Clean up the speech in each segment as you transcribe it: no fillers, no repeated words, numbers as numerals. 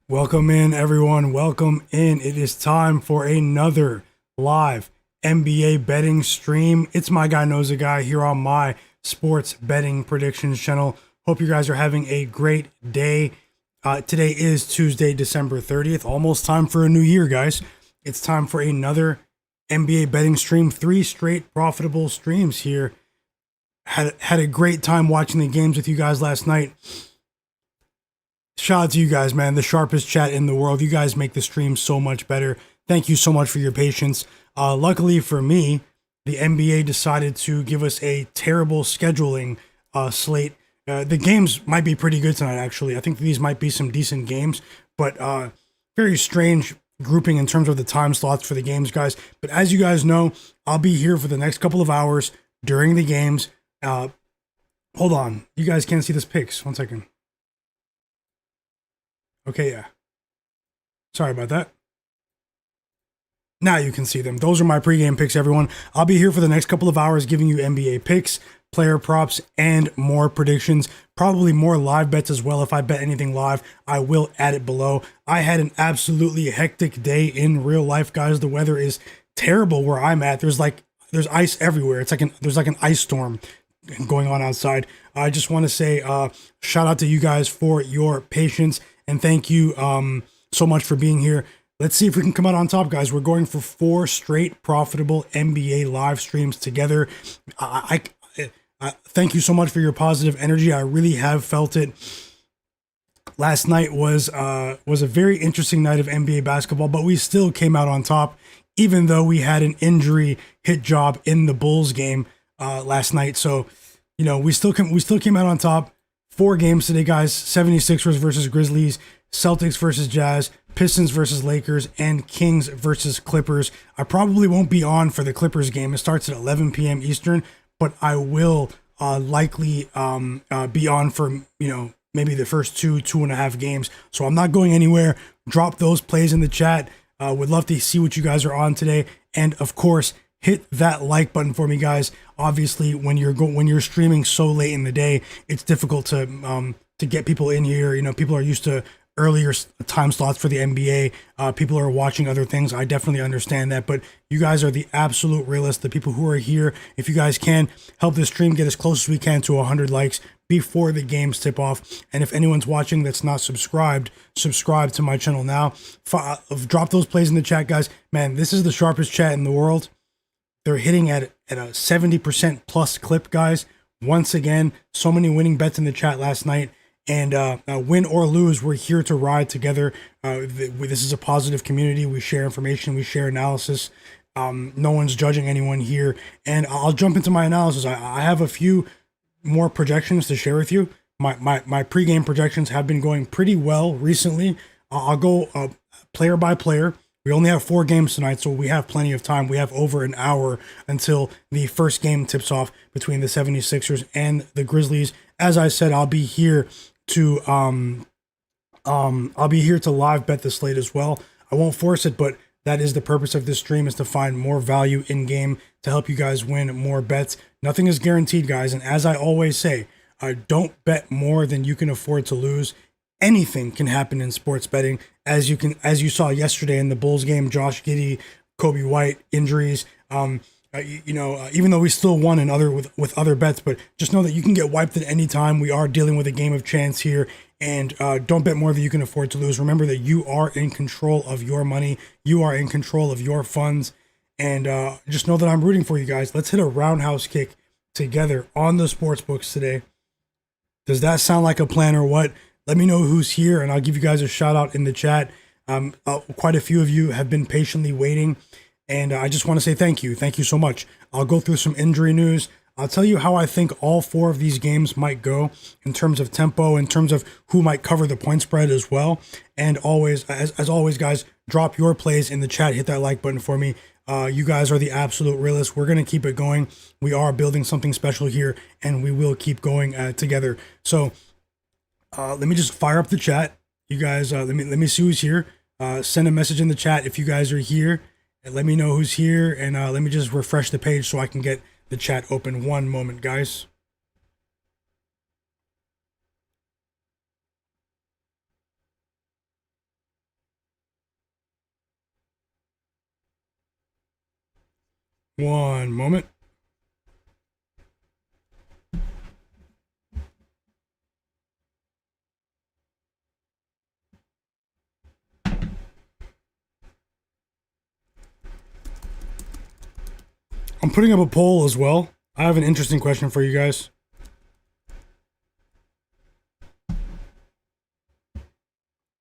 Welcome in, everyone. Welcome in. It is time for another live NBA betting stream. It's Myguyknowsaguy here on my sports betting predictions channel. Hope you guys are having a great day. Today is Tuesday, December 30th. Almost time for a new year, guys. It's time for another NBA betting stream. 3 straight profitable streams here. Had a great time watching the games with you guys last night. Shout out to you guys, man. The sharpest chat in the world. You guys make the stream so much better. Thank you so much for your patience. Luckily for me, the NBA decided to give us a terrible scheduling slate. The games might be pretty good tonight, actually. I think these might be some decent games, but very strange grouping in terms of the time slots for the games, guys. But as you guys know, I'll be here for the next couple of hours during the games. Hold on. You guys can't see this picks. 1 second. Okay, yeah. Sorry about that. Now you can see them. Those are my pregame picks, everyone. I'll be here for the next couple of hours giving you NBA picks, player props, and more predictions. Probably more live bets as well. If I bet anything live, I will add it below. I had an absolutely hectic day in real life, guys. The weather is terrible where I'm at. There's ice everywhere. There's like an ice storm going on outside. I just want to say shout out to you guys for your patience. And thank you so much for being here. Let's see if we can come out on top, guys. We're going for 4 straight profitable NBA live streams together. I thank you so much for your positive energy. I really have felt it. Last night was a very interesting night of NBA basketball, but we still came out on top, even though we had an injury hit job in the Bulls game last night. So, you know, we still came out on top. 4 games today, guys. 76ers versus Grizzlies, Celtics versus Jazz, Pistons versus Lakers, and Kings versus Clippers. I probably won't be on for the Clippers game. It starts at 11 p.m. Eastern, but I will likely be on for, maybe the first 2.5 games. So I'm not going anywhere. Drop those plays in the chat. Would love to see what you guys are on today. And of course, hit that like button for me, guys. Obviously, when you're streaming so late in the day, it's difficult to get people in here. You know, people are used to earlier time slots for the NBA. People are watching other things. I definitely understand that, but you guys are the absolute realists. The people who are here, if you guys can help this stream get as close as we can to 100 likes before the games tip off. And if anyone's watching that's not subscribed, subscribe to my channel now. Drop those plays in the chat, guys. Man, this is the sharpest chat in the world. They're hitting at a 70% plus clip, guys. Once again, so many winning bets in the chat last night. And win or lose, we're here to ride together. This is a positive community. We share information. We share analysis. No one's judging anyone here. And I'll jump into my analysis. I have a few more projections to share with you. My pregame projections have been going pretty well recently. I'll go player by player. We only have 4 games tonight, so we have plenty of time. We have over an hour until the first game tips off between the 76ers and the Grizzlies. As I said, I'll be here to live bet the slate as well. I won't force it, but that is the purpose of this stream, is to find more value in game to help you guys win more bets. Nothing is guaranteed, guys, and as I always say, don't bet more than you can afford to lose. Anything can happen in sports betting, as you saw yesterday in the Bulls game. Josh Giddey, Kobe White injuries. Even though we still won with other bets, but just know that you can get wiped at any time. We are dealing with a game of chance here, and don't bet more than you can afford to lose. Remember that you are in control of your money. You are in control of your funds, and just know that I'm rooting for you guys. Let's hit a roundhouse kick together on the sports books today. Does that sound like a plan or what? Let me know who's here, and I'll give you guys a shout out in the chat. Quite a few of you have been patiently waiting, and I just want to say thank you. Thank you so much. I'll go through some injury news. I'll tell you how I think all 4 of these games might go in terms of tempo, in terms of who might cover the point spread as well. And always, as always, guys, drop your plays in the chat. Hit that like button for me. You guys are the absolute realists. We're going to keep it going. We are building something special here, and we will keep going together. So let me just fire up the chat. You guys, let me see who's here. Send a message in the chat if you guys are here, and let me know who's here. And let me just refresh the page so I can get the chat open. One moment, guys. One moment. I'm putting up a poll as well. I have an interesting question for you guys.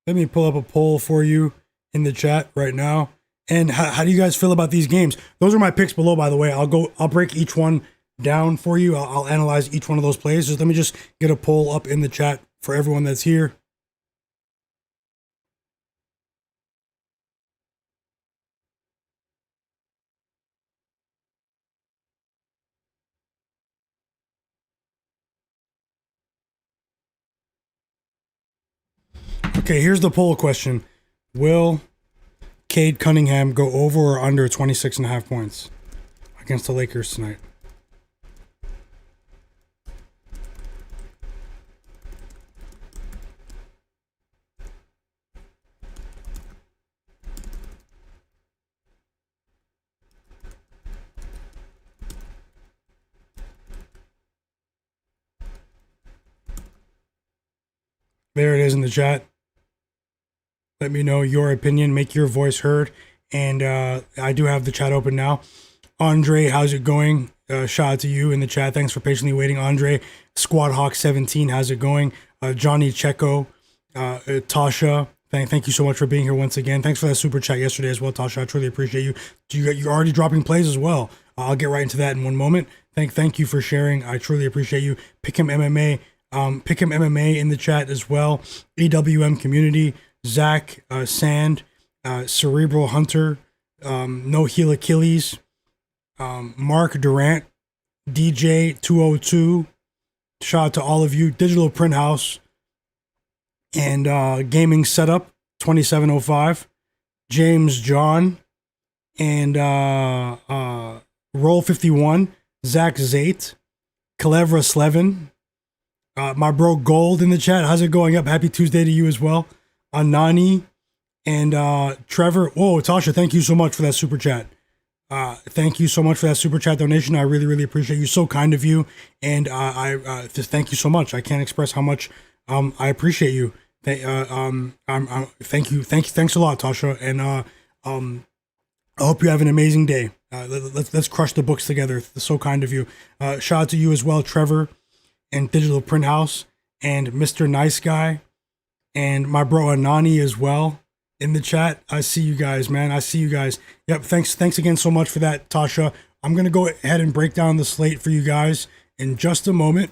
Let me pull up a poll for you in the chat right now. And how do you guys feel about these games? Those are my picks below, by the way. I'll break each one down for you. I'll analyze each one of those plays. Just let me just get a poll up in the chat for everyone that's here. Okay, here's the poll question. Will Cade Cunningham go over or under 26.5 points against the Lakers tonight? There it is in the chat. Let me know your opinion. Make your voice heard. And I do have the chat open now. Andre, how's it going? Shout out to you in the chat. Thanks for patiently waiting, Andre. Squad Hawk 17, how's it going? Johnny Checo, Tasha, thank you so much for being here once again. Thanks for that super chat yesterday as well, Tasha. I truly appreciate you. You're already dropping plays as well. I'll get right into that in one moment. Thank you for sharing. I truly appreciate you. Pickem MMA in the chat as well. EWM community. Zach, Sand, Cerebral Hunter, No Heel Achilles, Mark Durant, DJ 202. Shout out to all of you. Digital Print House and Gaming Setup 2705. James John and Roll 51. Zach Zate, Calevra Slevin. My bro Gold in the chat. How's it going up? Happy Tuesday to you as well. Anani and Trevor. Whoa, Tasha, thank you so much for that super chat. Thank you so much for that super chat donation. I really, really appreciate you. So kind of you. And I just thank you so much. I can't express how much I appreciate you. Thank you. Thanks a lot, Tasha. And I hope you have an amazing day. Let's crush the books together. It's so kind of you. Shout out to you as well, Trevor and Digital Print House and Mr. Nice Guy. And my bro Anani as well in the chat. I see you guys, man. I see you guys. Yep. Thanks again so much for that, Tasha. I'm going to go ahead and break down the slate for you guys in just a moment.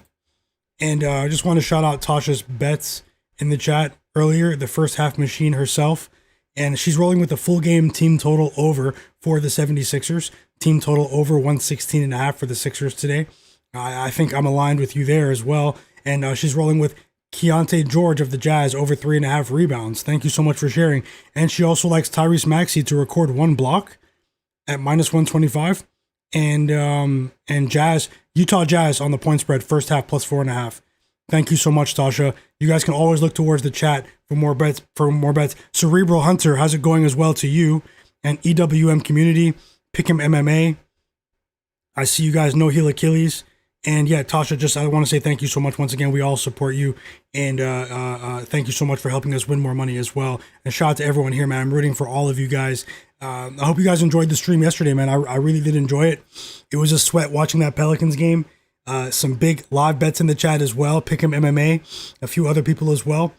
And I just want to shout out Tasha's bets in the chat earlier, the first half machine herself. And she's rolling with the full game team total over for the 76ers. Team total over 116.5 for the Sixers today. I think I'm aligned with you there as well. And she's rolling with Keontae George of the Jazz over 3.5 rebounds. Thank you so much for sharing. And she also likes Tyrese Maxey to record one block at -125. And Jazz, Utah Jazz on the point spread first half +4.5. Thank you so much, Tasha. You guys can always look towards the chat for more bets. Cerebral Hunter, how's it going as well to you? And EWM community, Pick'em MMA. I see you guys. No Heel Achilles. And yeah, Tasha, I want to say thank you so much once again. We all support you, and thank you so much for helping us win more money as well. And shout out to everyone here, man. I'm rooting for all of you guys. I hope you guys enjoyed the stream yesterday, man. I really did enjoy it. It was a sweat watching that Pelicans game. Some big live bets in the chat as well. Pick'em MMA, a few other people as well.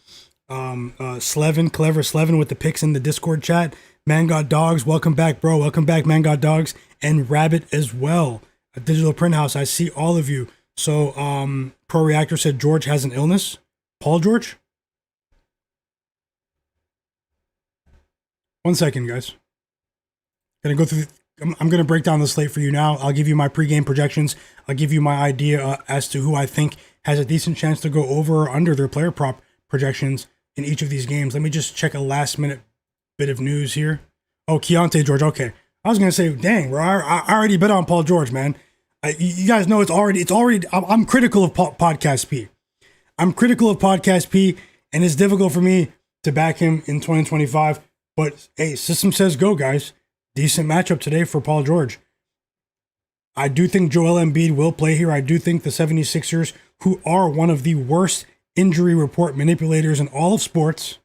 Slevin, Clever Slevin with the picks in the Discord chat. Man Got Dogs, welcome back, bro. Welcome back, Man Got Dogs, and Rabbit as well. A Digital Print House, I see all of you. So, Pro Reactor said George has an illness. Paul George? One second, guys. I'm gonna break down the slate for you now. I'll give you my pregame projections. I'll give you my idea as to who I think has a decent chance to go over or under their player prop projections in each of these games. Let me just check a last minute bit of news here. Oh, Keontae George. Okay. I was going to say, dang, bro, I already bet on Paul George, man. You guys know it's already, I'm critical of Podcast P. I'm critical of Podcast P, and it's difficult for me to back him in 2025. But hey, system says go, guys. Decent matchup today for Paul George. I do think Joel Embiid will play here. I do think the 76ers, who are one of the worst injury report manipulators in all of sports,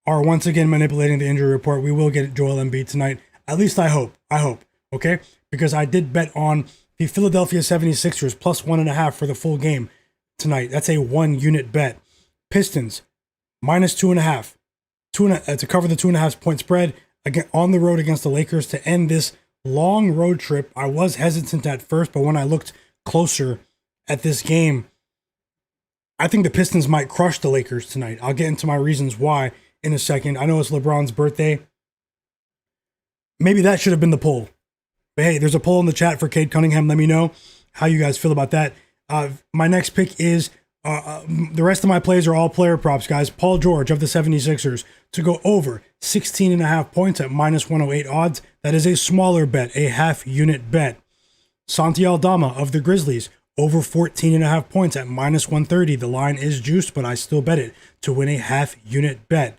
are once again manipulating the injury report. We will get Joel Embiid tonight. At least I hope. Okay? Because I did bet on the Philadelphia 76ers plus 1.5 for the full game tonight. That's a 1-unit bet. Pistons minus 2.5. To cover the 2.5 point spread again on the road against the Lakers to end this long road trip. I was hesitant at first, but when I looked closer at this game, I think the Pistons might crush the Lakers tonight. I'll get into my reasons why in a second. I know it's LeBron's birthday. Maybe that should have been the poll. But hey, there's a poll in the chat for Cade Cunningham. Let me know how you guys feel about that. My next pick is, the rest of my plays are all player props, guys. Paul George of the 76ers to go over 16.5 points at minus 108 odds. That is a smaller bet, a half-unit bet. Santi Aldama of the Grizzlies over 14.5 points at minus 130. The line is juiced, but I still bet it to win a half-unit bet.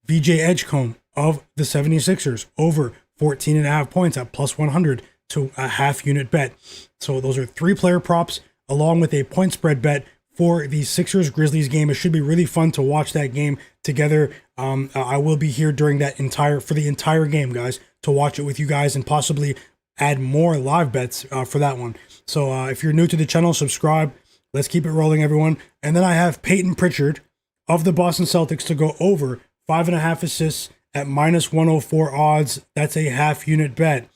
VJ Edgecombe of the 76ers over 14.5 points at plus 100 to a half-unit bet. So those are 3 player props along with a point spread bet for the Sixers-Grizzlies game. It should be really fun to watch that game together. I will be here during for the entire game, guys, to watch it with you guys and possibly add more live bets for that one. So if you're new to the channel, subscribe. Let's keep it rolling, everyone. And then I have Peyton Pritchard of the Boston Celtics to go over 5.5 assists at minus 104 odds. That's a half-unit bet.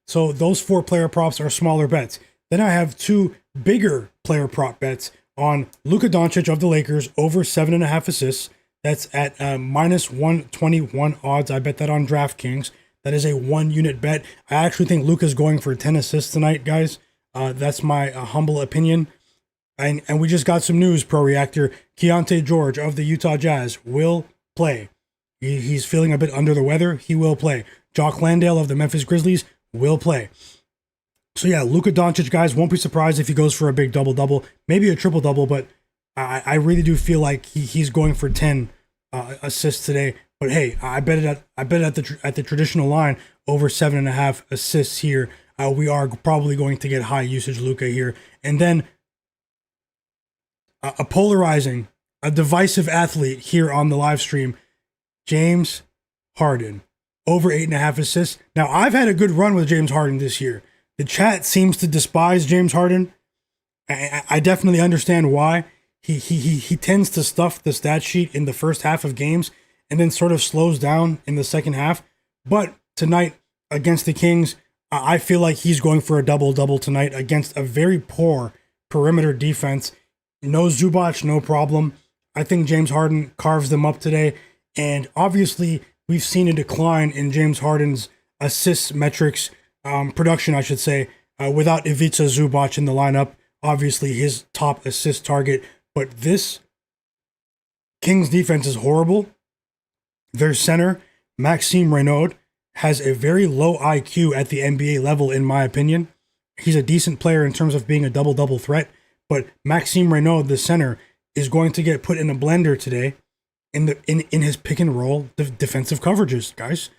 So those 4 player props are smaller bets. Then I have 2 bigger player prop bets on Luka Doncic of the Lakers over 7.5 assists. That's at minus 121 odds. I bet that on DraftKings. That is a 1-unit bet. I actually think Luka's going for 10 assists tonight, guys. That's my humble opinion. And we just got some news, Pro Reactor. Keontae George of the Utah Jazz will play. He's feeling a bit under the weather. He will play. Jock Landale of the Memphis Grizzlies will play. So yeah, Luka Doncic, guys, won't be surprised if he goes for a big double-double, maybe a triple-double, but I really do feel like he's going for 10 assists today. But hey, I bet it at the traditional line over 7.5 assists here. We are probably going to get high usage Luka here, and then a polarizing, a divisive athlete here on the live stream, James Harden over 8.5 assists. Now I've had a good run with James Harden this year. The chat seems to despise James Harden. I definitely understand why. He tends to stuff the stat sheet in the first half of games and then sort of slows down in the second half. But tonight against the Kings, I feel like he's going for a double-double tonight against a very poor perimeter defense. No Zubac, no problem. I think James Harden carves them up today. And obviously, we've seen a decline in James Harden's assist metrics, production, I should say, without Ivica Zubac in the lineup. Obviously, his top assist target. But this Kings defense is horrible. Their center, Maxime Renaud, has a very low IQ at the NBA level, in my opinion. He's a decent player in terms of being a double-double threat. But Maxime Renaud, the center, is going to get put in a blender today in his pick and roll defensive coverages, guys.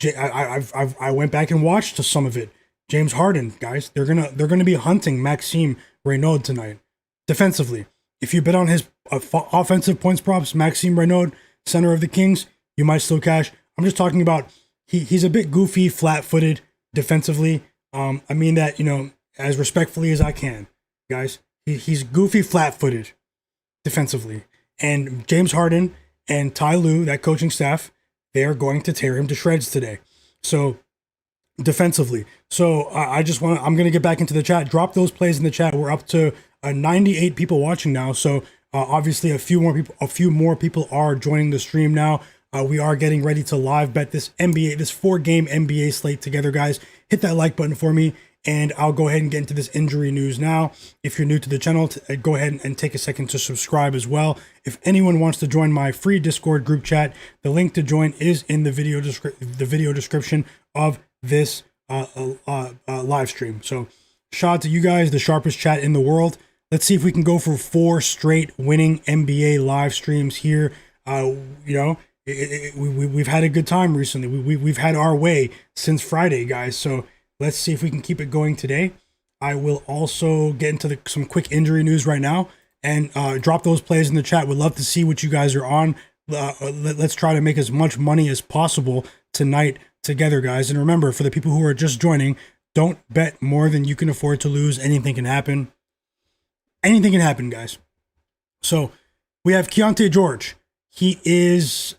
I went back and watched some of it. James Harden, guys, they're gonna be hunting Maxime Renaud tonight defensively. If you bet on his offensive points props, Maxime Renaud, center of the Kings, you might still cash. I'm just talking about he's a bit goofy, flat-footed defensively. I mean that, as respectfully as I can, guys. He's goofy, flat-footed defensively. And James Harden and Ty Lue, that coaching staff, they are going to tear him to shreds today. So defensively. So I'm going to get back into the chat. Drop those plays in the chat. We're up to 98 people watching now. So obviously a few more people are joining the stream now. We are getting ready to live bet this 4-game NBA slate together, guys. Hit that like button for me, and I'll go ahead and get into this injury news now. If you're new to the channel, go ahead and take a second to subscribe as well. If anyone wants to join my free Discord group chat, the link to join is in the video description of this live stream. So shout out to you guys, the sharpest chat in the world. Let's see if we can go for 4 straight winning NBA live streams here. We've had a good time recently. We've had our way since Friday, guys. So Let's see if we can keep it going today. I will also get into some quick injury news right now and drop those plays in the chat. Would love to see what you guys are on. Let's try to make as much money as possible tonight together, guys. And remember, for the people who are just joining, don't bet more than you can afford to lose. Anything can happen. Anything can happen, guys. So we have Keyonte George. He is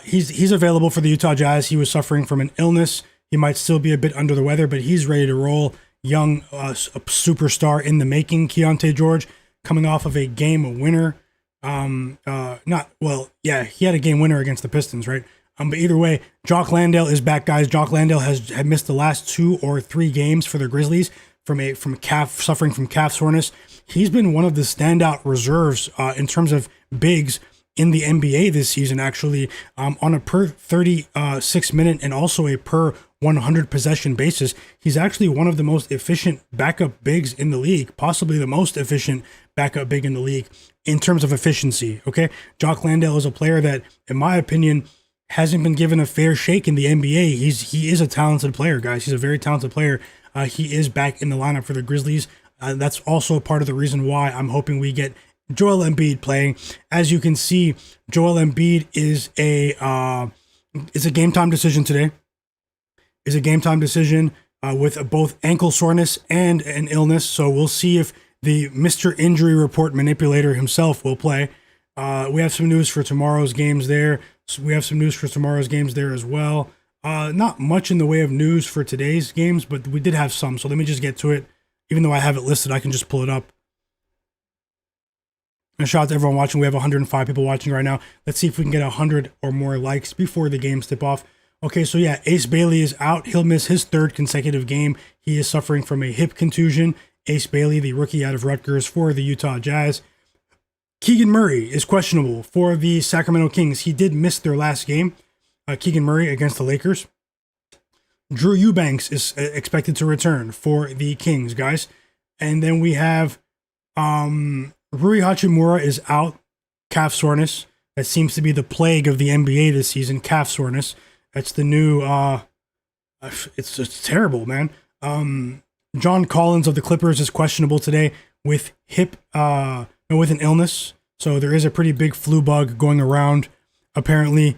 he's available for the Utah Jazz. He was suffering from an illness. He might still be a bit under the weather, but he's ready to roll. Young superstar in the making, Keyonte George, coming off of a game winner. He had a game winner against the Pistons, right? But either way, Jock Landale is back, guys. Jock Landale had missed the last 2 or 3 games for the Grizzlies suffering from calf soreness. He's been one of the standout reserves in terms of bigs in the NBA this season, actually, on a per 36 minute and also a per 100 possession basis. He's actually one of the most efficient backup bigs in the league, possibly the most efficient backup big in the league in terms of efficiency. Okay, Jock Landale is a player that, in my opinion, hasn't been given a fair shake in the NBA. He is a talented player, guys. He's a very talented player. He is back in the lineup for the Grizzlies. That's also part of the reason why I'm hoping we get Joel Embiid playing. As you can see, Joel Embiid is a game time decision today. Is a game time decision with both ankle soreness and an illness. So we'll see if the Mr. Injury Report manipulator himself will play. We have some news for tomorrow's games there. So we have some news for tomorrow's games there as well. Not much in the way of news for today's games, but we did have some. So let me just get to it. Even though I have it listed, I can just pull it up. And shout out to everyone watching. We have 105 people watching right now. Let's see if we can get 100 or more likes before the games tip off. Okay, so yeah, Ace Bailey is out. He'll miss his 3rd consecutive game. He is suffering from a hip contusion. Ace Bailey, the rookie out of Rutgers for the Utah Jazz. Keegan Murray is questionable for the Sacramento Kings. He did miss their last game, Keegan Murray against the Lakers. Drew Eubanks is expected to return for the Kings, guys. And then we have Rui Hachimura is out, calf soreness. That seems to be the plague of the NBA this season, calf soreness. That's the new, it's terrible, man. John Collins of the Clippers is questionable today with with an illness. So there is a pretty big flu bug going around, apparently.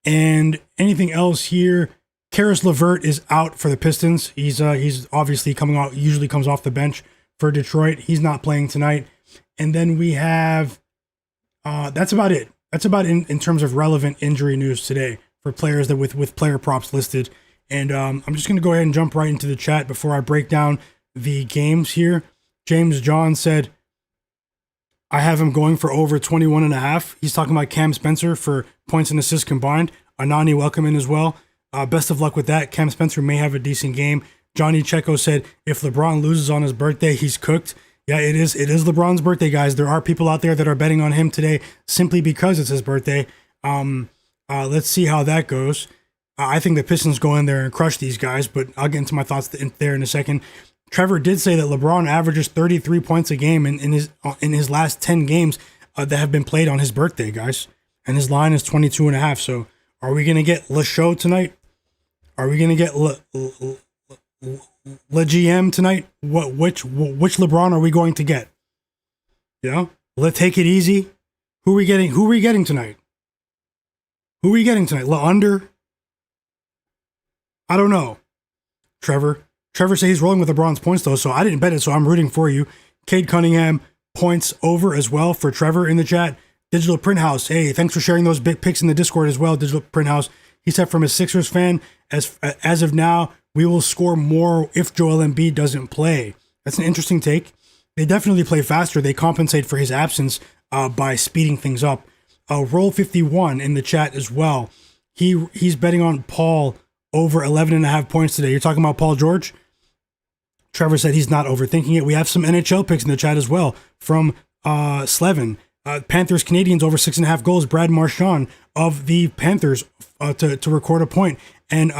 And anything else here? Karis LeVert is out for the Pistons. He's obviously usually comes off the bench for Detroit. He's not playing tonight. And then we have, that's about it. That's about in terms of relevant injury news today for players that with player props listed. And I'm just going to go ahead and jump right into the chat before I break down the games here. James John said, I have him going for over 21.5. He's talking about Cam Spencer for points and assists combined. Anani welcome in as well. Best of luck with that. Cam Spencer may have a decent game. Johnny Checo said, if LeBron loses on his birthday, he's cooked. Yeah, it is LeBron's birthday, guys. There are people out there that are betting on him today simply because it's his birthday. Let's see how that goes. I think the Pistons go in there and crush these guys, but I'll get into my thoughts there in a second. Trevor did say that LeBron averages 33 points a game in his last 10 games that have been played on his birthday, guys. And his line is 22.5. So are we going to get LeShow tonight? Are we going to get LeGM tonight? Which LeBron are we going to get? Let's take it easy. Who are we getting tonight? Who are we getting tonight? LeUnder? I don't know. Trevor said he's rolling with LeBron's points, though, so I didn't bet it, so I'm rooting for you. Cade Cunningham, points over as well for Trevor in the chat. Digital Print House, hey, thanks for sharing those big picks in the Discord as well, Digital Print House. He said from a Sixers fan, as of now, we will score more if Joel Embiid doesn't play. That's an interesting take. They definitely play faster. They compensate for his absence by speeding things up. Roll 51 in the chat as well. He's betting on Paul over 11.5 points today. You're talking about Paul George? Trevor said he's not overthinking it. We have some NHL picks in the chat as well from Slevin. Panthers Canadians over 6.5 goals. Brad Marchand of the Panthers to record a point, and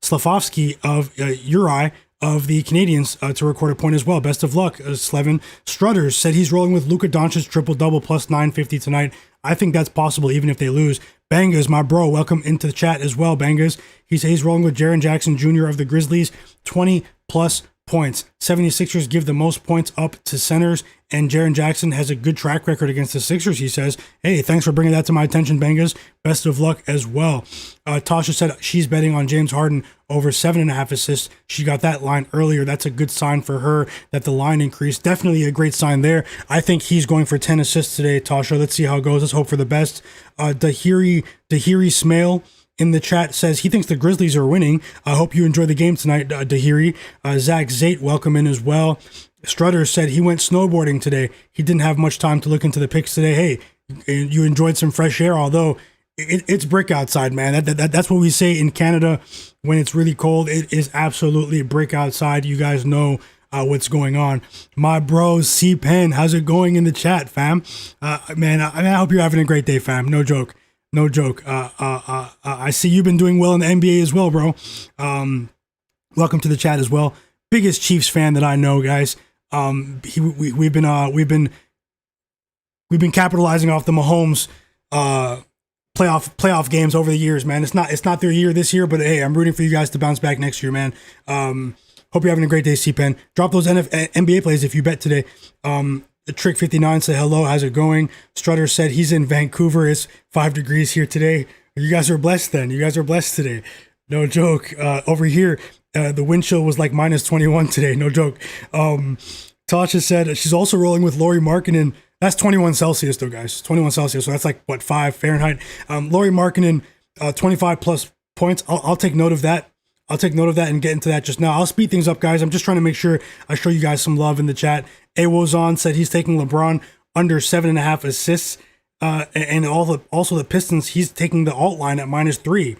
Slavovsky of Uri of the Canadians to record a point as well. Best of luck, Slevin. Strutters said he's rolling with Luka Doncic triple double plus 950 tonight. I think that's possible even if they lose. Bangas, my bro, welcome into the chat as well, Bangas. He says he's rolling with Jaren Jackson Jr. of the Grizzlies, 20 plus points. 76ers give the most points up to centers, and Jaren Jackson has a good track record against the Sixers, he says. Hey, thanks for bringing that to my attention, Bangas. Best of luck as well. Tasha said she's betting on James Harden over 7.5 assists. She got that line earlier. That's a good sign for her that the line increased. Definitely a great sign there. I think he's going for 10 assists today, Tasha. Let's see how it goes. Let's hope for the best. Dahiri Smail in the chat says he thinks the Grizzlies are winning. I hope you enjoy the game tonight, Dahiri. Zach Zate, welcome in as well. Strutter said he went snowboarding today. He didn't have much time to look into the picks today. Hey, you enjoyed some fresh air, although it's brick outside, man. That's what we say in Canada when it's really cold. It is absolutely brick outside. You guys know what's going on. My bro, C-Pen, how's it going in the chat, fam? Man, I hope you're having a great day, fam. No joke. No joke. I see you've been doing well in the NBA as well, bro. Welcome to the chat as well. Biggest Chiefs fan that I know, guys. We've been capitalizing off the Mahomes playoff games over the years, man. It's not their year this year, but hey, I'm rooting for you guys to bounce back next year, man. Hope you're having a great day, C-Pen. Drop those NBA plays if you bet today. Trick 59 said hello, how's it going? Strutter said he's in Vancouver. It's 5 degrees here today. You guys are blessed then. You guys are blessed today. No joke. Over here, the wind chill was like minus 21 today. No joke. Tasha said she's also rolling with Lauri Markkanen. That's 21 Celsius though, guys. 21 Celsius. So that's like, what, 5 Fahrenheit? Lauri Markkanen, 25 plus points. I'll take note of that. I'll take note of that and get into that just now. I'll speed things up, guys. I'm just trying to make sure I show you guys some love in the chat. Awozon said he's taking LeBron under 7.5 assists. And also the Pistons, he's taking the alt line at -3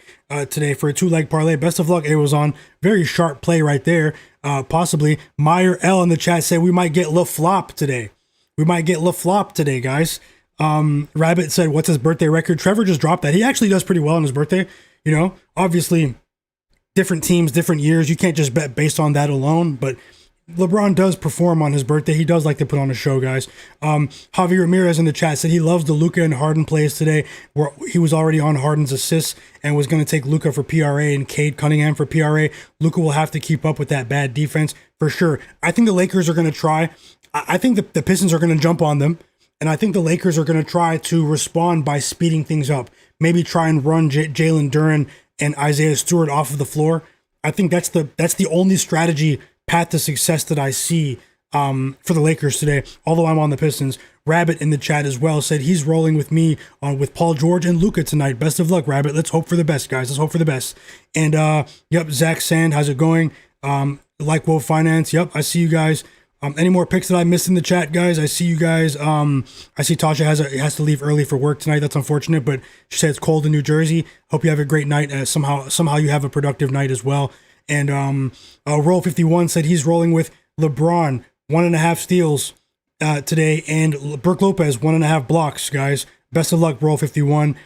today for a 2-leg parlay. Best of luck, Awozon. Very sharp play right there. Possibly. Meyer L in the chat said we might get LaFlop today. We might get LaFlop today, guys. Rabbit said, what's his birthday record? Trevor just dropped that. He actually does pretty well on his birthday. You know, obviously, different teams, different years. You can't just bet based on that alone, but LeBron does perform on his birthday. He does like to put on a show, guys. Javier Ramirez in the chat said he loves the Luka and Harden plays today, where he was already on Harden's assists and was going to take Luka for PRA and Cade Cunningham for PRA. Luka will have to keep up with that bad defense for sure. I think the Lakers are going to try. I think the Pistons are going to jump on them, and I think the Lakers are going to try to respond by speeding things up. Maybe try and run Jalen, Duren, and Isaiah Stewart off of the floor. I think that's the only strategy path to success that I see for the Lakers today, although I'm on the Pistons. Rabbit in the chat as well said he's rolling with me with Paul George and Luka tonight. Best of luck, Rabbit. Let's hope for the best, guys. Let's hope for the best. And yep, Zach Sand, how's it going? Like Wolf Finance, yep, I see you guys. Any more picks that I missed in the chat, guys? I see you guys. I see Tasha has to leave early for work tonight. That's unfortunate, but she said it's cold in New Jersey. Hope you have a great night. Somehow you have a productive night as well. And Roll 51 said he's rolling with LeBron, 1.5 steals today, and Brook Lopez, 1.5 blocks, guys. Best of luck, Roll 51.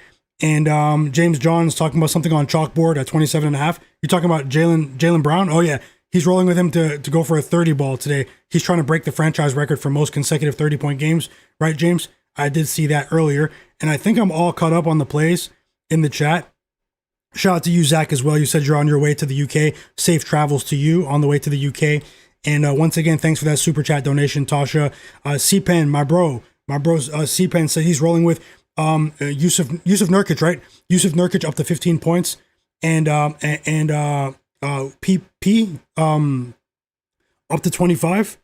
And James John's talking about something on chalkboard at 27.5. You're talking about Jaylen Brown? Oh yeah. He's rolling with him to go for a 30 ball today. He's trying to break the franchise record for most consecutive 30-point games. Right, James? I did see that earlier. And I think I'm all caught up on the plays in the chat. Shout out to you, Zach, as well. You said you're on your way to the UK. Safe travels to you on the way to the UK. And once again, thanks for that super chat donation, Tasha. C-Pen, my bro C-Pen said he's rolling with Yusuf Nurkic, right? Yusuf Nurkic up to 15 points. And PP up to 25.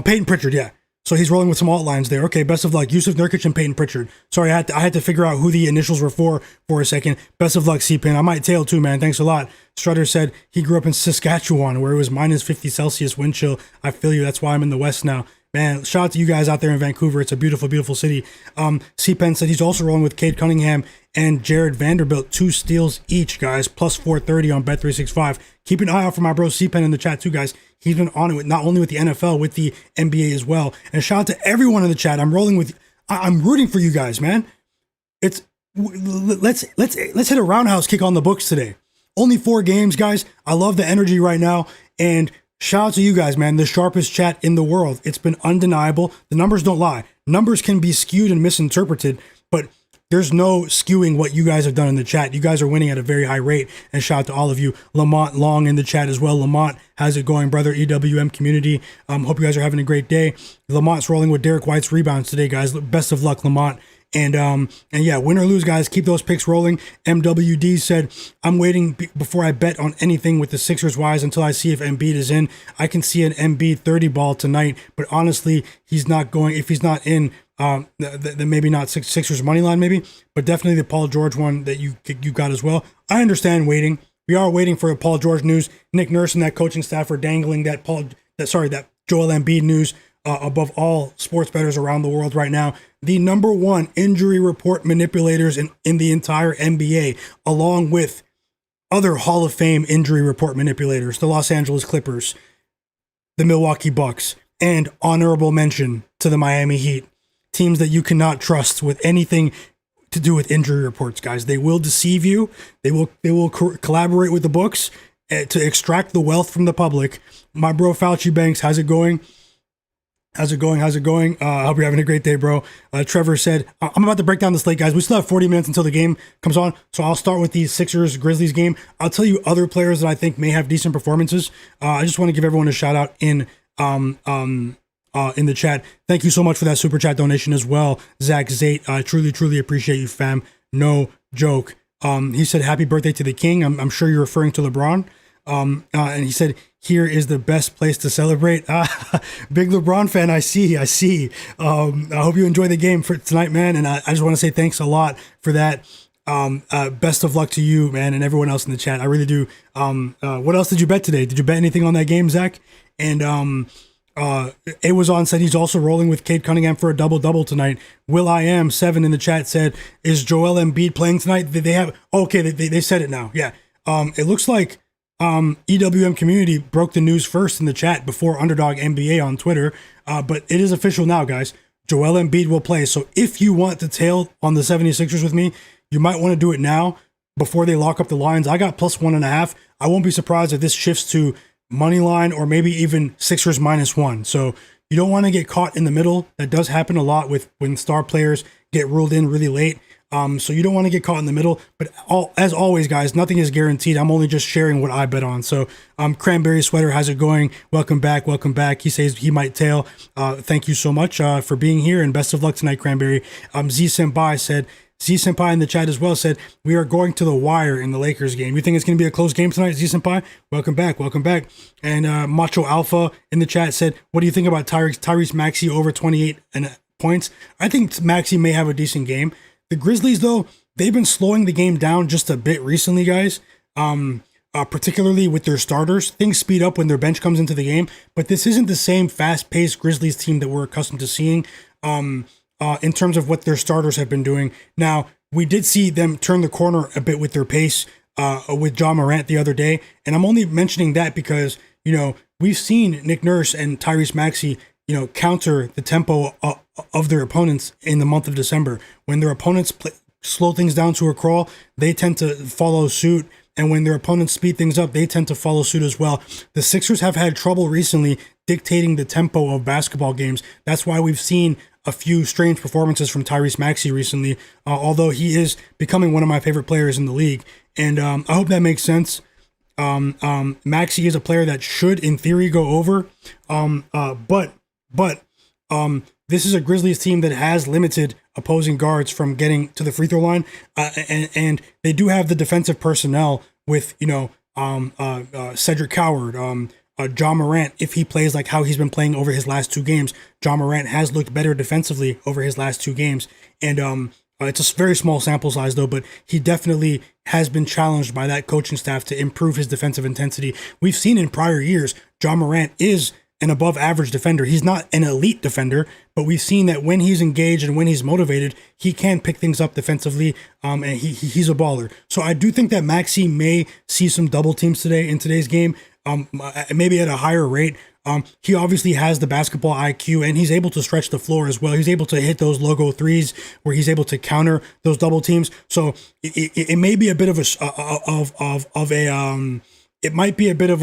Peyton Pritchard, yeah. So he's rolling with some alt lines there. Okay, best of luck. Yusuf Nurkic and Peyton Pritchard. Sorry, I had to figure out who the initials were for a second. Best of luck, C-Pin. I might tail too, man. Thanks a lot. Strutter said he grew up in Saskatchewan where it was -50 Celsius wind chill. I feel you. That's why I'm in the West now. Man, shout out to you guys out there in Vancouver. It's a beautiful, beautiful city. C-Pen said he's also rolling with Cade Cunningham and Jared Vanderbilt. 2 steals each, guys. Plus 430 on Bet365. Keep an eye out for my bro C-Pen in the chat too, guys. He's been on it with not only with the NFL, with the NBA as well. And shout out to everyone in the chat. I'm rooting for you guys, man. Let's hit a roundhouse kick on the books today. Only 4 games, guys. I love the energy right now. And shout out to you guys, man. The sharpest chat in the world. It's been undeniable. The numbers don't lie. Numbers can be skewed and misinterpreted, but there's no skewing what you guys have done in the chat. You guys are winning at a very high rate, and shout out to all of you. Lamont Long in the chat as well. Lamont, how's it going, brother? EWM community. Hope you guys are having a great day. Lamont's rolling with Derek White's rebounds today, guys. Best of luck, Lamont. And yeah, win or lose, guys, keep those picks rolling. MWD said, I'm waiting before I bet on anything with the Sixers wise until I see if Embiid is in. I can see an Embiid 30 ball tonight, but honestly, he's not going. If he's not in, then maybe not Sixers money line, maybe, but definitely the Paul George one that you got as well. I understand waiting. We are waiting for a Paul George news. Nick Nurse and that coaching staff are dangling that Joel Embiid news above all sports bettors around the world right now. The number one injury report manipulators in the entire NBA, along with other Hall of Fame injury report manipulators, the Los Angeles Clippers, the Milwaukee Bucks, and honorable mention to the Miami Heat. Teams that you cannot trust with anything to do with injury reports, guys. They will deceive you. They will collaborate with the books to extract the wealth from the public. My bro Fauci Banks, how's it going? How's it going? I hope you're having a great day, bro. Trevor said, I'm about to break down the slate, guys. We still have 40 minutes until the game comes on, so I'll start with the Sixers-Grizzlies game. I'll tell you other players that I think may have decent performances. I just want to give everyone a shout-out in the chat. Thank you so much for that super chat donation as well, Zach Zate. I truly appreciate you, fam. No joke. He said, happy birthday to the king. I'm sure you're referring to LeBron. And he said, here is the best place to celebrate. Big LeBron fan, I see. I hope you enjoy the game for tonight, man. And I just want to say thanks a lot for that. Best of luck to you, man, and everyone else in the chat. I really do. What else did you bet today? Did you bet anything on that game, Zach? And it was on said he's also rolling with Cade Cunningham for a double-double tonight. Will I Am 7 in the chat said, is Joel Embiid playing tonight? They have, okay, they said it now. Yeah. It looks like EWM community broke the news first in the chat before Underdog NBA on Twitter. But it is official now, guys. Joel Embiid will play. So if you want to tail on the 76ers with me, you might want to do it now before they lock up the lines. I got +1.5. I won't be surprised if this shifts to money line or maybe even Sixers -1. So you don't want to get caught in the middle. That does happen a lot with when star players get ruled in really late. So you don't want to get caught in the middle, but as always, guys, nothing is guaranteed. I'm only just sharing what I bet on. So, Cranberry Sweater, how's it going? Welcome back. He says he might tail. Thank you so much, for being here and best of luck tonight, Cranberry. Z Senpai in the chat as well said, we are going to the wire in the Lakers game. You think it's going to be a close game tonight, Z Senpai? Welcome back. And, Macho Alpha in the chat said, what do you think about Tyrese Maxey over 28 points? I think Maxey may have a decent game. The Grizzlies, though, they've been slowing the game down just a bit recently, guys, particularly with their starters. Things speed up when their bench comes into the game, but this isn't the same fast-paced Grizzlies team that we're accustomed to seeing in terms of what their starters have been doing. Now, we did see them turn the corner a bit with their pace with John Morant the other day, and I'm only mentioning that because, we've seen Nick Nurse and Tyrese Maxey counter the tempo of their opponents in the month of December. When their opponents slow things down to a crawl, they tend to follow suit. And when their opponents speed things up, they tend to follow suit as well. The Sixers have had trouble recently dictating the tempo of basketball games. That's why we've seen a few strange performances from Tyrese Maxey recently, although he is becoming one of my favorite players in the league. And I hope that makes sense. Maxey is a player that should, in theory, go over. But this is a Grizzlies team that has limited opposing guards from getting to the free throw line, and they do have the defensive personnel with Cedric Coward, John Morant. If he plays like how he's been playing over his last 2 games, John Morant has looked better defensively over his last 2 games, and it's a very small sample size though, but he definitely has been challenged by that coaching staff to improve his defensive intensity. We've seen in prior years, John Morant is an above average defender. He's not an elite defender, but we've seen that when he's engaged and when he's motivated, he can pick things up defensively, and he's a baller. So I do think that Maxey may see some double teams today in today's game, maybe at a higher rate. He obviously has the basketball IQ, and he's able to stretch the floor as well. He's able to hit those logo threes where he's able to counter those double teams. So it may be a bit of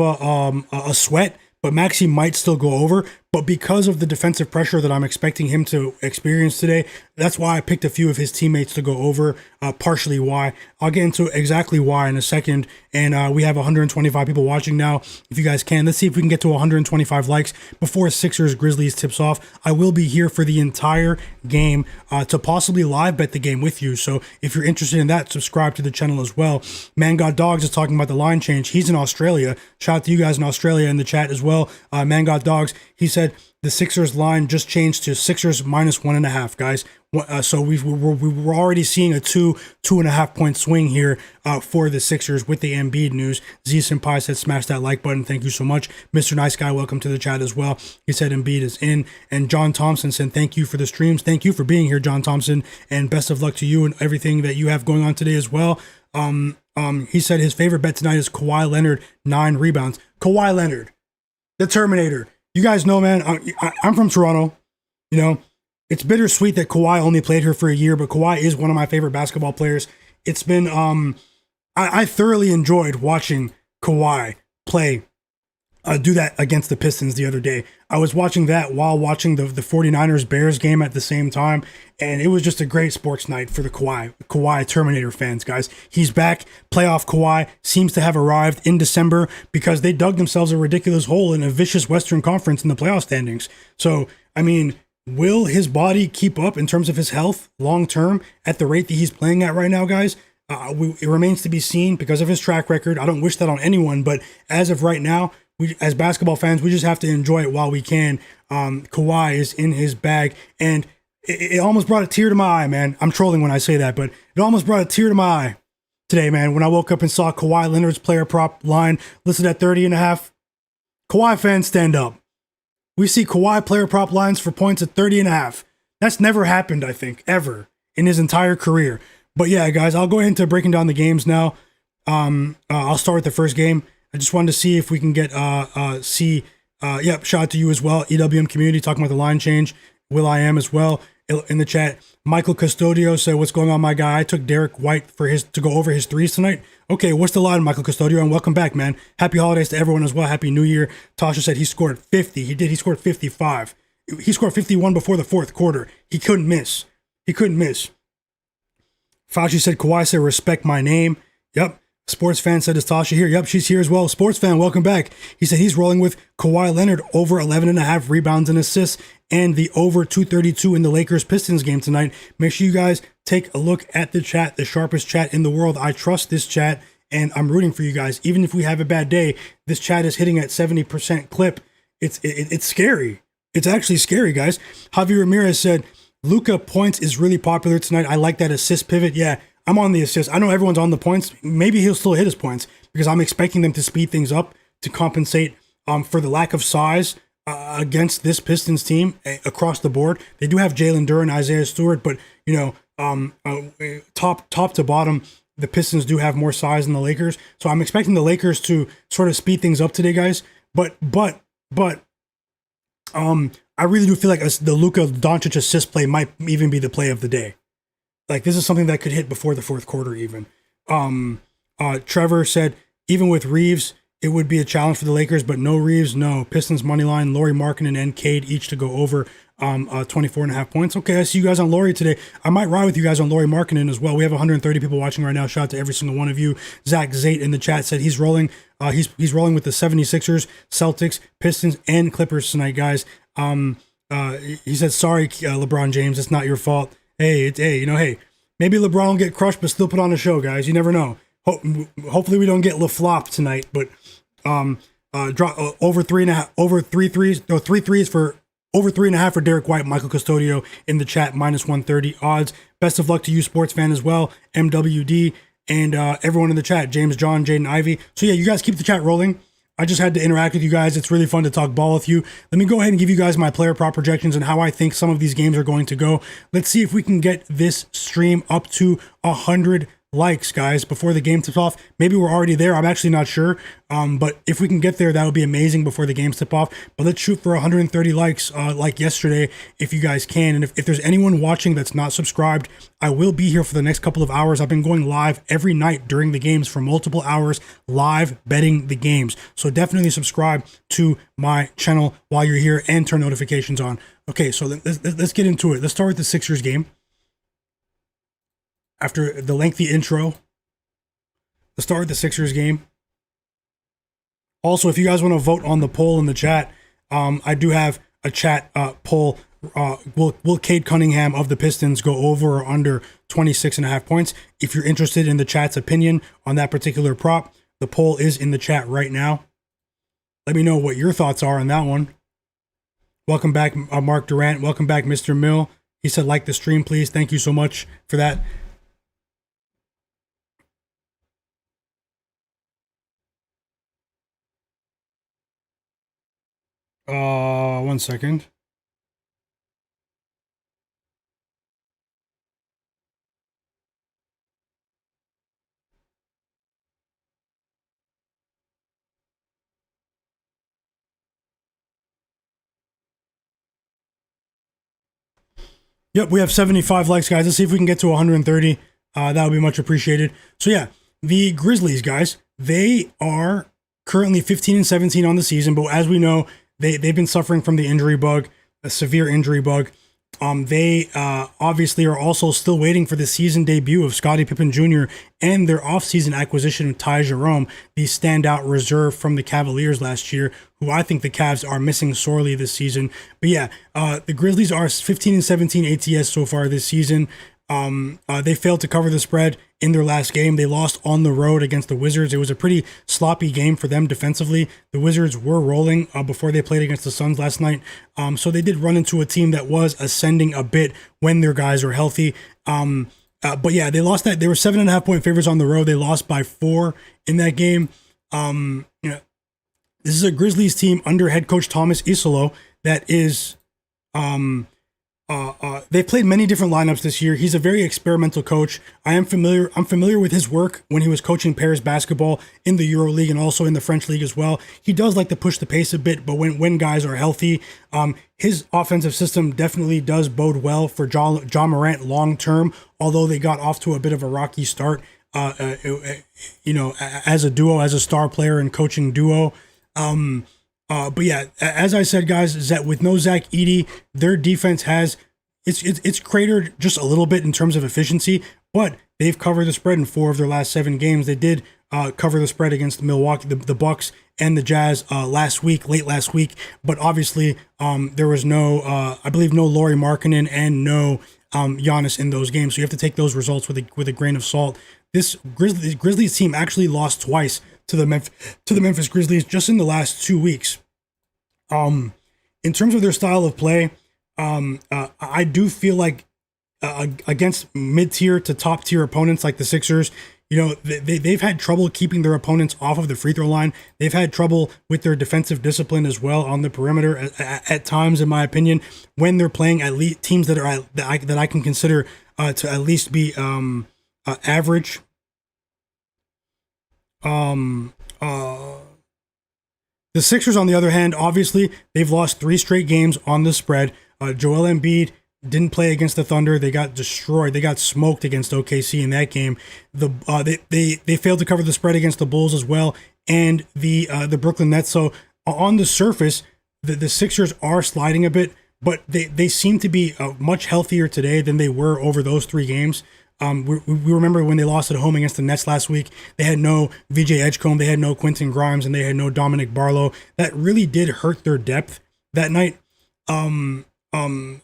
a sweat, but Maxey might still go over. but because of the defensive pressure that I'm expecting him to experience today, that's why I picked a few of his teammates to go over, partially why. I'll get into exactly why in a second, and we have 125 people watching now. If you guys can, let's see if we can get to 125 likes before Sixers Grizzlies tips off. I will be here for the entire game to possibly live bet the game with you, so if you're interested in that, subscribe to the channel as well. Man Got Dogs is talking about the line change. He's in Australia. Shout out to you guys in Australia in the chat as well. Man Got Dogs, he said the Sixers line just changed to Sixers minus 1.5, guys. So we're already seeing a 2.5 point swing here for the Sixers with the Embiid news. Z Senpai said smash that like button. Thank you so much. Mr. Nice Guy, welcome to the chat as well. He said Embiid is in. And John Thompson said thank you for the streams. Thank you for being here, John Thompson, and best of luck to you and everything that you have going on today as well. He said his favorite bet tonight is Kawhi Leonard, 9 rebounds. Kawhi Leonard, the Terminator. You guys know, man, I'm from Toronto. You know, it's bittersweet that Kawhi only played here for a year, but Kawhi is one of my favorite basketball players. It's been, I thoroughly enjoyed watching Kawhi play, do that against the Pistons the other day. I was watching that while watching the 49ers Bears game at the same time, and it was just a great sports night for the Kawhi Terminator fans, guys. He's back. Playoff Kawhi seems to have arrived in December because they dug themselves a ridiculous hole in a vicious Western Conference in the playoff standings. So, I mean, will his body keep up in terms of his health long term at the rate that he's playing at right now, guys? It remains to be seen because of his track record. I don't wish that on anyone, but as of right now, we, as basketball fans, we just have to enjoy it while we can. Kawhi is in his bag, and it almost brought a tear to my eye, man. I'm trolling when I say that, but it almost brought a tear to my eye today, man, when I woke up and saw Kawhi Leonard's player prop line listed at 30.5. Kawhi fans, stand up. We see Kawhi player prop lines for points at 30.5. That's never happened, I think, ever in his entire career. But yeah, guys, I'll go into breaking down the games now. I'll start with the first game. I just wanted to see if we can get yep, shout out to you as well. EWM community talking about the line change. Will I am as well in the chat. Michael Custodio said, "What's going on, my guy? I took Derek White to go over his threes tonight." Okay, what's the line, Michael Custodio? And welcome back, man. Happy holidays to everyone as well. Happy New Year. Tasha said he scored 50. He did. He scored 55. He scored 51 before the fourth quarter. He couldn't miss. Fauci said, Kawhi said, respect my name. Yep. Sports fan said, is Tasha here? Yep, she's here as well. Sports fan, welcome back. He said he's rolling with Kawhi Leonard over 11.5 rebounds and assists and the over 232 in the Lakers-Pistons game tonight. Make sure you guys take a look at the chat, the sharpest chat in the world. I trust this chat, and I'm rooting for you guys. Even if we have a bad day, this chat is hitting at 70% clip. It's scary. It's actually scary, guys. Javier Ramirez said, Luka points is really popular tonight. I like that assist pivot. Yeah, I'm on the assist. I know everyone's on the points. Maybe he'll still hit his points because I'm expecting them to speed things up to compensate for the lack of size against this Pistons team across the board. They do have Jalen, Duren, Isaiah Stewart, but you know, top to bottom, the Pistons do have more size than the Lakers. So I'm expecting the Lakers to sort of speed things up today, guys. But I really do feel like the Luka Doncic assist play might even be the play of the day. Like, this is something that could hit before the fourth quarter even. Trevor said, even with Reeves, it would be a challenge for the Lakers, but no Reeves, no. Pistons money line, Lauri Markkanen and Cade each to go over 24.5 points. Okay, I see you guys on Lauri today. I might ride with you guys on Lauri Markkanen as well. We have 130 people watching right now. Shout out to every single one of you. Zach Zate in the chat said he's rolling. He's rolling with the 76ers, Celtics, Pistons, and Clippers tonight, guys. He said, sorry, LeBron James, it's not your fault. Hey, maybe LeBron will get crushed, but still put on a show, guys. You never know. Hopefully we don't get LaFlop tonight, but drop over 3 threes for over 3.5 for Derek White, Michael Custodio in the chat, minus 130 odds. Best of luck to you, sports fan, as well. MWD and everyone in the chat, James, John, Jaden, Ivy. So yeah, you guys keep the chat rolling. I just had to interact with you guys. It's really fun to talk ball with you. Let me go ahead and give you guys my player prop projections and how I think some of these games are going to go. Let's see if we can get this stream up to 100 likes, guys, before the game tips off. Maybe we're already there. I'm actually not sure. But if we can get there, that would be amazing before the games tip off. But let's shoot for 130 likes like yesterday if you guys can. And if there's anyone watching that's not subscribed, I will be here for the next couple of hours. I've been going live every night during the games for multiple hours, live betting the games. So definitely subscribe to my channel while you're here and turn notifications on. Okay, so let's get into it. Let's start with the Sixers game. After the lengthy intro, let's start with the Sixers game. Also, if you guys want to vote on the poll in the chat, I do have a chat poll. Will Cade Cunningham of the Pistons go over or under 26.5 points? If you're interested in the chat's opinion on that particular prop, the poll is in the chat right now. Let me know what your thoughts are on that one. Welcome back, Mark Durant. Welcome back, Mr. Mill. He said, like the stream, please. Thank you so much for that. One second. Yep, we have 75 likes, guys. Let's see if we can get to 130. That would be much appreciated. So yeah, the Grizzlies, guys, they are currently 15-17 on the season, but as we know, they've been suffering from the injury bug, a severe injury bug. They obviously are also still waiting for the season debut of Scottie Pippen Jr. and their offseason acquisition of Ty Jerome, the standout reserve from the Cavaliers last year, who I think the Cavs are missing sorely this season. But yeah, the Grizzlies are 15-17 ATS so far this season. They failed to cover the spread in their last game. They lost on the road against the Wizards. It was a pretty sloppy game for them defensively. The Wizards were rolling before they played against the Suns last night. So they did run into a team that was ascending a bit when their guys were healthy. But yeah, they lost that. They were 7.5 point favorites on the road. They lost by 4 in that game. This is a Grizzlies team under head coach Thomas Isolo that is, they've played many different lineups this year. He's a very experimental coach. I'm familiar with his work when he was coaching Paris basketball in the Euro League and also in the French League as well. He does like to push the pace a bit, but when guys are healthy, his offensive system definitely does bode well for Ja Morant long term, although they got off to a bit of a rocky start, as a duo, as a star player and coaching duo. But yeah, as I said, guys, with no Zach Edey, their defense it's cratered just a little bit in terms of efficiency, but they've covered the spread in 4 of their last 7 games. They did cover the spread against Milwaukee, the Bucks, and the Jazz late last week. But obviously, there was no Lauri Markkanen and no Giannis in those games. So you have to take those results with a grain of salt. This Grizzlies team actually lost twice to the Memphis Grizzlies just in the last 2 weeks. In terms of their style of play, I do feel like against mid-tier to top-tier opponents like the Sixers, they've had trouble keeping their opponents off of the free throw line. They've had trouble with their defensive discipline as well on the perimeter at times, in my opinion, when they're playing at least teams that I can consider to at least be average. The Sixers, on the other hand, obviously, they've lost 3 straight games on the spread. Joel Embiid didn't play against the Thunder. They got destroyed. They got smoked against OKC in that game. They failed to cover the spread against the Bulls as well, and the Brooklyn Nets. So on the surface, the Sixers are sliding a bit, but they seem to be much healthier today than they were over those 3 games. We remember when they lost at home against the Nets last week, they had no VJ Edgecombe, they had no Quentin Grimes, and they had no Dominic Barlow. That really did hurt their depth that night. And then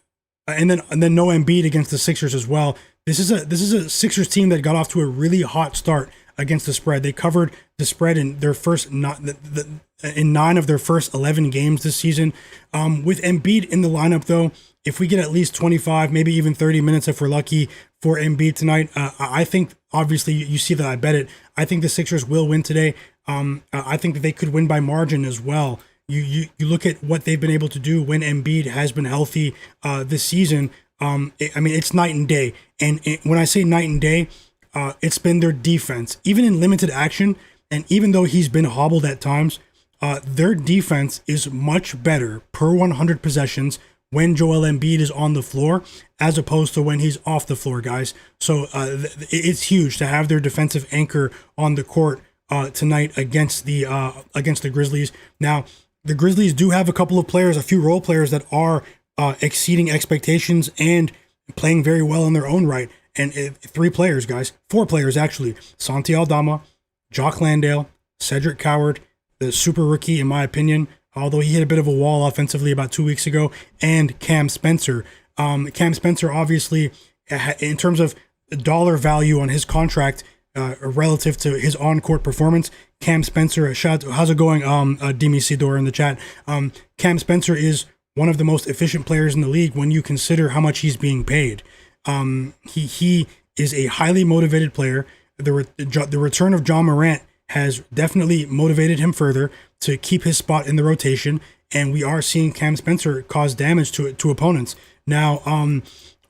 no Embiid against the Sixers as well. This is a Sixers team that got off to a really hot start against the spread. They covered the spread in their in 9 of their first 11 games this season. With Embiid in the lineup, though, if we get at least 25, maybe even 30 minutes if we're lucky for Embiid tonight, I think, obviously, you see that I bet it. I think the Sixers will win today. I think that they could win by margin as well. You look at what they've been able to do when Embiid has been healthy this season. It's night and day. And when I say night and day, it's been their defense, even in limited action. And even though he's been hobbled at times, their defense is much better per 100 possessions when Joel Embiid is on the floor, as opposed to when he's off the floor, guys. So it's huge to have their defensive anchor on the court tonight against the Grizzlies. Now, the Grizzlies do have a couple of players, a few role players that are exceeding expectations and playing very well in their own right. And 4 players actually: Santi Aldama, Jock Landale, Cedric Coward, the super rookie in my opinion, although he hit a bit of a wall offensively about 2 weeks ago, and Cam Spencer. Cam Spencer, obviously, in terms of dollar value on his contract relative to his on-court performance, Cam Spencer, how's it going, Demi Sidor in the chat? Cam Spencer is one of the most efficient players in the league when you consider how much he's being paid. He is a highly motivated player. The return of John Morant has definitely motivated him further to keep his spot in the rotation, and we are seeing Cam Spencer cause damage to opponents. Now,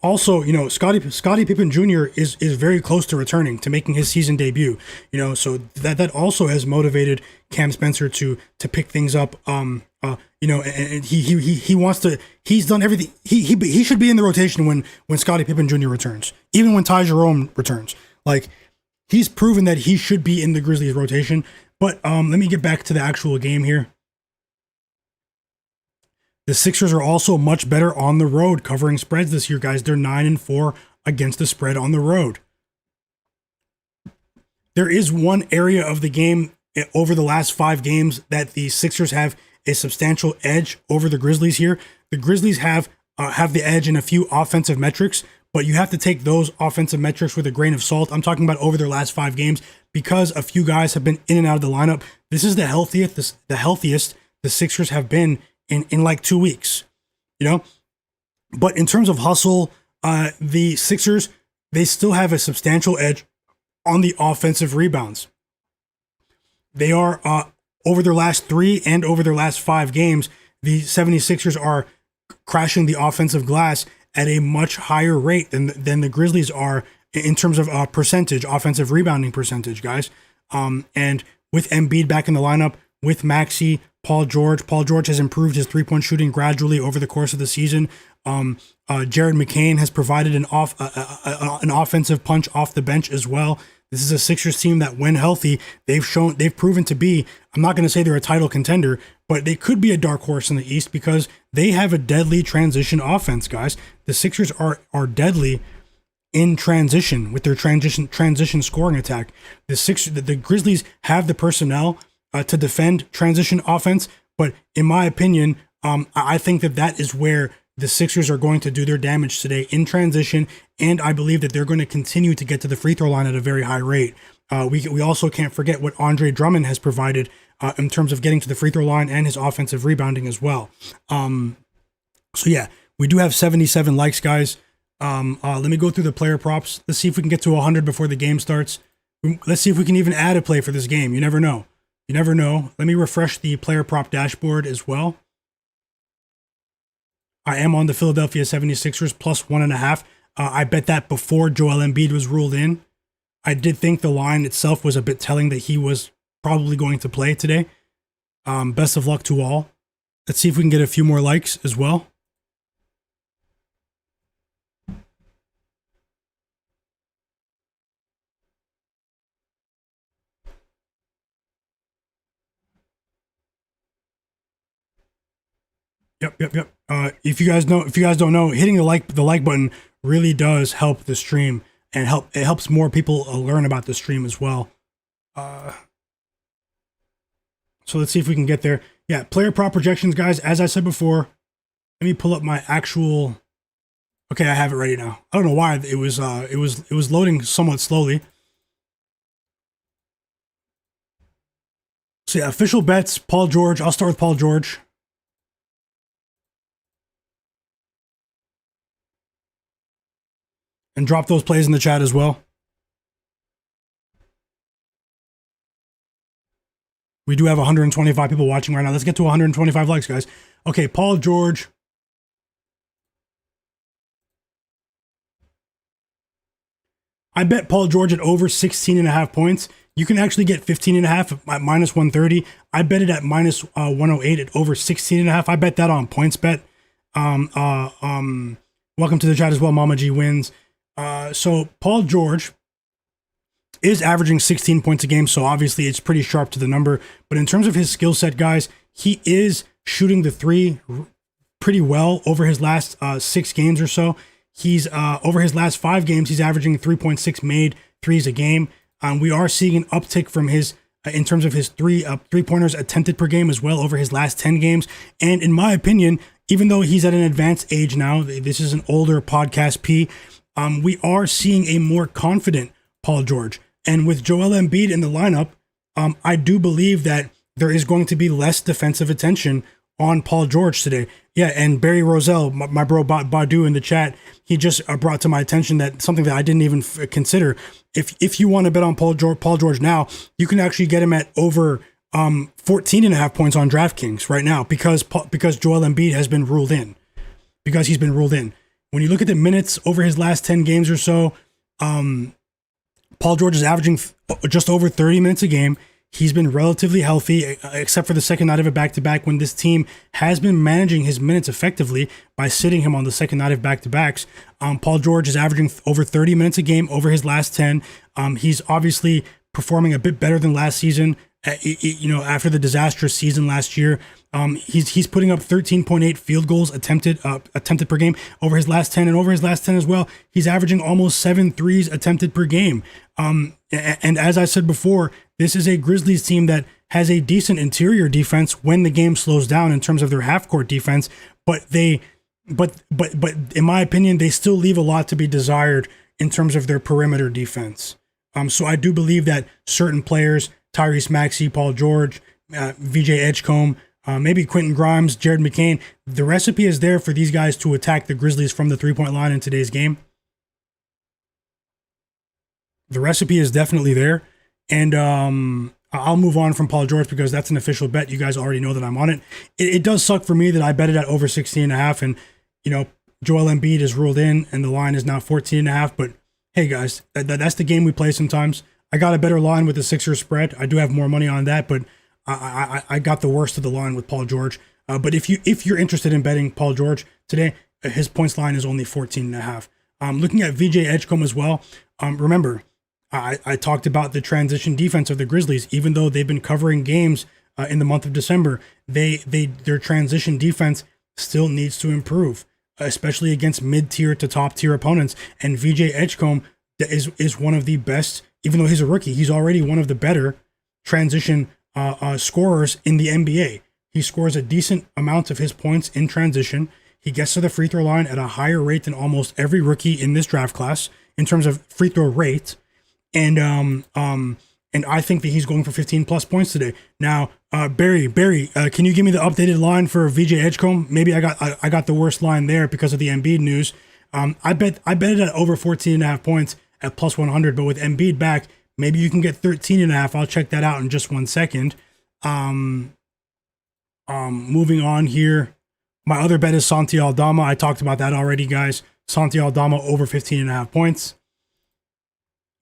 also, Scottie Pippen Jr. is very close to returning, to making his season debut. So that also has motivated Cam Spencer to pick things up. And he wants to. He's done everything. He should be in the rotation when Scottie Pippen Jr. returns, even when Ty Jerome returns. Like, he's proven that he should be in the Grizzlies rotation. But let me get back to the actual game here. The Sixers are also much better on the road covering spreads this year, guys. They're 9-4 against the spread on the road. There is one area of the game over the last 5 games that the Sixers have a substantial edge over the Grizzlies here. The Grizzlies have the edge in a few offensive metrics, but you have to take those offensive metrics with a grain of salt. I'm talking about over their last 5 games because a few guys have been in and out of the lineup. This is the healthiest the Sixers have been in like 2 weeks, But in terms of hustle, the Sixers, they still have a substantial edge on the offensive rebounds. They are, over their last 3 and over their last 5 games, the 76ers are crashing the offensive glass at a much higher rate than the Grizzlies are in terms of offensive rebounding percentage, guys. And with Embiid back in the lineup, with Maxey, Paul George has improved his 3-point shooting gradually over the course of the season. Jared McCain has provided an offensive punch off the bench as well. This is a Sixers team that, when healthy, they've proven to be, I'm not going to say they're a title contender, but they could be a dark horse in the East because they have a deadly transition offense, guys. The Sixers are deadly in transition with their transition scoring attack. The Grizzlies have the personnel to defend transition offense, but in my opinion, I think that is where the Sixers are going to do their damage today in transition, and I believe that they're going to continue to get to the free throw line at a very high rate. We also can't forget what Andre Drummond has provided in terms of getting to the free throw line and his offensive rebounding as well. So yeah, we do have 77 likes, guys. Let me go through the player props. Let's see if we can get to 100 before the game starts. Let's see if we can even add a play for this game. You never know. Let me refresh the player prop dashboard as well. I am on the Philadelphia 76ers plus 1.5. I bet that before Joel Embiid was ruled in. I did think the line itself was a bit telling that he was probably going to play today. Best of luck to all. Let's see if we can get a few more likes as well. Yep. If you guys don't know, hitting the like button really does help the stream, and it helps more people learn about the stream as well. So let's see if we can get there. Yeah, player prop projections, guys. As I said before, let me pull up my actual. Okay, I have it ready now. I don't know why it was loading somewhat slowly. So yeah, official bets. Paul George. I'll start with Paul George. And drop those plays in the chat as well. We do have 125 people watching right now. Let's get to 125 likes, guys. Okay, Paul George. I bet Paul George at over 16.5 points. You can actually get 15.5 at minus 130. I bet it at minus 108 at over 16.5. I bet that on points bet. Welcome to the chat as well. Mama G wins. So Paul George is averaging 16 points a game, so obviously it's pretty sharp to the number. But in terms of his skill set, guys, he is shooting the three pretty well over his last 6 games or so. He's over his last 5 games, he's averaging 3.6 made threes a game. We are seeing an uptick from his in terms of his three-pointers attempted per game as well over his last 10 games. And in my opinion, even though he's at an advanced age now, this is an older podcast P, we are seeing a more confident Paul George. And with Joel Embiid in the lineup, I do believe that there is going to be less defensive attention on Paul George today. Yeah, and Barry Roselle, my bro Badu in the chat, he just brought to my attention that something that I didn't even consider. If you want to bet on Paul George now, you can actually get him at over 14.5 points on DraftKings right now because Joel Embiid has been ruled in. Because he's been ruled in. When you look at the minutes over his last 10 games or so, Paul George is averaging just over 30 minutes a game. He's been relatively healthy, except for the second night of a back-to-back when this team has been managing his minutes effectively by sitting him on the second night of back-to-backs. Paul George is averaging over 30 minutes a game over his last 10. He's obviously performing a bit better than last season. After the disastrous season last year, he's putting up 13.8 field goals attempted per game over his last 10, and over his last 10 as well, he's averaging almost 7 threes attempted per game. And as I said before, this is a Grizzlies team that has a decent interior defense when the game slows down in terms of their half-court defense, but in my opinion, they still leave a lot to be desired in terms of their perimeter defense. So I do believe that certain players, Tyrese Maxey, Paul George, VJ Edgecombe, maybe Quentin Grimes, Jared McCain, the recipe is there for these guys to attack the Grizzlies from the three-point line in today's game. The recipe is definitely there. And I'll move on from Paul George because that's an official bet. You guys already know that I'm on it. It does suck for me that I bet it at over 16.5, and Joel Embiid is ruled in and the line is now 14.5. But hey guys, that's the game we play sometimes. I got a better line with the Sixers spread. I do have more money on that, but I got the worst of the line with Paul George. But if you're interested in betting Paul George today, his points line is only 14.5. Looking at VJ Edgecombe as well. Remember, I talked about the transition defense of the Grizzlies. Even though they've been covering games in the month of December, their transition defense still needs to improve, especially against mid-tier to top-tier opponents. And VJ Edgecombe is one of the best, even though he's a rookie, he's already one of the better transition scorers in the NBA. He scores a decent amount of his points in transition. He gets to the free throw line at a higher rate than almost every rookie in this draft class in terms of free throw rate. And I think that he's going for 15 plus points today. Now, Barry, can you give me the updated line for VJ Edgecombe? Maybe I got the worst line there because of the Embiid news. I bet it at over 14.5 points at plus 100, but with Embiid back, maybe you can get 13.5. I'll check that out in just 1 second. Moving on here. My other bet is Santi Aldama. I talked about that already, guys. Santi Aldama over 15.5 points.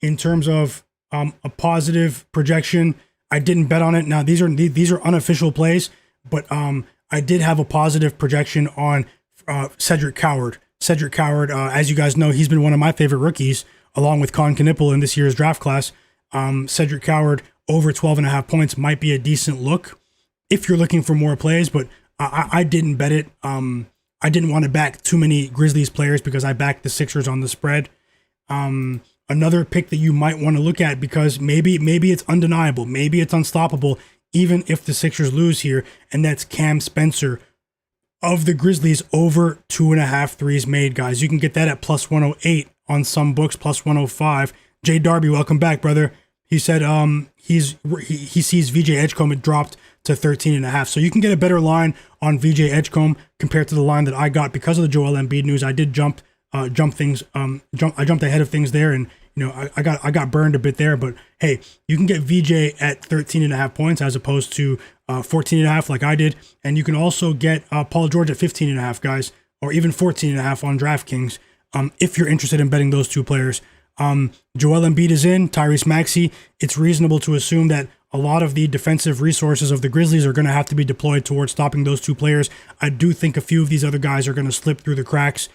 In terms of a positive projection, I didn't bet on it. Now these are unofficial plays, but I did have a positive projection on Cedric Coward. Cedric Coward, as you guys know, he's been one of my favorite rookies, along with Con Knipple in this year's draft class. Cedric Coward over 12.5 points might be a decent look if you're looking for more plays, but I didn't bet it. I didn't want to back too many Grizzlies players because I backed the Sixers on the spread. Another pick that you might want to look at because maybe it's undeniable, maybe it's unstoppable, even if the Sixers lose here, and that's Cam Spencer of the Grizzlies over 2.5 threes made, guys. You can get that at plus 108 on some books, plus 105. Jay Darby, welcome back, brother. He said he sees VJ Edgecombe had dropped to 13.5, so you can get a better line on VJ Edgecombe compared to the line that I got because of the Joel Embiid news. I did jump things. I jumped ahead of things there, and I got burned a bit there. But hey, you can get VJ at 13.5 points as opposed to 14.5 like I did, and you can also get Paul George at 15.5, guys, or even 14.5 on DraftKings if you're interested in betting those two players. Joel Embiid is in, Tyrese Maxey. It's reasonable to assume that a lot of the defensive resources of the Grizzlies are going to have to be deployed towards stopping those two players. I do think a few of these other guys are going to slip through the cracks.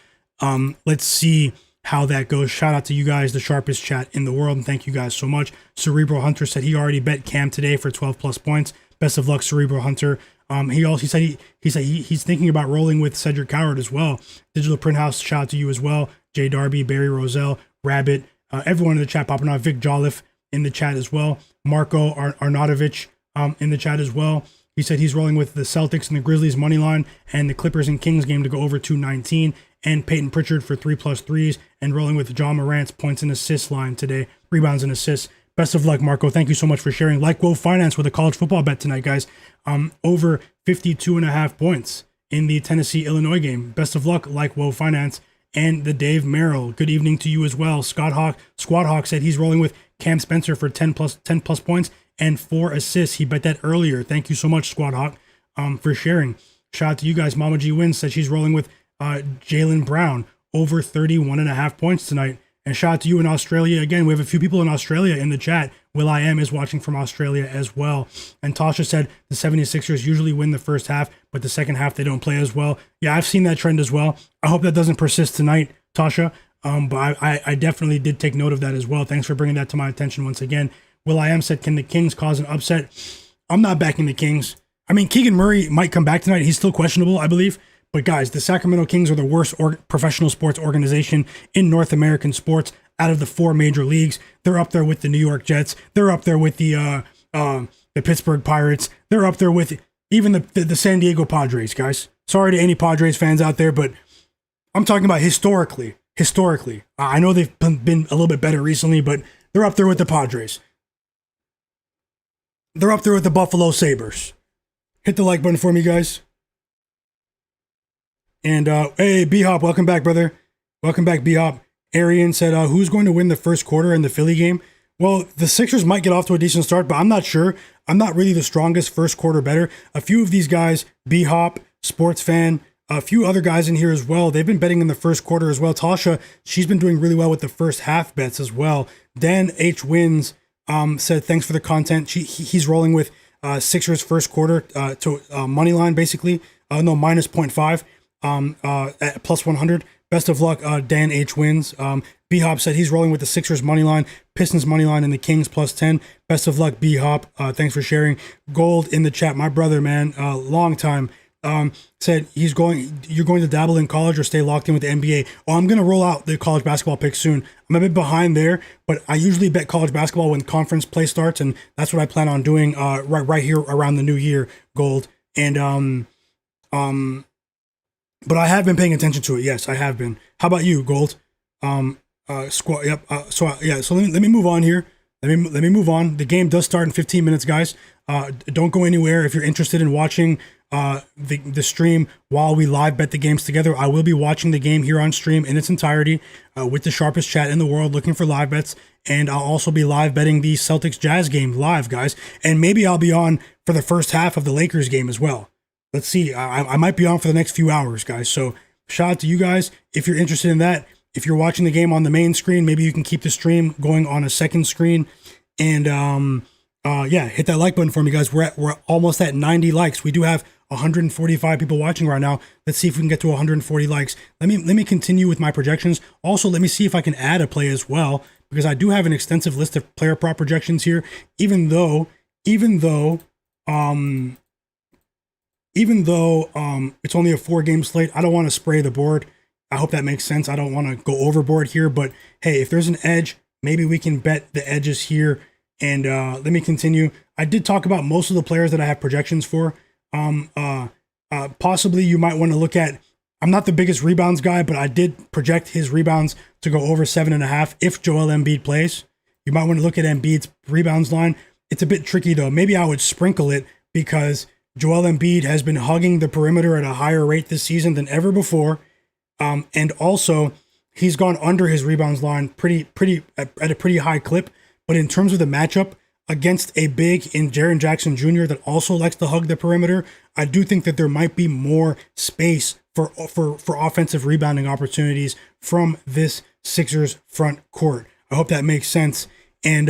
Let's see how that goes. Shout out to you guys, the sharpest chat in the world, and thank you guys so much. Cerebral Hunter said he already bet Cam today for 12 plus points. Best of luck, Cerebral Hunter. He said he's thinking about rolling with Cedric Coward as well. Digital Print House, shout out to you as well. Jay Darby, Barry Roselle, Rabbit, everyone in the chat popping out. Vic Jolliffe in the chat as well. Marco Arnautovic in the chat as well. He said he's rolling with the Celtics and the Grizzlies money line and the Clippers and Kings game to go over 219, and Peyton Pritchard for 3+ threes, and rolling with John Morant's points and assists line today, rebounds and assists. Best of luck, Marco. Thank you so much for sharing. Like Wove Finance with a college football bet tonight, guys. Over 52.5 points in the Tennessee-Illinois game. Best of luck, Like Wove Finance. And the Dave Merrill, good evening to you as well. Squad Hawk said he's rolling with Cam Spencer for 10 plus points and 4 assists. He bet that earlier. Thank you so much, Squad Hawk, for sharing. Shout out to you guys. Mama G Wins said she's rolling with Jaylen Brown over 31.5 points tonight. And shout out to you in Australia. Again, we have a few people in Australia in the chat. Will I Am is watching from Australia as well. And Tasha said the 76ers usually win the first half, but the second half they don't play as well. Yeah, I've seen that trend as well. I hope that doesn't persist tonight, Tasha. But I definitely did take note of that as well. Thanks for bringing that to my attention once again. Will I Am said, can the Kings cause an upset? I'm not backing the Kings. I mean, Keegan Murray might come back tonight. He's still questionable, I believe. But guys, the Sacramento Kings are the worst professional sports organization in North American sports out of the 4 major leagues. They're up there with the New York Jets. They're up there with the Pittsburgh Pirates. They're up there with even the San Diego Padres, guys. Sorry to any Padres fans out there, but I'm talking about historically. I know they've been a little bit better recently, but they're up there with the Padres. They're up there with the Buffalo Sabres. Hit the like button for me, guys. And, hey, B-Hop, welcome back, brother. Welcome back, B-Hop. Arian said, who's going to win the first quarter in the Philly game? Well, the Sixers might get off to a decent start, but I'm not sure. I'm not really the strongest first quarter bettor. A few of these guys, B-Hop, Sports Fan, a few other guys in here as well, they've been betting in the first quarter as well. Tasha, she's been doing really well with the first half bets as well. Dan H. Wins said, thanks for the content. He's rolling with Sixers first quarter to money line, basically. Minus 0.5. At plus 100. Best of luck, Dan H. Wins. B-Hop said he's rolling with the Sixers money line, Pistons money line, and the Kings plus 10. Best of luck, B-Hop. Thanks for sharing. Gold in the chat, my brother, man, long time. Said you're going to dabble in college or stay locked in with the NBA. Oh, I'm going to roll out the college basketball pick soon. I'm a bit behind there, but I usually bet college basketball when conference play starts, and that's what I plan on doing right here around the new year, Gold. And but I have been paying attention to it. Yes, I have been. How about you, Gold? Squad. Yep. So let me move on here. Let me move on. The game does start in 15 minutes, guys. Don't go anywhere. If you're interested in watching the stream while we live bet the games together, I will be watching the game here on stream in its entirety with the sharpest chat in the world, looking for live bets. And I'll also be live betting the Celtics Jazz game live, guys. And maybe I'll be on for the first half of the Lakers game as well. Let's see. I might be on for the next few hours, guys. So shout out to you guys if you're interested in that. If you're watching the game on the main screen, maybe you can keep the stream going on a second screen. And hit that like button for me, guys. We're almost at 90 likes. We do have 145 people watching right now. Let's see if we can get to 140 likes. Let me continue with my projections. Also, let me see if I can add a play as well, because I do have an extensive list of player prop projections here. Even though it's only a 4-game slate, I don't want to spray the board. I hope that makes sense. I don't want to go overboard here, but hey, if there's an edge, maybe we can bet the edges here. And let me continue. I did talk about most of the players that I have projections for. Possibly you might want to look at, I'm not the biggest rebounds guy, but I did project his rebounds to go over 7.5 if Joel Embiid plays. You might want to look at Embiid's rebounds line. It's a bit tricky though. Maybe I would sprinkle it because Joel Embiid has been hugging the perimeter at a higher rate this season than ever before. And also he's gone under his rebounds line at a pretty high clip. But in terms of the matchup against a big in Jaren Jackson Jr. that also likes to hug the perimeter, I do think that there might be more space for offensive rebounding opportunities from this Sixers front court. I I hope that makes sense. And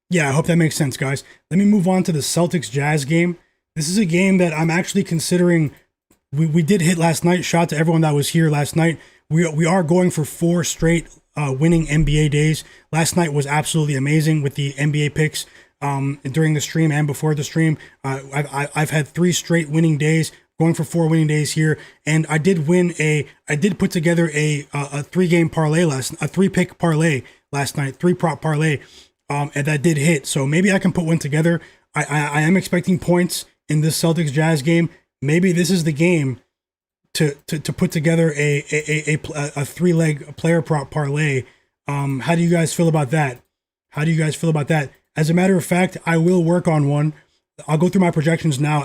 yeah, I hope that makes sense, guys. Let me move on to the Celtics Jazz game. This is a game that I'm actually considering. We did hit last night. Shout out to everyone that was here last night. We are going for 4 straight winning NBA days. Last night was absolutely amazing with the NBA picks during the stream and before the stream. I've had 3 straight winning days, going for 4 winning days here, and I did put together a 3-game parlay a 3-pick parlay last night, 3-prop parlay, and that did hit. So maybe I can put one together. I am expecting points in this Celtics Jazz game. Maybe this is the game to put together a 3-leg player prop parlay. How do you guys feel about that? As a matter of fact, I will work on one. I'll go through my projections now.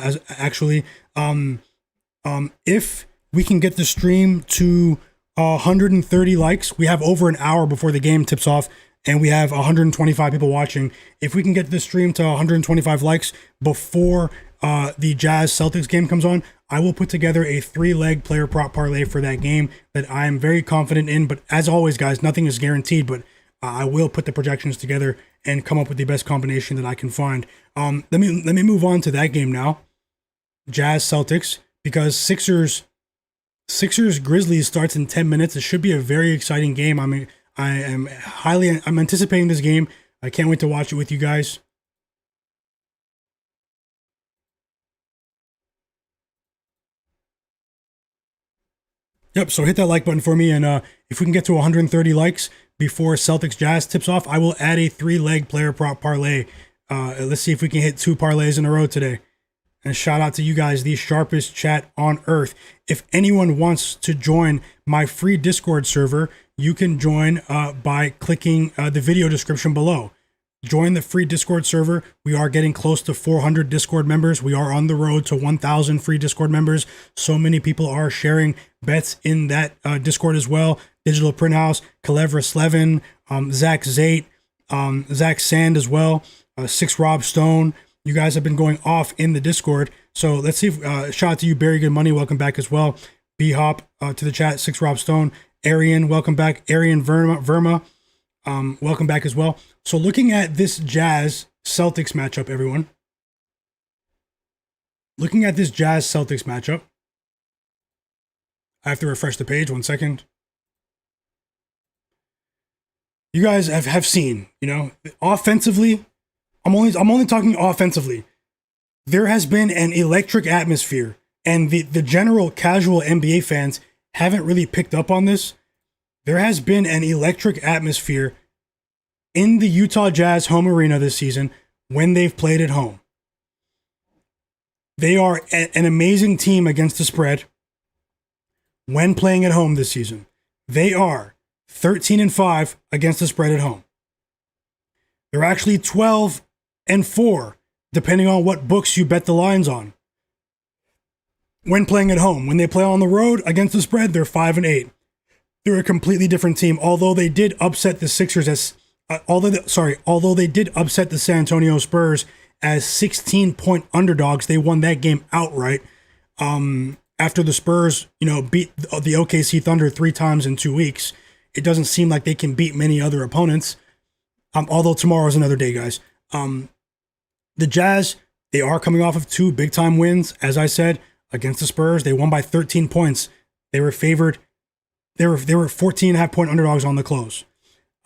If we can get the stream to 130 likes, we have over an hour before the game tips off, and we have 125 people watching. If we can get the stream to 125 likes before the Jazz Celtics game comes on, I will put together a 3-leg player prop parlay for that game that I am very confident in. But as always, guys, nothing is guaranteed, but I will put the projections together and come up with the best combination that I can find. Let me move on to that game now. Jazz Celtics, because Sixers Grizzlies starts in 10 minutes. It should be a very exciting game. I'm anticipating this game. I can't wait to watch it with you guys. Yep, so hit that like button for me, and if we can get to 130 likes before Celtics Jazz tips off, I will add a 3-leg player prop parlay. Let's see if we can hit 2 parlays in a row today. And shout out to you guys, the sharpest chat on earth. If anyone wants to join my free Discord server, you can join by clicking the video description below. Join the free Discord server. We are getting close to 400 Discord members. We are on the road to 1,000 free Discord members. So many people are sharing bets in that Discord as well. Digital Print House, Kalevra Slevin, Zach Zate, Zach Sand as well, 6 Rob Stone. You guys have been going off in the Discord. So let's see if, shout out to you, Barry Good Money. Welcome back as well. B-Hop to the chat, 6 Rob Stone. Arian, welcome back. Arian Verma, welcome back as well. So looking at this Jazz Celtics matchup, everyone. Looking at this Jazz Celtics matchup. I have to refresh the page, 1 second. You guys have seen, offensively, I'm only talking offensively. There has been an electric atmosphere, and the general casual NBA fans haven't really picked up on this. There has been an electric atmosphere in the Utah Jazz home arena this season when they've played at home. They are an amazing team against the spread when playing at home this season. They are 13-5 against the spread at home. They're actually 12-4, depending on what books you bet the lines on. When playing at home, when they play on the road against the spread, they're 5-8. They're a completely different team. Although they did upset the Sixers although they did upset the San Antonio Spurs as 16-point underdogs, they won that game outright. After the Spurs, beat the OKC Thunder 3 times in 2 weeks, it doesn't seem like they can beat many other opponents. Although tomorrow is another day, guys. The Jazz, they are coming off of 2 big-time wins, as I said, against the Spurs. They won by 13 points. They were favored. They were 14.5-point underdogs on the close.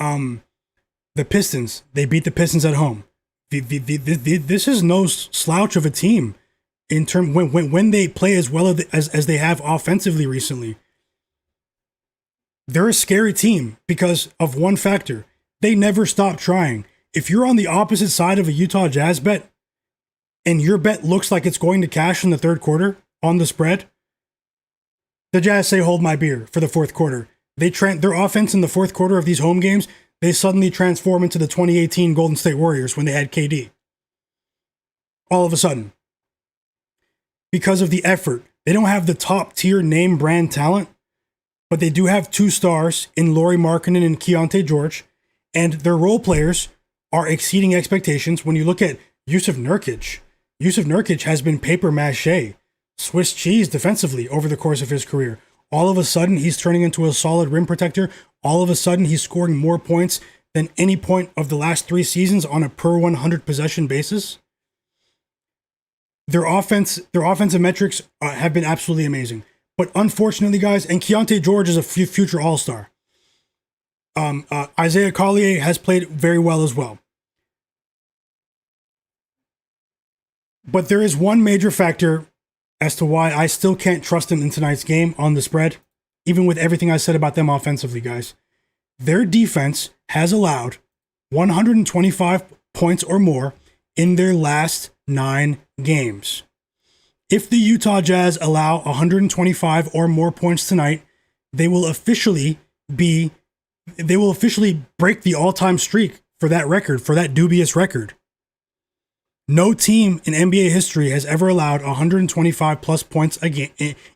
The Pistons, they beat the Pistons at home. This is no slouch of a team in term when they play as well as they have offensively recently. They're a scary team because of one factor. They never stop trying. If you're on the opposite side of a Utah Jazz bet and your bet looks like it's going to cash in the third quarter on the spread, the Jazz say, hold my beer for the fourth quarter. Their offense in the fourth quarter of these home games, they suddenly transform into the 2018 Golden State Warriors when they had KD. All of a sudden. Because of the effort. They don't have the top tier name brand talent, but they do have 2 stars in Lauri Markkanen and Keontae George, and their role players are exceeding expectations. When you look at Yusuf Nurkic has been paper mache, Swiss cheese defensively over the course of his career. All of a sudden, he's turning into a solid rim protector. All of a sudden, he's scoring more points than any point of the last 3 seasons on a per 100 possession basis. Their offensive metrics have been absolutely amazing. But unfortunately, guys, and Keontae George is a future All-Star. Isaiah Collier has played very well as well. But there is one major factor as to why I still can't trust them in tonight's game on the spread, even with everything I said about them offensively, guys. Their defense has allowed 125 points or more in their last 9 games. If the Utah Jazz allow 125 or more points tonight, they will officially break the all-time streak for that record, for that dubious record. No team in NBA history has ever allowed 125 plus points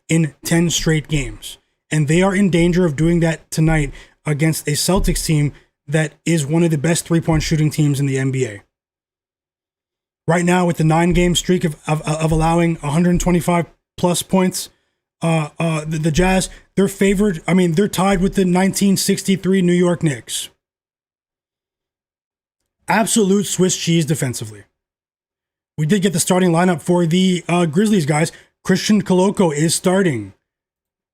in 10 straight games. And they are in danger of doing that tonight against a Celtics team that is one of the best three-point shooting teams in the NBA. Right now, with the 9-game streak of allowing 125 plus points, the Jazz, they're favored. I mean, they're tied with the 1963 New York Knicks. Absolute Swiss cheese defensively. We did get the starting lineup for the Grizzlies, guys. Christian Koloko is starting.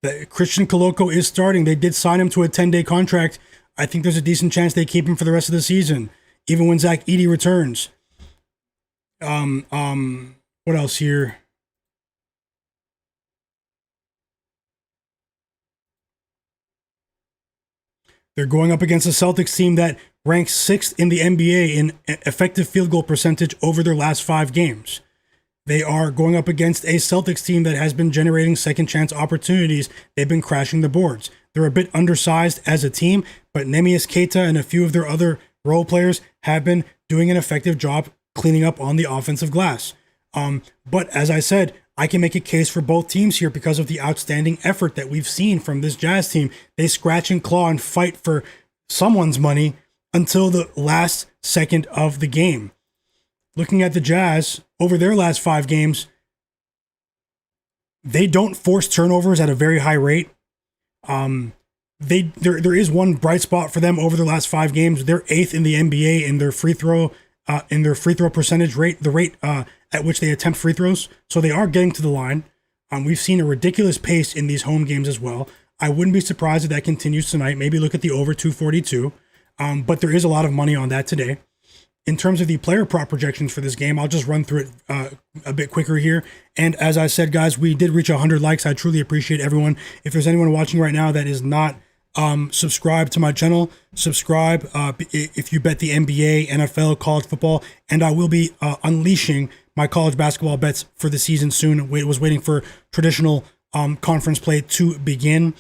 They did sign him to a 10-day contract. I think there's a decent chance they keep him for the rest of the season, even when Zach Edey returns. What else here? They're going up against a Celtics team that ranks 6th in the NBA in effective field goal percentage over their last 5 games. They are going up against a Celtics team that has been generating second chance opportunities. They've been crashing the boards. They're a bit undersized as a team, but Neemias Queta and a few of their other role players have been doing an effective job cleaning up on the offensive glass. But as I said, I can make a case for both teams here because of the outstanding effort that we've seen from this Jazz team. They scratch and claw and fight for someone's money until the last second of the game. Looking at the Jazz over their last 5 games, they don't force turnovers at a very high rate. There is one bright spot for them over their last 5 games. They're 8th in the NBA in their free throw percentage rate, the rate at which they attempt free throws. So they are getting to the line. We've seen a ridiculous pace in these home games as well. I wouldn't be surprised if that continues tonight. Maybe look at the over 242. But there is a lot of money on that today. In terms of the player prop projections for this game, I'll just run through it a bit quicker here. And as I said, guys, we did reach 100 likes. I truly appreciate everyone. If there's anyone watching right now that is not subscribed to my channel, subscribe if you bet the NBA, NFL, college football, and I will be unleashing my college basketball bets for the season soon. Was waiting for traditional conference play to begin.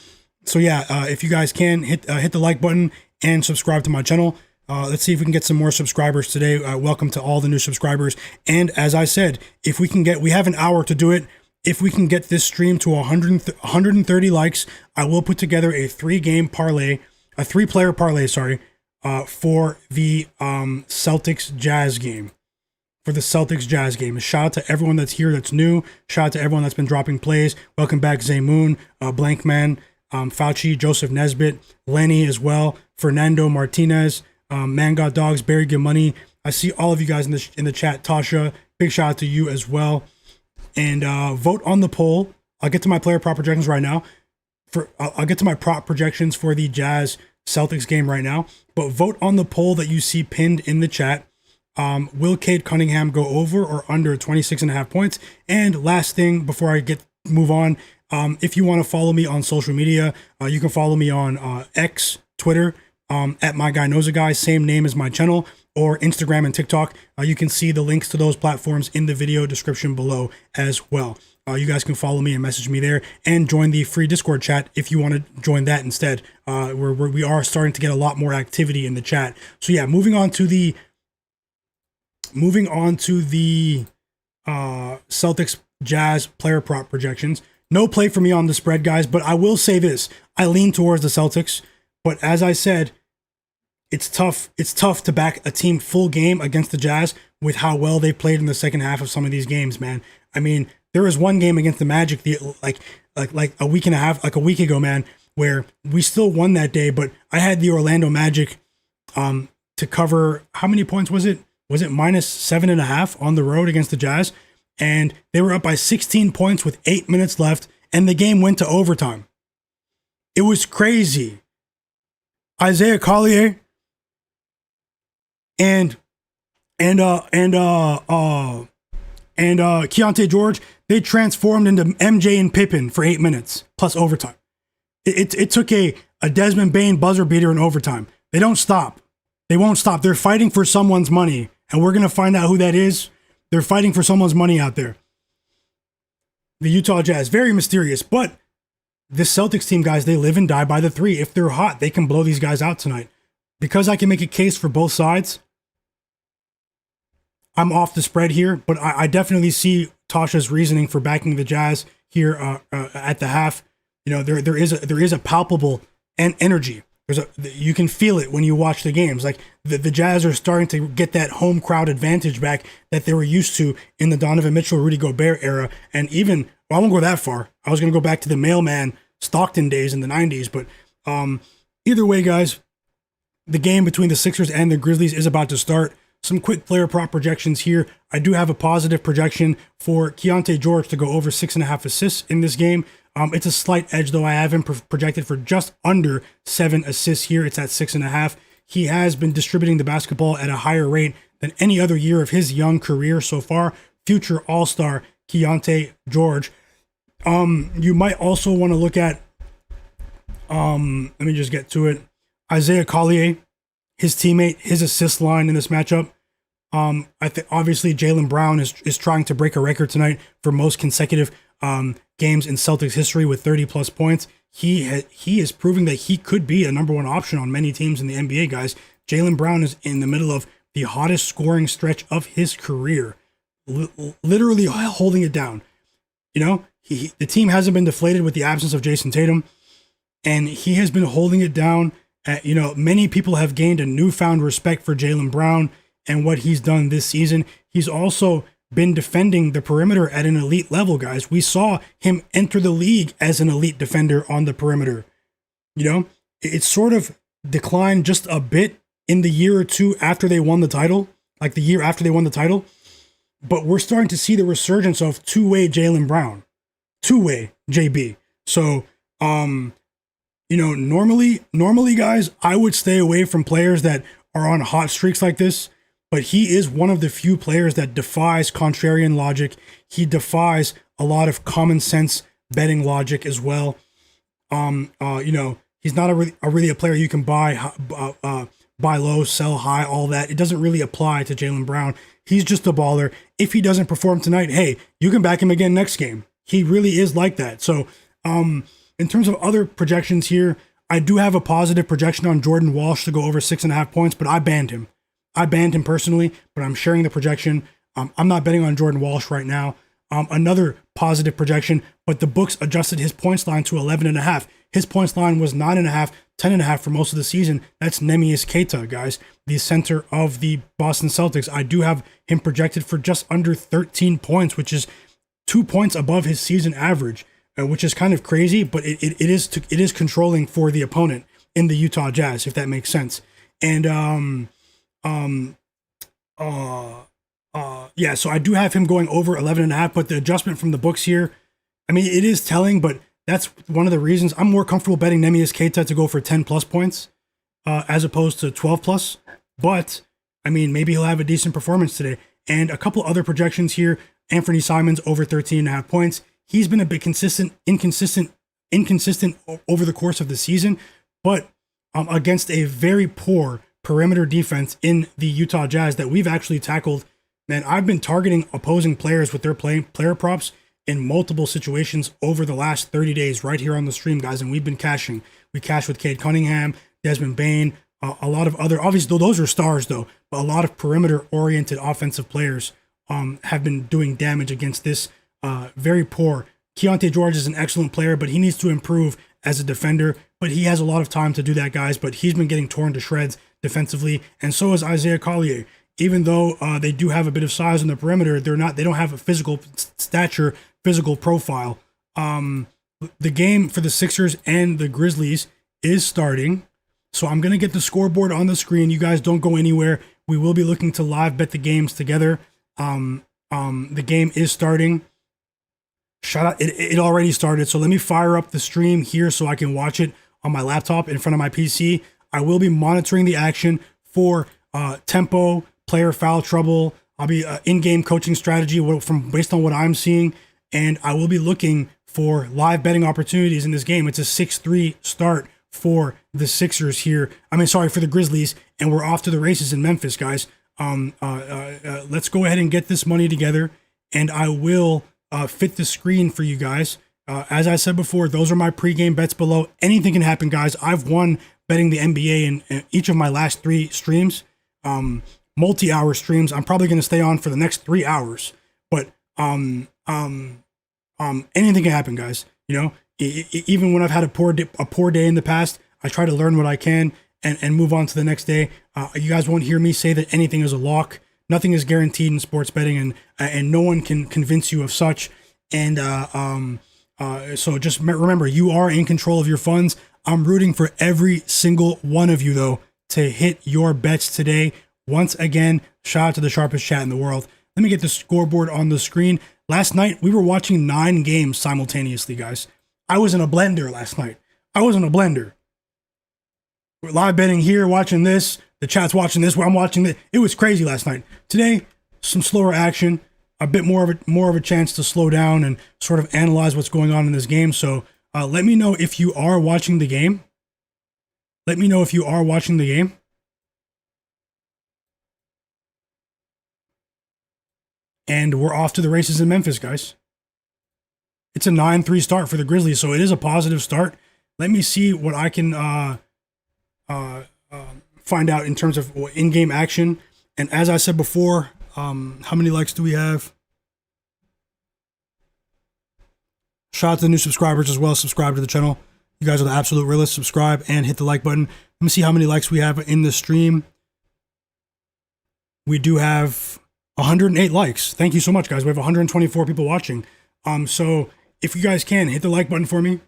So yeah, if you guys can hit the like button and subscribe to my channel. Let's see if we can get some more subscribers today. Welcome to all the new subscribers. And as I said, if we can we have an hour to do it. If we can get this stream to 130 likes, I will put together a 3-player parlay, for the Celtics Jazz game. A shout out to everyone that's here that's new. Shout out to everyone that's been dropping plays. Welcome back, Zaymoon, Blankman, Fauci, Joseph Nesbitt, Lenny as well, Fernando Martinez, Man Got Dogs, Barry Good Money. I see all of you guys in the chat. Tasha, big shout out to you as well. And vote on the poll. I'll get to my player prop projections right now. I'll get to my prop projections for the Jazz Celtics game right now. But vote on the poll that you see pinned in the chat. Will Cade Cunningham go over or under 26.5 points? And last thing before I move on, if you want to follow me on social media, you can follow me on X, Twitter, at Myguyknowsaguy, same name as my channel, or Instagram and TikTok. You can see the links to those platforms in the video description below as well. You guys can follow me and message me there and join the free Discord chat if you want to join that instead. We are starting to get a lot more activity in the chat. So yeah, moving on to the Celtics Jazz player prop projections. No play for me on the spread, guys, but I will say this. I lean towards the Celtics, but as I said, it's tough to back a team full game against the Jazz with how well they played in the second half of some of these games, man. I mean, there was one game against the Magic, like a week and a half, like a week ago, man, where we still won that day, but I had the Orlando Magic to cover. How many points was it? Was it -7.5 on the road against the Jazz? And they were up by 16 points with 8 minutes left, and the game went to overtime. It was crazy. Isaiah Collier and Keontae George, they transformed into MJ and Pippen for 8 minutes plus overtime. It took a Desmond Bane buzzer beater in overtime. They don't stop. They won't stop. They're fighting for someone's money, and we're gonna find out who that is. They're fighting for someone's money out there. The Utah Jazz, very mysterious, but this Celtics team, guys, they live and die by the three. If they're hot, they can blow these guys out tonight. Because I can make a case for both sides, I'm off the spread here, but I definitely see Tasha's reasoning for backing the Jazz here at the half. You know, there is a palpable energy. You can feel it when you watch the games. Like the Jazz are starting to get that home crowd advantage back that they were used to in the Donovan Mitchell, Rudy Gobert era. And even, well, I won't go that far. I was going to go back to the mailman Stockton days in the 90s. But either way, guys, the game between the Sixers and the Grizzlies is about to start. Some quick player prop projections here. I do have a positive projection for Keontae George to go over 6.5 assists in this game. It's a slight edge, though. I have him projected for just under 7 assists here. It's at 6.5. He has been distributing the basketball at a higher rate than any other year of his young career so far. Future All-Star Keontae George. You might also want to look at, let me just get to it, Isaiah Collier, his teammate, his assist line in this matchup. I think obviously Jaylen Brown is trying to break a record tonight for most consecutive games in Celtics history with 30 plus points. He is proving that he could be a number one option on many teams in the NBA, guys. Jaylen Brown is in the middle of the hottest scoring stretch of his career, literally holding it down. You know, the team hasn't been deflated with the absence of Jason Tatum, and he has been holding it down. You know, many people have gained a newfound respect for Jaylen Brown and what he's done this season. He's also been defending the perimeter at an elite level, guys. We saw him enter the league as an elite defender on the perimeter. You know, it sort of declined just a bit in the year or two after they won the title, like the year after they won the title. But we're starting to see the resurgence of two-way Jaylen Brown, two-way JB. So, you know, normally, guys, I would stay away from players that are on hot streaks like this. But he is one of the few players that defies contrarian logic. He defies a lot of common sense betting logic as well. You know, he's not really a player you can buy low, sell high, all that. It doesn't really apply to Jaylen Brown. He's just a baller. If he doesn't perform tonight, hey, you can back him again next game. He really is like that. So, in terms of other projections here, I do have a positive projection on Jordan Walsh to go over 6.5 points, but I banned him. I banned him personally, but I'm sharing the projection. I'm not betting on Jordan Walsh right now. Another positive projection, but the books adjusted his points line to 11.5. His points line was 9.5, 10.5 for most of the season. That's Neemias Queta, guys, the center of the Boston Celtics. I do have him projected for just under 13 points, which is 2 points above his season average, which is kind of crazy, but it is controlling for the opponent in the Utah Jazz, if that makes sense. And yeah, so I do have him going over 11.5, but the adjustment from the books here, I mean, it is telling, but that's one of the reasons I'm more comfortable betting Neemias Queta to go for 10 plus points, as opposed to 12 plus. But I mean, maybe he'll have a decent performance today. And a couple other projections here. Anthony Simons over 13.5 points. He's been a bit inconsistent over the course of the season, but against a very poor perimeter defense in the Utah Jazz that we've actually tackled. Man, I've been targeting opposing players with their player props in multiple situations over the last 30 days right here on the stream, guys, and we've been cashing. We cashed with Cade Cunningham, Desmond Bane, a lot of other, obviously those are stars though, but a lot of perimeter-oriented offensive players have been doing damage against this very poor. Keontae George is an excellent player, but he needs to improve as a defender, but he has a lot of time to do that, guys, but he's been getting torn to shreds defensively, and so is Isaiah Collier. Even though they do have a bit of size on the perimeter, they don't have a physical stature, physical profile. the game for the Sixers and the Grizzlies is starting. So I'm going to get the scoreboard on the screen. You guys don't go anywhere. We will be looking to live bet the games together. The game is starting. Shout out, it already started. So let me fire up the stream here so I can watch it on my laptop in front of my PC. I will be monitoring the action for tempo, player foul trouble. I'll be in-game coaching strategy based on what I'm seeing. And I will be looking for live betting opportunities in this game. It's a 6-3 start for the Sixers here. For the Grizzlies. And we're off to the races in Memphis, guys. Let's go ahead and get this money together. And I will fit the screen for you guys. As I said before, those are my pregame bets below. Anything can happen, guys. I've won betting the NBA in each of my last 3 streams. Multi-hour streams. I'm probably going to stay on for the next 3 hours. But anything can happen, guys. You know, even when I've had a poor day in the past, I try to learn what I can and move on to the next day. You guys won't hear me say that anything is a lock. Nothing is guaranteed in sports betting, and no one can convince you of such. And so just remember, you are in control of your funds. I'm rooting for every single one of you, though, to hit your bets today. Once again, shout out to the sharpest chat in the world. Let me get the scoreboard on the screen. Last night, we were watching 9 games simultaneously, guys. I was in a blender last night. We're live betting here, watching this. The chat's watching this, where I'm watching this. It was crazy last night. Today, some slower action, a bit more of a chance to slow down and sort of analyze what's going on in this game. So let me know if you are watching the game. And we're off to the races in Memphis, guys. It's a 9-3 start for the Grizzlies, so it is a positive start. Let me see what I can find out in terms of in-game action. And as I said before, how many likes do we have? Shout out to the new subscribers as well. Subscribe to the channel. You guys are the absolute realists. Subscribe and hit the like button. Let me see how many likes we have in the stream. We do have 108 likes. Thank you so much, guys. We have 124 people watching. So if you guys can, hit the like button for me.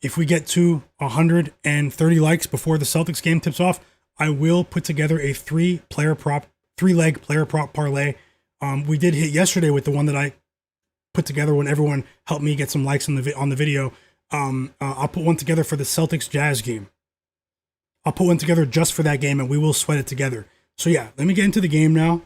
If we get to 130 likes before the Celtics game tips off, I will put together a 3-leg player prop parlay. We did hit yesterday with the one that I put together when everyone helped me get some likes on the video. I'll put one together for the Celtics Jazz game. I'll put one together just for that game, and we will sweat it together. So yeah, let me get into the game now.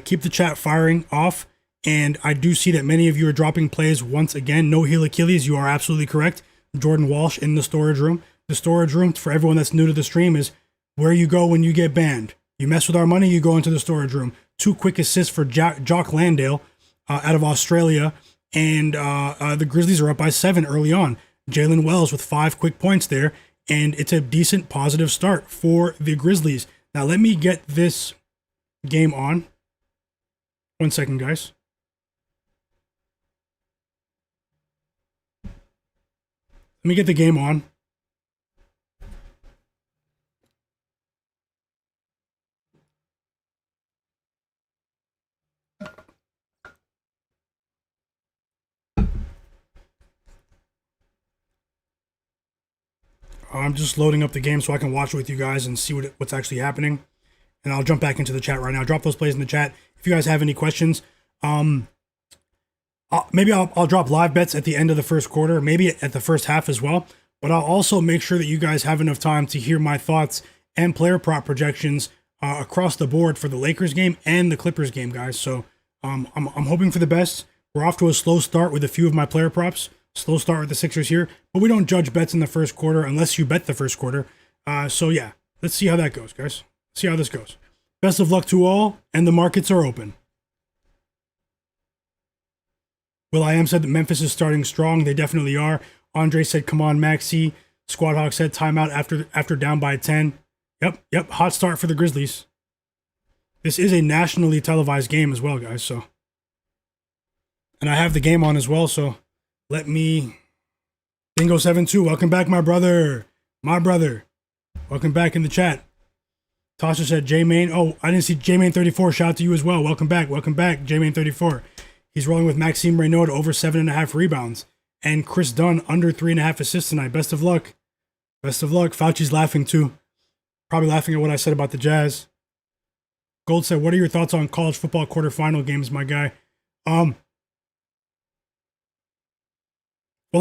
Keep the chat firing off. And I do see that many of you are dropping plays once again. No heel Achilles. You are absolutely correct. Jordan Walsh in the storage room. The storage room, for everyone that's new to the stream, is where you go when you get banned. You mess with our money, you go into the storage room. 2 quick assists for Jock Landale out of Australia. And the Grizzlies are up by 7 early on. Jalen Wells with 5 quick points there. And it's a decent positive start for the Grizzlies. Now let me get this game on. 1 second, guys. Let me get the game on. I'm just loading up the game so I can watch it with you guys and see what's actually happening. And I'll jump back into the chat right now. Drop those plays in the chat if you guys have any questions. Maybe I'll drop live bets at the end of the first quarter, maybe at the first half as well. But I'll also make sure that you guys have enough time to hear my thoughts and player prop projections across the board for the Lakers game and the Clippers game, guys. So I'm hoping for the best. We're off to a slow start with a few of my player props. Slow start with the Sixers here, but we don't judge bets in the first quarter unless you bet the first quarter. So yeah, let's see how that goes, guys. See how this goes. Best of luck to all, and the markets are open. Will.i.am said that Memphis is starting strong. They definitely are. Andre said, come on, Maxey. Squad Hawk said, timeout after down by 10. Yep. Hot start for the Grizzlies. This is a nationally televised game as well, guys. So, and I have the game on as well, so let me... Bingo72, welcome back, my brother. Welcome back in the chat. Tasha said, J-Main. Oh, I didn't see J-Main34. Shout out to you as well. Welcome back, J-Main34. He's rolling with Maxime Reynaud to over 7.5 rebounds. and Chris Dunn under 3.5 assists tonight. Best of luck. Best of luck. Fauci's laughing too. Probably laughing at what I said about the Jazz. Gold said, what are your thoughts on college football quarterfinal games, my guy? Well,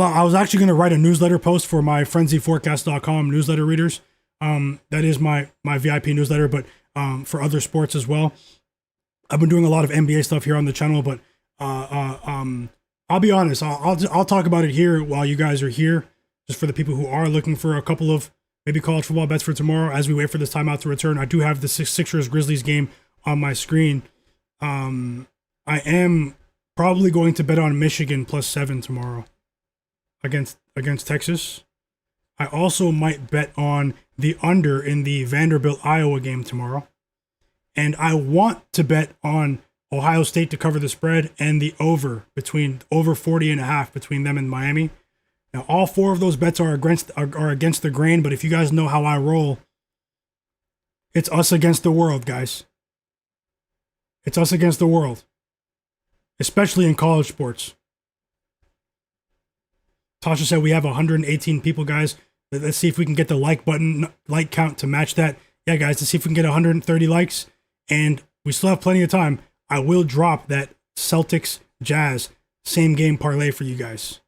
I was actually going to write a newsletter post for my frenzyforecast.com newsletter readers. That is my VIP newsletter, but for other sports as well. I've been doing a lot of NBA stuff here on the channel, but I'll be honest. I'll talk about it here while you guys are here, just for the people who are looking for a couple of maybe college football bets for tomorrow as we wait for this timeout to return. I do have the Sixers Grizzlies game on my screen. I am probably going to bet on Michigan +7 tomorrow against Texas. I also might bet on the under in the Vanderbilt-Iowa game tomorrow. And I want to bet on Ohio State to cover the spread and the over 40.5 between them and Miami. Now, all four of those bets are against the grain, but if you guys know how I roll, it's us against the world, guys. It's us against the world, especially in college sports. Tasha said we have 118 people, guys. Let's see if we can get the like count to match that. Yeah, guys, let's see if we can get 130 likes. And we still have plenty of time. I will drop that Celtics Jazz same game parlay for you guys.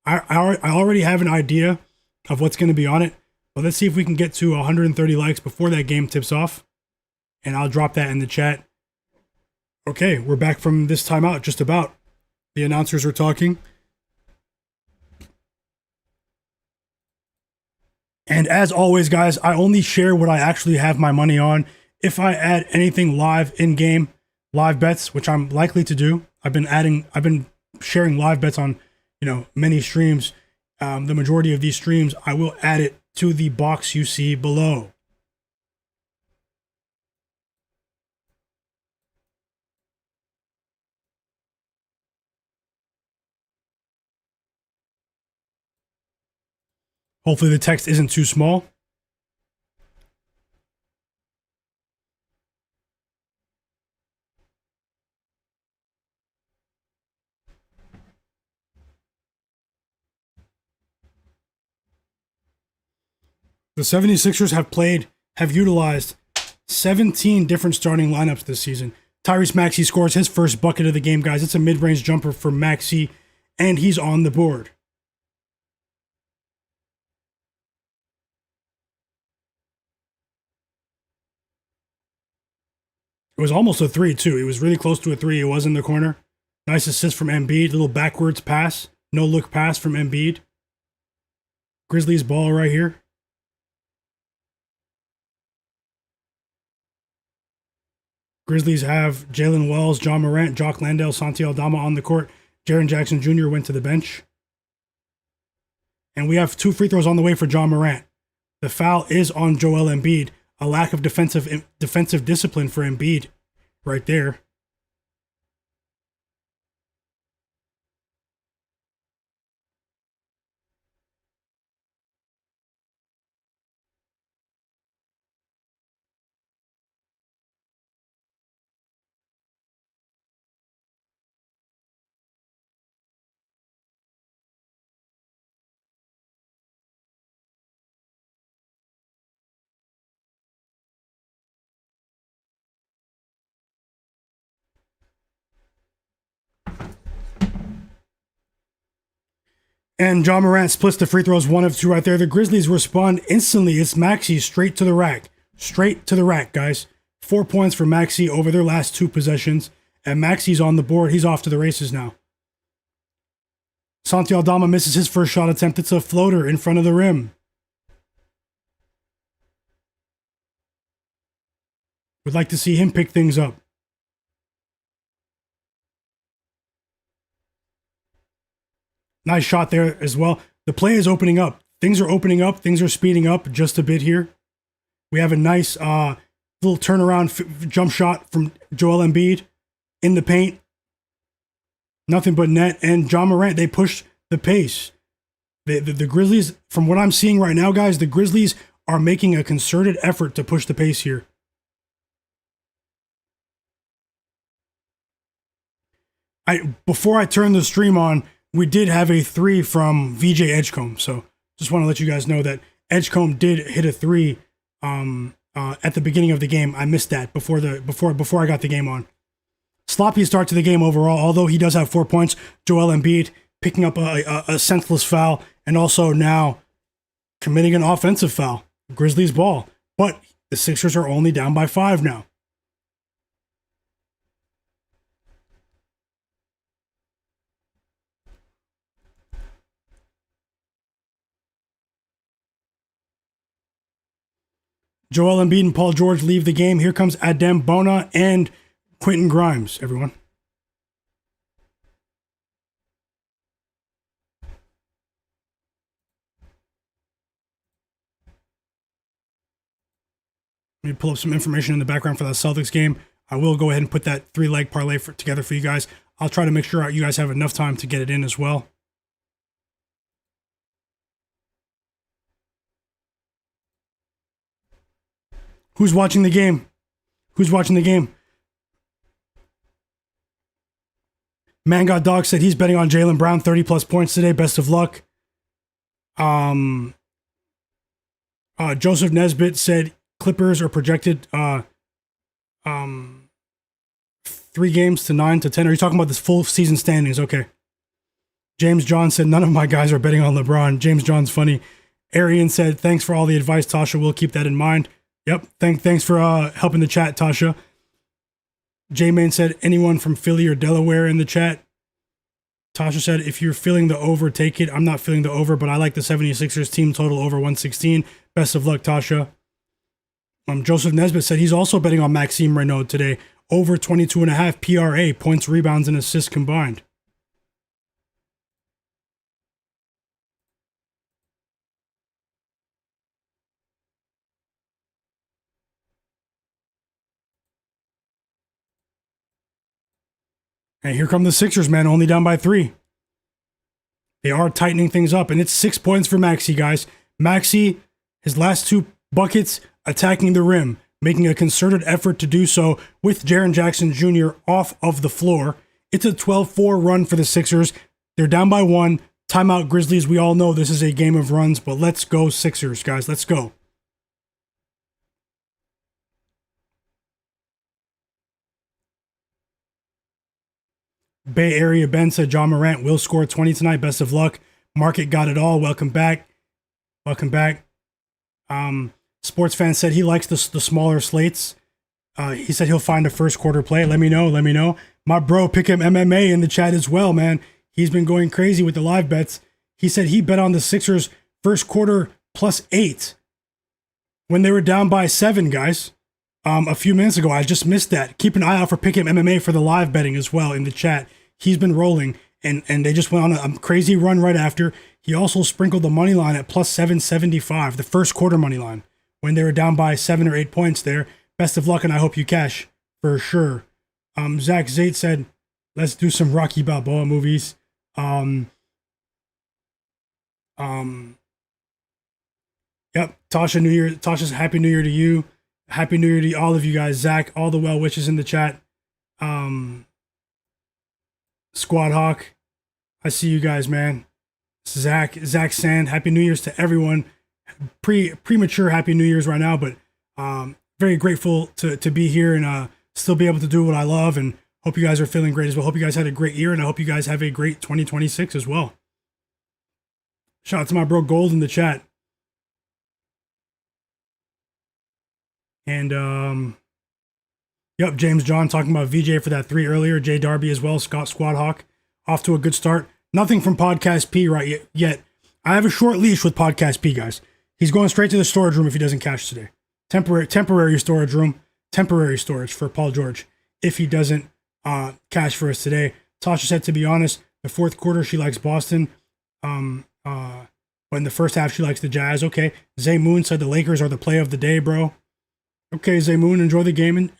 I already have an idea of what's going to be on it, but let's see if we can get to 130 likes before that game tips off. And I'll drop that in the chat. Okay, we're back from this timeout, just about. The announcers are talking. And as always, guys, I only share what I actually have my money on. If I add anything live in-game, live bets, which I'm likely to do, I've been sharing live bets on, many streams. The majority of these streams, I will add it to the box you see below. Hopefully the text isn't too small. The 76ers have utilized 17 different starting lineups this season. Tyrese Maxey scores his first bucket of the game, guys. It's a mid-range jumper for Maxey, and he's on the board. It was almost a 3, too. It was really close to a 3. It was in the corner. Nice assist from Embiid. Little backwards pass. No-look pass from Embiid. Grizzlies ball right here. Grizzlies have Jalen Wells, John Morant, Jock Landale, Santi Aldama on the court. Jaren Jackson Jr. went to the bench. And we have 2 free throws on the way for John Morant. The foul is on Joel Embiid. A lack of defensive discipline for Embiid right there. And John Morant splits the free throws 1 of 2 right there. The Grizzlies respond instantly. It's Maxey straight to the rack. Straight to the rack, guys. 4 points for Maxey over their last 2 possessions. And Maxey's on the board. He's off to the races now. Santi Aldama misses his first shot attempt. It's a floater in front of the rim. Would like to see him pick things up. Nice shot there as well. The play is opening up. Things are opening up. Things are speeding up just a bit here. We have a nice little turnaround jump shot from Joel Embiid in the paint. Nothing but net. And John Morant, they pushed the pace. The Grizzlies, from what I'm seeing right now, guys, the Grizzlies are making a concerted effort to push the pace here. Before I turn the stream on, we did have a 3 from VJ Edgecombe. So just want to let you guys know that Edgecombe did hit a 3 at the beginning of the game. I missed that before I got the game on. Sloppy start to the game overall, although he does have 4 points. Joel Embiid picking up a senseless foul and also now committing an offensive foul. Grizzlies ball. But the Sixers are only down by 5 now. Joel Embiid and Paul George leave the game. Here comes Adem Bona and Quentin Grimes, everyone. Let me pull up some information in the background for that Celtics game. I will go ahead and put that 3-leg parlay together for you guys. I'll try to make sure you guys have enough time to get it in as well. Who's watching the game? Who's watching the game? Man Got Dog said he's betting on Jaylen Brown, 30-plus points today. Best of luck. Joseph Nesbitt said Clippers are projected 3 games to 9 to 10. Are you talking about this full season standings? Okay. James John said none of my guys are betting on LeBron. James John's funny. Arian said thanks for all the advice, Tasha. We'll keep that in mind. Yep. Thanks for helping the chat, Tasha. J-Man said anyone from Philly or Delaware in the chat. Tasha said if you're feeling the over, take it. I'm not feeling the over, but I like the 76ers team total over 116. Best of luck, Tasha. Joseph Nesbitt said he's also betting on Maxime Renaud today. Over 22.5 PRA, points, rebounds, and assists combined. And here come the Sixers, man, only down by 3. They are tightening things up, and it's 6 points for Maxey, guys. Maxey, his last 2 buckets, attacking the rim, making a concerted effort to do so with Jaren Jackson Jr. off of the floor. It's a 12-4 run for the Sixers. They're down by 1. Timeout, Grizzlies. We all know this is a game of runs, but let's go Sixers, guys. Let's go. Bay Area Ben said John Morant will score 20 tonight. Best of luck. Market got it all. Welcome back. Welcome back. Sports fan said he likes the smaller slates. He said he'll find a first quarter play. Let me know. Let me know. My bro Pregame MMA in the chat as well, man. He's been going crazy with the live bets. He said he bet on the Sixers first quarter +8 when they were down by 7, guys. A few minutes ago. I just missed that. Keep an eye out for Pregame MMA for the live betting as well in the chat. He's been rolling, and they just went on a crazy run right after. He also sprinkled the money line at +775, the first quarter money line, when they were down by 7 or 8 points there. Best of luck, and I hope you cash for sure. Zach Zate said, let's do some Rocky Balboa movies. Yep, Tasha, New Year. Tasha's Happy New Year to you. Happy New Year to all of you guys. Zach, all the well wishes in the chat. Squad Hawk, I see you guys, man. Zach Sand, Happy New Year's to everyone. Premature Happy New Year's right now, but very grateful to be here and still be able to do what I love, and hope you guys are feeling great as well. Hope you guys had a great year, and I hope you guys have a great 2026 as well. Shout out to my bro Gold in the chat. And yep, James John talking about VJ for that 3 earlier. Jay Darby as well. Scott Squad Hawk off to a good start. Nothing from Podcast P right yet. I have a short leash with Podcast P, guys. He's going straight to the storage room if he doesn't cash today. Temporary storage room. Temporary storage for Paul George if he doesn't cash for us today. Tasha said, to be honest, the fourth quarter she likes Boston. But in the first half she likes the Jazz. Okay. Zay Moon said the Lakers are the play of the day, bro. Okay, Zay Moon, enjoy the game.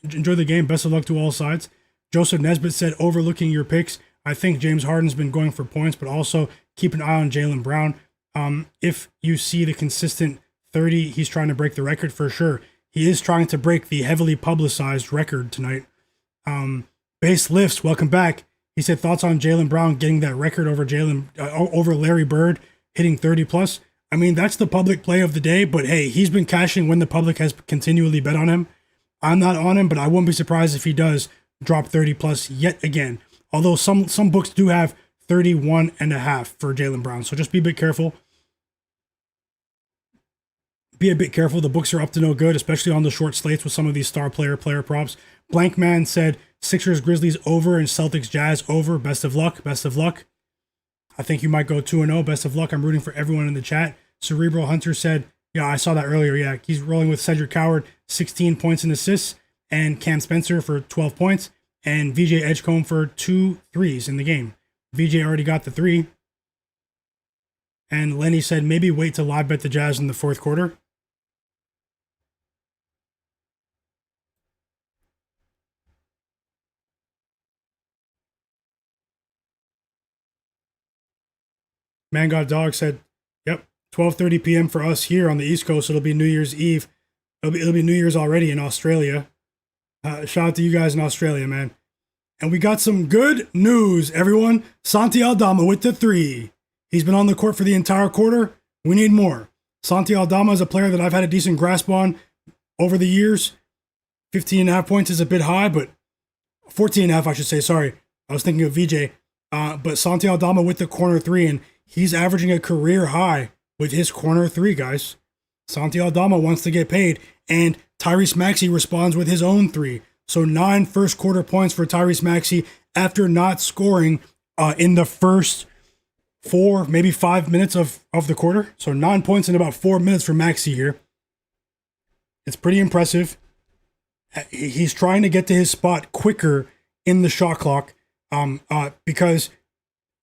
Best of luck to all sides. Joseph Nesbitt said, overlooking your picks, I think James Harden's been going for points, but also keep an eye on Jaylen Brown. If you see the consistent 30, he's trying to break the record for sure. He is trying to break the heavily publicized record tonight. Base lifts, welcome back. He said thoughts on Jaylen Brown getting that record over over Larry Bird hitting 30 plus. I mean, that's the public play of the day, but hey, he's been cashing when the public has continually bet on him. I'm not on him, but I wouldn't be surprised if he does drop 30 plus yet again. Although some books do have 31.5 for Jaylen Brown, so just be a bit careful. Be a bit careful. The books are up to no good, especially on the short slates with some of these star player props. Blank Man said Sixers Grizzlies over and Celtics Jazz over. Best of luck. Best of luck. I think you might go 2-0. Best of luck. I'm rooting for everyone in the chat. Cerebral Hunter said, yeah, I saw that earlier. Yeah, he's rolling with Cedric Coward, 16 points and assists, and Cam Spencer for 12 points, and VJ Edgecombe for 2 threes in the game. VJ already got the 3. And Lenny said maybe wait to live bet the Jazz in the fourth quarter. Man Got Dog said, yep, 12:30 p.m. for us here on the East Coast. It'll be New Year's Eve. It'll be New Year's already in Australia. Shout out to you guys in Australia, man. And we got some good news, everyone. Santi Aldama with the 3. He's been on the court for the entire quarter. We need more. Santi Aldama is a player that I've had a decent grasp on over the years. 15.5 points is a bit high, but 14.5, I should say. Sorry, I was thinking of VJ. But Santi Aldama with the corner 3, and he's averaging a career high with his corner 3, guys. Santi Aldama wants to get paid, and Tyrese Maxey responds with his own 3. So 9 first quarter points for Tyrese Maxey after not scoring in the first 4, maybe 5 minutes of the quarter. So 9 points in about 4 minutes for Maxey here. It's pretty impressive. He's trying to get to his spot quicker in the shot clock because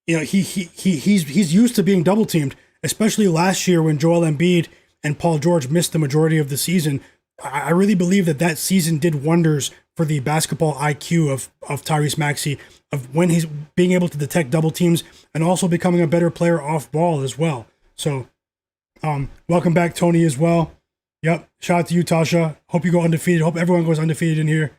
you know he's used to being double teamed, especially last year when Joel Embiid and Paul George missed the majority of the season. I really believe that season did wonders for the basketball IQ of Tyrese Maxey, of when he's being able to detect double teams and also becoming a better player off ball as well. So, welcome back, Tony, as well. Yep, shout out to you, Tasha. Hope you go undefeated. Hope everyone goes undefeated in here.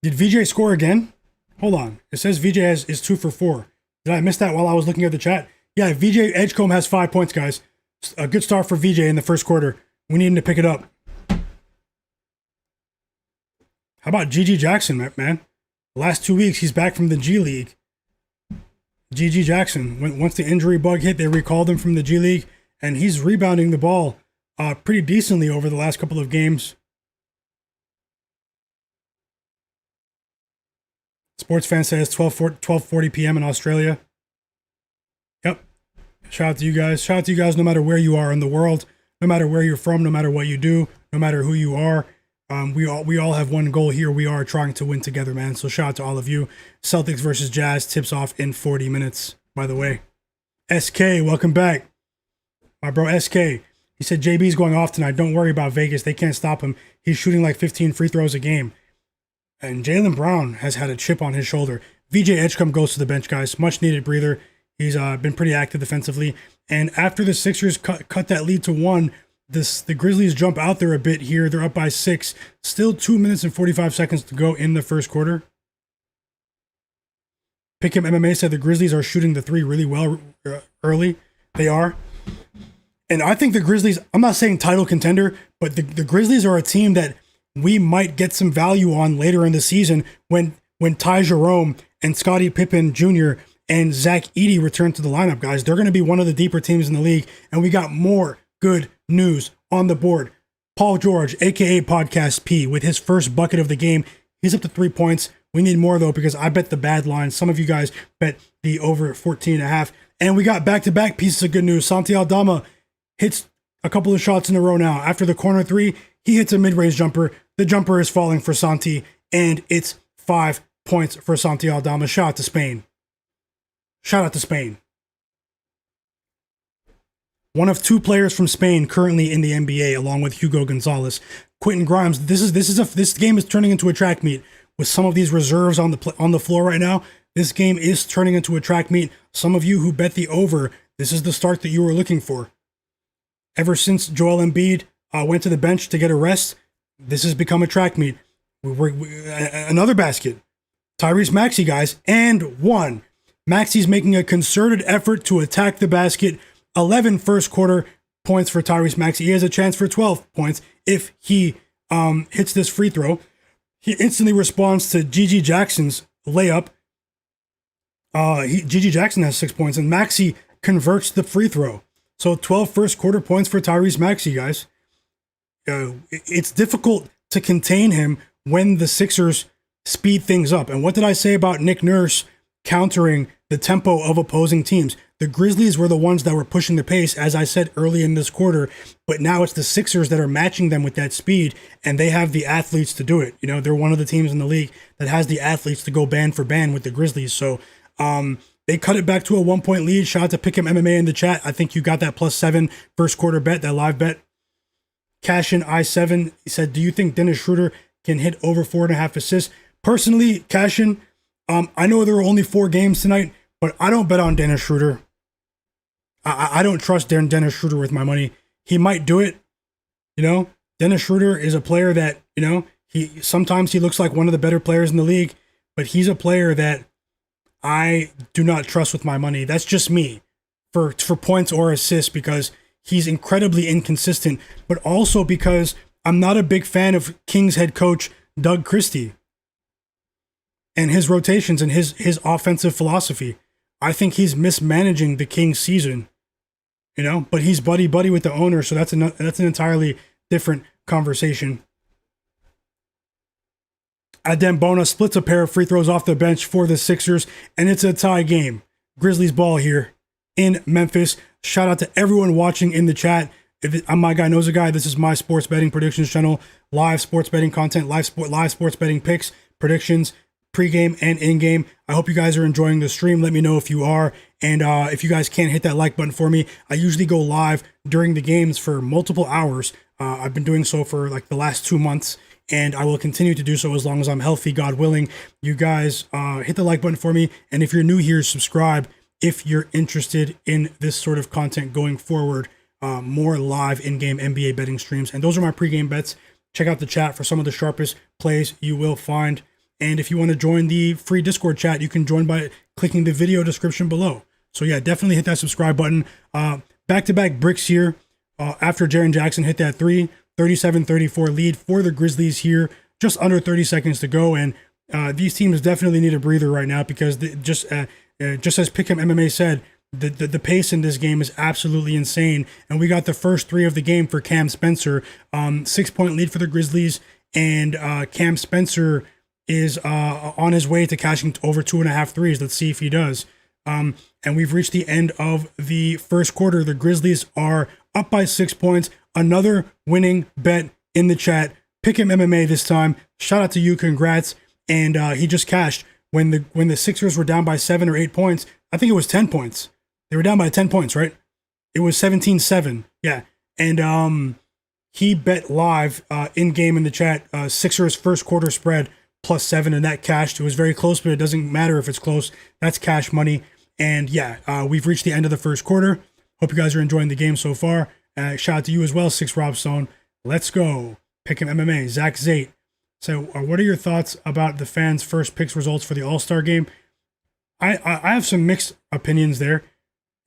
Did VJ score again? Hold on. It says VJ is 2 for 4. Did I miss that while I was looking at the chat? Yeah, VJ Edgecombe has 5 points, guys. A good start for VJ in the first quarter. We need him to pick it up. How about GG Jackson, man? The last 2 weeks, he's back from the G League. GG Jackson. Once the injury bug hit, they recalled him from the G League, and he's rebounding the ball pretty decently over the last couple of games. Sports fan says 12:40 p.m. in Australia. Yep. Shout out to you guys. Shout out to you guys no matter where you are in the world, no matter where you're from, no matter what you do, no matter who you are. We all have one goal here. We are trying to win together, man. So shout out to all of you. Celtics versus Jazz tips off in 40 minutes, by the way. SK, welcome back. My bro SK. He said JB's going off tonight. Don't worry about Vegas. They can't stop him. He's shooting like 15 free throws a game. And Jaylen Brown has had a chip on his shoulder. VJ Edgecombe goes to the bench, guys. Much needed breather. He's been pretty active defensively. And after the Sixers cut that lead to 1, the Grizzlies jump out there a bit here. They're up by 6. Still 2 minutes and 45 seconds to go in the first quarter. Pick'em MMA said the Grizzlies are shooting the 3 really well early. They are. And I think the Grizzlies, I'm not saying title contender, but the Grizzlies are a team that we might get some value on later in the season when Ty Jerome and Scottie Pippen Jr. and Zach Edey return to the lineup, guys. They're going to be one of the deeper teams in the league, and we got more good news on the board. Paul George, a.k.a. Podcast P, with his first bucket of the game. He's up to 3 points. We need more, though, because I bet the bad line. Some of you guys bet the over at 14.5. And we got back-to-back pieces of good news. Santi Aldama hits a couple of shots in a row now. After the corner 3, he hits a mid-range jumper. The jumper is falling for Santi, and it's 5 points for Santi Aldama. Shout out to Spain. Shout out to Spain. One of 2 players from Spain currently in the NBA, along with Hugo Gonzalez. Quentin Grimes. This game is turning into a track meet with some of these reserves on the floor right now. This game is turning into a track meet. Some of you who bet the over, this is the start that you were looking for. Ever since Joel Embiid went to the bench to get a rest, this has become a track meet. Another basket. Tyrese Maxey, guys, and one. Maxey's making a concerted effort to attack the basket. 11 first quarter points for Tyrese Maxey. He has a chance for 12 points if he hits this free throw. He instantly responds to Gigi Jackson's layup. Gigi Jackson has 6 points, and Maxey converts the free throw. So 12 first quarter points for Tyrese Maxey, guys. It's difficult to contain him when the Sixers speed things up. And what did I say about Nick Nurse countering the tempo of opposing teams? The Grizzlies were the ones that were pushing the pace, as I said early in this quarter, but now it's the Sixers that are matching them with that speed, and they have the athletes to do it. You know, they're one of the teams in the league that has the athletes to go band for band with the Grizzlies. So they cut it back to a 1-point lead. Shout out to Pregame MMA in the chat. I think you got that +7 first quarter bet, that live bet. Cash in I7, he said, do you think Dennis Schroeder can hit over 4.5 assists? Personally, Cash in, I know there are only 4 games tonight, but I don't bet on Dennis Schroeder. I don't trust Dennis Schroeder with my money. He might do it. You know, Dennis Schroeder is a player that, you know, sometimes he looks like one of the better players in the league, but he's a player that I do not trust with my money. That's just me for points or assists, because he's incredibly inconsistent, but also because I'm not a big fan of Kings head coach Doug Christie and his rotations and his offensive philosophy. I think he's mismanaging the Kings season, you know, but he's buddy with the owner, so that's an entirely different conversation. Adem Bona splits a pair of free throws off the bench for the Sixers, and it's a tie game. Grizzlies ball here in Memphis. Shout out to everyone watching in the chat. I'm Myguyknowsaguy. This is my sports betting predictions channel. Live sports betting content, live sports betting picks, predictions, pregame and in-game. I hope you guys are enjoying the stream. Let me know if you are. And if you guys can't hit that like button for me, I usually go live during the games for multiple hours. I've been doing so for like the last 2 months, and I will continue to do so as long as I'm healthy, God willing. You guys hit the like button for me. And if you're new here, subscribe if you're interested in this sort of content going forward. More live in-game NBA betting streams. And those are my pregame bets. Check out the chat for some of the sharpest plays you will find. And if you want to join the free Discord chat, you can join by clicking the video description below. So yeah, definitely hit that subscribe button. Back-to-back bricks here after Jaren Jackson hit that 37-34 lead for the Grizzlies here. Just under 30 seconds to go. And these teams definitely need a breather right now, because just as Pregame MMA said, the pace in this game is absolutely insane. And we got the first 3 of the game for Cam Spencer. 6-point lead for the Grizzlies. And Cam Spencer is on his way to cashing over 2.5 threes. Let's see if he does. And we've reached the end of the first quarter. The Grizzlies are up by 6 points. Another winning bet in the chat. Pregame MMA this time. Shout out to you. Congrats. And he just cashed when the Sixers were down by 7 or 8 points. I think it was 10 points. They were down by 10 points, right? It was 17-7. Yeah. And he bet live in-game in the chat. Sixers first quarter spread +7, and that cashed. It was very close, but it doesn't matter if it's close. That's cash money. And yeah, we've reached the end of the first quarter. Hope you guys are enjoying the game so far. Shout out to you as well, 6 Rob Stone. Let's go. Pregame MMA. Zach Zate. So what are your thoughts about the fans' first picks results for the All-Star game? I have some mixed opinions there.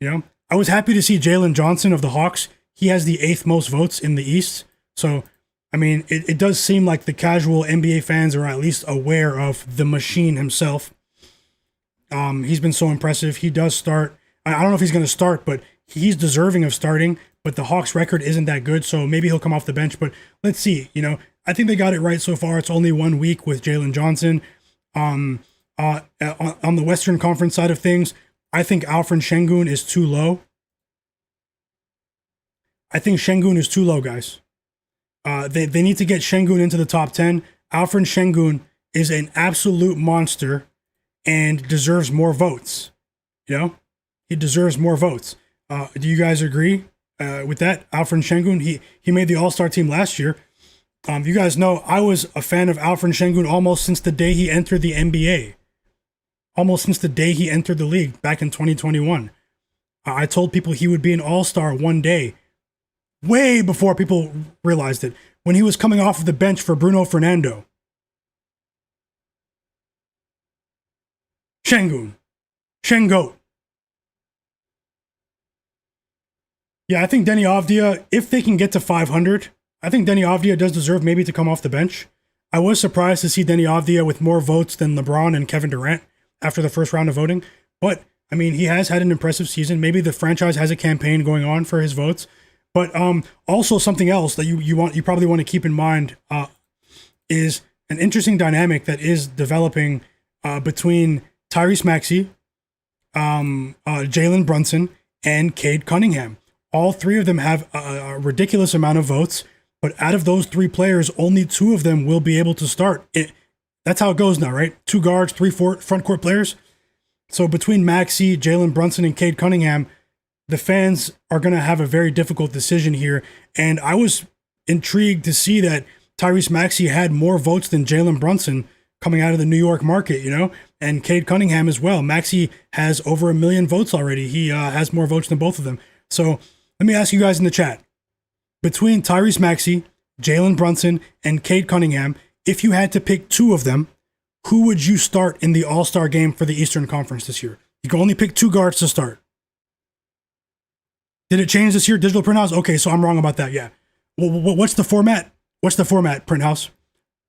You know, I was happy to see Jalen Johnson of the Hawks. He has the 8th most votes in the East. So, I mean, it does seem like the casual NBA fans are at least aware of the machine himself. He's been so impressive. He does start. I don't know if he's going to start, but he's deserving of starting. But the Hawks' record isn't that good, so maybe he'll come off the bench. But let's see. You know, I think they got it right so far. It's only 1 week with Jalen Johnson. On the Western Conference side of things, I think Alfred Şengün is too low. I think Şengün is too low, guys. They need to get Şengün into the top 10. Alfred Şengün is an absolute monster and deserves more votes. You know, he deserves more votes. Do you guys agree with that? Alfred Şengün, he made the All-Star team last year. You guys know I was a fan of Alfred Şengün almost since the day he entered the NBA. Almost since the day he entered the league back in 2021. I told people he would be an all-star one day, way before people realized it, when he was coming off of the bench for Bruno Fernando. Şengün. Şengoat. Yeah, I think Denny Avdia, if they can get to 500, I think Denny Avdia does deserve maybe to come off the bench. I was surprised to see Denny Avdia with more votes than LeBron and Kevin Durant after the first round of voting. But, I mean, he has had an impressive season. Maybe the franchise has a campaign going on for his votes. But also something else that you probably want to keep in mind is an interesting dynamic that is developing between Tyrese Maxey, Jalen Brunson, and Cade Cunningham. All three of them have a ridiculous amount of votes, but out of those three players, only two of them will be able to start. That's how it goes now, right? Two guards, three front court players. So between Maxey, Jalen Brunson, and Cade Cunningham, the fans are going to have a very difficult decision here. And I was intrigued to see that Tyrese Maxey had more votes than Jalen Brunson coming out of the New York market, and Cade Cunningham as well. Maxey has over 1 million votes already. He has more votes than both of them. So let me ask you guys in the chat. Between Tyrese Maxey, Jalen Brunson, and Cade Cunningham, if you had to pick two of them, who would you start in the All-Star game for the Eastern Conference this year? You can only pick two guards to start. Did it change this year, Digital Printhouse? Okay, so I'm wrong about that, yeah. What's the format? What's the format, Printhouse,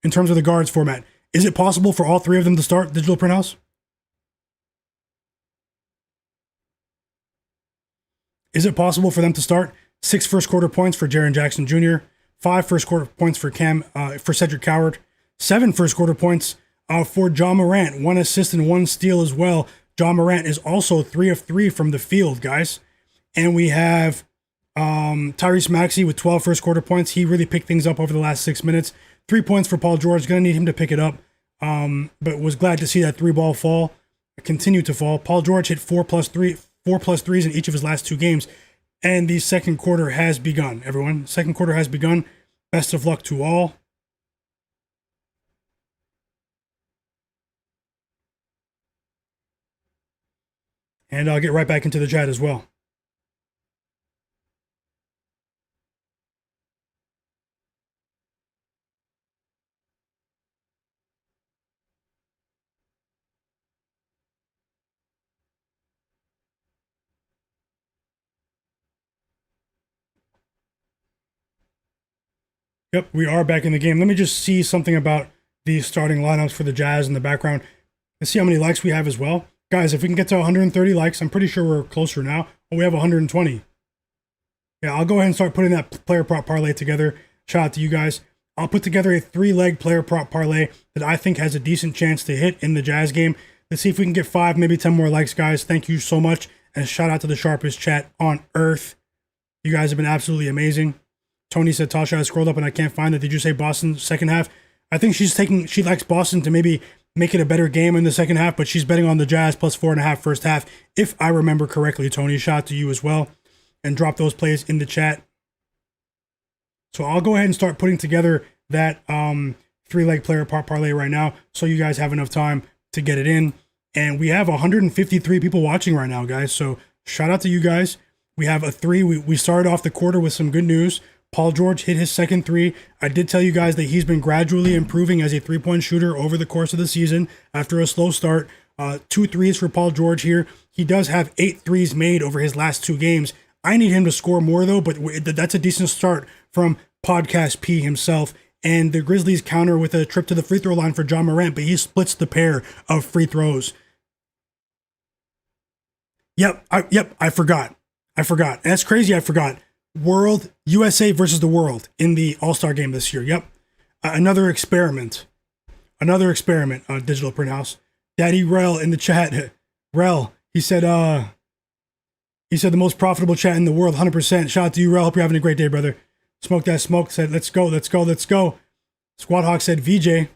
in terms of the guards format? Is it possible for all three of them to start, Digital Printhouse? Is it possible for them to start? 6 first quarter points for Jaren Jackson Jr., 5 first quarter points for Cedric Coward, 7 first quarter points for John Morant, 1 assist and 1 steal as well. John Morant is also 3 of 3 from the field, guys. And we have Tyrese Maxey with 12 first quarter points. He really picked things up over the last 6 minutes. 3 points for Paul George. Going to need him to pick it up. But was glad to see that 3-ball fall continue to fall. Paul George hit 4 plus threes in each of his last 2 games. And the second quarter has begun, everyone. Second quarter has begun. Best of luck to all. And I'll get right back into the chat as well. Yep, we are back in the game. Let me just see something about the starting lineups for the Jazz in the background. Let's see how many likes we have as well. Guys, if we can get to 130 likes, I'm pretty sure we're closer now. Oh, we have 120. Yeah, I'll go ahead and start putting that player prop parlay together. Shout out to you guys. I'll put together a 3-leg player prop parlay that I think has a decent chance to hit in the Jazz game. Let's see if we can get 5, maybe 10 more likes, guys. Thank you so much. And shout out to the sharpest chat on earth. You guys have been absolutely amazing. Tony said, Tasha, I scrolled up and I can't find it. Did you say Boston second half? I think she likes Boston to maybe make it a better game in the second half, but she's betting on the Jazz plus 4.5 first half, if I remember correctly, Tony. Shout out to you as well. And drop those plays in the chat. So I'll go ahead and start putting together that 3-leg player parlay right now, so you guys have enough time to get it in. And we have 153 people watching right now, guys. So shout out to you guys. We have a 3. We started off the quarter with some good news. Paul George hit his second 3. I did tell you guys that he's been gradually improving as a 3-point shooter over the course of the season after a slow start. 2 threes for Paul George here. He does have 8 threes made over his last 2 games. I need him to score more, though, but that's a decent start from Podcast P himself. And the Grizzlies counter with a trip to the free throw line for John Morant, but he splits the pair of free throws. I forgot. And that's crazy, I forgot. World, USA versus the world in the All-Star game this year. Yep. Another experiment. Digital Printhouse. Daddy Rel in the chat. Rel, he said the most profitable chat in the world, 100%. Shout out to you, Rel. Hope you're having a great day, brother. Smoke That Smoke said, let's go. Squad Hawk said, VJ.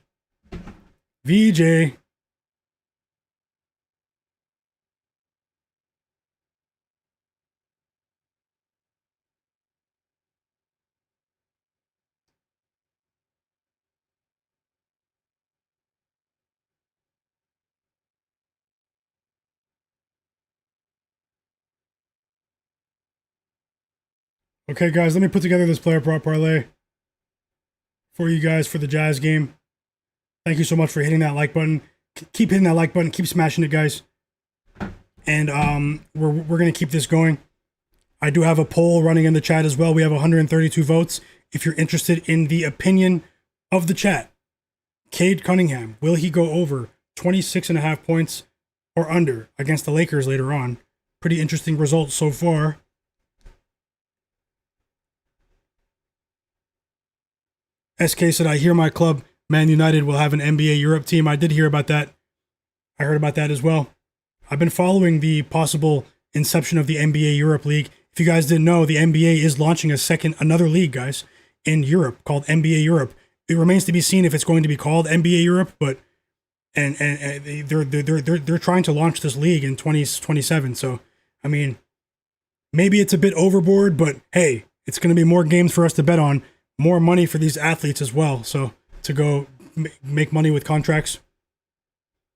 Okay, guys, let me put together this player prop parlay for you guys for the Jazz game. Thank you so much for hitting that like button. Keep hitting that like button. Keep smashing it, guys. And we're gonna keep this going. I do have a poll running in the chat as well. We have 132 votes. If you're interested in the opinion of the chat, Cade Cunningham, will he go over 26.5 points or under against the Lakers later on? Pretty interesting results so far. SK said, I hear my club, Man United, will have an NBA Europe team. I did hear about that. I heard about that as well. I've been following the possible inception of the NBA Europe League. If you guys didn't know, the NBA is launching another league, guys, in Europe called NBA Europe. It remains to be seen if it's going to be called NBA Europe, but and they're trying to launch this league in 2027. So, I mean, maybe it's a bit overboard, but hey, it's going to be more games for us to bet on, more money for these athletes as well. So to go make money with contracts.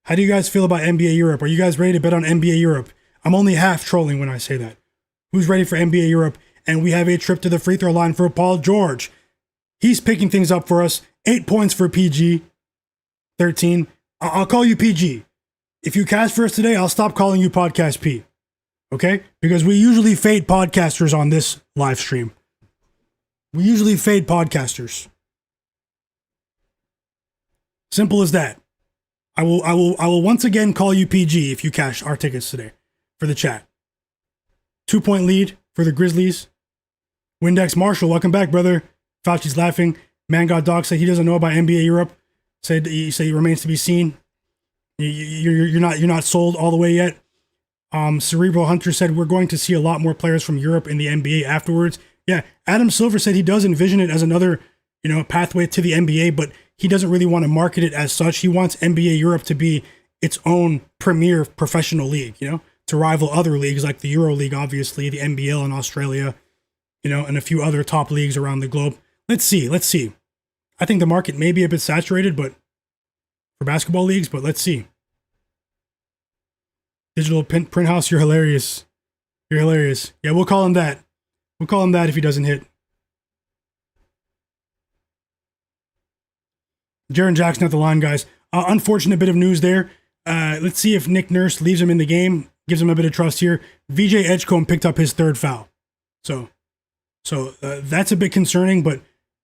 How do you guys feel about NBA Europe? Are you guys ready to bet on NBA Europe? I'm only half trolling when I say that. Who's ready for NBA Europe? And we have a trip to the free throw line for Paul George. He's picking things up for us. 8 points for PG. 13. I'll call you PG. If you cash for us today, I'll stop calling you Podcast P. Okay? Because we usually fade podcasters on this live stream. We usually fade podcasters. Simple as that. I will once again call you PG if you cash our tickets today for the chat. 2-point lead for the Grizzlies. Windex Marshall, welcome back, brother. Fauci's laughing. Man God Dog said he doesn't know about NBA Europe. Said he remains to be seen. You're not sold all the way yet. Cerebral Hunter said we're going to see a lot more players from Europe in the NBA afterwards. Yeah, Adam Silver said he does envision it as another, pathway to the NBA, but he doesn't really want to market it as such. He wants NBA Europe to be its own premier professional league, to rival other leagues like the Euro League, obviously, the NBL in Australia, and a few other top leagues around the globe. Let's see. I think the market may be a bit saturated, but for basketball leagues, but let's see. Digital Print House, you're hilarious. You're hilarious. Yeah, we'll call him that. We'll call him that if he doesn't hit. Jaren Jackson at the line, guys. Unfortunate bit of news there. Let's see if Nick Nurse leaves him in the game, gives him a bit of trust here. VJ Edgecombe picked up his third foul. So that's a bit concerning, but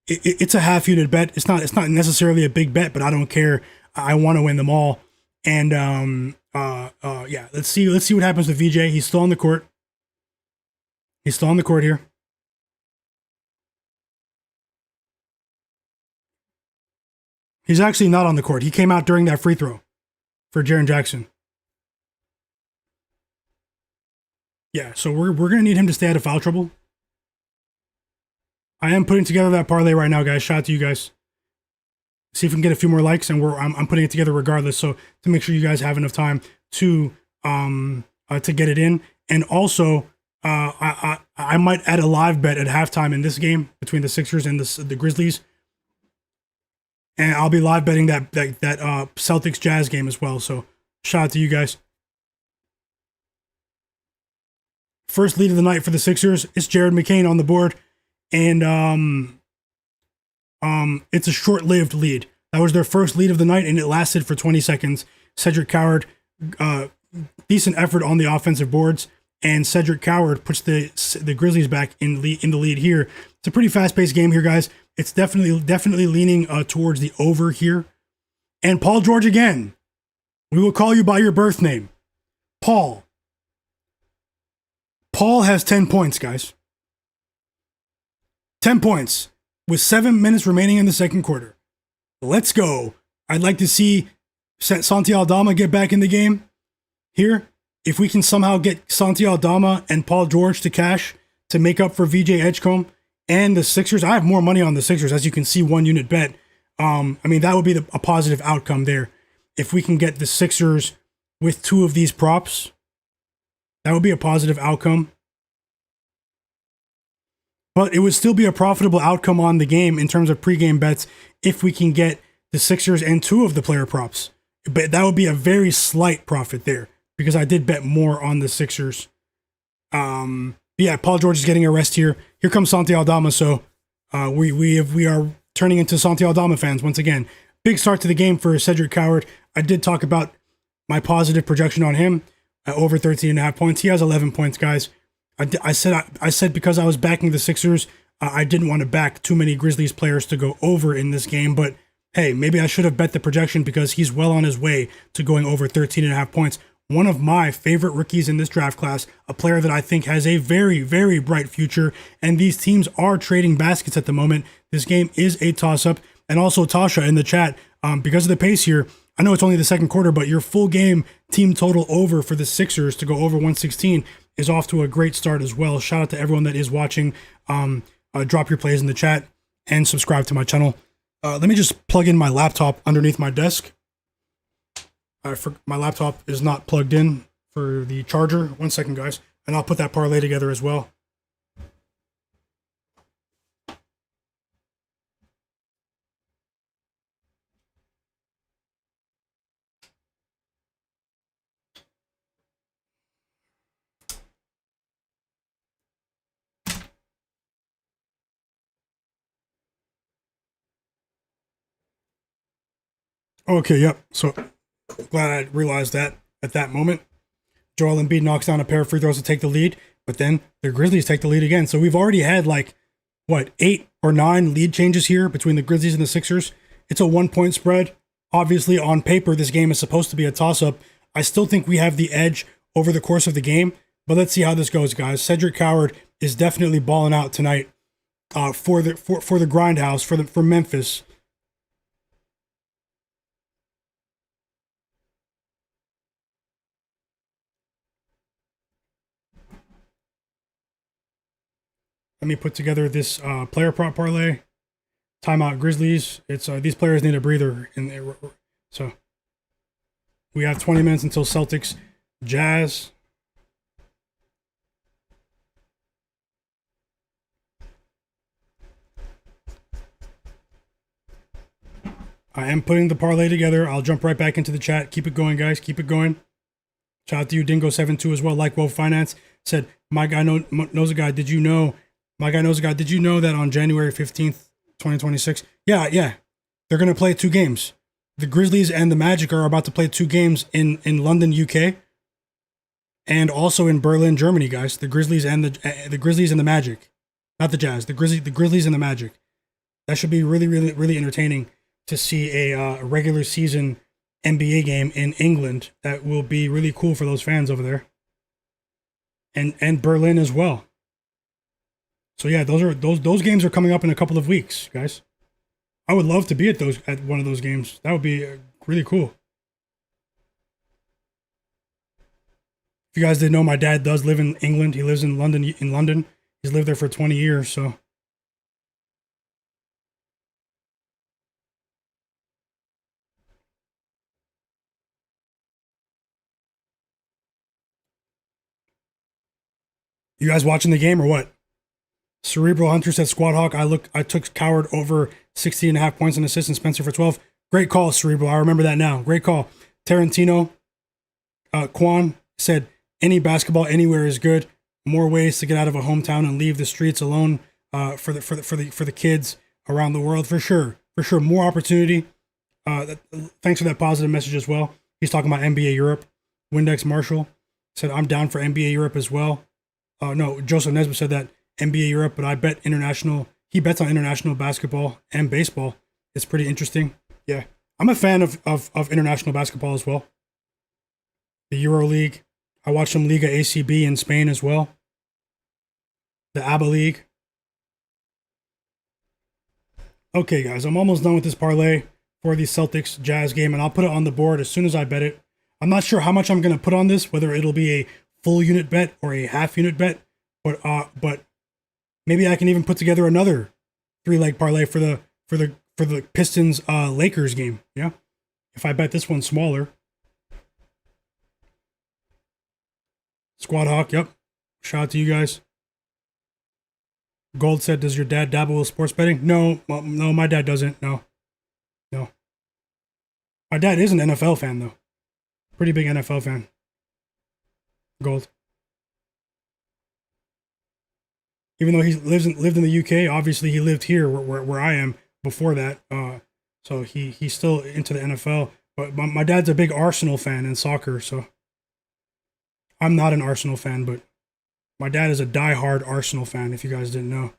it's a half-unit bet. It's not necessarily a big bet, but I don't care. I want to win them all. And yeah, let's see what happens with VJ. He's still on the court. He's still on the court here. He's actually not on the court. He came out during that free throw for Jaren Jackson. Yeah, so we're gonna need him to stay out of foul trouble. I am putting together that parlay right now, guys. Shout out to you guys. See if we can get a few more likes, and I'm putting it together regardless. So to make sure you guys have enough time to get it in, and also I might add a live bet at halftime in this game between the Sixers and the Grizzlies, and I'll be live betting that Celtics Jazz game as well. So shout out to you guys. First lead of the night for the Sixers. It's Jared McCain on the board. And it's a short-lived lead. That was their first lead of the night, and it lasted for 20 seconds. Cedric Coward, decent effort on the offensive boards, and Cedric Coward puts the Grizzlies back in the lead here. It's a pretty fast-paced game here, guys. It's definitely leaning towards the over here. And Paul George again. We will call you by your birth name, Paul. Paul has 10 points, guys. 10 points with 7 minutes remaining in the second quarter. Let's go. I'd like to see Santi Aldama get back in the game here. If we can somehow get Santi Aldama and Paul George to cash to make up for VJ Edgecombe and the Sixers. I have more money on the Sixers, as you can see, 1 unit bet. That would be a positive outcome there. If we can get the Sixers with 2 of these props, that would be a positive outcome. But it would still be a profitable outcome on the game in terms of pregame bets if we can get the Sixers and 2 of the player props. But that would be a very slight profit there because I did bet more on the Sixers. Yeah, Paul George is getting a rest here. Here comes Santi Aldama. So we are turning into Santi Aldama fans once again. Big start to the game for Cedric Coward. I did talk about my positive projection on him at over 13.5 points. He has 11 points, guys. I said because I was backing the Sixers, I didn't want to back too many Grizzlies players to go over in this game, but hey, maybe I should have bet the projection because he's well on his way to going over 13.5 points. One of my favorite rookies in this draft class, a player that I think has a very, very bright future, and these teams are trading baskets at the moment. This game is a toss-up. And also, Tasha in the chat, because of the pace here, I know it's only the second quarter, but your full game team total over for the Sixers to go over 116 is off to a great start as well. Shout out to everyone that is watching. Drop your plays in the chat and subscribe to my channel. Let me just plug in my laptop underneath my desk. My laptop is not plugged in for the charger. 1 second, guys. And I'll put that parlay together as well. Okay, yep. So glad I realized that at that moment. Joel Embiid knocks down a pair of free throws to take the lead, but then the Grizzlies take the lead again. So we've already had 8 or 9 lead changes here between the Grizzlies and the Sixers. It's a 1-point spread. Obviously, on paper, this game is supposed to be a toss-up. I still think we have the edge over the course of the game, but let's see how this goes, guys. Cedric Coward is definitely balling out tonight for the grindhouse, for Memphis. Let me put together this player prop parlay. Timeout Grizzlies. It's these players need a breather, so we have 20 minutes until Celtics Jazz. I am putting the parlay together. I'll jump right back into the chat. Keep it going, guys. Keep it going. Shout out to you, Dingo72 as well. Like Wolf Finance said, my guy knows a guy. Did you know? My guy knows a guy. Did you know that on January 15th, 2026? Yeah. They're going to play 2 games. The Grizzlies and the Magic are about to play 2 games in London, UK, and also in Berlin, Germany, guys. The Grizzlies and the Grizzlies and the Magic, not the Jazz. The Grizzlies and the Magic. That should be really, really, really entertaining to see a regular season NBA game in England. That will be really cool for those fans over there, and Berlin as well. So yeah, those games are coming up in a couple of weeks, guys. I would love to be at one of those games. That would be really cool. If you guys didn't know, my dad does live in England. He lives in London. He's lived there for 20 years. So you guys watching the game or what? Cerebral Hunter said Squad Hawk. I took Coward over 60.5 points and assists and Spencer for 12. Great call, Cerebral. I remember that now. Great call. Tarantino Quan said any basketball anywhere is good. More ways to get out of a hometown and leave the streets alone for the kids around the world, for sure. More opportunity. Thanks for that positive message as well. He's talking about NBA Europe. Windex Marshall said I'm down for NBA Europe as well. No, Joseph Nesbitt said that NBA Europe, but I bet international. He bets on international basketball and baseball. It's pretty interesting. Yeah, I'm a fan of international basketball as well. The Euro League. I watch some Liga ACB in Spain as well. The ABA League. Okay, guys, I'm almost done with this parlay for the Celtics Jazz game, and I'll put it on the board as soon as I bet it. I'm not sure how much I'm going to put on this, whether it'll be a full unit bet or a half unit bet, but maybe I can even put together another 3-leg parlay for the Pistons Lakers game. Yeah, if I bet this one smaller. Squad Hawk, yep. Shout out to you guys. Gold said, "Does your dad dabble with sports betting?" No, my dad doesn't. No. My dad is an NFL fan though. Pretty big NFL fan. Gold. Even though he lived in the UK, obviously he lived here where I am before that. So he's still into the NFL. But my dad's a big Arsenal fan in soccer, so I'm not an Arsenal fan, but my dad is a diehard Arsenal fan. If you guys didn't know,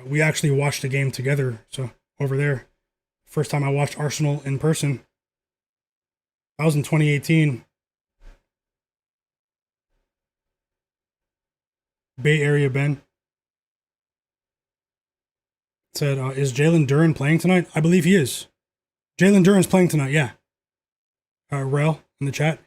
we actually watched the game together. So over there, first time I watched Arsenal in person, that was in 2018. Bay Area Ben said, "Is Jalen Duren playing tonight?" I believe he is. Jalen Duren's playing tonight. Yeah. Rel in the chat.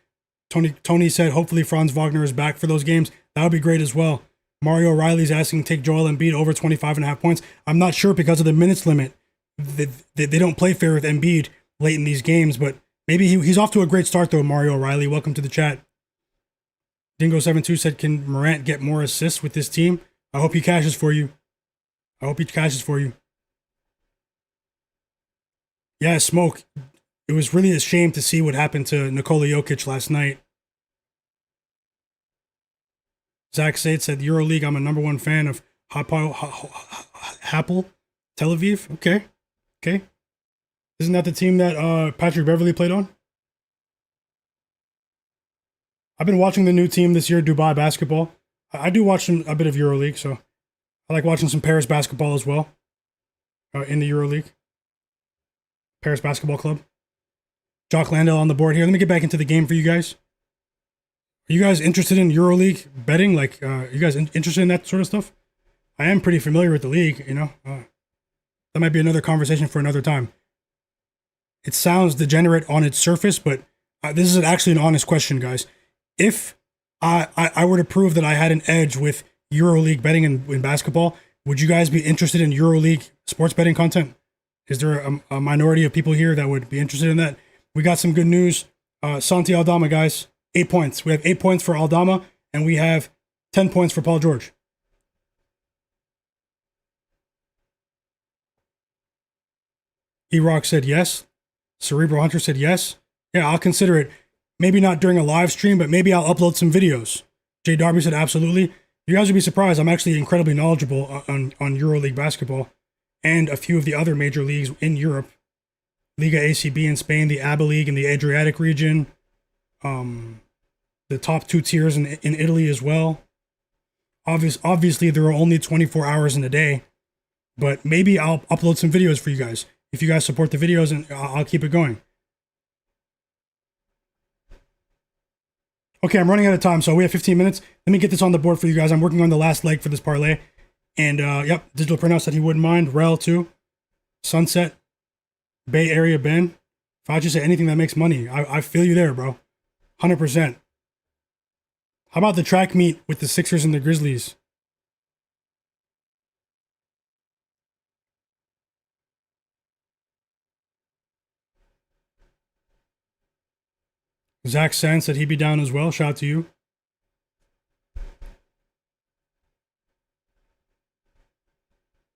Tony said, hopefully Franz Wagner is back for those games. That would be great as well. Mario Riley's asking, take Joel Embiid over 25.5 points. I'm not sure because of the minutes limit. They don't play fair with Embiid late in these games, but maybe he's off to a great start though, Mario Riley. Welcome to the chat. Dingo72 said, can Morant get more assists with this team? I hope he cashes for you. Yeah, Smoke. It was really a shame to see what happened to Nikola Jokic last night. Zach Sade said, EuroLeague, I'm a number 1 fan of Hapoel Tel Aviv. Okay. Isn't that the team that Patrick Beverley played on? I've been watching the new team this year, Dubai basketball. I do watch a bit of EuroLeague, so I like watching some Paris basketball as well in the EuroLeague. Paris Basketball Club. Jock Landale on the board here. Let me get back into the game for you guys. Are you guys interested in EuroLeague betting? Like, you guys interested in that sort of stuff? I am pretty familiar with the league, you know. That might be another conversation for another time. It sounds degenerate on its surface, but this is actually an honest question, guys. If I were to prove that I had an edge with EuroLeague betting in basketball, would you guys be interested in EuroLeague sports betting content? Is there a minority of people here that would be interested in that? We got some good news. Santi Aldama, guys, 8 points. We have 8 points for Aldama, and we have 10 points for Paul George. E-Rock said yes. Cerebral Hunter said yes. Yeah, I'll consider it. Maybe not during a live stream, but maybe I'll upload some videos. Jay Darby said absolutely. You guys would be surprised. I'm actually incredibly knowledgeable on EuroLeague basketball and a few of the other major leagues in Europe. Liga ACB in Spain, the ABA League in the Adriatic region, the top 2 tiers in Italy as well. Obviously, there are only 24 hours in a day, but maybe I'll upload some videos for you guys. If you guys support the videos, and I'll keep it going. Okay, I'm running out of time, so we have 15 minutes. Let me get this on the board for you guys. I'm working on the last leg for this parlay. And, yep, Digital Printout said he wouldn't mind. Rel, too. Sunset. Bay Area Ben. If I just say anything that makes money, I feel you there, bro. 100%. How about the track meet with the Sixers and the Grizzlies? Zach Sand said he'd be down as well. Shout out to you.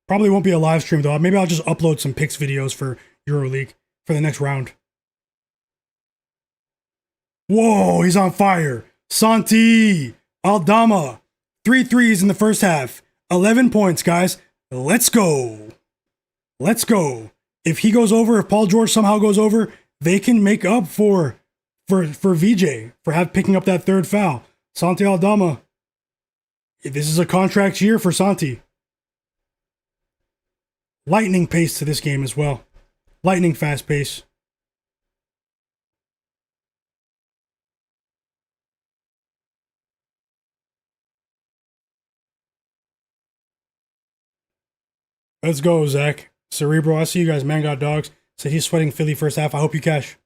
Probably won't be a live stream, though. Maybe I'll just upload some picks videos for EuroLeague for the next round. Whoa, he's on fire. Santi Aldama. 3 threes in the first half. 11 points, guys. Let's go. If he goes over, if Paul George somehow goes over, they can make up for VJ for picking up that 3rd foul. Santi Aldama. This is a contract year for Santi. Lightning pace to this game as well. Lightning fast pace. Let's go, Zach. Cerebral, I see you guys. Man got dogs. Said he's sweating Philly first half. I hope you cash.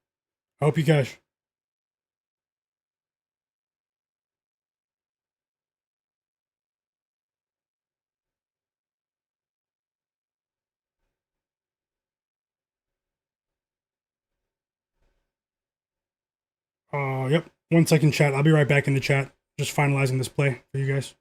Yep. 1 second, chat. I'll be right back in the chat. Just finalizing this play for you guys.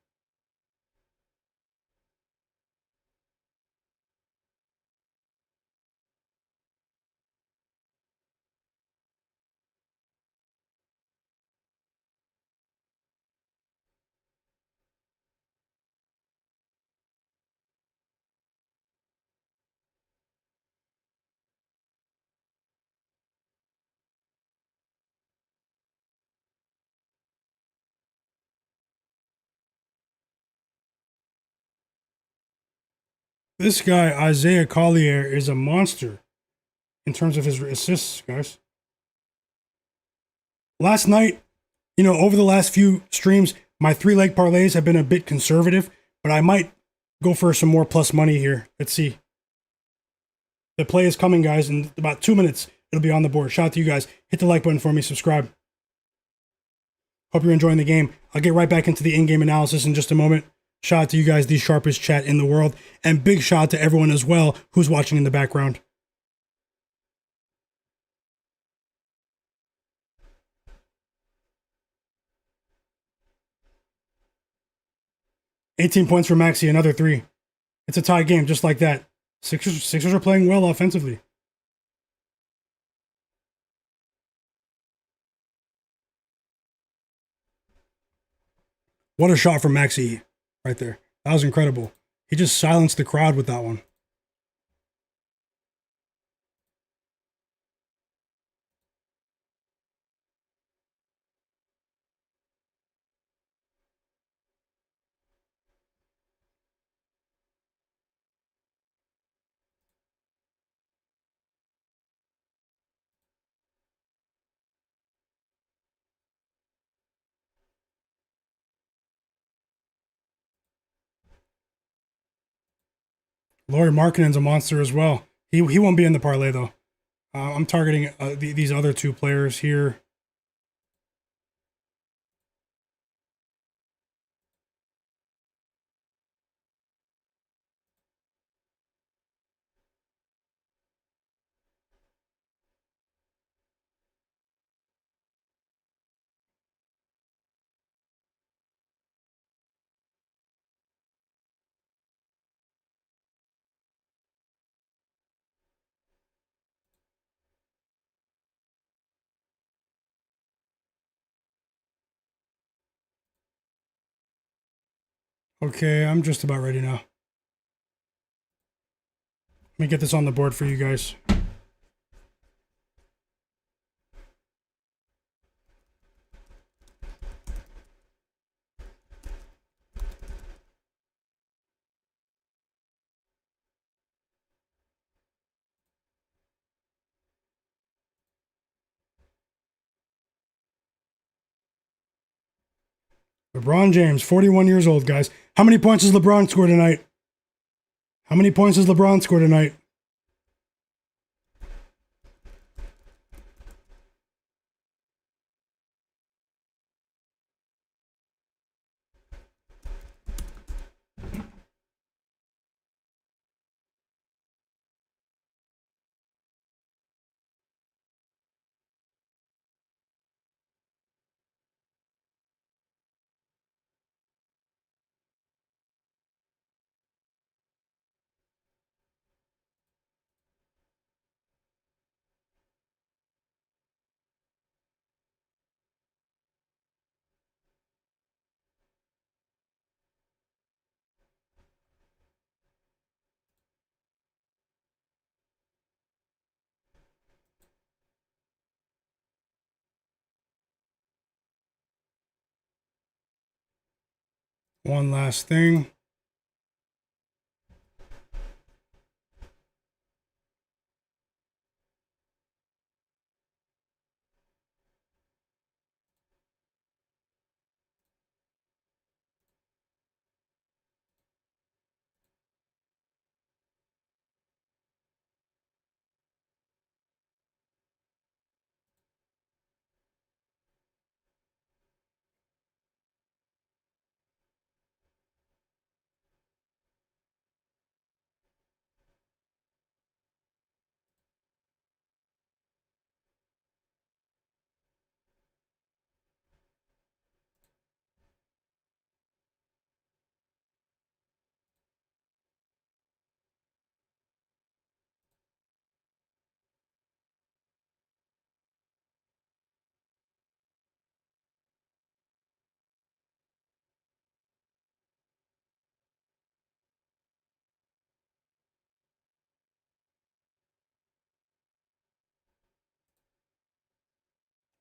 This guy, Isaiah Collier, is a monster in terms of his assists, guys. Last night, over the last few streams, my 3-leg parlays have been a bit conservative, but I might go for some more plus money here. Let's see. The play is coming, guys. In about 2 minutes, it'll be on the board. Shout out to you guys. Hit the like button for me. Subscribe. Hope you're enjoying the game. I'll get right back into the in-game analysis in just a moment. Shout out to you guys, the sharpest chat in the world. And big shout out to everyone as well who's watching in the background. $18 points for Maxey, another 3. It's a tie game, just like that. Sixers are playing well offensively. What a shot from Maxey right there. That was incredible. He just silenced the crowd with that one. Lauri Markkanen's a monster as well. He won't be in the parlay though. I'm targeting these other 2 players here. Okay, I'm just about ready now. Let me get this on the board for you guys. LeBron James, 41 years old, guys. How many points does LeBron score tonight? How many points does LeBron score tonight? One last thing.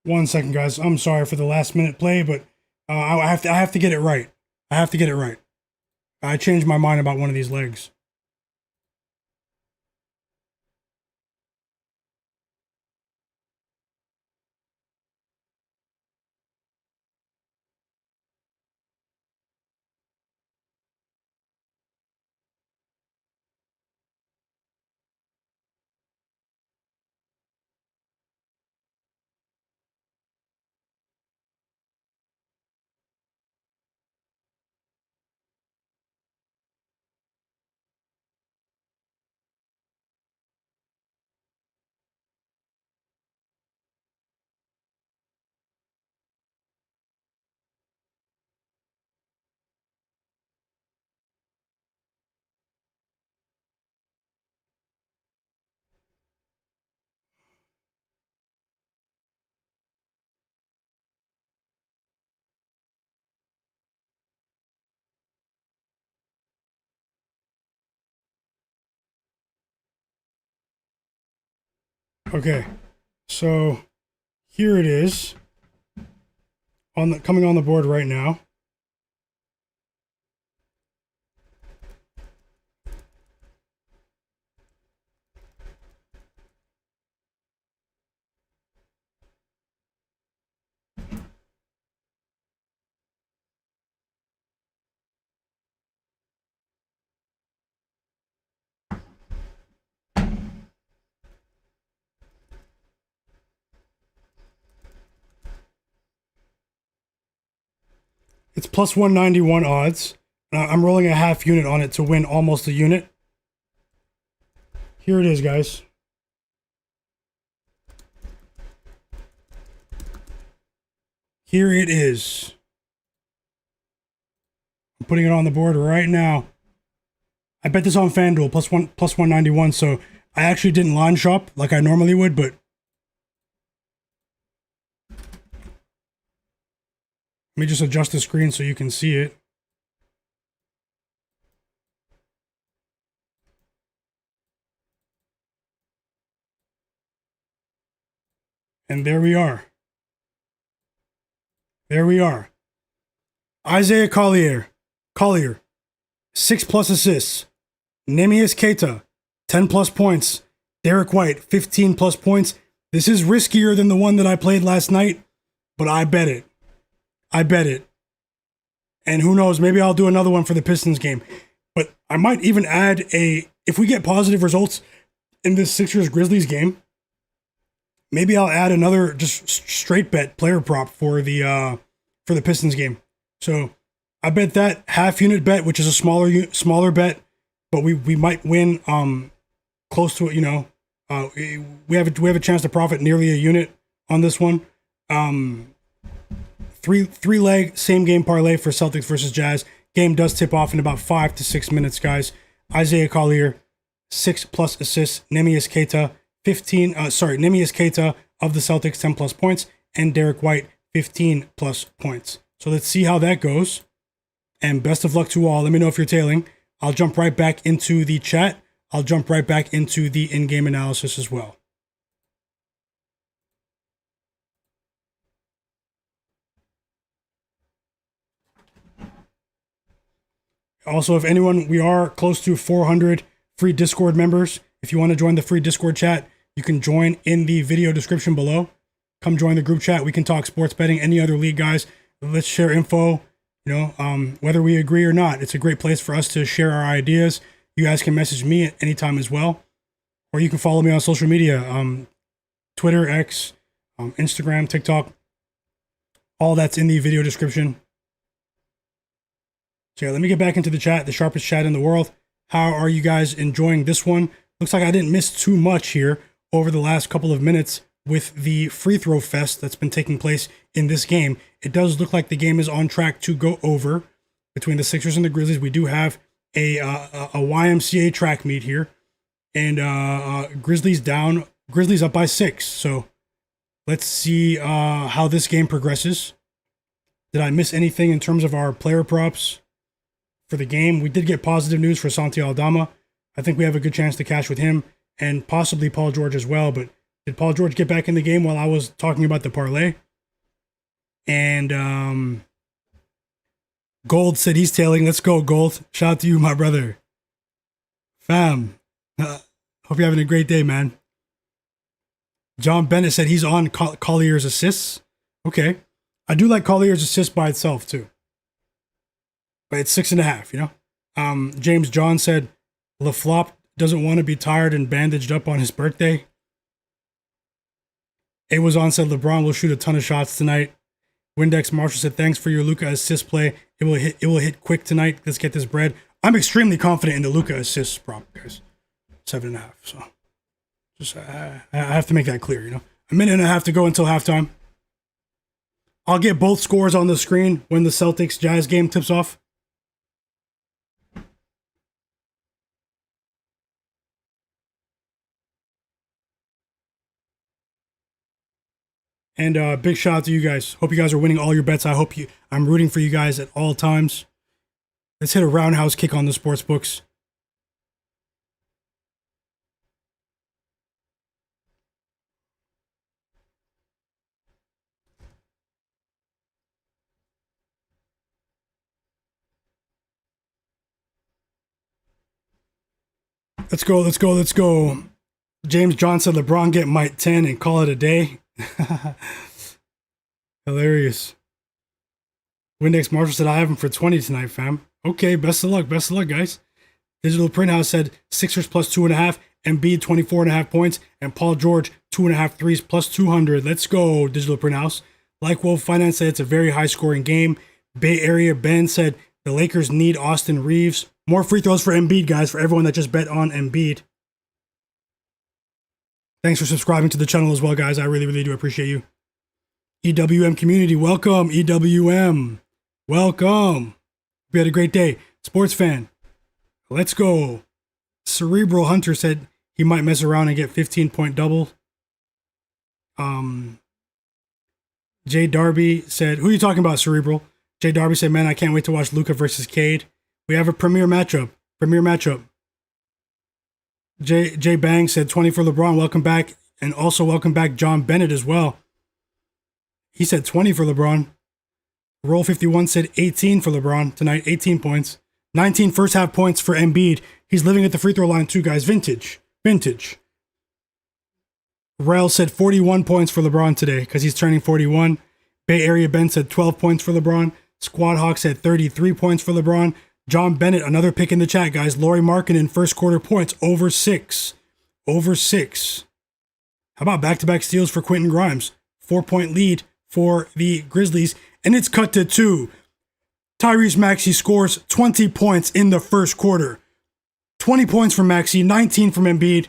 One second, guys. I'm sorry for the last minute play, but I have to get it right. I have to get it right. I changed my mind about one of these legs. Okay, so here it is coming on the board right now. It's plus 191 odds. I'm rolling a half unit on it to win almost a unit. Here it is, guys. Here it is. I'm putting it on the board right now. I bet this on FanDuel, plus 191, so I actually didn't line shop like I normally would, but let me just adjust the screen so you can see it. And there we are. There we are. Isaiah Collier, 6+ assists. Neemias Queta, 10+ points. Derek White, 15+ points. This is riskier than the one that I played last night, but I bet it. I bet it. And who knows, maybe I'll do another one for the Pistons game. But I might even add if we get positive results in this Sixers-Grizzlies game, maybe I'll add another just straight bet player prop for the Pistons game. So I bet that half unit bet, which is a smaller bet, but we might win close to it. You know, we have a chance to profit nearly a unit on this one. Three leg same game parlay for Celtics versus Jazz. Game does tip off in about 5 to 6 minutes, guys. Isaiah Collier, 6+ assists. Neemias Queta, Neemias Queta of the Celtics, 10+ points, and Derek White, 15+ points. So let's see how that goes. And best of luck to all. Let me know if you're tailing. I'll jump right back into the chat. I'll jump right back into the in-game analysis as well. Also, if anyone, we are close to 400 free Discord members. If you want to join the free Discord chat, you can join in the video description below. Come join the group chat. We can talk sports betting, any other league, guys. Let's share info, whether we agree or not. It's a great place for us to share our ideas. You guys can message me at any time as well. Or you can follow me on social media, Twitter, X, Instagram, TikTok. All that's in the video description. So yeah, let me get back into the chat, the sharpest chat in the world. How are you guys enjoying this one? Looks like I didn't miss too much here over the last couple of minutes with the free throw fest that's been taking place in this game. It does look like the game is on track to go over between the Sixers and the Grizzlies. We do have a YMCA track meet here, and Grizzlies up by 6. So let's see how this game progresses. Did I miss anything in terms of our player props for the game? We did get positive news for Santi Aldama. I think we have a good chance to cash with him and possibly Paul George as well. But did Paul George get back in the game while I was talking about the parlay? And Gold said he's tailing. Let's go, Gold. Shout out to you, my brother. Fam. Hope you're having a great day, man. John Bennett said he's on Collier's assists. Okay. I do like Collier's assist by itself, too. But it's 6.5, James John said LaFlop doesn't want to be tired and bandaged up on his birthday. It was on said LeBron will shoot a ton of shots tonight. Windex Marshall said thanks for your Luka assist play. It will hit quick tonight. Let's get this bread. I'm extremely confident in the Luka assist prop, guys. 7.5. So just I have to make that clear, A minute and a half to go until halftime. I'll get both scores on the screen when the Celtics Jazz game tips off. And big shout out to you guys. Hope you guys are winning all your bets. I'm rooting for you guys at all times. Let's hit a roundhouse kick on the sports books. Let's go, let's go, let's go. James John said LeBron get Mike 10 and call it a day. Hilarious. Windex Marshall said, I have him for 20 tonight, fam. Okay, best of luck, guys. Digital Print House said Sixers plus 2.5, Embiid 24.5 points, and Paul George 2.5 threes plus 200. Let's go, Digital Print House. Like Wolf Finance said, it's a very high scoring game. Bay Area Ben said the Lakers need Austin Reeves. More free throws for Embiid, guys, for everyone that just bet on Embiid. Thanks for subscribing to the channel as well, guys. I really, really do appreciate you. EWM community, welcome. EWM, welcome. We had a great day. Sports fan, let's go. Cerebral Hunter said he might mess around and get 15-point double. Jay Darby said, who are you talking about, Cerebral? Jay Darby said, man, I can't wait to watch Luka versus Cade. We have a premier matchup. Jay Bang said 20 for LeBron. Welcome back. And also welcome back John Bennett as well. He said 20 for LeBron. Roll 51 said 18 for LeBron tonight. 18 points. 19 first half points for Embiid. He's living at the free throw line too, guys. Vintage. Rel said 41 points for LeBron today because he's turning 41. Bay Area Ben said 12 points for LeBron. Squad Hawk said 33 points for LeBron. John Bennett, another pick in the chat, guys. Lauri Markkanen, first quarter points, over 6. Over 6. How about back-to-back steals for Quentin Grimes? 4-point lead for the Grizzlies. And it's cut to 2. Tyrese Maxey scores 20 points in the first quarter. 20 points from Maxey, 19 from Embiid.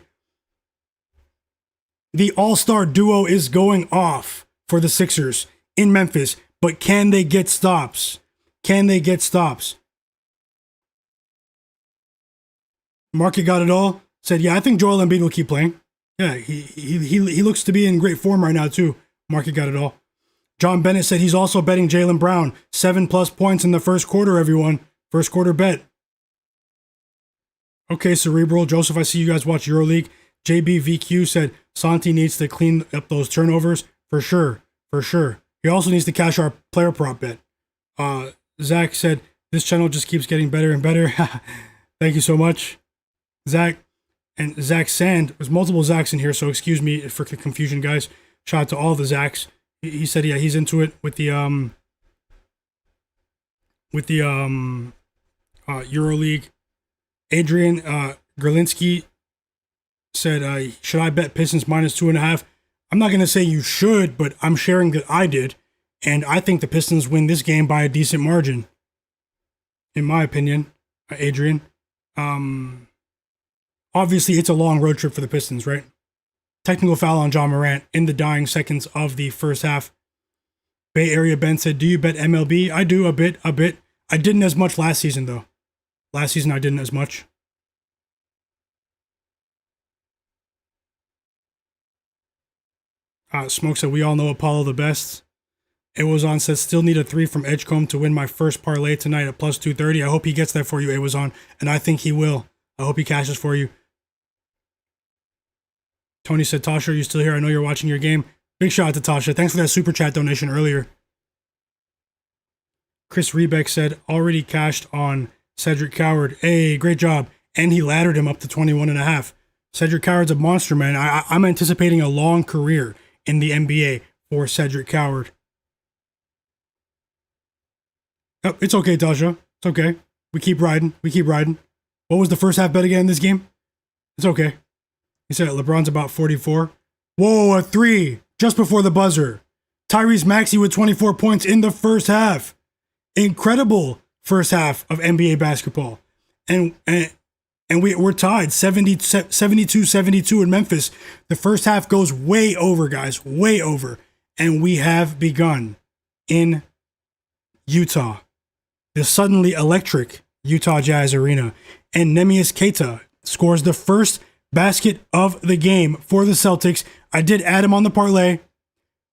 The all-star duo is going off for the Sixers in Memphis. But can they get stops? Market got it all. Said, yeah, I think Joel Embiid will keep playing. Yeah, he looks to be in great form right now too. Market got it all. John Bennett said he's also betting Jaylen Brown 7+ points in the first quarter, everyone. First quarter bet. Okay, Cerebral. Joseph, I see you guys watch EuroLeague. JBVQ said Santi needs to clean up those turnovers. For sure. He also needs to cash our player prop bet. Zach said, this channel just keeps getting better and better. Thank you so much, Zach. And Zach Sand, there's multiple Zachs in here, so excuse me for the confusion, guys. Shout out to all the Zachs. He said, yeah, he's into it with the EuroLeague. Adrian Gerlinski said, should I bet Pistons -2.5? I'm not going to say you should, but I'm sharing that I did. And I think the Pistons win this game by a decent margin. In my opinion, Adrian. Obviously, it's a long road trip for the Pistons, right? Technical foul on John Morant in the dying seconds of the first half. Bay Area Ben said, do you bet MLB? I do, a bit. I didn't as much last season, though. Last season, I didn't as much. Smoke said, we all know Apollo the best. Awazon says, still need a 3 from Edgecombe to win my first parlay tonight at +230. I hope he gets that for you, Awazon. And I think he will. I hope he cashes for you. Tony said, Tasha, are you still here? I know you're watching your game. Big shout out to Tasha. Thanks for that super chat donation earlier. Chris Rebeck said, already cashed on Cedric Coward. Hey, great job. And he laddered him up to 21.5. Cedric Coward's a monster, man. I'm anticipating a long career in the NBA for Cedric Coward. Oh, it's okay, Tasha. It's okay. We keep riding. What was the first half bet again in this game? It's okay. He said LeBron's about 44. Whoa, a 3 just before the buzzer. Tyrese Maxey with 24 points in the first half. Incredible first half of NBA basketball. And we're tied 72-72 in Memphis. The first half goes way over, guys, way over. And we have begun in Utah, the suddenly electric Utah Jazz Arena. And Neemias Queta scores the first basket of the game for the Celtics. I did add him on the parlay.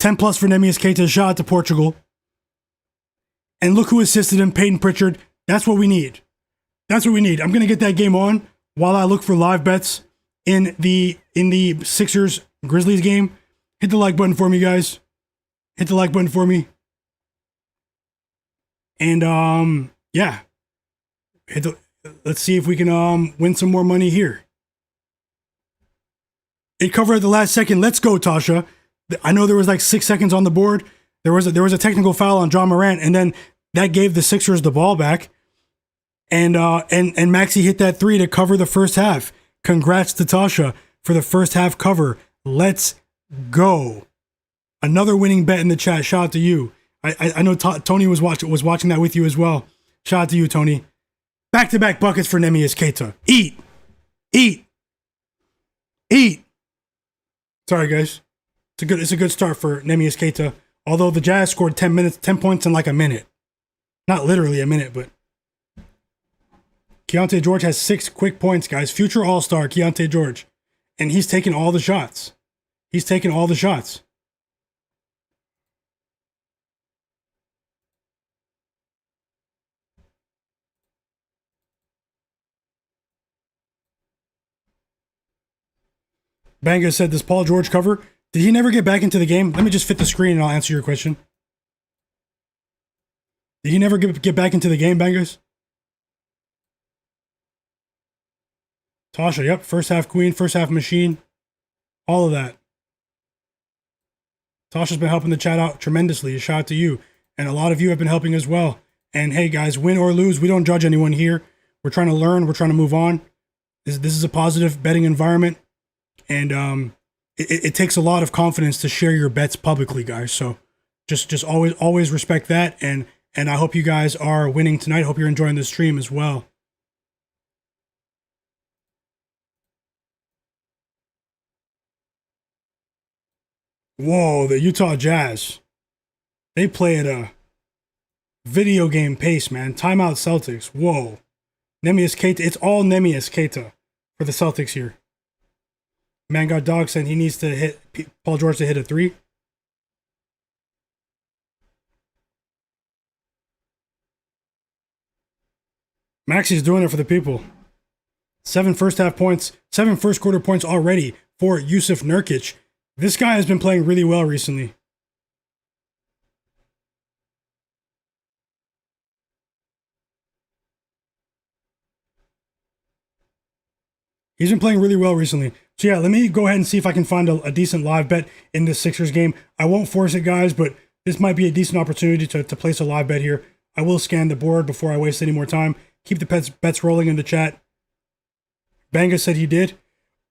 10+ for Neemias Queta. Shout out to Portugal. And look who assisted him, Peyton Pritchard. That's what we need. I'm going to get that game on while I look for live bets in the Sixers Grizzlies game. Hit the like button for me, guys. Hit the like button for me. And yeah. Let's see if we can win some more money here. It covered at the last second. Let's go, Tasha. I know there was like 6 seconds on the board. There was a technical foul on John Morant, and then that gave the Sixers the ball back. And Maxey hit that 3 to cover the first half. Congrats to Tasha for the first half cover. Let's go. Another winning bet in the chat. Shout out to you. I know Tony was watching that with you as well. Shout out to you, Tony. Back-to-back buckets for Neemias Queta. Eat. Sorry, guys. It's a good start for Neemias Queta. Although the Jazz scored 10 points in like a minute. Not literally a minute, but Keontae George has 6 quick points, guys. Future All-Star Keontae George. And he's taking all the shots. Banga said, does Paul George cover? Did he never get back into the game? Let me just fit the screen and I'll answer your question. Did he never get back into the game, Bangas? Tasha, yep. First half queen, first half machine. All of that. Tasha's been helping the chat out tremendously. A shout out to you. And a lot of you have been helping as well. And hey, guys, win or lose, we don't judge anyone here. We're trying to learn. We're trying to move on. This is a positive betting environment. And it takes a lot of confidence to share your bets publicly, guys. So just always respect that. And I hope you guys are winning tonight. Hope you're enjoying the stream as well. Whoa, the Utah Jazz. They play at a video game pace, man. Timeout Celtics. Whoa. Neemias Queta. It's all Neemias Queta for the Celtics here. Man got dog said he needs to hit Paul George to hit a 3. Maxey's doing it for the people. 7 first half points, 7 first quarter points already for Yusuf Nurkic. This guy has been playing really well recently. He's been playing really well recently. So yeah, let me go ahead and see if I can find a decent live bet in this Sixers game. I won't force it, guys, but this might be a decent opportunity to place a live bet here. I will scan the board before I waste any more time. Keep the bets rolling in the chat. Bangas said he did.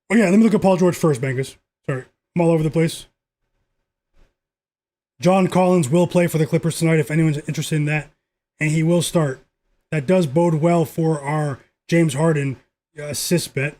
Oh yeah, let me look at Paul George first, Bangas. Sorry, I'm all over the place. John Collins will play for the Clippers tonight if anyone's interested in that, and he will start. That does bode well for our James Harden assist bet.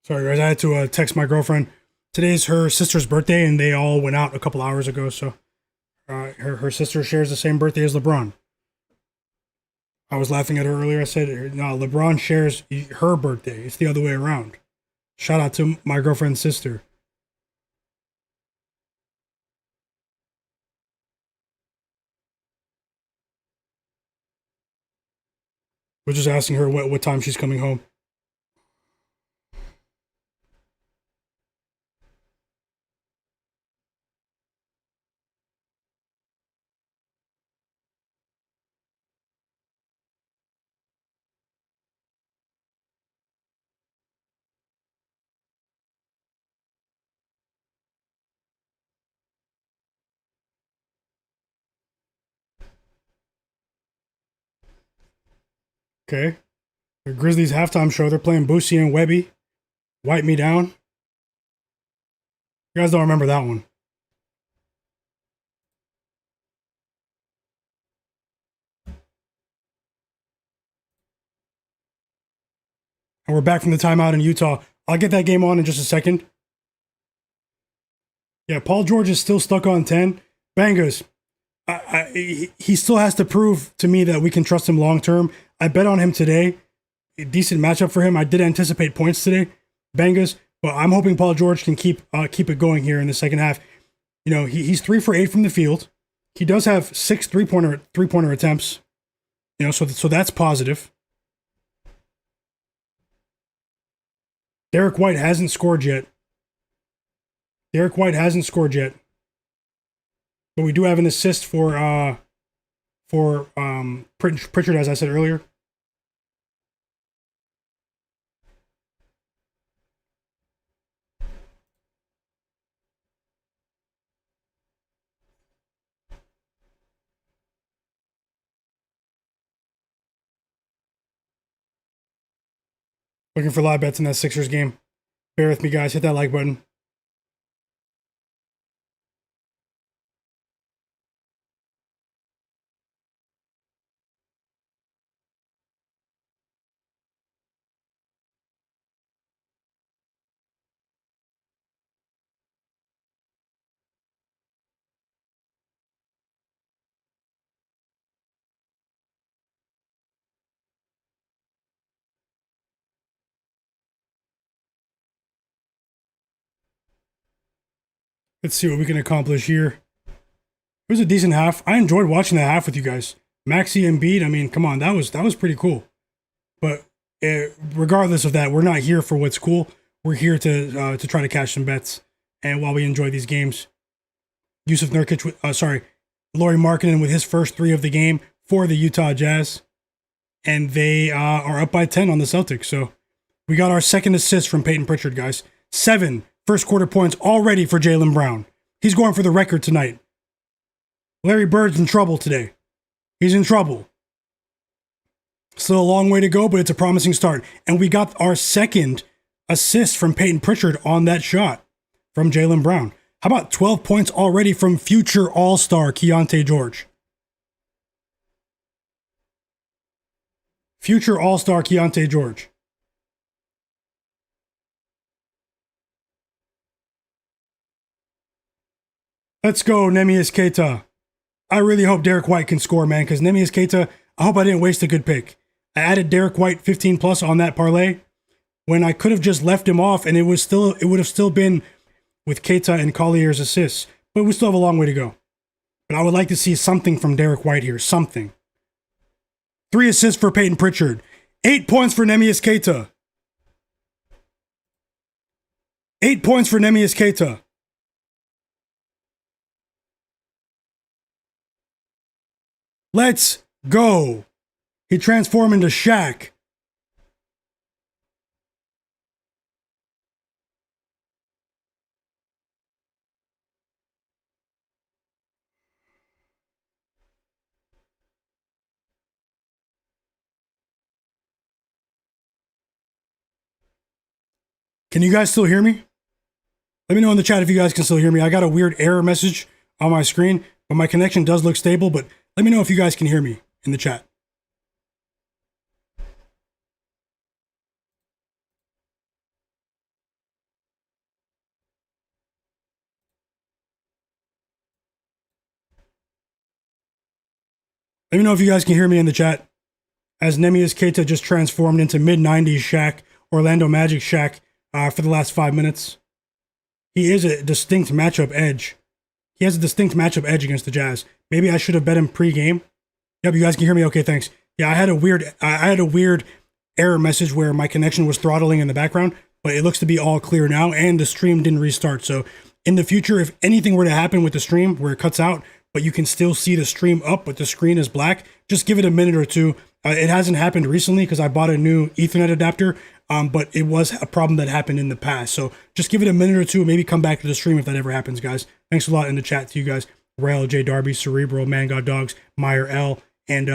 Sorry, guys. I had to text my girlfriend. Today's her sister's birthday, and they all went out a couple hours ago. So her sister shares the same birthday as LeBron. I was laughing at her earlier. I said, no, LeBron shares her birthday. It's the other way around. Shout out to my girlfriend's sister. We're just asking her what time she's coming home. Okay. The Grizzlies halftime show. They're playing Boosie and Webby. Wipe Me Down. You guys don't remember that one. And we're back from the timeout in Utah. I'll get that game on in just a second. Yeah, Paul George is still stuck on 10. Bangers. He still has to prove to me that we can trust him long term. I bet on him today. A decent matchup for him. I did anticipate points today. Bangers. But I'm hoping Paul George can keep it going here in the second half. You know, he's 3 for 8 from the field. He does have 6 three-pointer attempts. You know, so that's positive. Derek White hasn't scored yet. But we do have an assist for Pritchard, as I said earlier. Looking for live bets in that Sixers game. Bear with me, guys. Hit that like button. Let's see what we can accomplish here. It was a decent half. I enjoyed watching that half with you guys. Maxey and Embiid, I mean, come on, that was pretty cool. But regardless of that, we're not here for what's cool. We're here to try to cash some bets. And while we enjoy these games, Yusuf Nurkic, Lauri Markkanen with his first 3 of the game for the Utah Jazz. And they are up by 10 on the Celtics. So we got our second assist from Peyton Pritchard, guys. 7 first quarter points already for Jaylen Brown. He's going for the record tonight. Larry Bird's in trouble today. He's in trouble. Still a long way to go, but it's a promising start. And we got our second assist from Peyton Pritchard on that shot from Jaylen Brown. How about 12 points already from future All-Star Keyonte George? Future All-Star Keyonte George. Let's go, Neemias Queta. I really hope Derek White can score, man, because Neemias Queta, I hope I didn't waste a good pick. I added Derek White 15 plus on that parlay when I could have just left him off, and it would have still been with Queta and Collier's assists, but we still have a long way to go. But I would like to see something from Derek White here, something. 3 assists for Peyton Pritchard. 8 points for Neemias Queta. 8 points for Neemias Queta. Let's go. He transformed into Shaq. Can you guys still hear me? Let me know in the chat if you guys can still hear me. I got a weird error message on my screen, but my connection does look stable, but let me know if you guys can hear me in the chat. Let me know if you guys can hear me in the chat. As Neemias Queta just transformed into mid-90s Shaq, Orlando Magic Shaq, for the last 5 minutes. He is a distinct matchup edge. He has a distinct matchup edge against the Jazz. Maybe I should have bet him pre-game. Yep, you guys can hear me? Okay, thanks. Yeah, I had a weird error message where my connection was throttling in the background, but it looks to be all clear now, and the stream didn't restart. So in the future, if anything were to happen with the stream where it cuts out, but you can still see the stream up, but the screen is black, just give it a minute or two. It hasn't happened recently because I bought a new Ethernet adapter, but it was a problem that happened in the past. So just give it a minute or two, maybe come back to the stream if that ever happens, guys. Thanks a lot in the chat to you guys. Rail, J Darby, Cerebral, Man God Dogs, Meyer L, and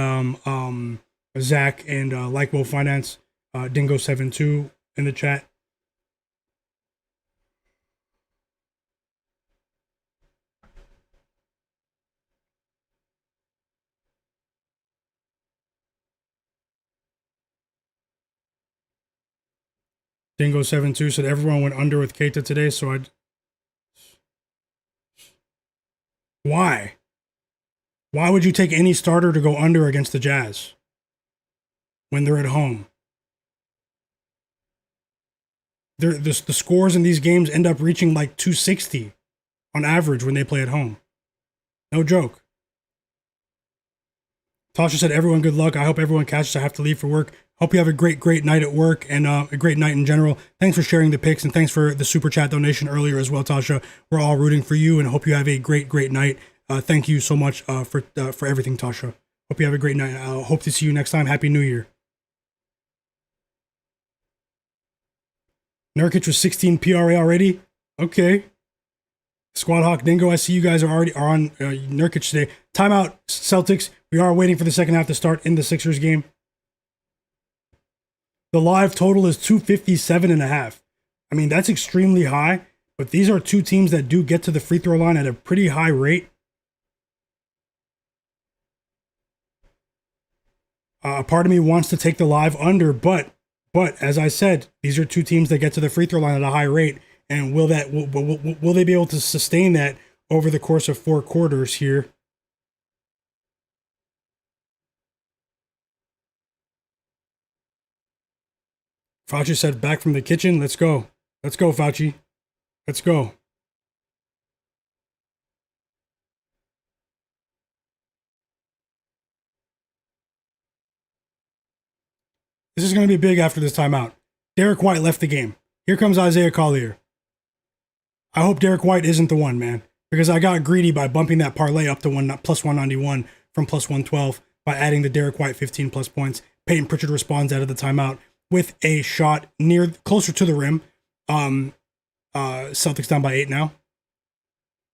Zach, and Like Will Finance, Dingo72 in the chat. Dingo72 said everyone went under with Keita today, so Why? Why would you take any starter to go under against the Jazz when they're at home? The scores in these games end up reaching like 260 on average when they play at home. No joke. Tasha said, everyone good luck. I hope everyone catches. I have to leave for work. Hope you have a great night at work and a great night in general. Thanks for sharing the picks and thanks for the super chat donation earlier as well, Tasha. We're all rooting for you and hope you have a great night. Thank you so much for everything, Tasha. Hope you have a great night. Hope to see you next time. Happy New Year. Nurkic was 16 PRA already. Okay. Squad Hawk Dingo, I see you guys are on Nurkic today. Timeout, Celtics. We are waiting for the second half to start in the Sixers game. The live total is 257.5. I mean, that's extremely high, but these are two teams that do get to the free throw line at a pretty high rate. Part of me wants to take the live under, but as I said, these are two teams that get to the free throw line at a high rate. And will they be able to sustain that over the course of 4 quarters here? Fauci said, back from the kitchen. Let's go. Let's go, Fauci. Let's go. This is going to be big after this timeout. Derek White left the game. Here comes Isaiah Collier. I hope Derek White isn't the one, man, because I got greedy by bumping that parlay up to plus 191 from plus 112 by adding the Derek White 15 plus points. Peyton Pritchard responds out of the timeout with a shot closer to the rim. Celtics down by 8 now.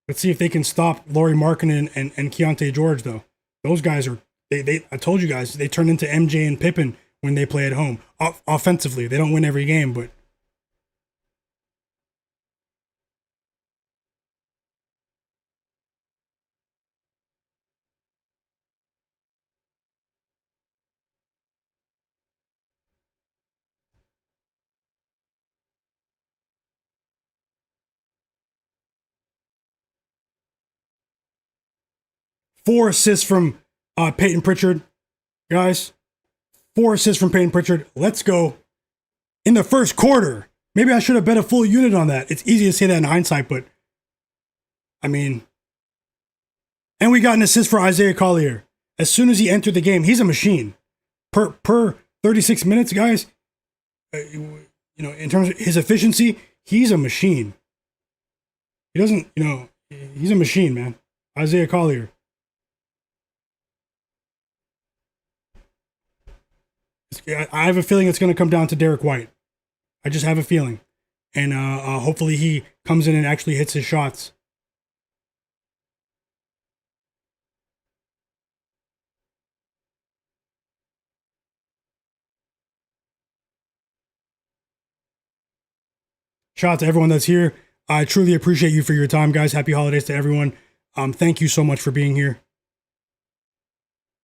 Let's see if they can stop Lauri Markkanen and Keontae George, though. Those guys are, I told you guys, they turn into MJ and Pippen when they play at home. Offensively, they don't win every game, but four assists from Peyton Pritchard, guys. 4 assists from Peyton Pritchard. Let's go. In the first quarter. Maybe I should have bet a full unit on that. It's easy to say that in hindsight, but I mean, and we got an assist for Isaiah Collier. As soon as he entered the game, he's a machine. Per 36 minutes, guys, in terms of his efficiency, he's a machine. He doesn't, he's a machine, man. Isaiah Collier. I have a feeling it's going to come down to Derek White. I just have a feeling. And hopefully he comes in and actually hits his shots. Shout out to everyone that's here. I truly appreciate you for your time, guys. Happy holidays to everyone. Thank you so much for being here.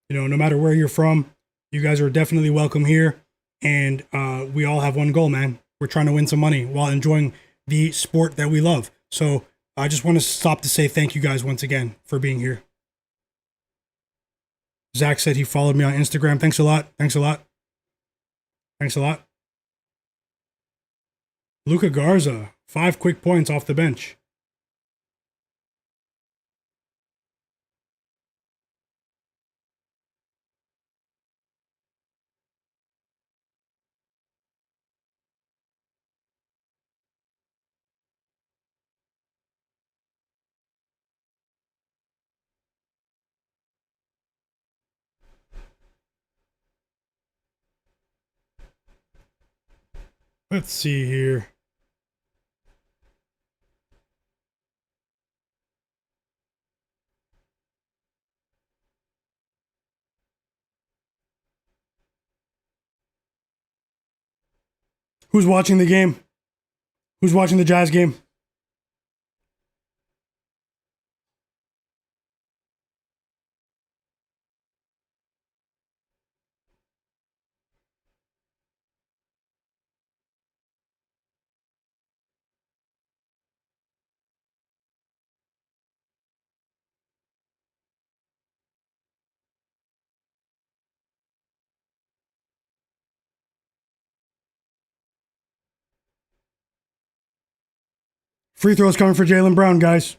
No matter where you're from, you guys are definitely welcome here. And we all have one goal, man. We're trying to win some money while enjoying the sport that we love. So I just want to stop to say thank you guys once again for being here. Zach said he followed me on Instagram. Thanks a lot. Thanks a lot. Thanks a lot. Luka Garza, 5 quick points off the bench. Let's see here. Who's watching the game? Who's watching the Jazz game? Free throws coming for Jaylen Brown, guys.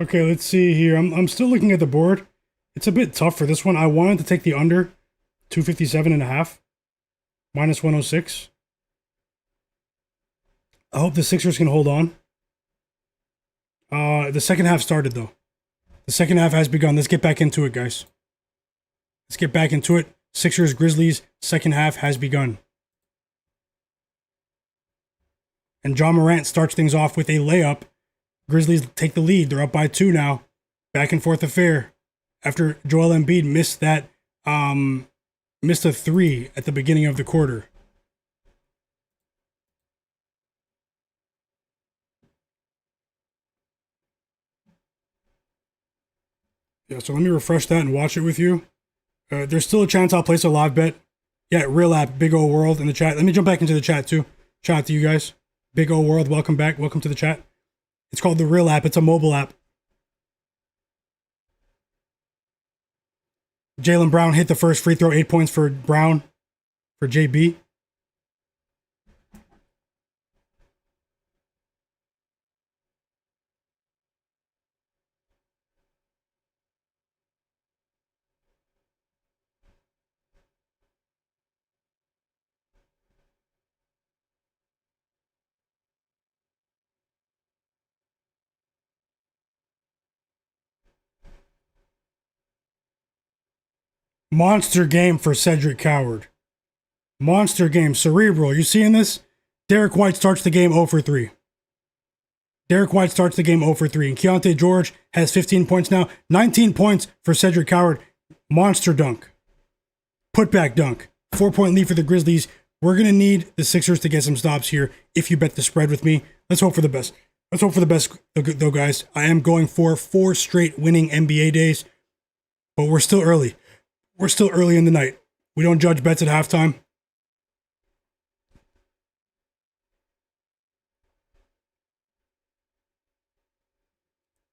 Okay, let's see here. I'm still looking at the board. It's a bit tough for this one. I wanted to take the under 257.5 minus 106. I hope the Sixers can hold on. The second half started though. The second half has begun. Let's get back into it, guys. Let's get back into it. Sixers Grizzlies second half has begun. And John Morant starts things off with a layup. Grizzlies take the lead. They're up by 2 now. Back and forth affair. After Joel Embiid missed a 3 at the beginning of the quarter. Yeah, so let me refresh that and watch it with you. There's still a chance I'll place a live bet. Yeah, real app, Big O World in the chat. Let me jump back into the chat too. Shout out to you guys. Big O World, welcome back. Welcome to the chat. It's called the Real App. It's a mobile app. Jaylen Brown hit the first free throw. 8 points for Brown, for JB. Monster game for Cedric Coward. Monster game. Cerebral. You seeing this? Derek White starts the game 0 for 3. Derek White starts the game 0 for 3. And Keontae George has 15 points now. 19 points for Cedric Coward. Monster dunk. Putback dunk. 4-point lead for the Grizzlies. We're going to need the Sixers to get some stops here if you bet the spread with me. Let's hope for the best. Let's hope for the best, though, guys. I am going for 4 straight winning NBA days, but we're still early. We're still early in the night. We don't judge bets at halftime.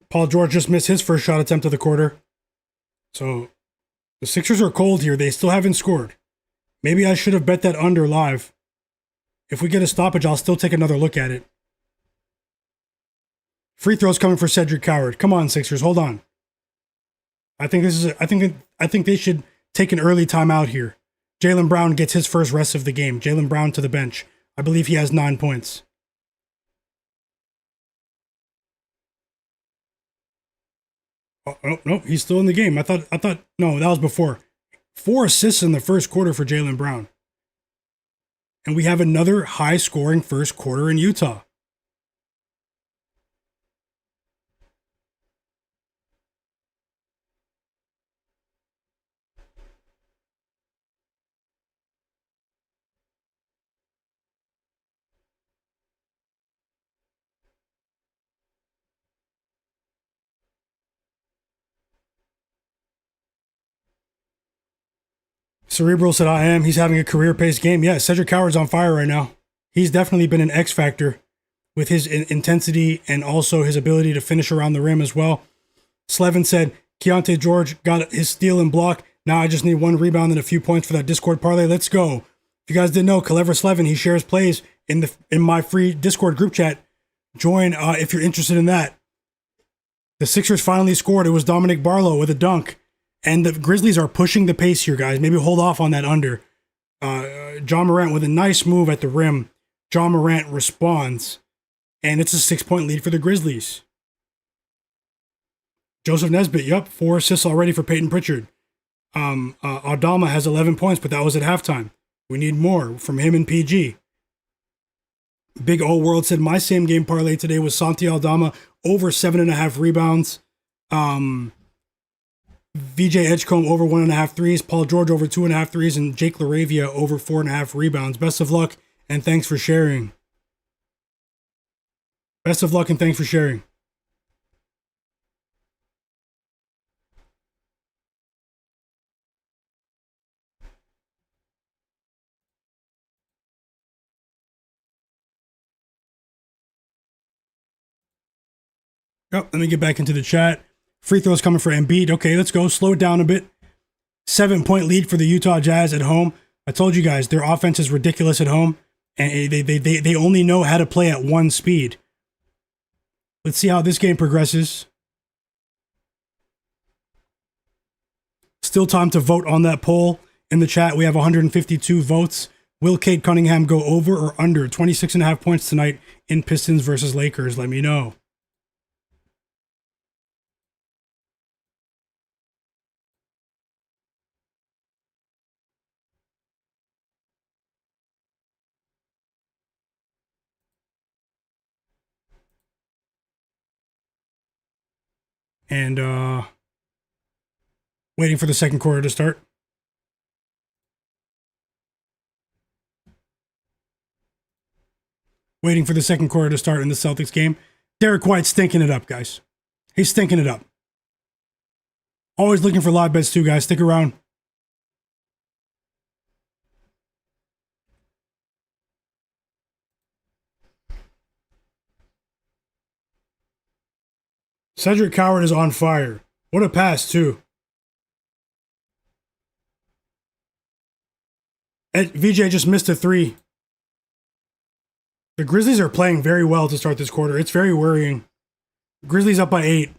Paul George just missed his first shot attempt of the quarter. So the Sixers are cold here. They still haven't scored. Maybe I should have bet that under live. If we get a stoppage, I'll still take another look at it. Free throws coming for Cedric Coward. Come on, Sixers, hold on. I think they should take an early timeout here. Jaylen Brown gets his first rest of the game. Jaylen Brown to the bench. I believe he has 9 points. Oh, no, he's still in the game. I thought, no, that was before. 4 assists in the first quarter for Jaylen Brown. And we have another high-scoring first quarter in Utah. Cerebral said, I am. He's having a career-paced game. Yeah, Cedric Coward's on fire right now. He's definitely been an X factor with his intensity and also his ability to finish around the rim as well. Slevin said, Keontae George got his steal and block. Now I just need 1 rebound and a few points for that Discord parlay. Let's go. If you guys didn't know, Clever Slevin, he shares plays in my free Discord group chat. Join if you're interested in that. The Sixers finally scored. It was Dominic Barlow with a dunk. And the Grizzlies are pushing the pace here, guys. Maybe hold off on that under. John Morant with a nice move at the rim. John Morant responds. And it's a 6-point lead for the Grizzlies. Joseph Nesbitt, yep. 4 assists already for Peyton Pritchard. Aldama has 11 points, but that was at halftime. We need more from him and PG. Big O World said, my same game parlay today was Santi Aldama over 7.5 rebounds. VJ Edgecombe over 1.5 threes, Paul George over 2.5 threes, and Jake LaRavia over 4.5 rebounds. Best of luck and thanks for sharing. Best of luck and thanks for sharing. Yep, let me get back into the chat. Free throws coming for Embiid. Okay, let's go. Slow it down a bit. 7-point lead for the Utah Jazz at home. I told you guys, their offense is ridiculous at home, and they only know how to play at one speed. Let's see how this game progresses. Still time to vote on that poll. In the chat, we have 152 votes. Will Cade Cunningham go over or under 26.5 points tonight in Pistons versus Lakers? Let me know. And waiting for the second quarter to start. Waiting for the second quarter to start in the Celtics game. Derek White's stinking it up, guys. He's stinking it up. Always looking for live bets too, guys. Stick around. Cedric Coward is on fire. What a pass, too. VJ just missed a three. The Grizzlies are playing very well to start this quarter. It's very worrying. Grizzlies up by 8.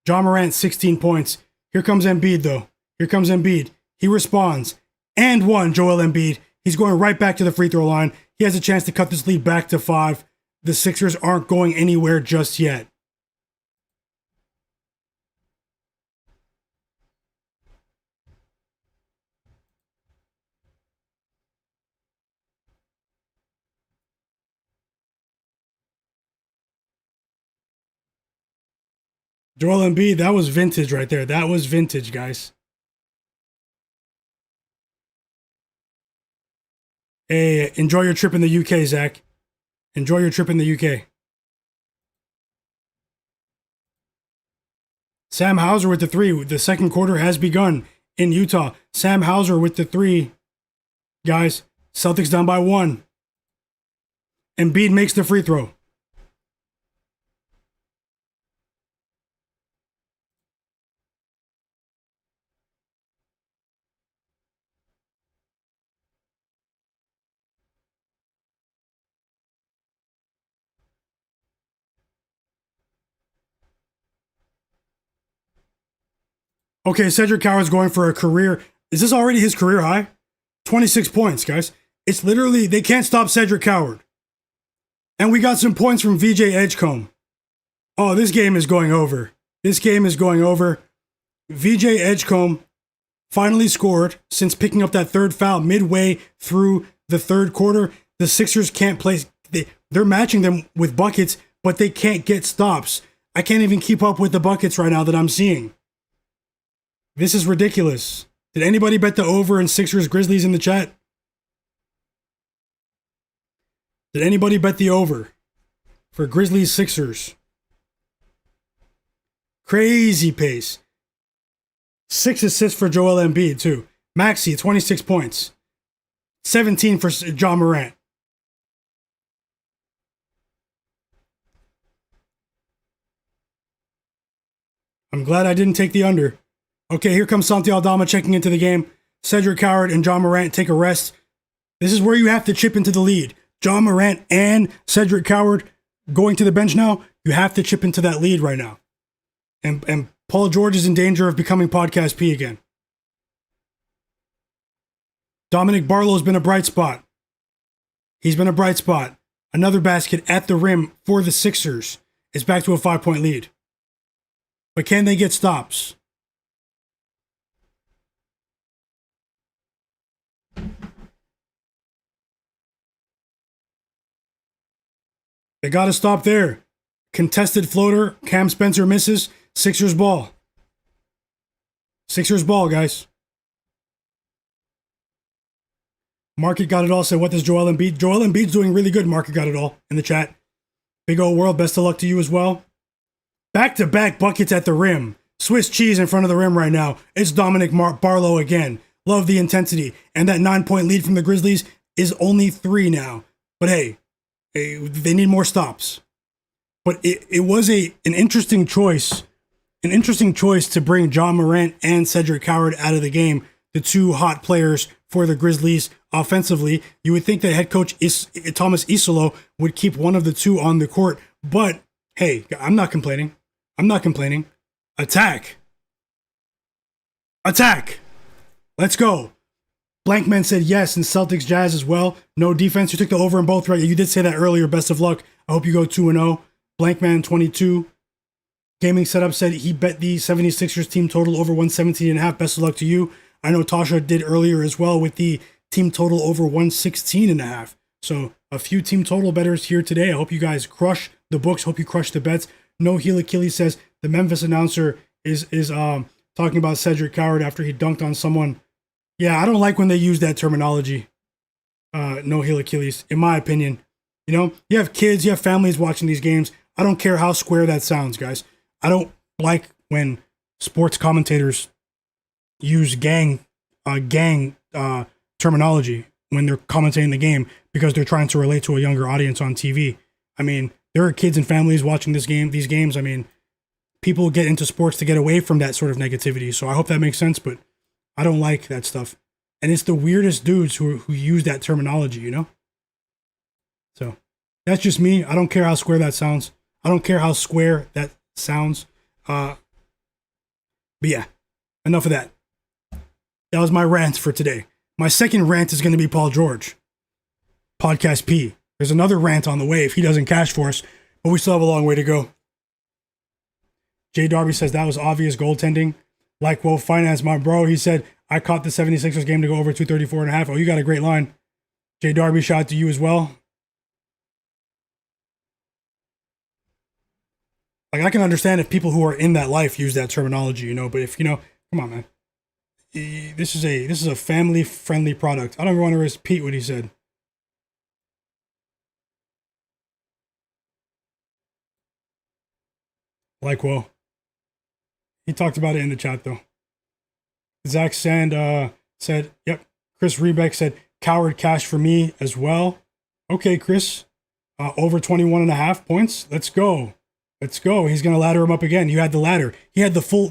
John Morant, 16 points. Here comes Embiid, though. Here comes Embiid. He responds. And one, Joel Embiid. He's going right back to the free throw line. He has a chance to cut this lead back to 5. The Sixers aren't going anywhere just yet. Joel Embiid, that was vintage right there. That was vintage, guys. Hey, enjoy your trip in the UK, Zach. Enjoy your trip in the UK. Sam Hauser with the 3. The second quarter has begun in Utah. Sam Hauser with the 3. Guys, Celtics down by 1. Embiid makes the free throw. Okay, Cedric Coward's going for a career. Is this already his career high? 26 points, guys. It's literally, they can't stop Cedric Coward. And we got some points from VJ Edgecombe. Oh, this game is going over. This game is going over. VJ Edgecombe finally scored since picking up that third foul midway through the third quarter. The Sixers can't play. They're matching them with buckets, but they can't get stops. I can't even keep up with the buckets right now that I'm seeing. This is ridiculous. Did anybody bet the over in Sixers Grizzlies in the chat? Did anybody bet the over for Grizzlies Sixers? Crazy pace. 6 assists for Joel Embiid, too. Maxey, 26 points. 17 for John Morant. I'm glad I didn't take the under. Okay, here comes Santi Aldama checking into the game. Cedric Coward and John Morant take a rest. This is where you have to chip into the lead. John Morant and Cedric Coward going to the bench now. You have to chip into that lead right now. And Paul George is in danger of becoming Podcast P again. Dominic Barlow's been a bright spot. He's been a bright spot. Another basket at the rim for the Sixers. It's back to a 5-point lead. But can they get stops? They got to stop there. Contested floater. Cam Spencer misses. Sixers ball. Sixers ball, guys. Market got it all. Said, what does Joel Embiid? Joel Embiid's doing really good. Market got it all in the chat. Big old world. Best of luck to you as well. Back-to-back buckets at the rim. Swiss cheese in front of the rim right now. It's Dominic Barlow again. Love the intensity. And that 9-point lead from the Grizzlies is only 3 now. But hey, they need more stops. But it was an interesting choice. An interesting choice to bring John Morant and Cedric Howard out of the game, the two hot players for the Grizzlies offensively. You would think that head coach Thomas Isolo would keep one of the two on the court. But, hey, I'm not complaining. I'm not complaining. Attack. Attack. Let's go. Blankman said yes, and Celtics Jazz as well. No defense. You took the over in both, right? You did say that earlier. Best of luck. I hope you go 2-0. Blankman 22. Gaming Setup said he bet the 76ers team total over 117.5. Best of luck to you. I know Tasha did earlier as well with the team total over 116.5. So a few team total bettors here today. I hope you guys crush the books. Hope you crush the bets. No Heel Achilles says the Memphis announcer is talking about Cedric Howard after he dunked on someone. Yeah, I don't like when they use that terminology. No Heel Achilles, in my opinion. You know, you have kids, you have families watching these games. I don't care how square that sounds, guys. I don't like when sports commentators use gang terminology when they're commentating the game because they're trying to relate to a younger audience on TV. I mean, there are kids and families watching these games. I mean, people get into sports to get away from that sort of negativity. So I hope that makes sense, but I don't like that stuff. And it's the weirdest dudes who use that terminology, you know? So that's just me. I don't care how square that sounds. I don't care how square that sounds. But yeah, enough of that. That was my rant for today. My second rant is going to be Paul George. Podcast P. There's another rant on the way if he doesn't cash for us, but we still have a long way to go. Jay Darby says that was obvious goaltending. Like Wolf Finance, my bro, he said, I caught the 76ers game to go over 234.5. Oh, you got a great line. Jay Darby, shout out to you as well. Like, I can understand if people who are in that life use that terminology, you know, but if, you know, come on, man. This is a family-friendly product. I don't even want to repeat what he said. Like, well, he talked about it in the chat, though. Zach Sand said, yep. Chris Rebeck said, Coward cash for me as well. Okay, Chris. Over 21.5 points. Let's go. Let's go. He's going to ladder him up again. You had the ladder. He had the full,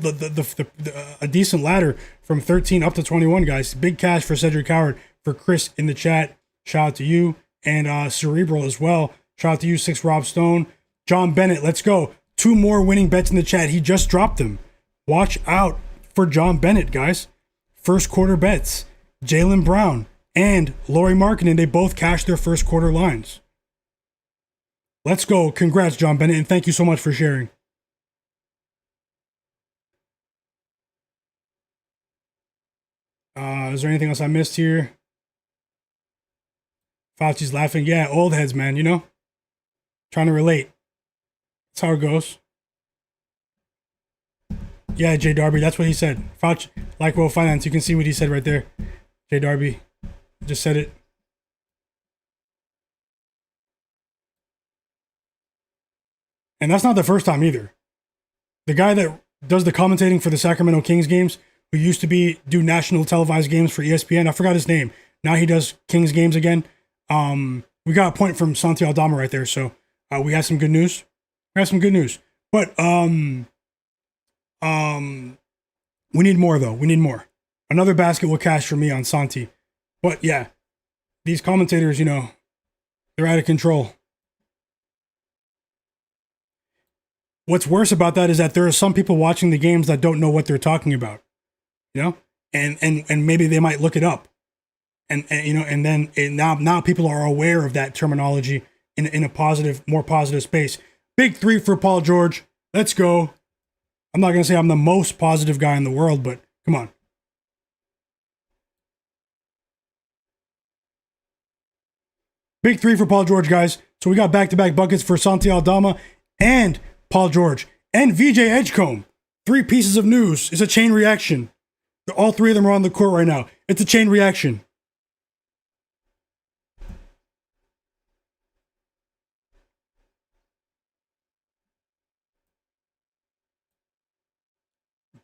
a decent ladder from 13 up to 21, guys. Big cash for Cedric Howard. For Chris in the chat, shout out to you. And Cerebral as well. Shout out to you, 6 Rob Stone. John Bennett, let's go. 2 more winning bets in the chat. He just dropped them. Watch out for John Bennett, guys. First quarter bets. Jaylen Brown and Lauri Markkanen, they both cashed their first quarter lines. Let's go. Congrats, John Bennett, and thank you so much for sharing. Is there anything else I missed here? Fauci's laughing. Yeah, old heads, man, you know? Trying to relate. That's how it goes. Yeah, Jay Darby, that's what he said. Fauci, like World Finance, you can see what he said right there. Jay Darby just said it. And that's not the first time either. The guy that does the commentating for the Sacramento Kings games, who used to do national televised games for ESPN, I forgot his name. Now he does Kings games again. We got a point from Santi Aldama right there, so we have some good news. But we need more though. We need more. Another basket will cash for me on Santi. But yeah, these commentators, you know, they're out of control. What's worse about that is that there are some people watching the games that don't know what they're talking about, you know, and maybe they might look it up, and you know, and then now people are aware of that terminology in a positive, more positive space. Big 3 for Paul George. Let's go. I'm not gonna say I'm the most positive guy in the world, but come on. Big 3 for Paul George, guys. So we got back-to-back buckets for Santi Aldama and Paul George and VJ Edgecombe. 3 pieces of news. It's a chain reaction. All 3 of them are on the court right now. It's a chain reaction.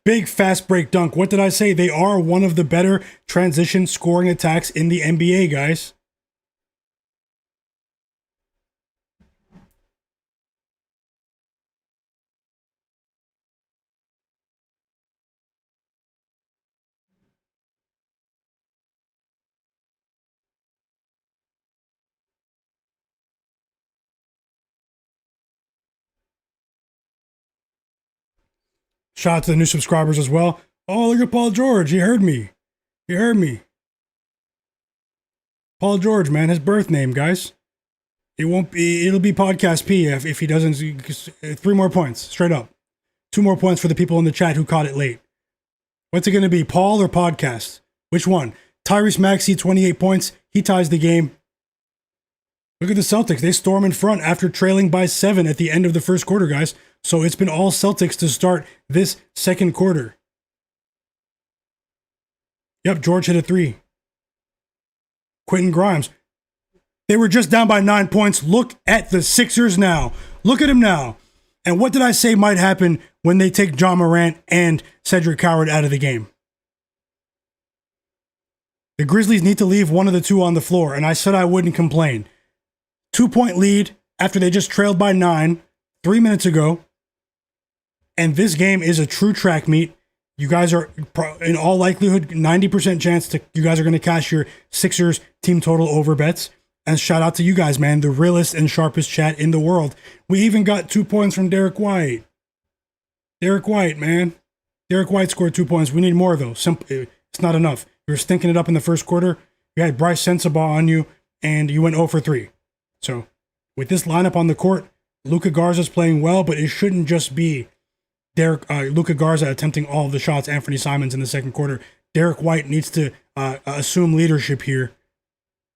Big fast break dunk. What did I say? They are one of the better transition scoring attacks in the NBA, guys. Shout out to the new subscribers as well. Oh, look at Paul George. He heard me. He heard me. Paul George, man, his birth name, guys. It'll be Podcast P if he doesn't. 3 more points, straight up. 2 more points for the people in the chat who caught it late. What's it going to be, Paul or Podcast? Which one? Tyrese Maxey, 28 points. He ties the game. Look at the Celtics. They storm in front after trailing by 7 at the end of the first quarter, guys. So it's been all Celtics to start this second quarter. Yep, George hit a 3. Quentin Grimes. They were just down by 9 points. Look at the Sixers now. Look at him now. And what did I say might happen when they take John Morant and Cedric Howard out of the game? The Grizzlies need to leave one of the two on the floor, and I said I wouldn't complain. 2-point lead after they just trailed by 9 3 minutes ago. And this game is a true track meet. You guys are, in all likelihood, 90% chance you guys are going to cash your Sixers team total over bets. And shout out to you guys, man, the realest and sharpest chat in the world. We even got 2 points from Derek White. Derek White, man. Derek White scored 2 points. We need more, though. It's not enough. You were stinking it up in the first quarter. You had Bryce Sensabaugh on you, and you went 0 for 3. So, with this lineup on the court, Luka Garza's playing well, but it shouldn't just be Luka Garza attempting all of the shots, Anthony Simons in the second quarter. Derek White needs to assume leadership here.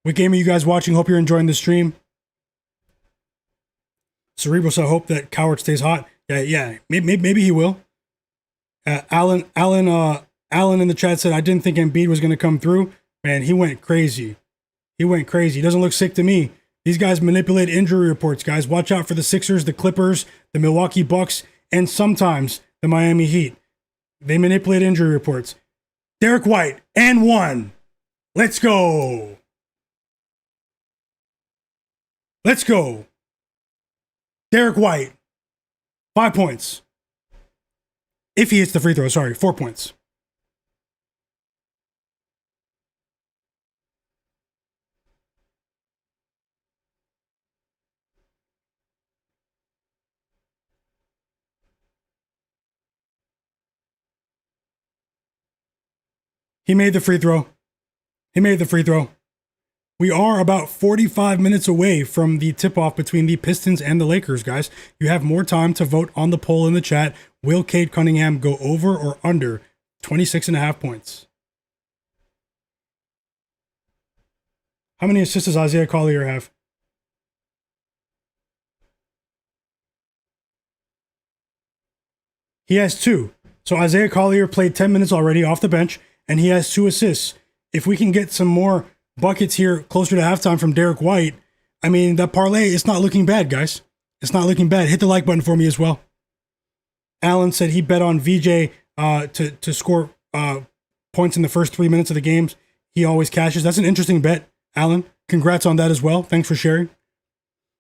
What game are you guys watching? Hope you're enjoying the stream. Cerebral, so I hope that Coward stays hot. Yeah, maybe he will. Alan in the chat said, I didn't think Embiid was going to come through. Man, he went crazy. He doesn't look sick to me. These guys manipulate injury reports, guys. Watch out for the Sixers, the Clippers, the Milwaukee Bucks, and sometimes the Miami Heat. They manipulate injury reports. Derek White, and 1. Let's go. Let's go. Derek White, 5 points. If he hits the free throw, 4 points. He made the free throw. We are about 45 minutes away from the tip-off between the Pistons and the Lakers, guys. You have more time to vote on the poll in the chat. Will Cade Cunningham go over or under 26.5 points? How many assists does Isaiah Collier have? He has 2. So Isaiah Collier played 10 minutes already off the bench, and he has 2 assists. If we can get some more buckets here closer to halftime from Derek White, I mean, that parlay is not looking bad, guys. It's not looking bad. Hit the like button for me as well. Alan said he bet on VJ to score points in the first 3 minutes of the games. He always cashes. That's an interesting bet, Alan. Congrats on that as well. Thanks for sharing.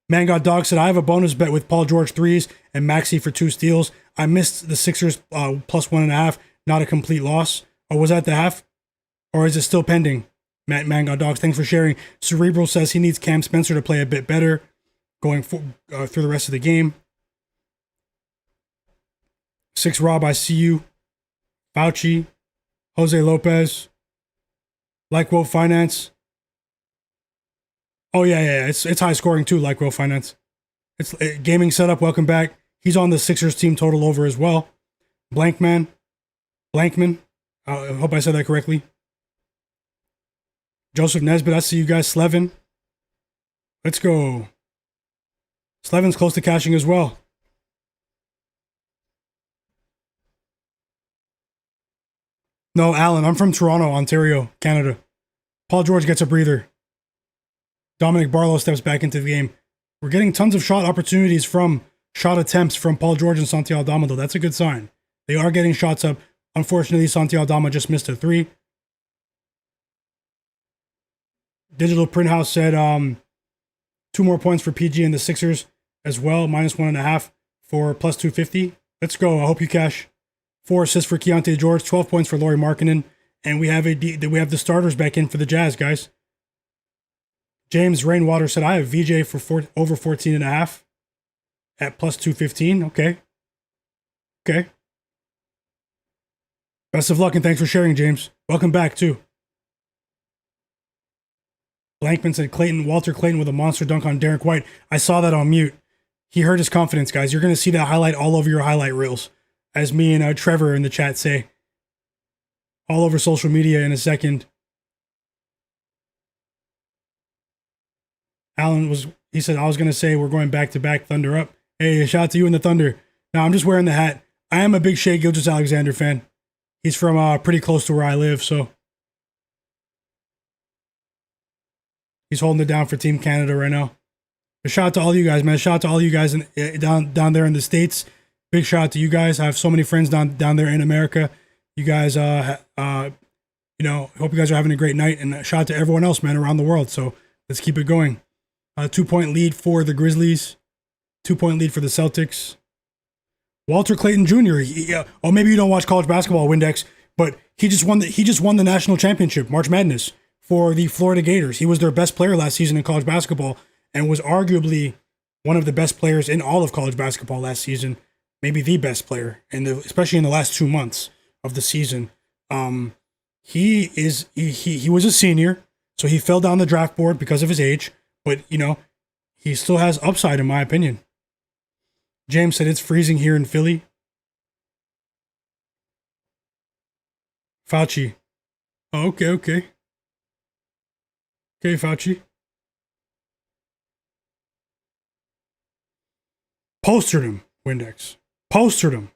Man Got Dog said, I have a bonus bet with Paul George 3s and Maxey for 2 steals. I missed the Sixers plus 1.5. Not a complete loss. Or was that the half? Or is it still pending? Man Got Dogs, thanks for sharing. Cerebral says he needs Cam Spencer to play a bit better going through the rest of the game. 6 Rob, I see you. Fauci, Jose Lopez, Like Will Finance. Oh yeah. It's high scoring too, Like Will Finance. It's gaming setup. Welcome back. He's on the Sixers team total over as well. Blankman. I hope I said that correctly. Joseph Nesbitt, I see you guys. Slevin. Let's go. Slevin's close to cashing as well. No, Alan, I'm from Toronto, Ontario, Canada. Paul George gets a breather. Dominic Barlow steps back into the game. We're getting tons of shot attempts from Paul George and Santi Aldama, though. That's a good sign. They are getting shots up. Unfortunately, Santi Aldama just missed a 3. Digital Print House said 2 more points for PG and the Sixers as well, minus 1.5 for plus 250. Let's go. I hope you cash. 4 assists for Keontae George, 12 points for Lauri Markkanen, and we have the starters back in for the Jazz, guys. James Rainwater said, I have VJ for over 14.5 at plus 215. Okay. Best of luck and thanks for sharing, James. Welcome back, too. Blankman said Walter Clayton with a monster dunk on Derek White. I saw that on mute. He hurt his confidence, guys. You're going to see that highlight all over your highlight reels, as me and Trevor in the chat say. All over social media in a second. He said, I was going to say we're going back-to-back Thunder up. Hey, shout out to you and the Thunder. Now, I'm just wearing the hat. I am a big Shai Gilgeous-Alexander fan. He's from pretty close to where I live, so he's holding it down for Team Canada right now. But shout out to all you guys, man. Shout out to all you guys down there in the States. Big shout out to you guys. I have so many friends down there in America. You guys, hope you guys are having a great night. And shout out to everyone else, man, around the world. So let's keep it going. 2-point lead for the Grizzlies. 2-point lead for the Celtics. Walter Clayton Jr. Maybe you don't watch college basketball, Windex, but he just won the national championship, March Madness, for the Florida Gators. He was their best player last season in college basketball and was arguably one of the best players in all of college basketball last season, maybe the best player, especially in the last 2 months of the season. He was a senior, so he fell down the draft board because of his age, but he still has upside in my opinion. James said it's freezing here in Philly. Fauci. Oh, okay. Okay, Fauci. Postered him, Windex. Postered him.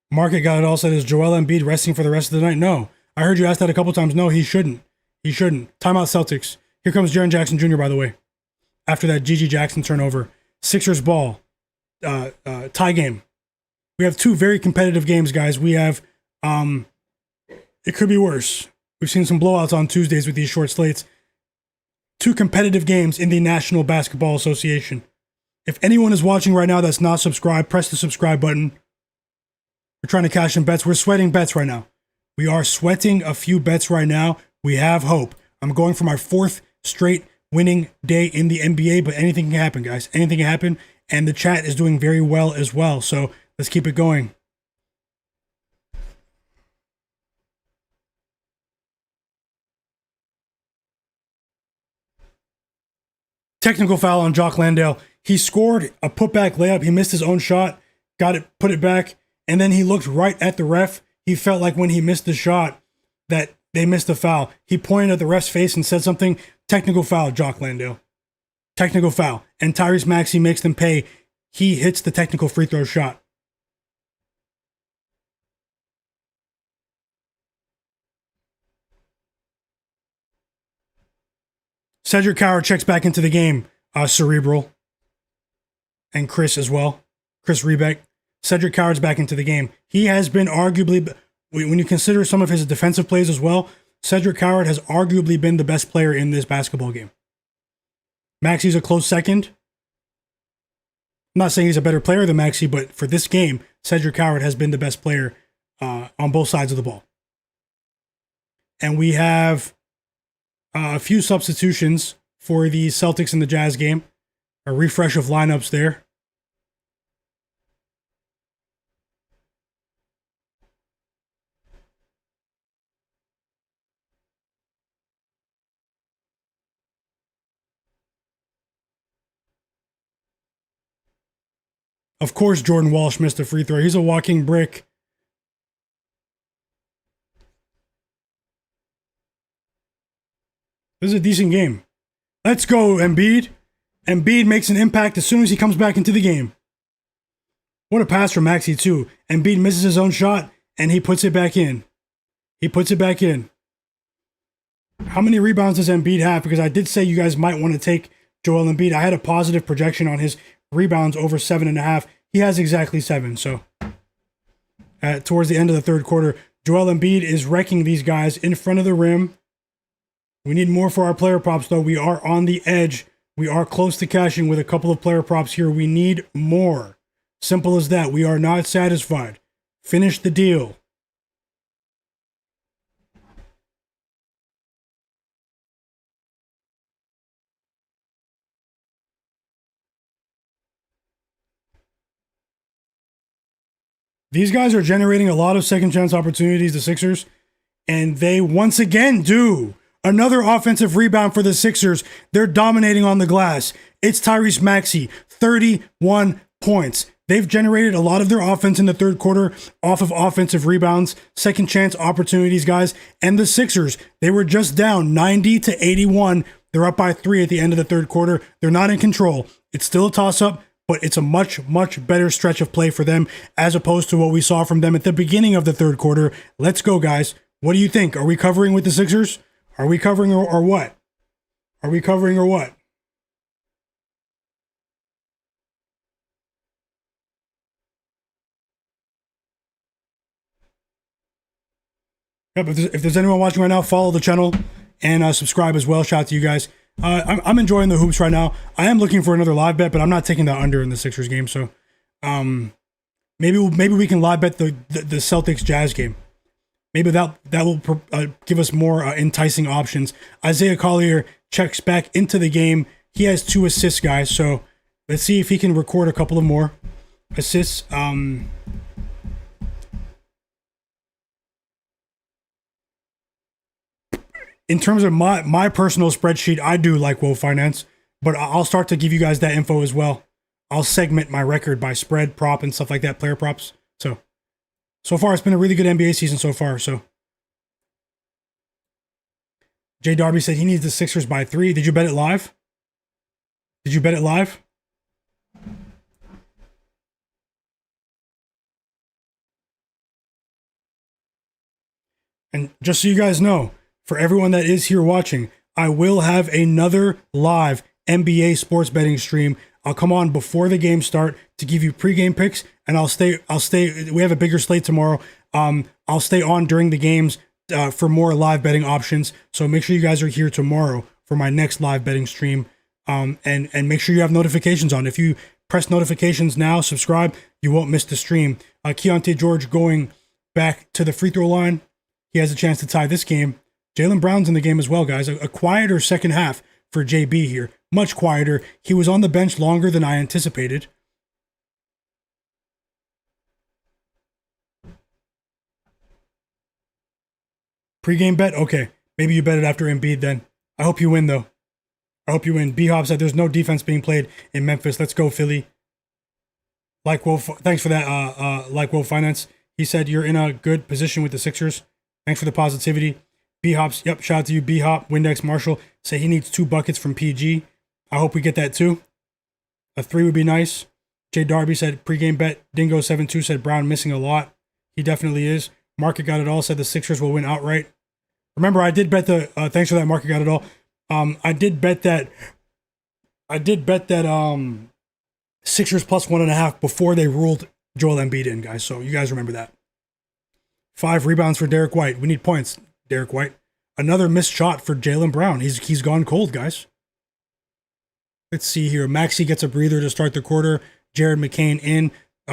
Market got it all said, is Joel Embiid resting for the rest of the night? No. I heard you ask that a couple times. No, he shouldn't. He shouldn't. Timeout Celtics. Here comes Jaren Jackson Jr., by the way. After that G.G. Jackson turnover. Sixers ball. Tie game. We have two very competitive games, guys. We have, it could be worse. We've seen some blowouts on Tuesdays with these short slates. Two competitive games in the National Basketball Association. If anyone is watching right now that's not subscribed, press the subscribe button. We're trying to cash some bets. We're sweating bets right now. We are sweating a few bets right now. We have hope. I'm going for my fourth straight winning day in the NBA, but anything can happen, guys. Anything can happen, and the chat is doing very well as well, so let's keep it going. Technical foul on Jock Landale. He scored a putback layup. He missed his own shot, got it, put it back, and then he looked right at the ref. He felt like when he missed the shot that they missed a foul. He pointed at the ref's face and said something. Technical foul, Jock Landale. Technical foul. And Tyrese Maxey makes them pay. He hits the technical free throw shot. Cedric Coward checks back into the game. Cerebral. And Chris as well. Chris Rebeck. Cedric Coward's back into the game. He has been arguably, when you consider some of his defensive plays as well, Cedric Coward has arguably been the best player in this basketball game. Maxey's a close second. I'm not saying he's a better player than Maxey, but for this game, Cedric Coward has been the best player on both sides of the ball. And we have a few substitutions for the Celtics and the Jazz game. A refresh of lineups there. Of course, Jordan Walsh missed a free throw. He's a walking brick. This is a decent game. Let's go, Embiid. Embiid makes an impact as soon as he comes back into the game. What a pass from Maxey, too. Embiid misses his own shot, and he puts it back in. How many rebounds does Embiid have? Because I did say you guys might want to take Joel Embiid. I had a positive projection on his rebounds over 7.5. He has exactly 7. So towards the end of the third quarter, Joel Embiid is wrecking these guys in front of the rim. We need more for our player props, though. We are on the edge. We are close to cashing with a couple of player props here. We need more. Simple as that. We are not satisfied. Finish the deal. These guys are generating a lot of second chance opportunities, the Sixers, and they once again do. Another offensive rebound for the Sixers. They're dominating on the glass. It's Tyrese Maxey, 31 points. They've generated a lot of their offense in the third quarter off of offensive rebounds, second chance opportunities, guys. And the Sixers, they were just down 90-81. They're up by 3 at the end of the third quarter. They're not in control. It's still a toss-up, but it's a much, much better stretch of play for them as opposed to what we saw from them at the beginning of the third quarter. Let's go, guys. What do you think? Are we covering with the Sixers? Are we covering or what? Are we covering or what? Yep, if there's anyone watching right now, follow the channel and subscribe as well. Shout out to you guys. I'm enjoying the hoops right now. I am looking for another live bet, but I'm not taking that under in the Sixers game. So maybe we can live bet the Celtics Jazz game. Maybe that will give us more enticing options. Isaiah Collier checks back into the game. He has 2 assists, guys. So let's see if he can record a couple of more assists. In terms of my personal spreadsheet, I do like Woe Finance, but I'll start to give you guys that info as well. I'll segment my record by spread, prop, and stuff like that, player props. So far, it's been a really good NBA season so far. So, Jay Darby said he needs the Sixers by 3. Did you bet it live? Did you bet it live? And just so you guys know, for everyone that is here watching, I will have another live NBA sports betting stream. I'll come on before the game start to give you pregame picks, and I'll stay. We have a bigger slate tomorrow. I'll stay on during the games for more live betting options. So make sure you guys are here tomorrow for my next live betting stream. And make sure you have notifications on. If you press notifications now, subscribe, you won't miss the stream. Keontae George going back to the free throw line. He has a chance to tie this game. Jaylen Brown's in the game as well, guys. A quieter second half for JB here. Much quieter. He was on the bench longer than I anticipated. Pre-game bet? Okay. Maybe you bet it after Embiid then. I hope you win, though. I hope you win. B-Hop said there's no defense being played in Memphis. Let's go, Philly. Like Wolf, thanks for that, Like Wolf Finance. He said you're in a good position with the Sixers. Thanks for the positivity. B-Hops, yep, shout out to you. B-Hop, Windex Marshall, say he needs 2 buckets from PG. I hope we get that too. A 3 would be nice. Jay Darby said pregame bet. Dingo72 said Brown missing a lot. He definitely is. Market Got It All said the Sixers will win outright. Remember, I did bet the, thanks for that, Market Got It All. I did bet that Sixers plus 1.5 before they ruled Joel Embiid in, guys. So you guys remember that. 5 rebounds for Derek White. We need points, Derek White. Another missed shot for Jaylen Brown. He's gone cold, guys. Let's see here. Maxey gets a breather to start the quarter. Jared McCain in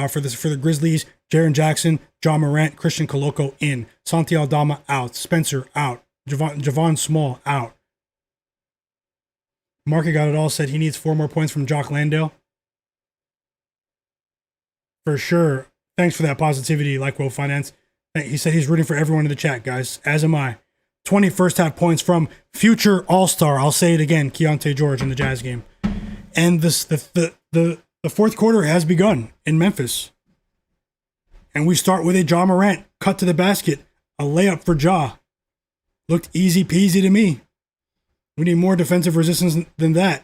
for the Grizzlies. Jaren Jackson, John Morant, Christian Coloco in. Santi Aldama out. Spencer out. Javon Small out. Market Got It All said he needs 4 more points from Jock Landale. For sure. Thanks for that positivity, Like Will Finance. He said he's rooting for everyone in the chat, guys. As am I. 20 first half points from future All-Star. I'll say it again, Keontae George in the Jazz game. And the fourth quarter has begun in Memphis. And we start with a Ja Morant cut to the basket. A layup for Ja. Looked easy peasy to me. We need more defensive resistance than that.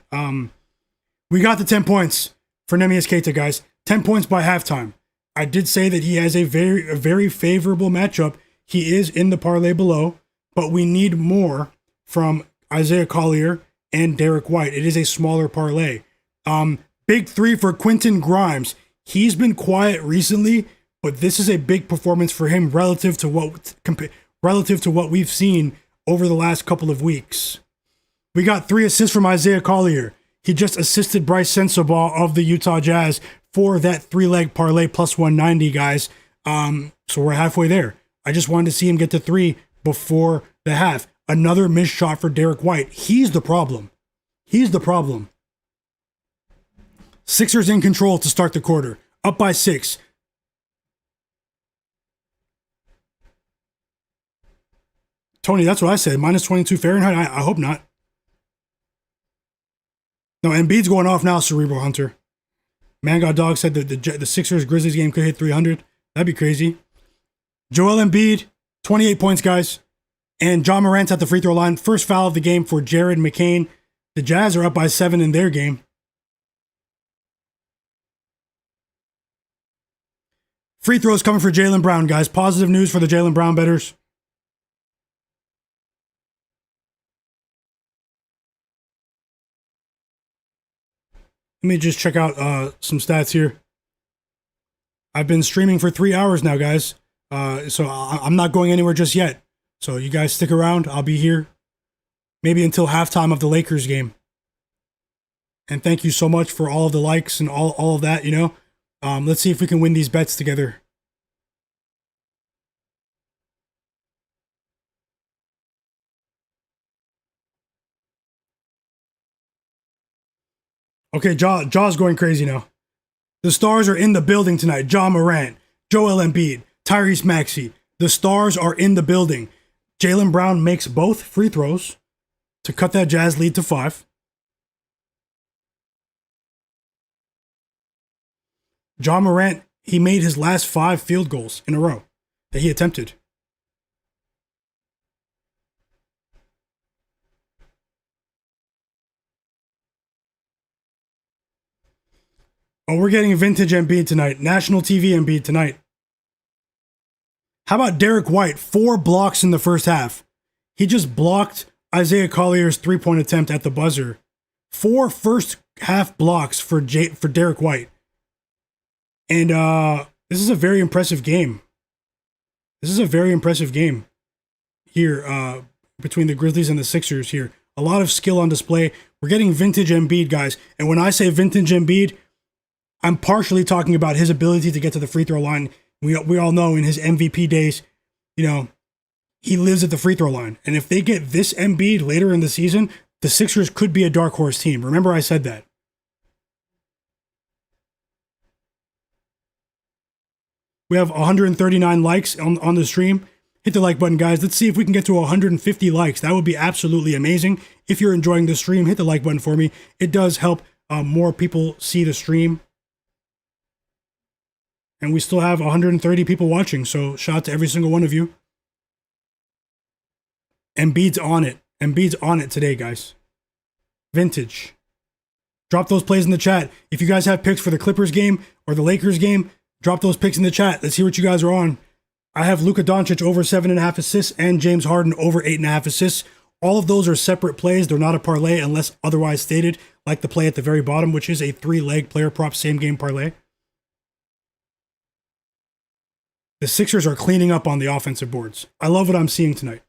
We got the 10 points for Neemias Queta, guys. 10 points by halftime. I did say that he has a very favorable matchup. He is in the parlay below, but we need more from Isaiah Collier and Derek White. It is a smaller parlay. Big 3 for Quentin Grimes. He's been quiet recently, but this is a big performance for him relative to what we've seen over the last couple of weeks. We got 3 assists from Isaiah Collier. He just assisted Bryce Sensabaugh of the Utah Jazz for that 3-leg parlay plus 190, guys. So we're halfway there. I just wanted to see him get to 3 before the half. Another missed shot for Derek White. He's the problem. Sixers in control to start the quarter. Up by 6. Tony, that's what I said. Minus 22 Fahrenheit. I hope not. No, Embiid's going off now, Cerebral Hunter. Man God Dog said that the Sixers Grizzlies game could hit 300. That'd be crazy. Joel Embiid, 28 points, guys. And John Morant at the free throw line. First foul of the game for Jared McCain. The Jazz are up by 7 in their game. Free throws coming for Jaylen Brown, guys. Positive news for the Jaylen Brown bettors. Let me just check out some stats here. I've been streaming for 3 hours now, guys. So I'm not going anywhere just yet. So you guys stick around. I'll be here maybe until halftime of the Lakers game. And thank you so much for all of the likes and all of that, you know. Let's see if we can win these bets together. Okay, Jaw's going crazy now. The stars are in the building tonight. Ja Morant, Joel Embiid, Tyrese Maxey. The stars are in the building. Jaylen Brown makes both free throws to cut that Jazz lead to 5. Ja Morant, he made his last 5 field goals in a row that he attempted. Oh, we're getting vintage Embiid tonight. National TV Embiid tonight. How about Derek White? 4 blocks in the first half. He just blocked Isaiah Collier's 3-point attempt at the buzzer. 4 first half blocks for Derek White. And this is a very impressive game. This is a very impressive game here between the Grizzlies and the Sixers here. A lot of skill on display. We're getting vintage Embiid, guys. And when I say vintage Embiid, I'm partially talking about his ability to get to the free throw line. We all know in his MVP days, you know, he lives at the free throw line. And if they get this Embiid later in the season, the Sixers could be a dark horse team. Remember I said that. We have 139 likes on the stream. Hit the like button, guys. Let's see if we can get to 150 likes. That would be absolutely amazing. If you're enjoying the stream, hit the like button for me. It does help more people see the stream. And we still have 130 people watching, so shout out to every single one of you. Embiid's on it. Embiid's on it today, guys. Vintage. Drop those plays in the chat. If you guys have picks for the Clippers game or the Lakers game, drop those picks in the chat. Let's see what you guys are on. I have Luka Doncic over 7.5 assists and James Harden over 8.5 assists. All of those are separate plays. They're not a parlay unless otherwise stated, like the play at the very bottom, which is a 3-leg player prop same game parlay. The Sixers are cleaning up on the offensive boards. I love what I'm seeing tonight.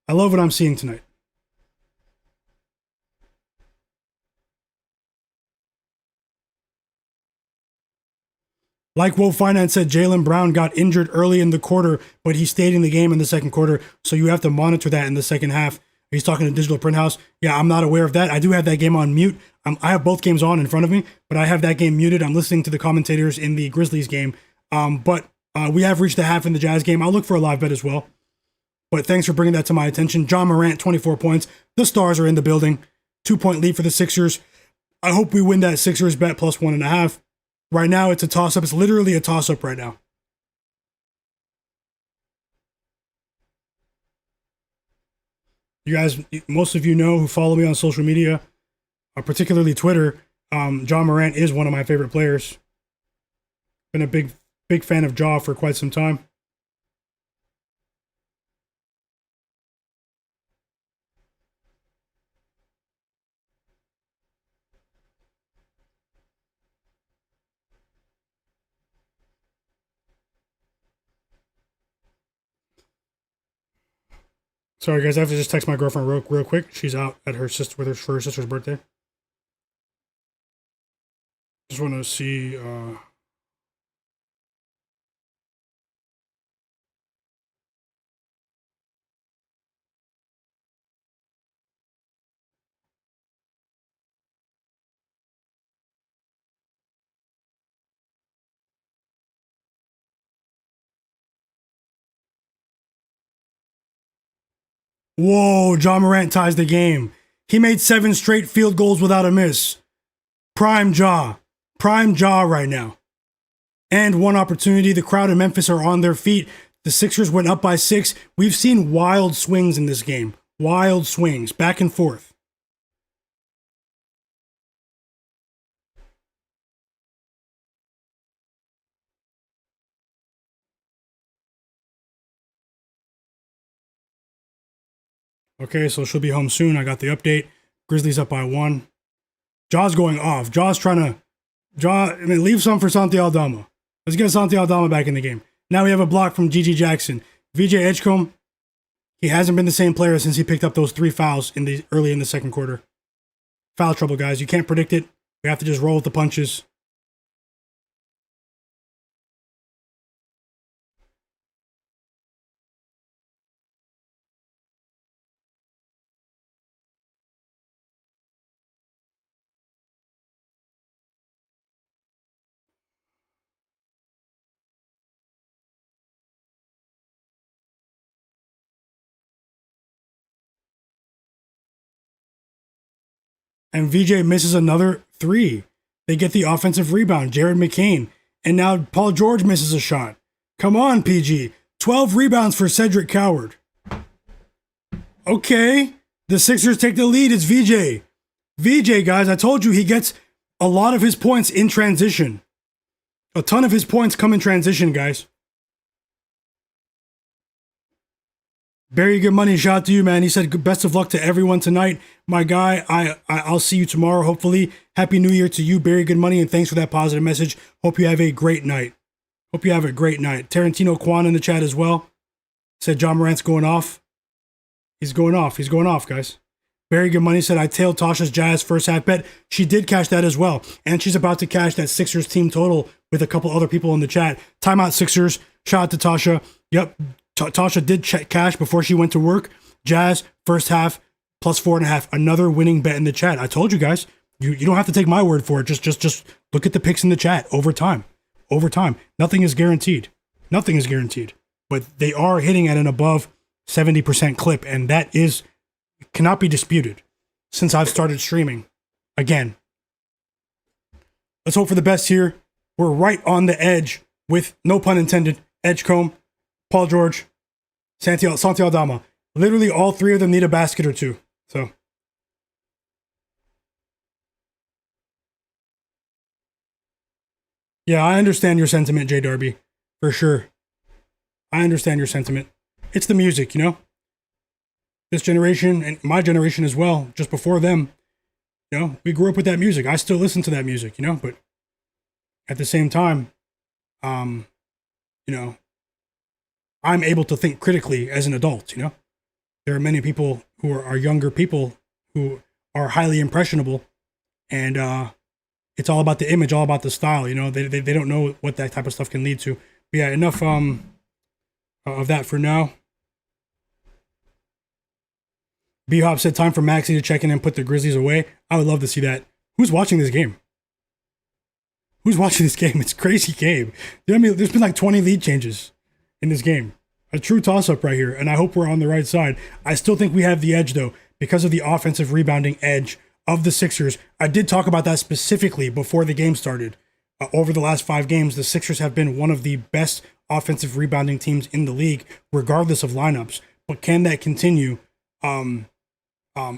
I love what I'm seeing tonight. Like Wolf Finance said, Jaylen Brown got injured early in the quarter, but he stayed in the game in the second quarter, so you have to monitor that in the second half. He's talking to Digital Print House. Yeah, I'm not aware of that. I do have that game on mute. I have both games on in front of me, but I have that game muted. I'm listening to the commentators in the Grizzlies game. But we have reached the half in the Jazz game. I'll look for a live bet as well. But thanks for bringing that to my attention. Ja Morant, 24 points. The stars are in the building. 2-point lead for the Sixers. I hope we win that Sixers bet plus 1.5. Right now, it's a toss-up. It's literally a toss-up right now. You guys, most of you know who follow me on social media, particularly Twitter, Ja Morant is one of my favorite players. Been a big fan of Ja for quite some time. Sorry guys, I have to just text my girlfriend real quick. She's out at her sister for her sister's birthday. Just want to see Whoa, John Morant ties the game. He made 7 straight field goals without a miss. Prime jaw. Prime jaw right now. And one opportunity. The crowd in Memphis are on their feet. The Sixers went up by 6. We've seen wild swings in this game. Wild swings. Back and forth. Okay, so she'll be home soon. I got the update. Grizzlies up by 1. Jaw's going off. Jaw's trying to... leave some for Santi Aldama. Let's get Santi Aldama back in the game. Now we have a block from Gigi Jackson. VJ Edgecombe, he hasn't been the same player since he picked up those 3 fouls early in the second quarter. Foul trouble, guys. You can't predict it. We have to just roll with the punches. And VJ misses another 3. They get the offensive rebound, Jared McCain. And now Paul George misses a shot. Come on, PG. 12 rebounds for Cedric Coward. Okay. The Sixers take the lead. It's VJ. VJ, guys, I told you he gets a lot of his points in transition. A ton of his points come in transition, guys. Very good money. Shout out to you, man. He said, best of luck to everyone tonight. My guy, I'll see you tomorrow, hopefully. Happy New Year to you. Very good money, and thanks for that positive message. Hope you have a great night. Hope you have a great night. Tarantino Kwan in the chat as well. Said John Morant's going off. He's going off. He's going off, guys. Very good money. Said I tailed Tasha's Jazz first half bet. She did cash that as well. And she's about to cash that Sixers team total with a couple other people in the chat. Timeout Sixers. Shout out to Tasha. Yep. Tasha did check cash before she went to work. Jazz, first half, plus 4.5. Another winning bet in the chat. I told you guys, you don't have to take my word for it. Just look at the picks in the chat over time. Over time. Nothing is guaranteed. Nothing is guaranteed. But they are hitting at an above 70% clip, and that cannot be disputed since I've started streaming again. Let's hope for the best here. We're right on the edge with, no pun intended, Edgecombe, Paul George, Santi Aldama. Literally all 3 of them need a basket or 2. So. Yeah, I understand your sentiment, J Darby. For sure. I understand your sentiment. It's the music, you know? This generation, and my generation as well, just before them, you know, we grew up with that music. I still listen to that music, you know? But at the same time, you know, I'm able to think critically as an adult, you know? There are many people who are younger people who are highly impressionable, and it's all about the image, all about the style, you know? They don't know what that type of stuff can lead to. But yeah, enough of that for now. B-Hop said time for Maxey to check in and put the Grizzlies away. I would love to see that. Who's watching this game? Who's watching this game? It's a crazy game. I mean, there's been like 20 lead changes in this game. A true toss-up right here, and I hope we're on the right side. I still think we have the edge, though, because of the offensive rebounding edge of the Sixers. I did talk about that specifically before the game started. Over the last 5 games, the Sixers have been one of the best offensive rebounding teams in the league, regardless of lineups. But can that continue?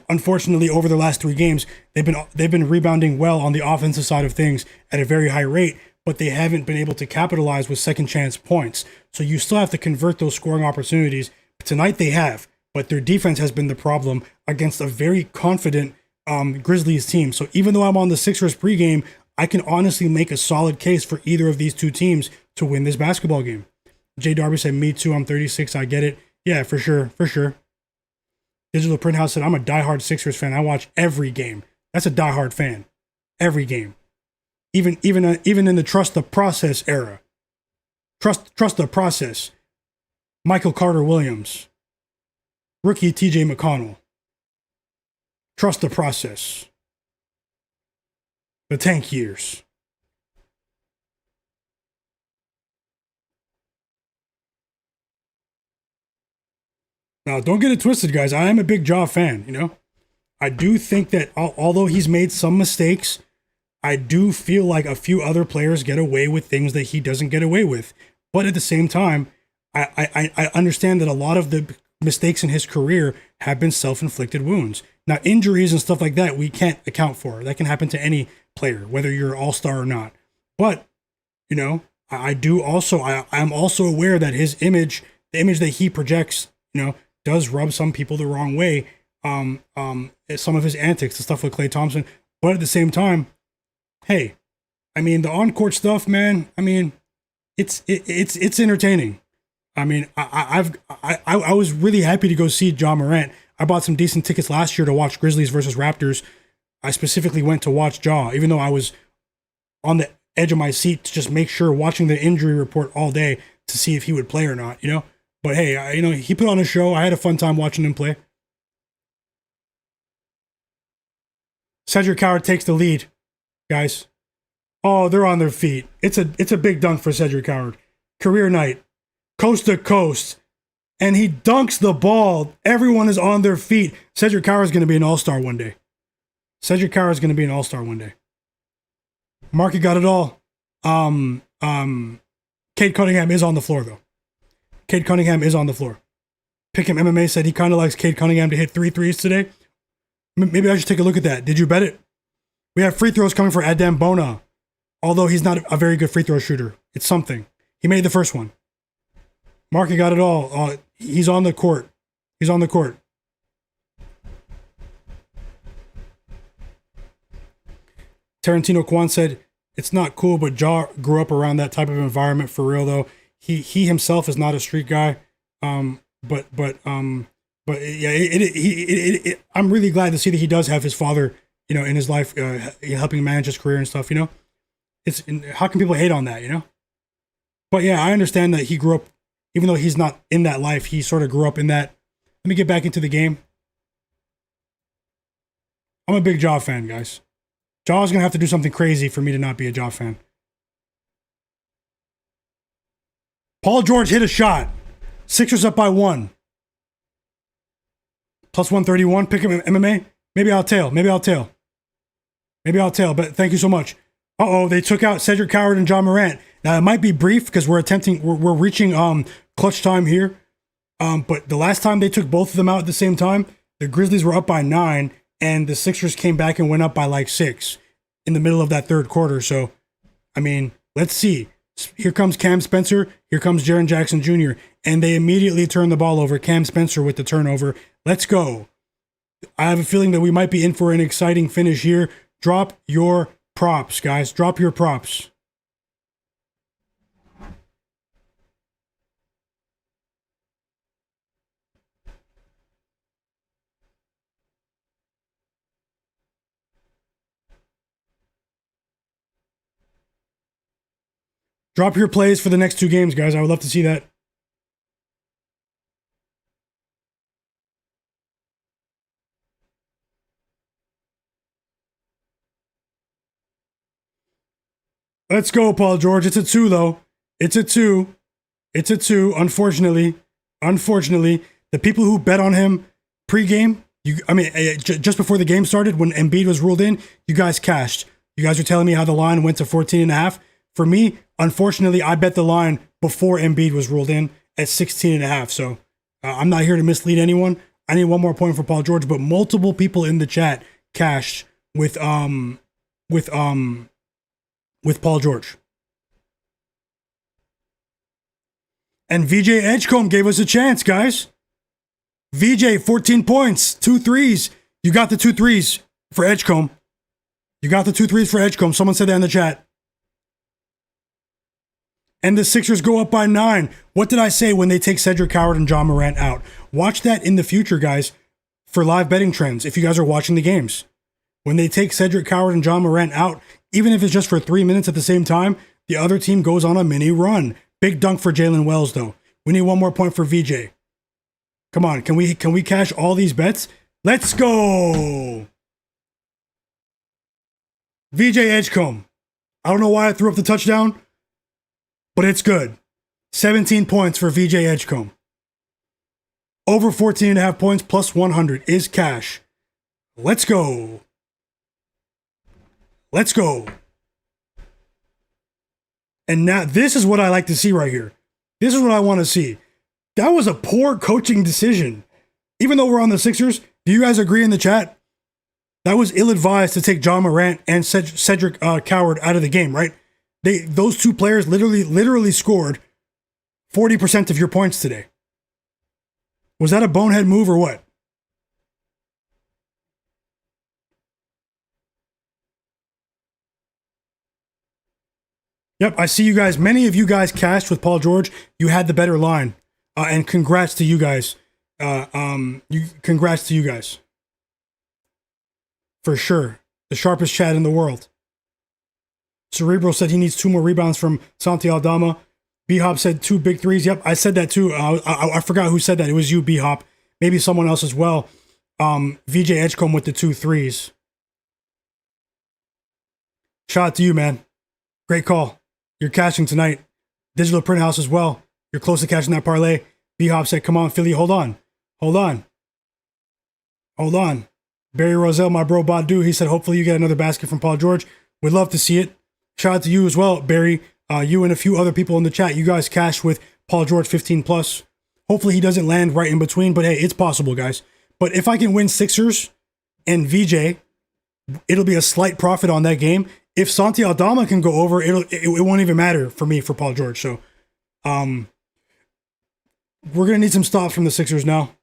Unfortunately, over the last 3 games, they've been rebounding well on the offensive side of things at a very high rate, but they haven't been able to capitalize with second chance points. So you still have to convert those scoring opportunities. Tonight they have, but their defense has been the problem against a very confident Grizzlies team. So even though I'm on the Sixers pregame, I can honestly make a solid case for either of these 2 teams to win this basketball game. Jay Darby said, me too, I'm 36, I get it. Yeah, for sure, for sure. Digital Print House said, I'm a diehard Sixers fan. I watch every game. That's a diehard fan. Every game. Even in the trust the process era. Trust the process. Michael Carter Williams. Rookie TJ McConnell. Trust the process. The tank years. Now, don't get it twisted, guys. I am a big Ja fan, you know? I do think that although he's made some mistakes, I do feel like a few other players get away with things that he doesn't get away with. But at the same time, I understand that a lot of the mistakes in his career have been self-inflicted wounds. Now, injuries and stuff like that, we can't account for. That can happen to any player, whether you're an all-star or not. But, you know, I'm also aware that his image, the image that he projects, you know, does rub some people the wrong way. Some of his antics, the stuff with Klay Thompson. But at the same time, hey, I mean, the on-court stuff, man, I mean, it's entertaining. I mean, I was really happy to go see Ja Morant. I bought some decent tickets last year to watch Grizzlies versus Raptors. I specifically went to watch Ja, even though I was on the edge of my seat to just make sure, watching the injury report all day to see if he would play or not, you know? But hey, you know, he put on a show. I had a fun time watching him play. Cedric Howard takes the lead, guys. Oh, they're on their feet. It's a big dunk for Cedric Howard. Career night. Coast to coast. And he dunks the ball. Everyone is on their feet. Cedric Howard is going to be an all-star one day. Cedric Howard is going to be an all-star one day. Marky got it all. Cade Cunningham is on the floor, though. Cade Cunningham is on the floor. Pregame MMA said he kind of likes Cade Cunningham to hit 3 threes today. Maybe I should take a look at that. Did you bet it? We have free throws coming for Adam Bona. Although he's not a very good free throw shooter. It's something. He made the first one. Marky got it all. He's on the court. He's on the court. Tarantino Kwan said, it's not cool, but Ja grew up around that type of environment for real, though. He himself is not a street guy. But yeah, I'm really glad to see that he does have his father, you know, in his life, helping manage his career and stuff, you know? How can people hate on that, you know? But yeah, I understand that he grew up, even though he's not in that life, he sort of grew up in that. Let me get back into the game. I'm a big Ja fan, guys. Ja's going to have to do something crazy for me to not be a Ja fan. Paul George hit a shot. Sixers up by 1. Plus 131. Pick him MMA. Maybe I'll tail. But thank you so much. They took out Cedric Howard and Ja Morant. Now, it might be brief because we're reaching clutch time here. But the last time they took both of them out at the same time, the Grizzlies were up by 9, and the Sixers came back and went up by like 6 in the middle of that third quarter. So, I mean, let's see. Here comes Cam Spencer. Here comes Jaren Jackson Jr. And they immediately turn the ball over. Cam Spencer with the turnover. Let's go. I have a feeling that we might be in for an exciting finish here. Drop your props, guys. Drop your props. Drop your plays for the next 2 games, guys. I would love to see that. Let's go, Paul George. It's a 2, though. It's a 2. Unfortunately, the people who bet on him pre-game, just before the game started, when Embiid was ruled in, you guys cashed. You guys were telling me how the line went to 14.5. For me, unfortunately, I bet the line before Embiid was ruled in at 16.5. So I'm not here to mislead anyone. I need one more point for Paul George, but multiple people in the chat cashed with Paul George. And VJ Edgecombe gave us a chance, guys. VJ, 14 points, 2 threes. You got the 2 threes for Edgecombe. Someone said that in the chat. And the Sixers go up by 9. What did I say when they take Cedric Howard and Ja Morant out? Watch that in the future, guys, for live betting trends, if you guys are watching the games. When they take Cedric Howard and Ja Morant out, even if it's just for 3 minutes at the same time, the other team goes on a mini run. Big dunk for Jalen Wells, though. We need one more point for VJ. Come on, can we cash all these bets? Let's go! VJ Edgecombe. I don't know why I threw up the touchdown, but it's good. 17 points for VJ Edgecombe. Over 14.5 points plus 100 is cash. Let's go. Let's go. And now this is what I like to see right here. This is what I want to see. That was a poor coaching decision. Even though we're on the Sixers, do you guys agree in the chat? That was ill-advised to take John Morant and Cedric Coward out of the game, right? Those two players literally scored 40% of your points today. Was that a bonehead move or what? Yep, I see you guys. Many of you guys cashed with Paul George. You had the better line. And congrats to you guys. Congrats to you guys. For sure. The sharpest chat in the world. Cerebral said he needs 2 more rebounds from Santi Aldama. B-Hop said 2 big threes. Yep, I said that too. I forgot who said that. It was you, B-Hop. Maybe someone else as well. VJ Edgecombe with the 2 threes. Shout out to you, man. Great call. You're cashing tonight. Digital Print House as well. You're close to cashing that parlay. B-Hop said, come on, Philly, hold on. Hold on. Hold on. Barry Roselle, my bro Badu, he said, hopefully you get another basket from Paul George. We'd love to see it. Shout out to you as well, Barry. You and a few other people in the chat. You guys cashed with Paul George 15 plus. Hopefully he doesn't land right in between, but hey, it's possible, guys. But if I can win Sixers and VJ, it'll be a slight profit on that game. If Santi Aldama can go over, it won't even matter for me for Paul George. So, we're gonna need some stops from the Sixers now.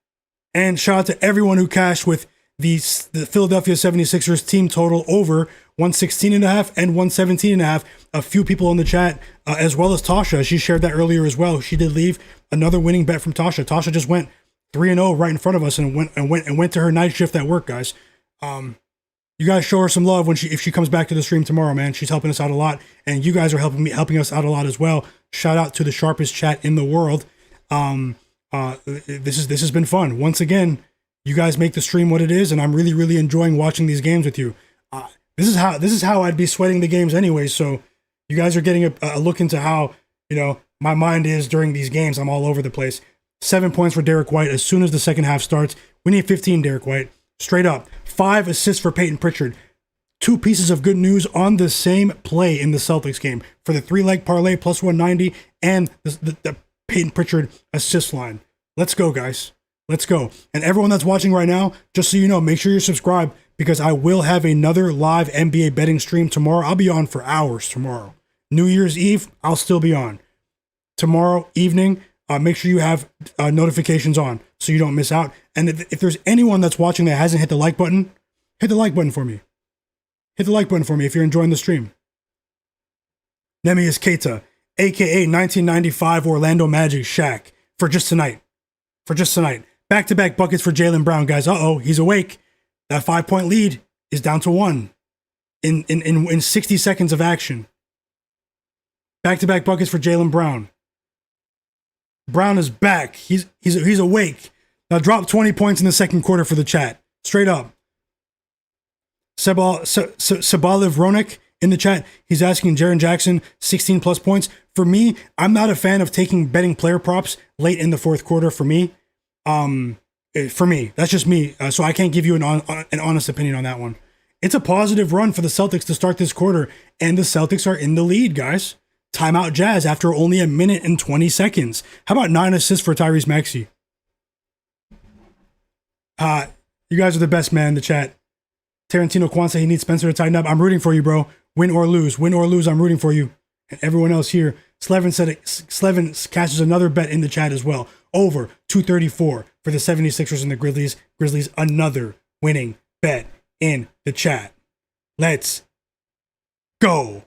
And shout out to everyone who cashed with the Philadelphia 76ers team total over 116.5 and 117.5. A few people in the chat, as well as Tasha. She shared that earlier as well. She did leave another winning bet from Tasha. Tasha just went 3-0 right in front of us and went to her night shift at work, guys. You guys show her some love if she comes back to the stream tomorrow, man. She's helping us out a lot, and you guys are helping us out a lot as well. Shout out to the sharpest chat in the world. This has been fun. Once again, you guys make the stream what it is, and I'm really enjoying watching these games with you. This is how I'd be sweating the games anyway. So you guys are getting a look into how my mind is during these games. I'm all over the place. 7 points for Derek White as soon as the second half starts. We need 15, Derek White. Straight up. 5 assists for Peyton Pritchard. 2 pieces of good news on the same play in the Celtics game for the 3-leg parlay plus 190 and the Peyton Pritchard assist line. Let's go, guys. Let's go. And everyone that's watching right now, just so you know, make sure you're subscribed because I will have another live NBA betting stream tomorrow. I'll be on for hours tomorrow. New Year's Eve, I'll still be on. Tomorrow evening, make sure you have notifications on so you don't miss out. And if there's anyone that's watching that hasn't hit the like button, hit the like button for me. Hit the like button for me if you're enjoying the stream. Nemius Keita, a.k.a. 1995 Orlando Magic Shaq, for just tonight. For just tonight. Back-to-back buckets for Jaylen Brown, guys. Uh-oh, he's awake. That 5-point lead is down to 1 in 60 seconds of action. Back-to-back buckets for Jaylen Brown. Brown is back. He's awake. Now drop 20 points in the second quarter for the chat. Straight up. Sabalev Ronik in the chat. He's asking Jaren Jackson 16 plus points. For me, I'm not a fan of taking betting player props late in the fourth quarter for me. That's just me. So I can't give you an honest opinion on that one. It's a positive run for the Celtics to start this quarter, and the Celtics are in the lead, guys. Timeout Jazz after only 1 minute and 20 seconds. How about 9 assists for Tyrese Maxey? You guys are the best, man, in the chat. Tarantino Kwanzaa, he needs Spencer to tighten up. I'm rooting for you, bro. Win or lose, I'm rooting for you. And everyone else here. Slevin cashes another bet in the chat as well. Over 234 for the 76ers and the Grizzlies. Grizzlies, another winning bet in the chat. Let's go.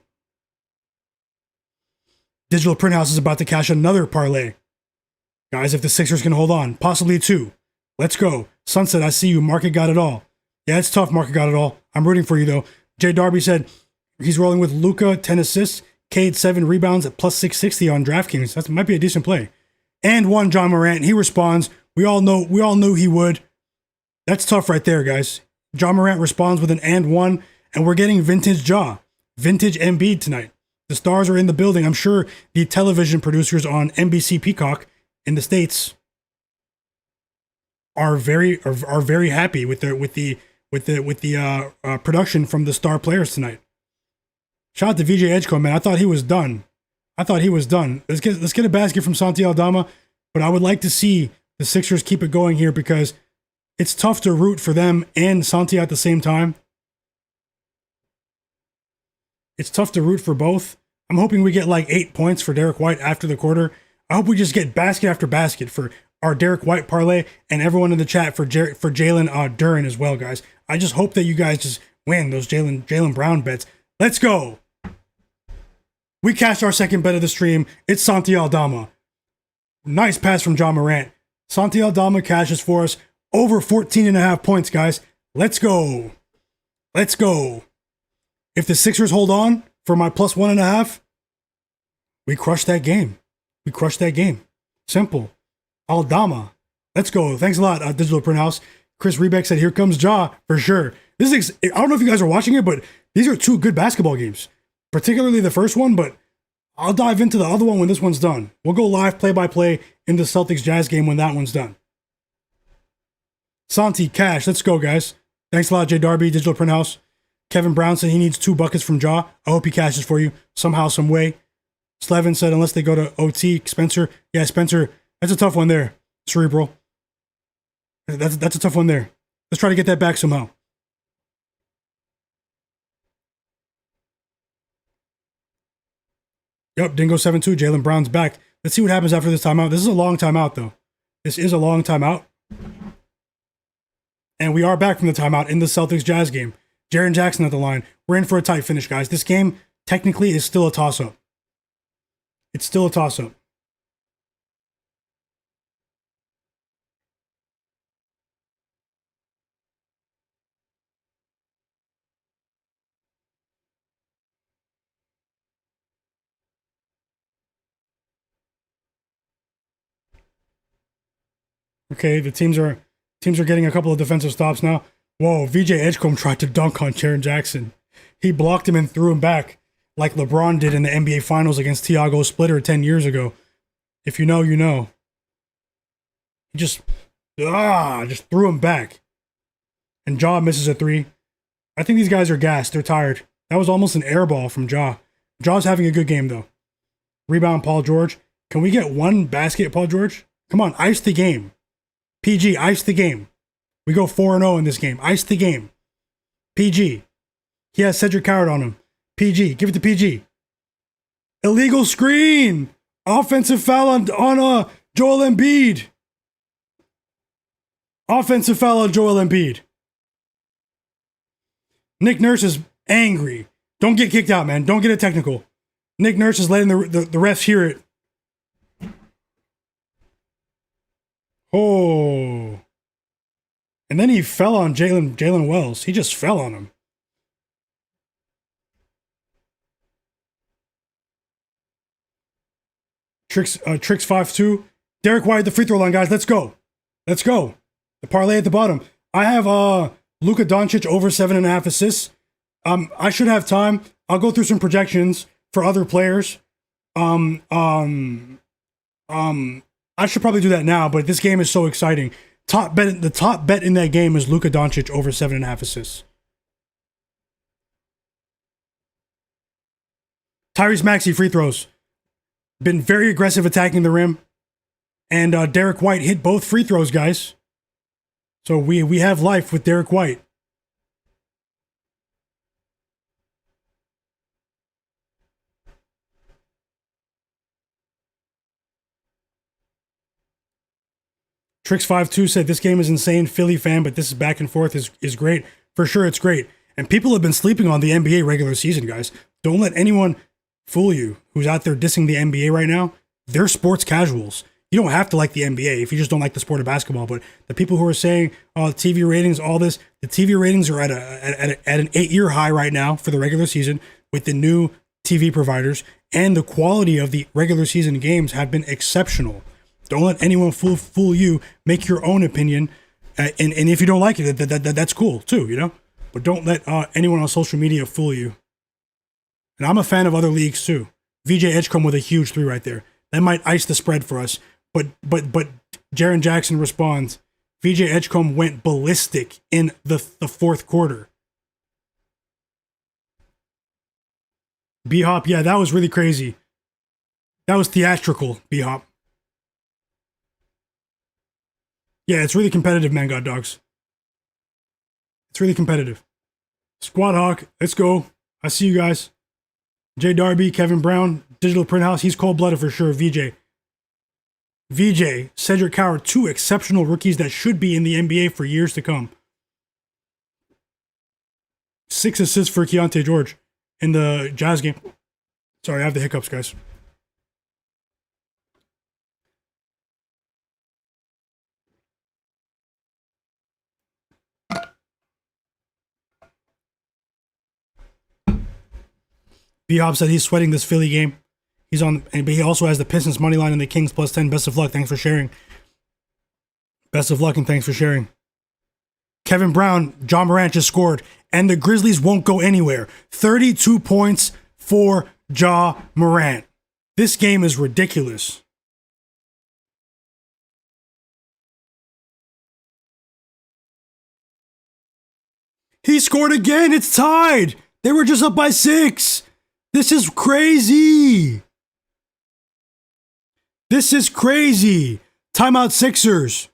Digital Print House is about to cash another parlay. Guys, if the Sixers can hold on, possibly 2. Let's go. Sunset, I see you. Market got it all. Yeah, it's tough. Market got it all. I'm rooting for you, though. Jay Darby said he's rolling with Luka, 10 assists, Cade, 7 rebounds at plus 660 on DraftKings. That might be a decent play. And 1 John Morant. He responds. We all knew he would. That's tough right there, guys. John Morant responds with an and 1, and we're getting vintage Ja. Vintage Embiid tonight. The stars are in the building. I'm sure the television producers on NBC Peacock in the States are very happy with the production from the star players tonight. Shout out to VJ Edgecombe, man. I thought he was done. Let's get a basket from Santi Aldama, but I would like to see the Sixers keep it going here because it's tough to root for them and Santi at the same time. It's tough to root for both. I'm hoping we get like 8 points for Derek White after the quarter. I hope we just get basket after basket for our Derek White parlay and everyone in the chat for Jalen Duren as well, guys. I just hope that you guys just win those Jaylen Brown bets. Let's go. We cashed our second bet of the stream. It's Santi Aldama. Nice pass from John Morant. Santi Aldama cashes for us over 14.5 points, guys. Let's go. Let's go. If the Sixers hold on for my plus 1.5, we crush that game. Simple. Aldama. Let's go. Thanks a lot, Digital Print House. Chris Rebeck said, here comes Ja, for sure. I don't know if you guys are watching it, but these are two good basketball games. Particularly the first one, but I'll dive into the other one when this one's done. We'll go live play-by-play in the Celtics-Jazz game when that one's done. Santi, cash. Let's go, guys. Thanks a lot, J. Darby, Digital Print House. Kevin Brown said he needs 2 buckets from Ja. I hope he cashes for you somehow, some way. Slevin said unless they go to OT. Spencer, yeah, Spencer, that's a tough one there. Cerebral. That's a tough one there. Let's try to get that back somehow. Yep, Dingo72, Jaylen Brown's back. Let's see what happens after this timeout. This is a long timeout, though. This is a long timeout. And we are back from the timeout in the Celtics-Jazz game. Jaren Jackson at the line. We're in for a tight finish, guys. This game, technically, is still a toss-up. It's still a toss-up. Okay, the teams are getting a couple of defensive stops now. Whoa, VJ Edgecombe tried to dunk on Jaren Jackson. He blocked him and threw him back like LeBron did in the NBA Finals against Tiago Splitter 10 years ago. If you know, you know. He just threw him back. And Ja misses a 3. I think these guys are gassed. They're tired. That was almost an air ball from Ja. Ja's having a good game, though. Rebound, Paul George. Can we get 1 basket, Paul George? Come on, ice the game. PG, ice the game. We go 4-0 in this game. Ice the game. PG. He has Cedric Howard on him. PG. Give it to PG. Illegal screen. Offensive foul on Joel Embiid. Offensive foul on Joel Embiid. Nick Nurse is angry. Don't get kicked out, man. Don't get it technical. Nick Nurse is letting the refs hear it. Oh. And then he fell on Jalen Wells. He just fell on him. Tricks 5-2. Derek White at the free throw line, guys. Let's go. Let's go. The parlay at the bottom. I have Luka Doncic over 7.5 assists. I should have time. I'll go through some projections for other players. I should probably do that now, but this game is so exciting. The top bet in that game is Luka Doncic over 7.5 assists. Tyrese Maxey free throws. Been very aggressive attacking the rim. And Derek White hit both free throws, guys. So we have life with Derek White. Tricks52 said, this game is insane. Philly fan, but this is back and forth is great. For sure, it's great. And people have been sleeping on the NBA regular season, guys. Don't let anyone fool you who's out there dissing the NBA right now. They're sports casuals. You don't have to like the NBA if you just don't like the sport of basketball. But the people who are saying, oh, TV ratings, all this, the TV ratings are at an 8-year high right now for the regular season with the new TV providers. And the quality of the regular season games have been exceptional. Don't let anyone fool you. Make your own opinion. And if you don't like it, that's cool too, you know? But don't let anyone on social media fool you. And I'm a fan of other leagues too. VJ Edgecombe with a huge 3 right there. That might ice the spread for us. But Jaren Jackson responds. VJ Edgecombe went ballistic in the fourth quarter. B-Hop, yeah, that was really crazy. That was theatrical, B-Hop. Yeah, it's really competitive, man, God Dogs. It's really competitive. Squad Hawk, let's go. I see you guys. Jay Darby, Kevin Brown, Digital Print House, he's cold-blooded for sure. VJ, Cedric Coward, 2 exceptional rookies that should be in the NBA for years to come. 6 assists for Keontae George in the Jazz game. Sorry, I have the hiccups, guys. B-Hop said he's sweating this Philly game. He's on, but he also has the Pistons money line and the Kings plus 10. Best of luck. Thanks for sharing. Best of luck and thanks for sharing. Kevin Brown, John Morant just scored, and the Grizzlies won't go anywhere. 32 points for Ja Morant. This game is ridiculous. He scored again. It's tied. They were just up by 6. This is crazy. This is crazy. Timeout Sixers.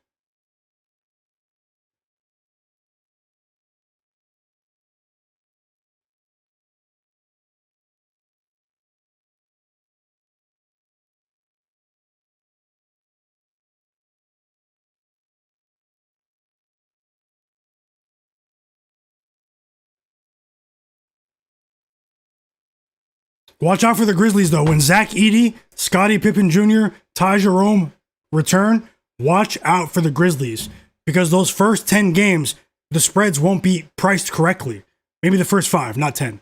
Watch out for the Grizzlies, though. When Zach Edey, Scottie Pippen Jr., Ty Jerome return, watch out for the Grizzlies. Because those first 10 games, the spreads won't be priced correctly. Maybe the first 5, not 10.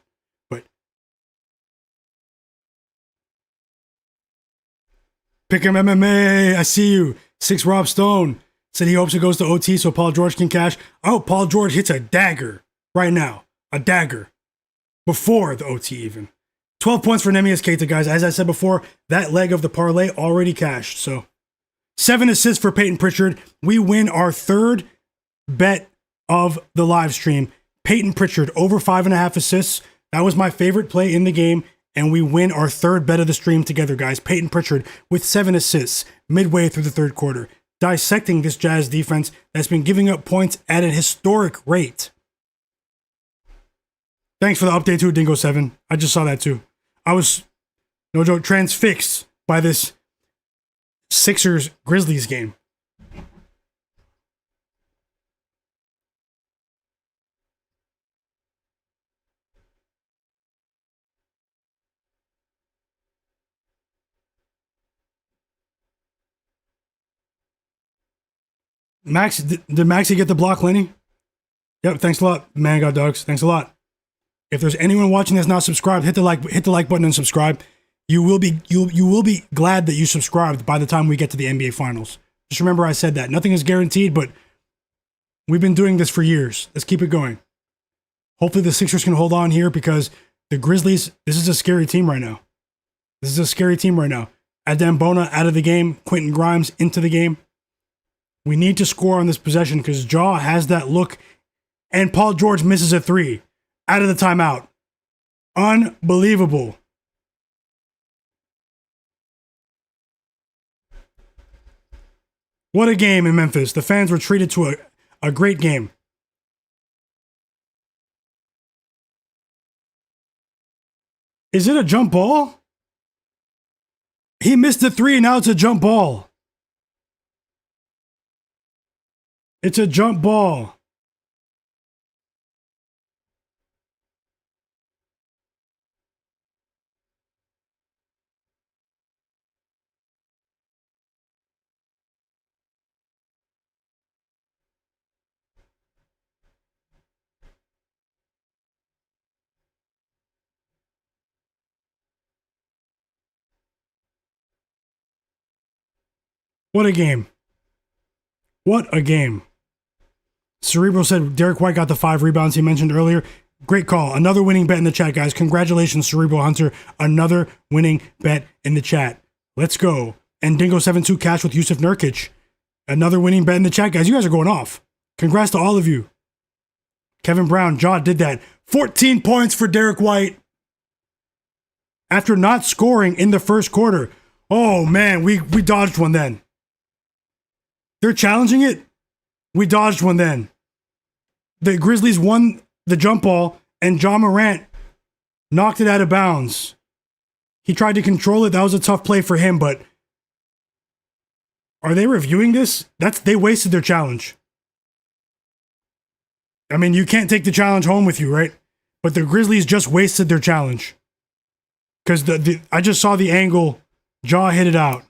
But Pick'em MMA, I see you. 6 Rob Stone said he hopes it goes to OT so Paul George can cash. I hope Paul George hits a dagger right now. A dagger. Before the OT even. 12 points for Neemias Queta, guys. As I said before, that leg of the parlay already cashed. So 7 assists for Peyton Pritchard. We win our 3rd bet of the live stream. Peyton Pritchard over 5.5 assists. That was my favorite play in the game. And we win our 3rd bet of the stream together, guys. Peyton Pritchard with 7 assists midway through the 3rd quarter. Dissecting this Jazz defense that's been giving up points at an historic rate. Thanks for the update too, Dingo7. I just saw that too. I was, no joke, transfixed by this Sixers-Grizzlies game. Max, did Maxey get the block, Lenny? Yep, thanks a lot, man, God Dogs. Thanks a lot. If there's anyone watching that's not subscribed, hit the like button and subscribe. You will be glad that you subscribed by the time we get to the NBA Finals. Just remember I said that. Nothing is guaranteed, but we've been doing this for years. Let's keep it going. Hopefully the Sixers can hold on here because the Grizzlies, this is a scary team right now. This is a scary team right now. Adambona out of the game, Quentin Grimes into the game. We need to score on this possession because Ja has that look and Paul George misses a 3. Out of the timeout. Unbelievable. What a game in Memphis. The fans were treated to a great game. Is it a jump ball? He missed the 3 and now it's a jump ball. It's a jump ball. What a game. What a game. Cerebral said Derek White got the 5 rebounds he mentioned earlier. Great call. Another winning bet in the chat, guys. Congratulations, Cerebral Hunter. Another winning bet in the chat. Let's go. And Dingo72 cash with Yusuf Nurkic. Another winning bet in the chat, guys. You guys are going off. Congrats to all of you. Kevin Brown, Jaw did that. 14 points for Derek White. After not scoring in the first quarter. Oh, man, we dodged one then. They're challenging it. We dodged one then. The Grizzlies won the jump ball, and John Morant knocked it out of bounds. He tried to control it. That was a tough play for him, but are they reviewing this? They wasted their challenge. I mean, you can't take the challenge home with you, right? But the Grizzlies just wasted their challenge. Because I just saw the angle. Jaw hit it out.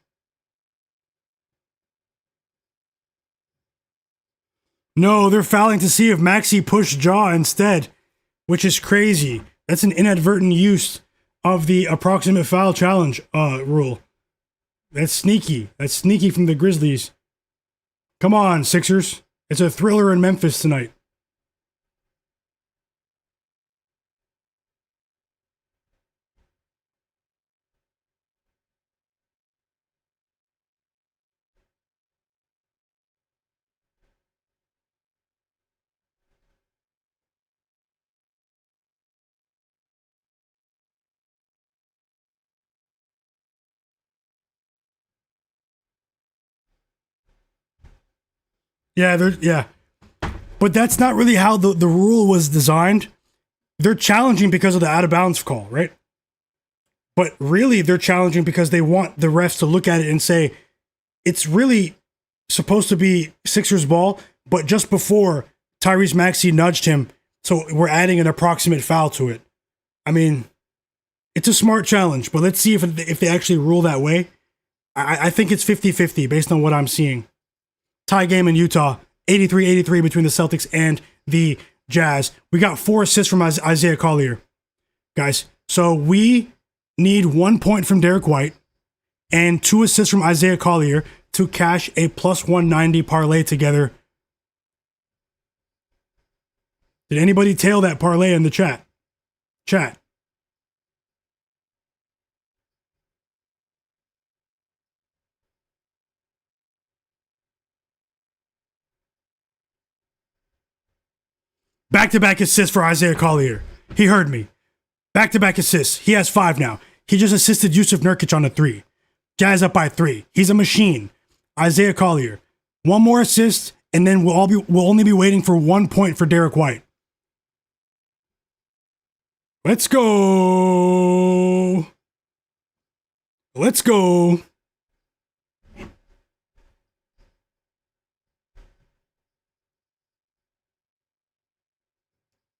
No, they're fouling to see if Maxey pushed Jaw instead, which is crazy. That's an inadvertent use of the approximate foul challenge rule. That's sneaky. That's sneaky from the Grizzlies. Come on, Sixers. It's a thriller in Memphis tonight. Yeah. But that's not really how the rule was designed. They're challenging because of the out of bounds call, right? But really, they're challenging because they want the refs to look at it and say, it's really supposed to be Sixers ball, but just before Tyrese Maxey nudged him, so we're adding an approximate foul to it. I mean, it's a smart challenge, but let's see if they actually rule that way. I think it's 50-50 based on what I'm seeing. Tie game in Utah, 83-83 between the Celtics and the Jazz. We got 4 assists from Isaiah Collier, guys. So we need 1 point from Derek White and 2 assists from Isaiah Collier to cash a plus 190 parlay together. Did anybody tail that parlay in the chat? Chat. Back-to-back assists for Isaiah Collier. He heard me. Back-to-back assists. He has 5 now. He just assisted Yusuf Nurkic on a 3. Jazz up by 3. He's a machine. Isaiah Collier. 1 more assist, and then we'll only be waiting for 1 point for Derek White. Let's go. Let's go.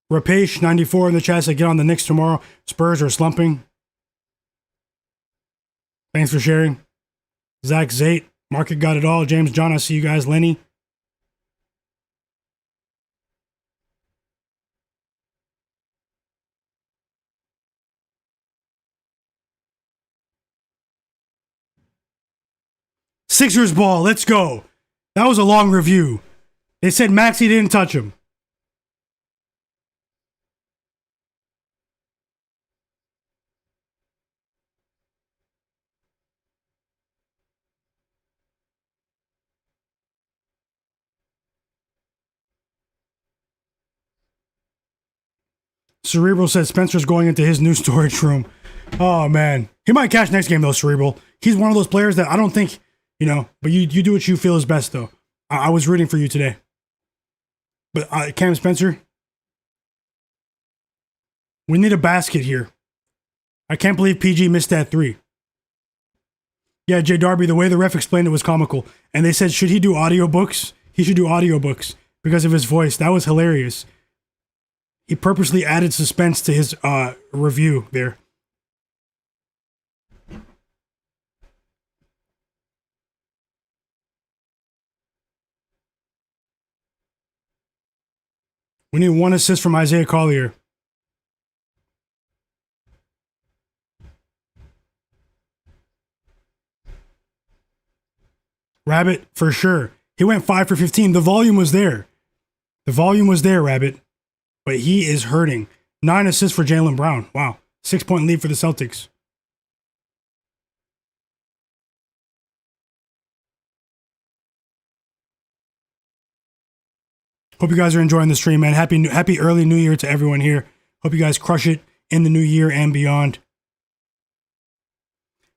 Rapesh 94 in the chat said, get on the Knicks tomorrow. Spurs are slumping. Thanks for sharing. Zach Zate, Market got it all. James John, I see you guys. Lenny. Sixers ball, let's go. That was a long review. They said Maxey didn't touch him. Cerebral says Spencer's going into his new storage room. Oh, man. He might cash next game, though, Cerebral. He's one of those players that I don't think, but you do what you feel is best, though. I was rooting for you today. But Cam Spencer, we need a basket here. I can't believe PG missed that 3. Yeah, Jay Darby, the way the ref explained it was comical. And they said, should he do audiobooks? He should do audiobooks because of his voice. That was hilarious. He purposely added suspense to his review there. We need 1 assist from Isaiah Collier. Rabbit, for sure. He went 5 for 15. The volume was there. Rabbit. But he is hurting. 9 assists for Jaylen Brown. Wow. 6-point lead for the Celtics. Hope you guys are enjoying the stream, man. Happy early New Year to everyone here. Hope you guys crush it in the new year and beyond.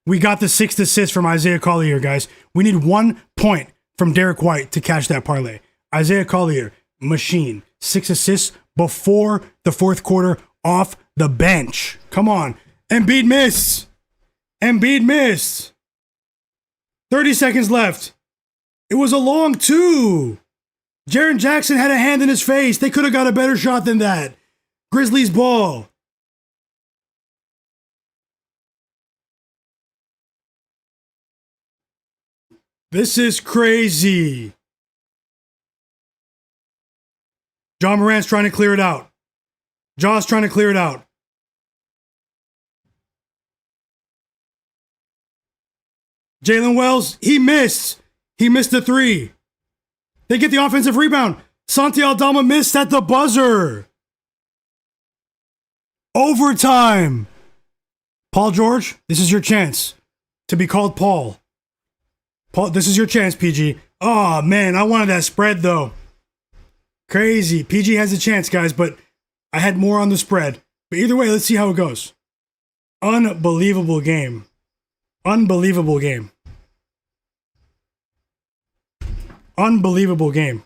We got the 6th assist from Isaiah Collier, guys. We need 1 point from Derek White to cash that parlay. Isaiah Collier, machine. 6 assists before the fourth quarter off the bench. Come on. Embiid missed. Embiid missed. 30 seconds left. It was a long 2. Jaren Jackson had a hand in his face. They could have got a better shot than that. Grizzlies ball. This is crazy. John Morant's trying to clear it out. Jaw's trying to clear it out. Jalen Wells, he missed. He missed the 3. They get the offensive rebound. Santi Aldama missed at the buzzer. Overtime. Paul George, this is your chance to be called Paul. Paul, this is your chance, PG. Oh, man, I wanted that spread, though. Crazy. PG has a chance, guys, but I had more on the spread. But either way, let's see how it goes. Unbelievable game. Unbelievable game. Unbelievable game.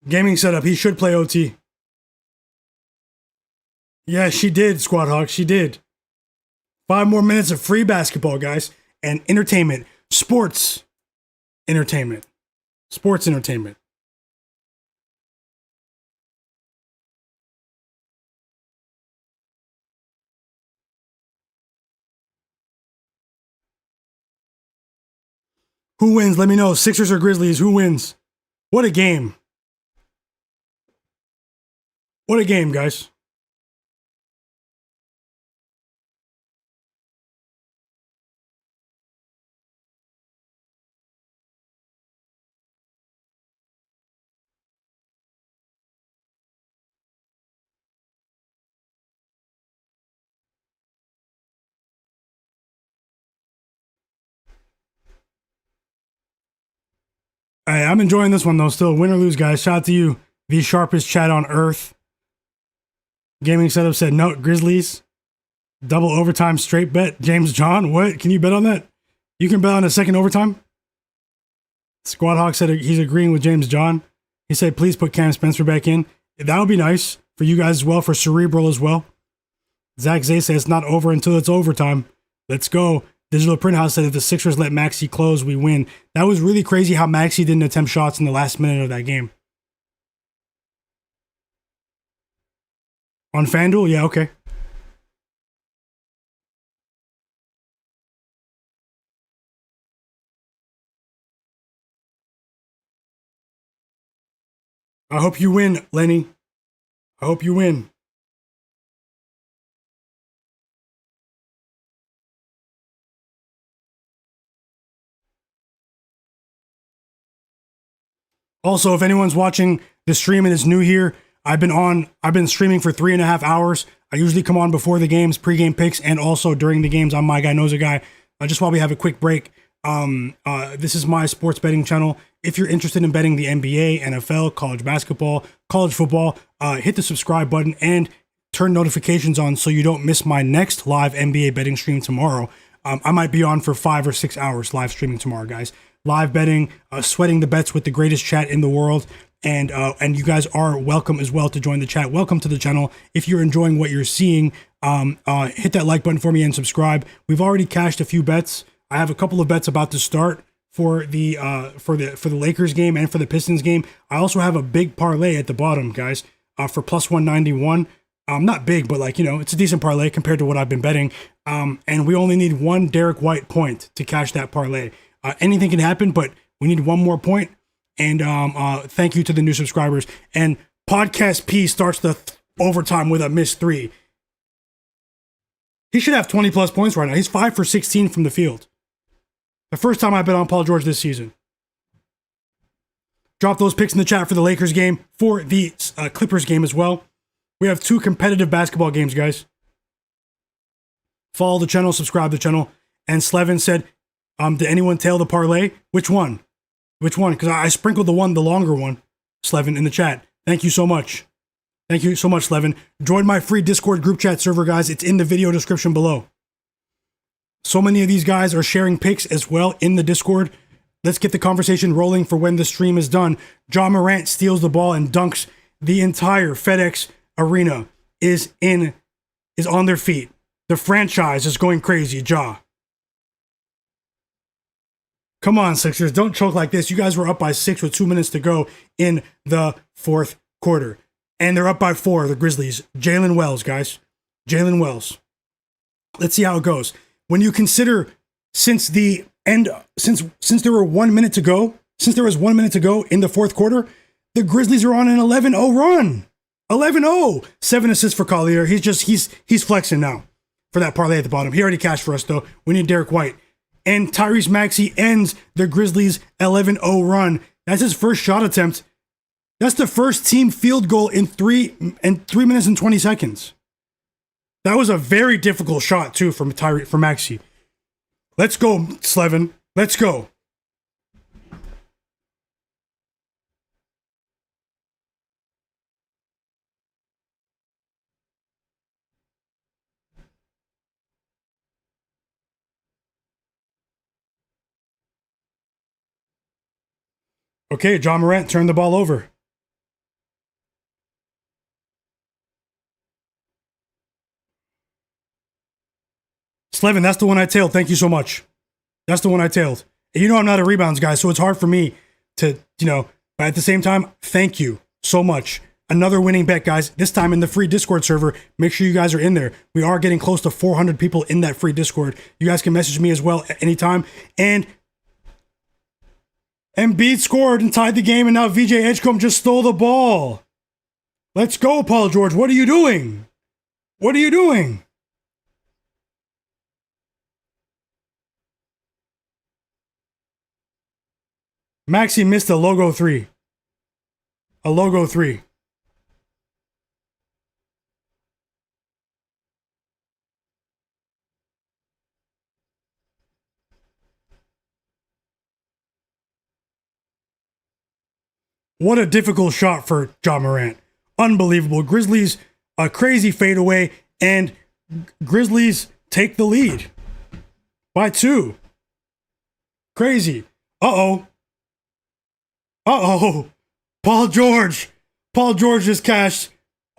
Gaming setup. He should play OT. Yeah, she did, Squad Hawk. She did. 5 more minutes of free basketball, guys. And entertainment. Sports entertainment. Sports entertainment. Who wins? Let me know. Sixers or Grizzlies? Who wins? What a game. What a game, guys. Hey, I'm enjoying this one, though, still. Win or lose, guys. Shout out to you. The sharpest chat on earth. Gaming setup said, no, Grizzlies. Double overtime straight bet. James John, what? Can you bet on that? You can bet on a second overtime? Squad Hawk said he's agreeing with James John. He said, please put Cam Spencer back in. That would be nice for you guys as well, for Cerebral as well. Zach Zay says it's not over until it's overtime. Let's go. Digital Print House said if the Sixers let Maxey close, we win. That was really crazy how Maxey didn't attempt shots in the last minute of that game. On FanDuel? Yeah, okay. I hope you win, Lenny. I hope you win. Also, if anyone's watching the stream and is new here, I've been streaming for 3.5 hours. I usually come on before the games, pregame picks, and also during the games. I'm Myguyknowsaguy. Just while we have a quick break, this is my sports betting channel. If you're interested in betting the NBA, NFL, college basketball, college football, hit the subscribe button and turn notifications on so you don't miss my next live NBA betting stream tomorrow. I might be on for 5 or 6 hours live streaming tomorrow, guys. Live betting, sweating the bets with the greatest chat in the world. And you guys are welcome as well to join the chat. Welcome to the channel. If you're enjoying what you're seeing, hit that like button for me and subscribe. We've already cashed a few bets. I have a couple of bets about to start for the Lakers game and for the Pistons game. I also have a big parlay at the bottom, guys, for plus 191. Not big, but it's a decent parlay compared to what I've been betting. And we only need 1 Derek White point to cash that parlay. Anything can happen, but we need 1 more point. And thank you to the new subscribers. And Podcast P starts the overtime with a missed 3. He should have 20 plus points right now. He's 5 for 16 from the field. The first time I bet on Paul George this season. Drop those picks in the chat for the Lakers game, for the Clippers game as well. We have 2 competitive basketball games, guys. Follow the channel, subscribe to the channel. And Slevin said, did anyone tail the parlay? Which one? Which one? Because I sprinkled the longer one, Slevin, in the chat. Thank you so much. Thank you so much, Slevin. Join my free Discord group chat server, guys. It's in the video description below. So many of these guys are sharing picks as well in the Discord. Let's get the conversation rolling for when the stream is done. Ja Morant steals the ball and dunks. The entire FedEx arena is on their feet. The franchise is going crazy, Ja. Come on, Sixers. Don't choke like this. You guys were up by 6 with 2 minutes to go in the fourth quarter. And they're up by 4, the Grizzlies. Jalen Wells, guys. Jalen Wells. Let's see how it goes. When you consider since there were 1 minute to go, since there was 1 minute to go in the fourth quarter, the Grizzlies are on an 11-0 run. 11-0. 7 assists for Collier. He's flexing now for that parlay at the bottom. He already cashed for us, though. We need Derek White. And Tyrese Maxey ends the Grizzlies' 11-0 run. That's his first shot attempt. That's the first team field goal in 3 minutes and 20 seconds. That was a very difficult shot, too, for Maxey. Let's go, Slevin. Let's go. Okay, Ja Morant turned the ball over. Slevin, that's the one I tailed. Thank you so much. That's the one I tailed. And you know I'm not a rebounds guy, so it's hard for me to, but at the same time, thank you so much. Another winning bet, guys. This time in the free Discord server. Make sure you guys are in there. We are getting close to 400 people in that free Discord. You guys can message me as well at any time. And Embiid scored and tied the game, and now VJ Edgecombe just stole the ball. Let's go, Paul George. What are you doing? What are you doing? Maxey missed a logo 3. A logo 3. What a difficult shot for Ja Morant. Unbelievable. Grizzlies, a crazy fadeaway, and Grizzlies take the lead by 2. Crazy. Uh-oh. Uh-oh. Paul George just cashed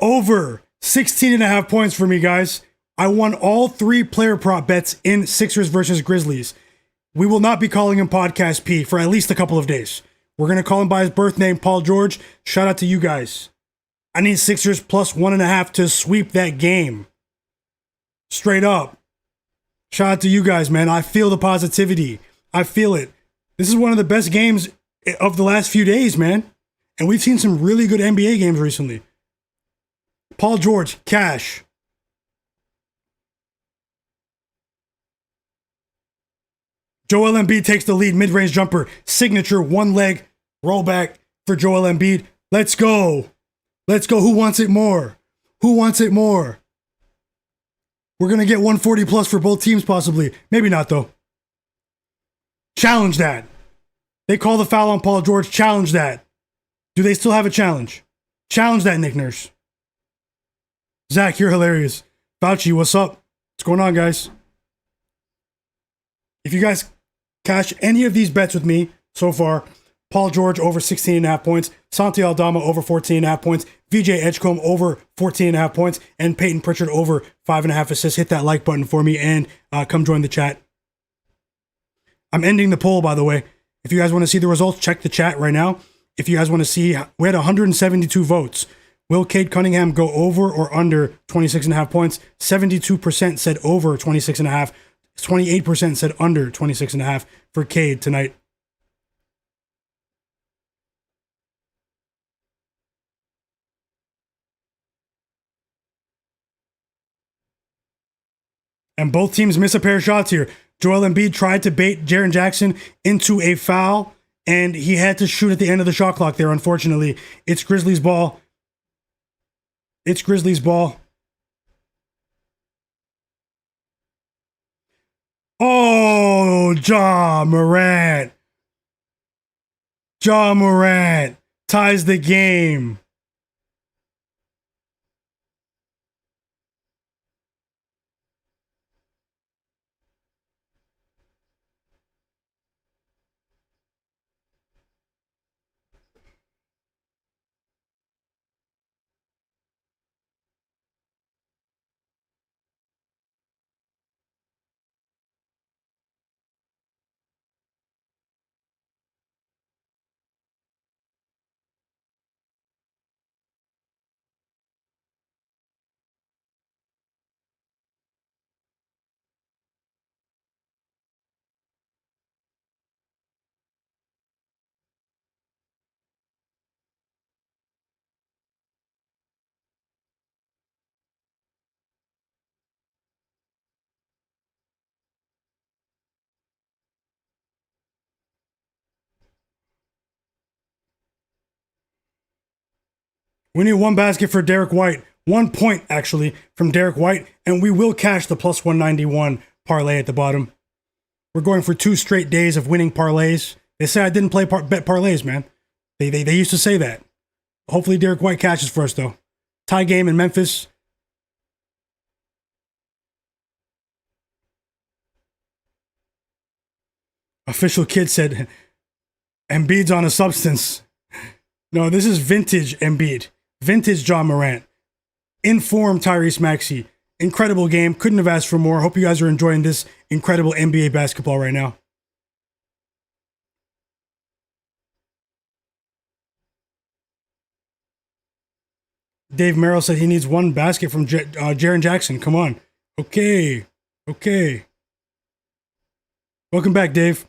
over 16.5 points for me, guys. I won all 3 player prop bets in Sixers versus Grizzlies. We will not be calling him Podcast P for at least a couple of days. We're going to call him by his birth name, Paul George. Shout out to you guys. I need Sixers plus 1.5 to sweep that game. Straight up. Shout out to you guys, man. I feel the positivity. I feel it. This is one of the best games of the last few days, man. And we've seen some really good NBA games recently. Paul George, cash. Joel Embiid takes the lead, mid-range jumper, signature, one leg, rollback for Joel Embiid. Let's go. Let's go. Who wants it more? Who wants it more? We're going to get 140 plus for both teams possibly. Maybe not though. Challenge that. They call the foul on Paul George. Challenge that. Do they still have a challenge? Challenge that, Nick Nurse. Zach, you're hilarious. Fauci, what's up? What's going on, guys? If you guys cash any of these bets with me so far, Paul George over 16.5 points, Santi Aldama over 14.5 points, VJ Edgecombe over 14.5 points, and Peyton Pritchard over 5.5 assists. Hit that like button for me and come join the chat. I'm ending the poll, by the way. If you guys want to see the results, check the chat right now. If you guys want to see, we had 172 votes. Will Cade Cunningham go over or under 26.5 points? 72% said over 26.5. 28% said under 26.5 for Cade tonight. And both teams miss a pair of shots here. Joel Embiid tried to bait Jaren Jackson into a foul, and he had to shoot at the end of the shot clock there, unfortunately. It's Grizzlies ball. It's Grizzlies ball. Oh, Ja Morant. Ja Morant ties the game. We need one basket for Derek White. 1 point, actually, from Derek White. And we will cash the plus 191 parlay at the bottom. We're going for 2 straight days of winning parlays. They say I didn't play bet parlays, man. They used to say that. Hopefully Derek White cashes for us, though. Tie game in Memphis. Official kid said, Embiid's on a substance. No, this is vintage Embiid. Vintage Ja Morant. Informed Tyrese Maxey. Incredible game. Couldn't have asked for more. Hope you guys are enjoying this incredible NBA basketball right now. Dave Merrill said he needs 1 basket from Jaren Jackson. Come on. Okay. Welcome back, Dave.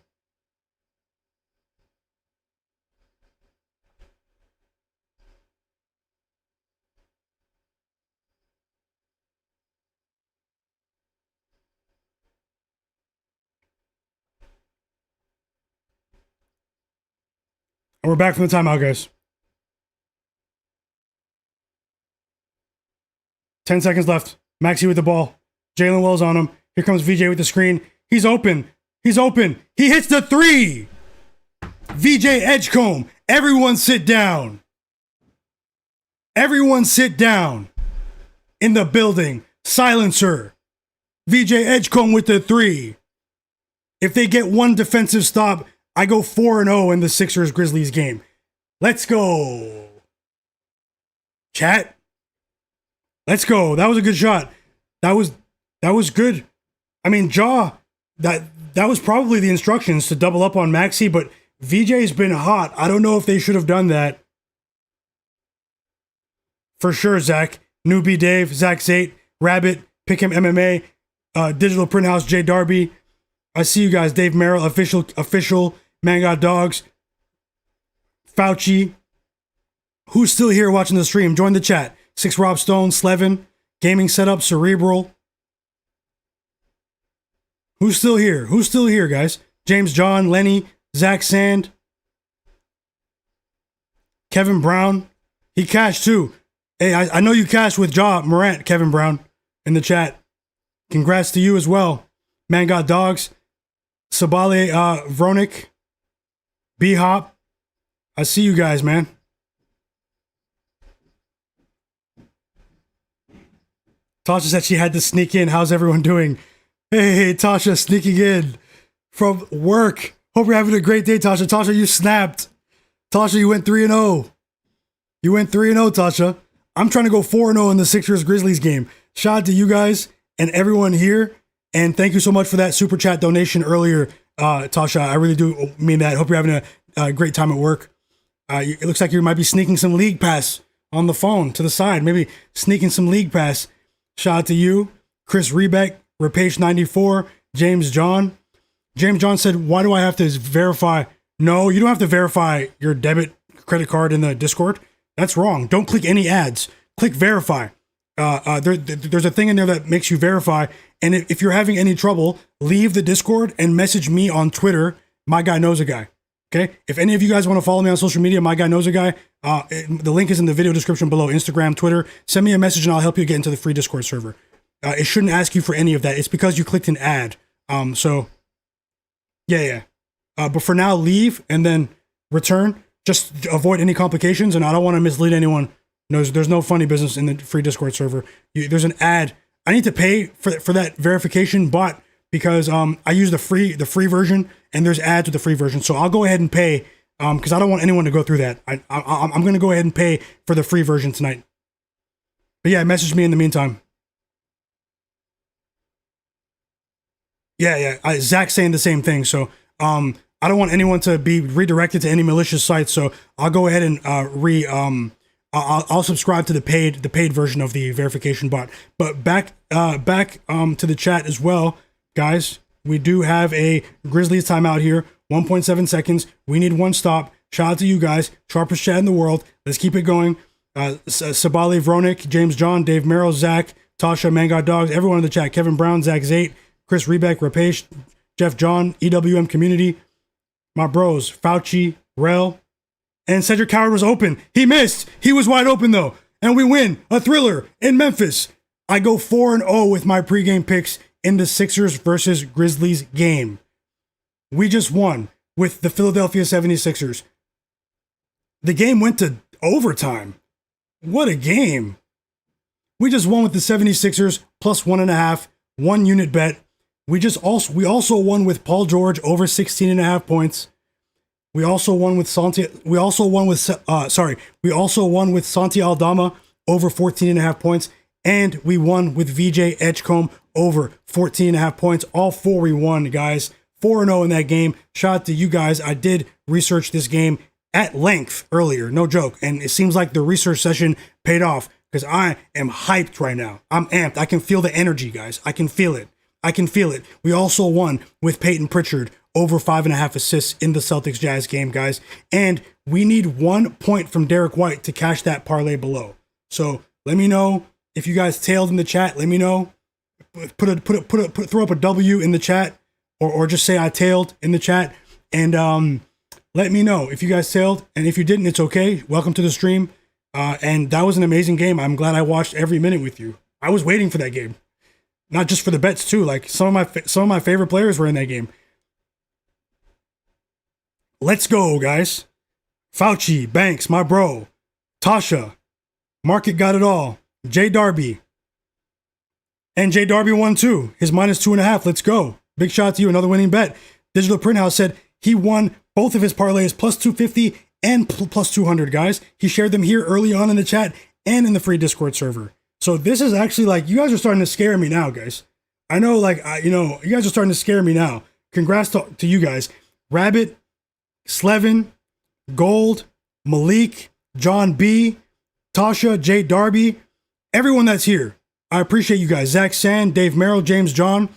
And we're back from the timeout, guys. 10 seconds left. Maxey with the ball. Jalen Wells on him. Here comes VJ with the screen. He's open. He hits the 3. VJ Edgecombe. Everyone sit down. Everyone sit down. In the building. Silencer. VJ Edgecombe with the 3. If they get 1 defensive stop, I go 4-0 in the Sixers-Grizzlies game. Let's go. Chat. Let's go. That was a good shot. That was good. I mean, that was probably the instructions to double up on Maxey, but VJ's been hot. I don't know if they should have done that. For sure, Zach. Newbie Dave, Zach Zate, Rabbit, Pick Him MMA, Digital Print House, J Darby. I see you guys. Dave Merrill, official, Man Got Dogs, Fauci. Who's still here watching the stream? Join the chat. 6 Rob Stone, Slevin, Gaming Setup, Cerebral. Who's still here, guys? James John, Lenny, Zach Sand, Kevin Brown. He cashed too. Hey, I know you cashed with Ja Morant, Kevin Brown, in the chat. Congrats to you as well. Man Got Dogs. Sabale Vronik. B-Hop. I see you guys, man. Tasha said she had to sneak in. How's everyone doing? Hey, Tasha, sneaking in from work. Hope you're having a great day, Tasha. Tasha, you snapped. Tasha, you went 3-0. You went 3-0, Tasha. I'm trying to go 4-0 in the Sixers-Grizzlies game. Shout out to you guys and everyone here. And thank you so much for that super chat donation earlier, Tasha. I really do mean that. Hope you're having a great time at work. It looks like you might be sneaking some League Pass on the phone to the side. Maybe sneaking some League Pass. Shout out to you. Chris Rebeck, Repage94, James John. James John said, why do I have to verify? No, you don't have to verify your debit credit card in the Discord. That's wrong. Don't click any ads. Click verify. There's a thing in there that makes you verify. And if you're having any trouble, leave the Discord and message me on Twitter. Myguyknowsaguy. Okay. If any of you guys want to follow me on social media, Myguyknowsaguy, the link is in the video description below. Instagram, Twitter. Send me a message and I'll help you get into the free Discord server. It shouldn't ask you for any of that. It's because you clicked an ad. So yeah. But for now, leave and then return. Just avoid any complications. And I don't want to mislead anyone. There's no funny business in the free Discord server. There's an ad. I need to pay for that verification bot because I use the free version and there's ads with the free version. So I'll go ahead and pay because I don't want anyone to go through that. I'm going to go ahead and pay for the free version tonight. But yeah, message me in the meantime. Yeah. Zach's saying the same thing. So I don't want anyone to be redirected to any malicious sites. So I'll go ahead and I'll subscribe to the paid version of the verification bot. But back to the chat as well, guys. We do have a Grizzlies timeout here. 1.7 seconds. We need one stop. Shout out to you guys. Sharpest chat in the world. Let's keep it going. Sabali, Vronik, James John, Dave Merrill, Zach, Tasha, Mangot Dogs, everyone in the chat. Kevin Brown, Zach Zate, Chris Rebeck, Rapesh, Jeff John, EWM Community, my bros, Fauci, Rel, and Cedric Howard was open. He missed. He was wide open though. And we win a thriller in Memphis. I go 4-0 with my pregame picks in the Sixers versus Grizzlies game. We just won with the Philadelphia 76ers. The game went to overtime. What a game. We just won with the 76ers plus 1.5, 1 unit bet. We also won with Paul George over 16.5 points. We also won with Santi Aldama over 14.5 points. And we won with VJ Edgecombe over 14.5 points. All four we won, guys. 4-0 in that game. Shout out to you guys. I did research this game at length earlier, no joke. And it seems like the research session paid off because I am hyped right now. I'm amped. I can feel the energy, guys. I can feel it. We also won with Peyton Pritchard over 5.5 assists in the Celtics Jazz game, guys. And we need 1 point from Derek White to cash that parlay below. So let me know if you guys tailed in the chat. Let me know. Throw up a W in the chat, or just say I tailed in the chat, and let me know if you guys tailed. And if you didn't, it's okay. Welcome to the stream. And that was an amazing game. I'm glad I watched every minute with you. I was waiting for that game, not just for the bets too. Like some of my favorite players were in that game. Let's go, guys. Fauci, Banks, my bro, Tasha, Market got it all. Jay Darby. And Jay Darby won too. His minus 2.5. Let's go. Big shout out to you. Another winning bet. Digital Print House said he won both of his parlays plus 250 and plus 200, guys. He shared them here early on in the chat and in the free Discord server. So this is actually like, you guys are starting to scare me now, guys. I know, like, you guys are starting to scare me now. Congrats to you guys. Rabbit, Slevin, Gold, Malik, John B, Tasha, Jay Darby, everyone that's here. I appreciate you guys. Zach Sand, Dave Merrill, James John.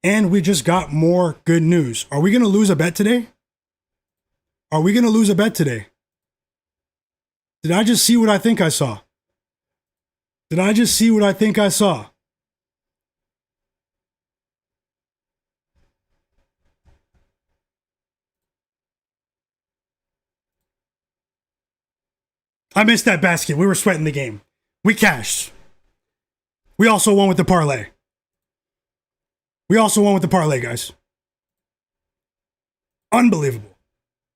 And we just got more good news. Are we going to lose a bet today? Did I just see what I think I saw? I missed that basket. We were sweating the game. We cashed. We also won with the parlay. Guys. Unbelievable.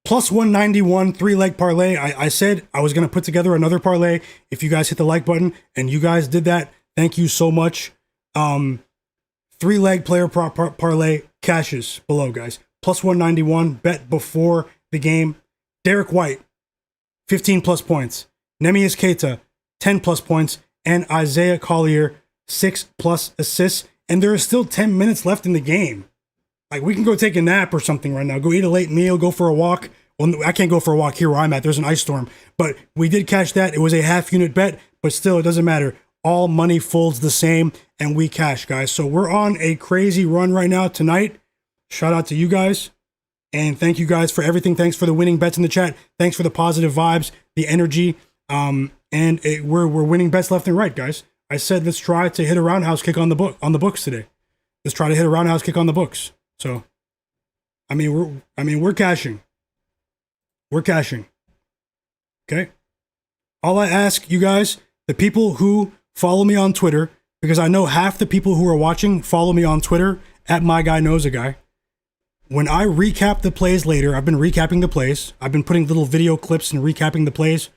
Plus 191, 3-leg parlay. I said I was going to put together another parlay if you guys hit the like button, and you guys did that. Thank you so much. 3-leg player parlay cashes below, guys. Plus 191, bet before the game. Derek White, 15 plus points. Neemias Queta, 10 plus points. And Isaiah Collier, 6 plus assists. And there is still 10 minutes left in the game. Like, we can go take a nap or something right now. Go eat a late meal, go for a walk. Well, I can't go for a walk here where I'm at. There's an ice storm. But we did catch that. It was a half unit bet, but still, it doesn't matter. All money folds the same, and we cash, guys. So we're on a crazy run right now tonight. Shout out to you guys. And thank you guys for everything. Thanks for the winning bets in the chat. Thanks for the positive vibes, the energy. We're winning bets left and right, guys. I said let's try to hit a roundhouse kick on the books today. Let's try to hit a roundhouse kick on the books. So, we're cashing. We're cashing. Okay? All I ask you guys, the people who follow me on Twitter, because I know half the people who are watching follow me on Twitter at Myguyknowsaguy. When I recap the plays later, I've been recapping the plays. I've been putting little video clips and recapping the plays.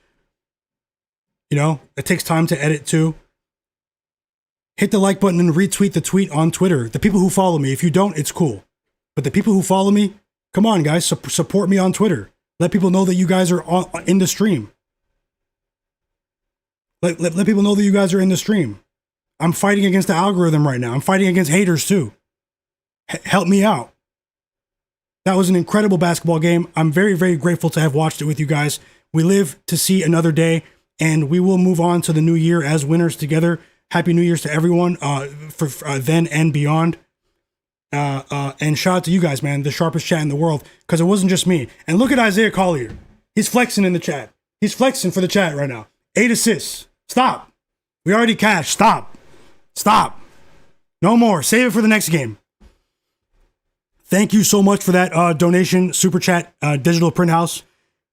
You know, it takes time to edit too. Hit the like button and retweet the tweet on Twitter. The people who follow me, if you don't, it's cool. But the people who follow me, come on, guys, support me on Twitter. Let people know that you guys are in the stream. Let people know that you guys are in the stream. I'm fighting against the algorithm right now. I'm fighting against haters too. Help me out. That was an incredible basketball game. I'm very, very grateful to have watched it with you guys. We live to see another day, and we will move on to the new year as winners together. Happy New Year's to everyone for then and beyond. And shout out to you guys, man, the sharpest chat in the world, because it wasn't just me. And look at Isaiah Collier. He's flexing in the chat. He's flexing for the chat right now. 8 assists. Stop. We already cashed. Stop. No more. Save it for the next game. Thank you so much for that donation, super chat, Digital Print House.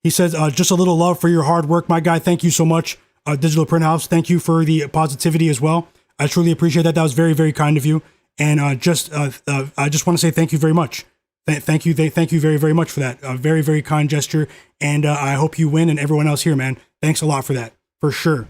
He says, just a little love for your hard work, my guy. Thank you so much, Digital Print House. Thank you for the positivity as well. I truly appreciate that. That was very, very kind of you. And I just want to say thank you very much. Thank you very, very much for that. Very, very kind gesture. And I hope you win, and everyone else here, man. Thanks a lot for that. For sure.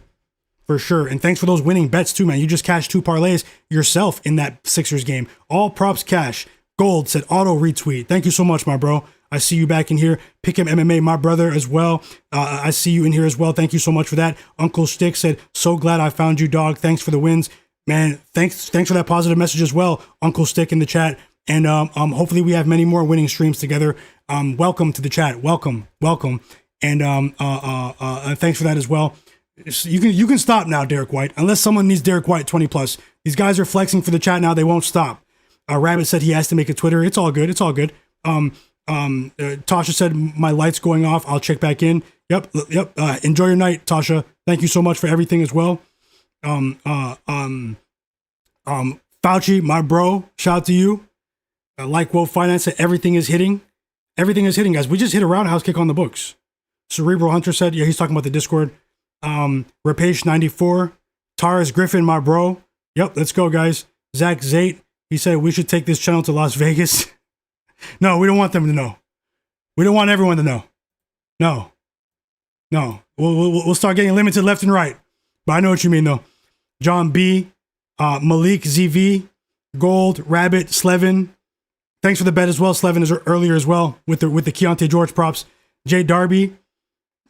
And thanks for those winning bets too, man. You just cashed 2 parlays yourself in that Sixers game. All props cash. Gold said auto retweet. Thank you so much, my bro. I see you back in here. Pick'em MMA, my brother as well. I see you in here as well. Thank you so much for that. Uncle Stick said, so glad I found you, dog. Thanks for the wins. Man, thanks for that positive message as well, Uncle Stick in the chat. And hopefully we have many more winning streams together. Welcome to the chat. Welcome. And thanks for that as well. You can stop now, Derek White. Unless someone needs Derek White 20+. These guys are flexing for the chat now. They won't stop. Rabbit said he has to make a Twitter. It's all good. Tasha said my light's going off. I'll check back in. Yep. Enjoy your night, Tasha. Thank you so much for everything as well. Fauci, my bro, shout out to you. Like Woe Finance said, everything is hitting, guys. We just hit a roundhouse kick on the books. Cerebral Hunter said, yeah, he's talking about the Discord. Rapesh 94, Taurus Griffin, my bro. Yep, let's go, guys. Zach Zate, he said we should take this channel to Las Vegas. No, we don't want them to know. We don't want everyone to know. No. We'll start getting limited left and right. But I know what you mean, though. John B, Malik ZV, Gold, Rabbit, Slevin. Thanks for the bet as well. Slevin is earlier as well with the Keontae George props. Jay Darby,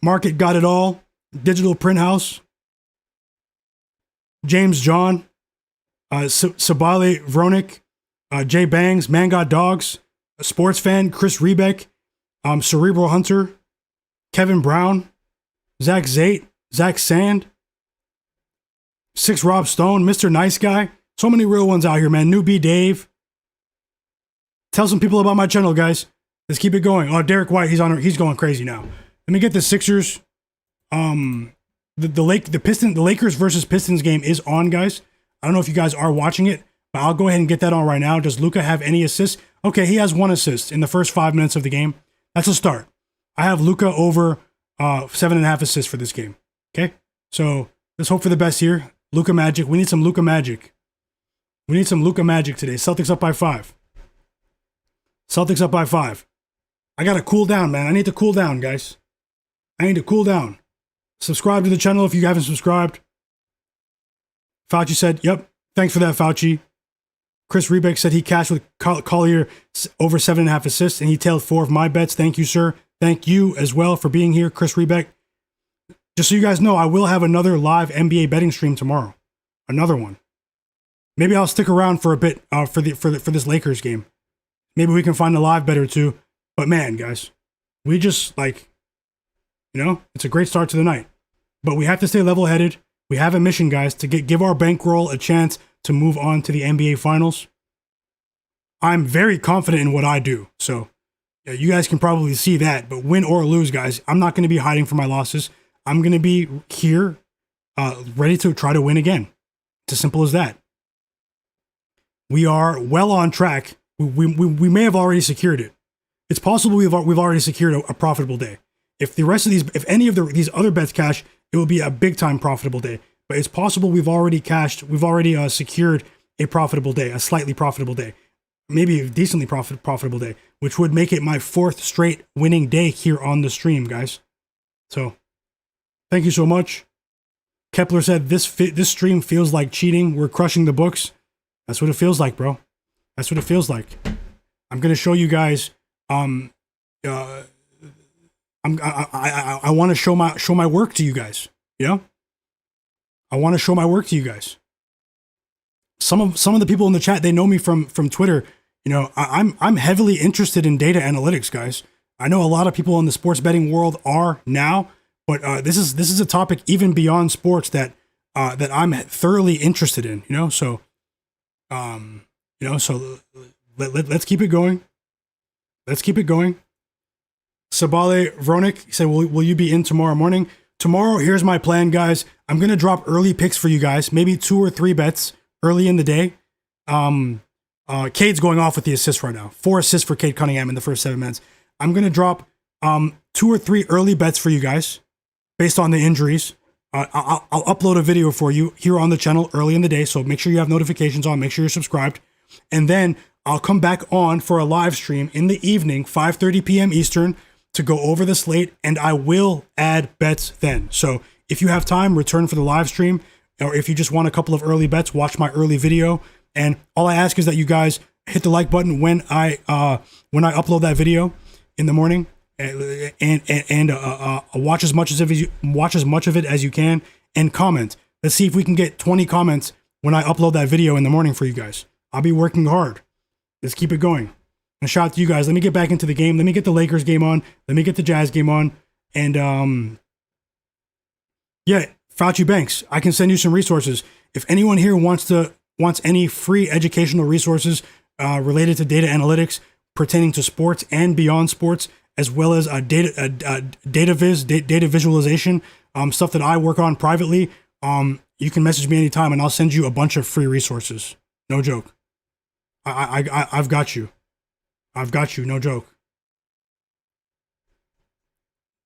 Market Got It All, Digital Print House, James John, Sabale Vronik, Jay Bangs, Man Got Dogs, Sports Fan, Chris Rebeck, Cerebral Hunter, Kevin Brown, Zach Zate, Zach Sand, 6 Rob Stone, Mr. Nice Guy. So many real ones out here, man. Newbie Dave. Tell some people about my channel, guys. Let's keep it going. Oh, Derek White, he's going crazy now. Let me get the Sixers. The Lakers versus Pistons game is on, guys. I don't know if you guys are watching it, but I'll go ahead and get that on right now. Does Luka have any assists? Okay, he has 1 assist in the first 5 minutes of the game. That's a start. I have Luka over 7.5 assists for this game. Okay, so let's hope for the best here. Luka Magic. We need some Luka Magic. Today. Celtics up by 5. I gotta cool down, man. I need to cool down, guys. Subscribe to the channel if you haven't subscribed. Fauci said, yep. Thanks for that, Fauci. Chris Rebeck said he cashed with Collier over 7.5 assists, and he tailed 4 of my bets. Thank you, sir. Thank you as well for being here, Chris Rebeck. Just so you guys know, I will have another live NBA betting stream tomorrow. Another one. Maybe I'll stick around for a bit for this Lakers game. Maybe we can find a live bet or two. But man, guys, we just it's a great start to the night. But we have to stay level-headed. We have a mission, guys, to give our bankroll a chance to move on to the NBA Finals. I'm very confident in what I do. So you guys can probably see that. But win or lose, guys, I'm not going to be hiding from my losses. I'm going to be here ready to try to win again. It's as simple as that. We are well on track. We may have already secured it. It's possible we've already secured a profitable day. If the rest of these, if any of these other bets cash, it will be a big time profitable day. But it's possible we've already secured a profitable day, a slightly profitable day, maybe a decently profitable day, which would make it my 4th straight winning day here on the stream, guys. So, thank you so much. Kepler said this stream feels like cheating. We're crushing the books. That's what it feels like, bro. That's what it feels like. I'm gonna show you guys. I want to show my work to you guys. You know, I want to show my work to you guys. Some of the people in the chat, they know me from Twitter. You know, I'm heavily interested in data analytics, guys. I know a lot of people in the sports betting world are now, but this is a topic even beyond sports that I'm thoroughly interested in. You know, so let's keep it going. Let's keep it going. Sabale Vronik said, will you be in tomorrow morning? Tomorrow, here's my plan, guys. I'm going to drop early picks for you guys, maybe 2 or 3 bets early in the day. Cade's going off with the assists right now. 4 assists for Cade Cunningham in the first 7 minutes. I'm going to drop 2 or 3 early bets for you guys based on the injuries. I'll upload a video for you here on the channel early in the day, so make sure you have notifications on, make sure you're subscribed. And then I'll come back on for a live stream in the evening, 5:30 p.m. Eastern, to go over the slate, and I will add bets then. So if you have time, return for the live stream, or if you just want a couple of early bets, watch my early video. And all I ask is that you guys hit the like button when I upload that video in the morning, and watch as much of it as you can, and comment. Let's see if we can get 20 comments when I upload that video in the morning for you guys. I'll be working hard. Let's keep it going. And shout out to you guys. Let me get back into the game. Let me get the Lakers game on. Let me get the Jazz game on. And yeah, Fauci Banks, I can send you some resources. If anyone here wants any free educational resources related to data analytics pertaining to sports and beyond sports, as well as data visualization, stuff that I work on privately, you can message me anytime and I'll send you a bunch of free resources. No joke. I've got you. I've got you, no joke.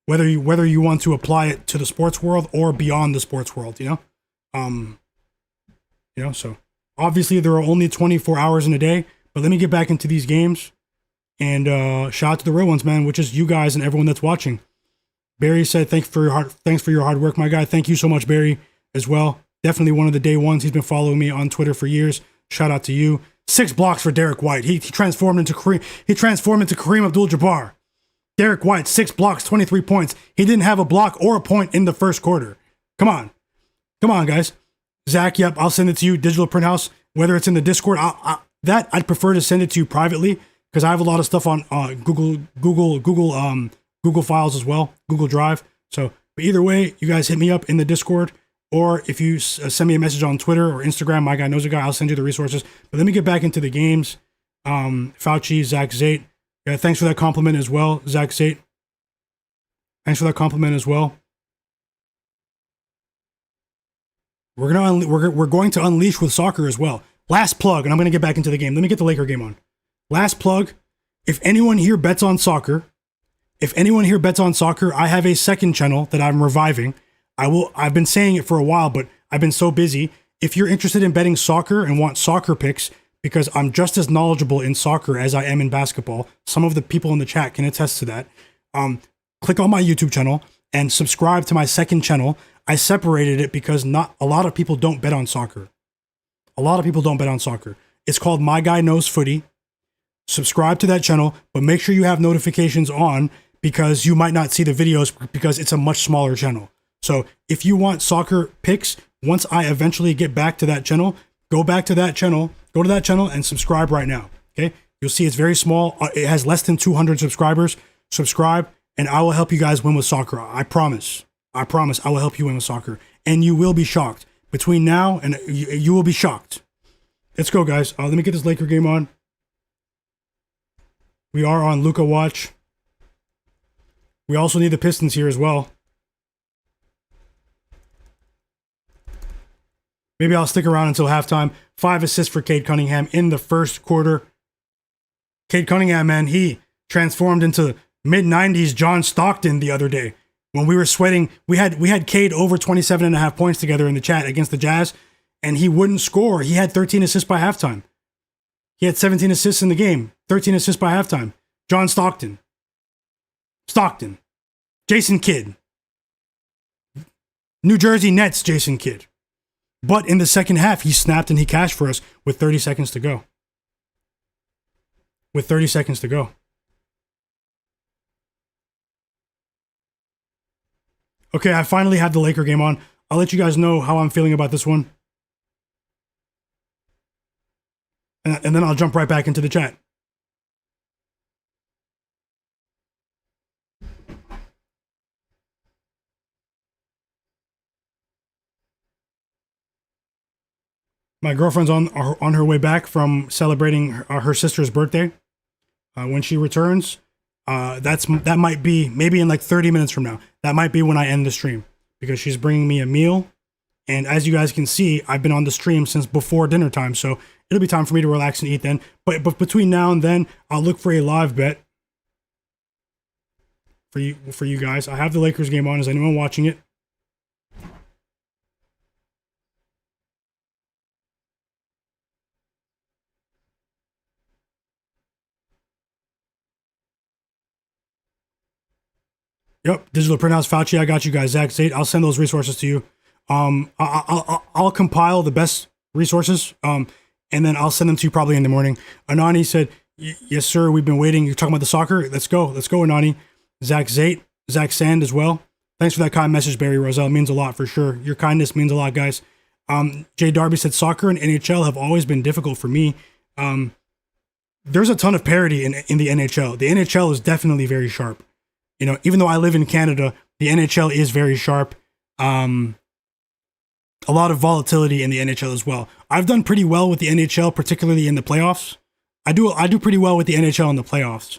Whether you want to apply it to the sports world or beyond the sports world, you know? So obviously there are only 24 hours in a day, but let me get back into these games. And shout out to the real ones, man, which is you guys and everyone that's watching. Barry said, thanks for your hard work, my guy. Thank you so much, Barry, as well. Definitely one of the day ones. He's been following me on Twitter for years. Shout out to you. 6 blocks for Derek White. He transformed into Kareem Abdul-Jabbar. Derek White, 6 blocks, 23 points. He didn't have a block or a point in the first quarter. Come on, guys. Zach, yep, I'll send it to you. Digital Print House, whether it's in the Discord, I'd prefer to send it to you privately because I have a lot of stuff on Google Files as well, Google Drive. So, but either way, you guys hit me up in the Discord. Or if you send me a message on Twitter or Instagram, Myguyknowsaguy, I'll send you the resources. But let me get back into the games. Fauci, Zach Zate. Yeah, thanks for that compliment as well, Zach Zate. Thanks for that compliment as well. We're going to unleash with soccer as well. Last plug, and I'm going to get back into the game. Let me get the Laker game on. Last plug. If anyone here bets on soccer, I have a second channel that I'm reviving. I've been saying it for a while, but I've been so busy. If you're interested in betting soccer and want soccer picks, because I'm just as knowledgeable in soccer as I am in basketball, some of the people in the chat can attest to that. Click on my YouTube channel and subscribe to my second channel. I separated it because not a lot of people don't bet on soccer. It's called My Guy Knows Footy. Subscribe to that channel, but make sure you have notifications on because you might not see the videos because it's a much smaller channel. So if you want soccer picks, once I eventually get back to that channel, go to that channel and subscribe right now. Okay. You'll see it's very small. It has less than 200 subscribers. Subscribe and I will help you guys win with soccer. I promise I will help you win with soccer and you will be shocked between now and you will be shocked. Let's go, guys. Let me get this Laker game on. We are on Luka watch. We also need the Pistons here as well. Maybe I'll stick around until halftime. 5 assists for Cade Cunningham in the first quarter. Cade Cunningham, man, he transformed into mid-90s John Stockton the other day when we were sweating. We had Cade over 27.5 points together in the chat against the Jazz, and he wouldn't score. He had 13 assists by halftime. He had 17 assists in the game, 13 assists by halftime. John Stockton. Jason Kidd. New Jersey Nets Jason Kidd. But in the second half, he snapped and he cashed for us with 30 seconds to go. Okay, I finally have the Laker game on. I'll let you guys know how I'm feeling about this one. And then I'll jump right back into the chat. My girlfriend's on her way back from celebrating her sister's birthday. When she returns, that might be maybe in like 30 minutes from now. That might be when I end the stream because she's bringing me a meal. And as you guys can see, I've been on the stream since before dinner time, so it'll be time for me to relax and eat then. But between now and then, I'll look for a live bet for you guys. I have the Lakers game on. Is anyone watching it? Yep, Digital Printhouse, Fauci, I got you guys. Zach, Zate, I'll send those resources to you. I'll compile the best resources, and then I'll send them to you probably in the morning. Anani said, yes, sir, we've been waiting. You're talking about the soccer? Let's go, Anani. Zach Zate, Zach Sand as well. Thanks for that kind message, Barry Roselle. It means a lot for sure. Your kindness means a lot, guys. Jay Darby said, soccer and NHL have always been difficult for me. There's a ton of parity in the NHL. The NHL is definitely very sharp. You know, even though I live in Canada, the NHL is very sharp. A lot of volatility in the NHL as well. I've done pretty well with the NHL, particularly in the playoffs. I do pretty well with the NHL in the playoffs.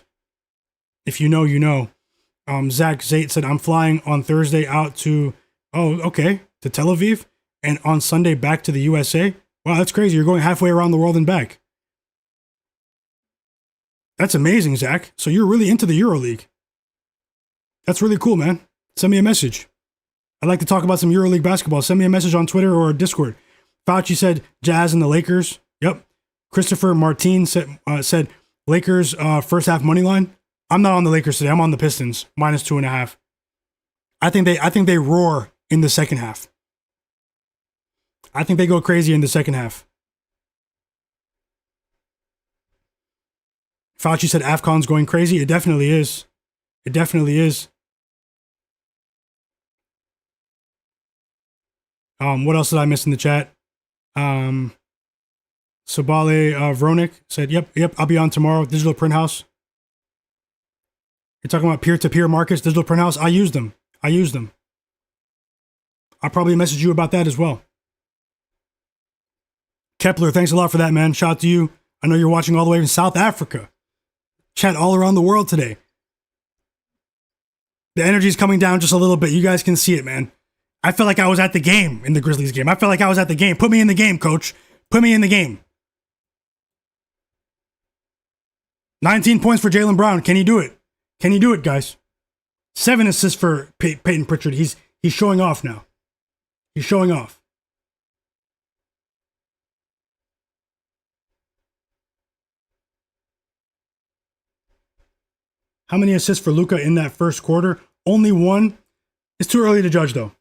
If you know, you know. Zach Zate said, I'm flying on Thursday out to Tel Aviv, and on Sunday back to the USA. Wow, that's crazy. You're going halfway around the world and back. That's amazing, Zach. So you're really into the EuroLeague. That's really cool, man. Send me a message. I'd like to talk about some EuroLeague basketball. Send me a message on Twitter or Discord. Fauci said Jazz and the Lakers. Yep. Christopher Martin said Lakers first half money line. I'm not on the Lakers today. I'm on the Pistons -2.5. I think they roar in the second half. I think they go crazy in the second half. Fauci said AFCON's going crazy. It definitely is. It definitely is. What else did I miss in the chat? Sabale Vronik said, yep, I'll be on tomorrow. Digital Print House. You're talking about peer-to-peer markets, Digital Print House. I use them. I'll probably message you about that as well. Kepler, thanks a lot for that, man. Shout out to you. I know you're watching all the way from South Africa. Chat all around the world today. The energy's coming down just a little bit. You guys can see it, man. I felt like I was at the game in the Grizzlies game. I felt like I was at the game. Put me in the game, coach. Put me in the game. 19 points for Jaylen Brown. Can he do it? Can he do it, guys? 7 assists for Peyton Pritchard. He's showing off now. He's showing off. How many assists for Luka in that first quarter? Only 1. It's too early to judge, though.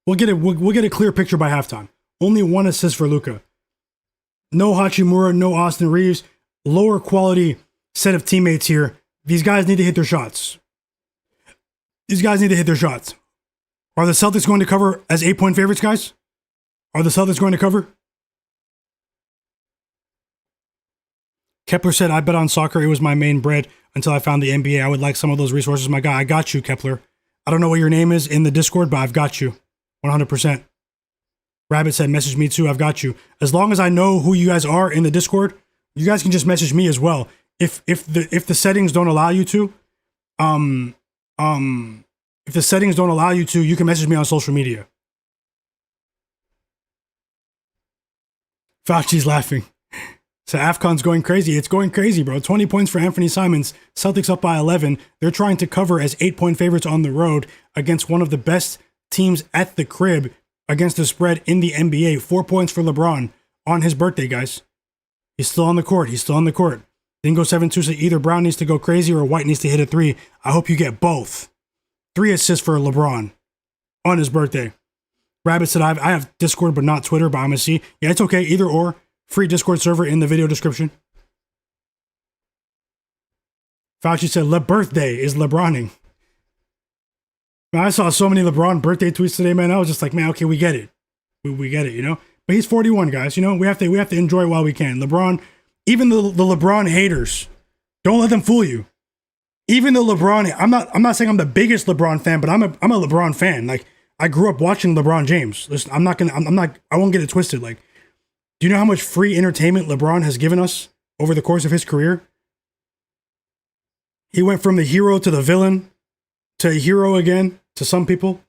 We'll get a clear picture by halftime. Only 1 assist for Luka. No Hachimura, no Austin Reeves. Lower quality set of teammates here. These guys need to hit their shots. Are the Celtics going to cover as 8-point favorites, guys? Are the Celtics going to cover? Kepler said, I bet on soccer. It was my main bread until I found the NBA. I would like some of those resources, my guy. I got you, Kepler. I don't know what your name is in the Discord, but I've got you. 100%. Rabbit said, message me too. I've got you. As long as I know who you guys are in the Discord, you guys can just message me as well. If the settings don't allow you to, you can message me on social media. Fauci's laughing. So AFCON's going crazy. It's going crazy, bro. 20 points for Anthony Simons. Celtics up by 11. They're trying to cover as 8-point favorites on the road against one of the best teams at the crib against the spread in the NBA. 4 points for LeBron on his birthday, guys. He's still on the court. Didn't go 7-2, so either Brown needs to go crazy or White needs to hit a 3. I hope you get both. 3 assists for LeBron on his birthday. Rabbit said, I have Discord but not Twitter, but I'm going to see. Yeah, it's okay. Either or. Free Discord server in the video description. Fauci said, Le birthday is LeBroning. Man, I saw so many LeBron birthday tweets today, man. I was just like, man, okay, we get it. We get it, you know? But he's 41, guys. You know, we have to enjoy it while we can. LeBron, even the LeBron haters, don't let them fool you. Even the LeBron, I'm not saying I'm the biggest LeBron fan, but I'm a LeBron fan. Like, I grew up watching LeBron James. Listen, I won't get it twisted. Like, do you know how much free entertainment LeBron has given us over the course of his career? He went from the hero to the villain to a hero again to some people.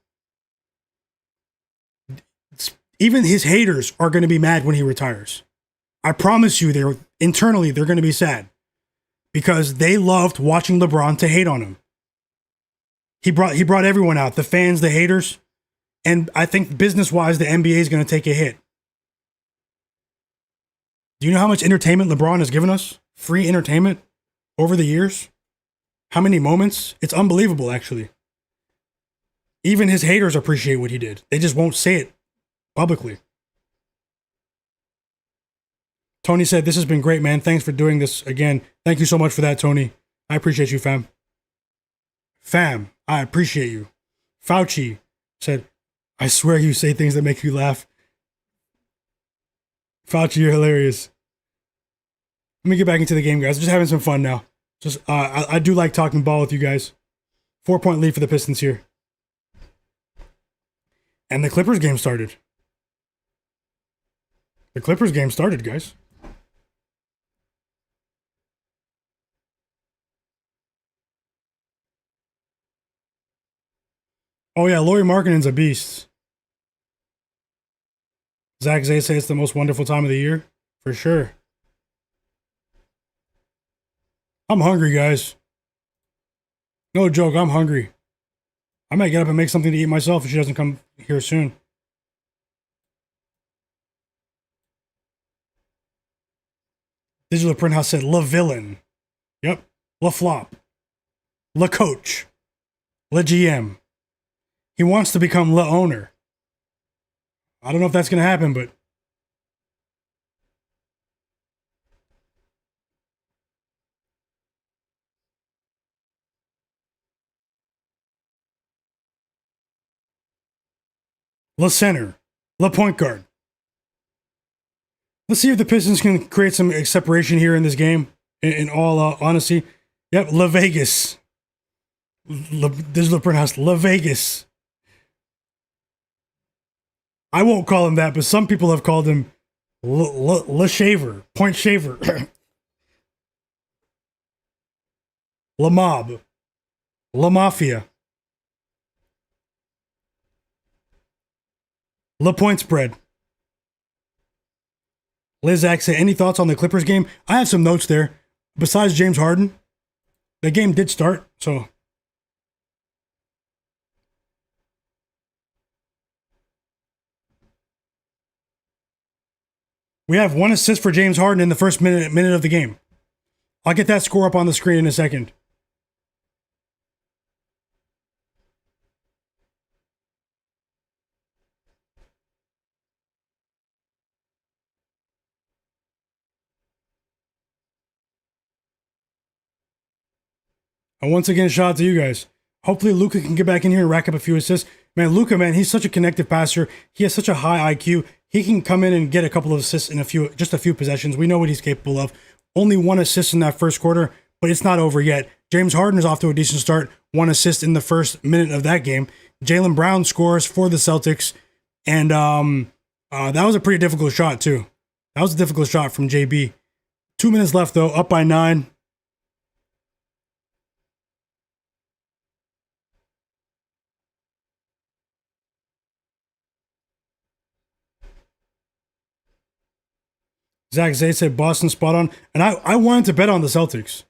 Even his haters are going to be mad when he retires. I promise you, they're going to be sad because they loved watching LeBron to hate on him. He brought everyone out, the fans, the haters, and I think business-wise, the NBA is going to take a hit. Do you know how much entertainment LeBron has given us? Free entertainment over the years? How many moments? It's unbelievable, actually. Even his haters appreciate what he did. They just won't say it publicly. Tony said, this has been great, man. Thanks for doing this again. Thank you so much for that, Tony. I appreciate you, fam. Fam, I appreciate you. Fauci said, I swear you say things that make you laugh. Fauci, you're hilarious. Let me get back into the game, guys. Just having some fun now. I do like talking ball with you guys. 4-point lead for the Pistons here. And the Clippers game started. Guys. Oh yeah, Lauri Markkanen's a beast. Zach Zay says it's the most wonderful time of the year. For sure. I'm hungry, guys. No joke, I'm hungry. I might get up and make something to eat myself if she doesn't come here soon. Digital Print House said, Le Villain. Yep. Le Flop. Le Coach. Le GM. He wants to become Le Owner. I don't know if that's going to happen, but Le Center. Le Point Guard. Let's see if the Pistons can create some separation here in this game, in all honesty. Yep, Le Vegas. Digital Print House, Le Vegas. I won't call him that, but some people have called him Le Shaver, Point Shaver. La Mob. La Mafia. Le Point Spread. Lizak said, any thoughts on the Clippers game? I have some notes there. Besides James Harden, the game did start, so. We have 1 assist for James Harden in the first minute of the game. I'll get that score up on the screen in a second. And once again, shout out to you guys. Hopefully Luka can get back in here and rack up a few assists. Man, Luka, man, he's such a connective passer. He has such a high IQ. He can come in and get a couple of assists in just a few possessions. We know what he's capable of. Only 1 assist in that first quarter, but it's not over yet. James Harden is off to a decent start. 1 assist in the first minute of that game. Jaylen Brown scores for the Celtics. And that was a pretty difficult shot, too. That was a difficult shot from JB. 2 minutes left, though, up by 9. Zach Zay said Boston spot on. And I wanted to bet on the Celtics.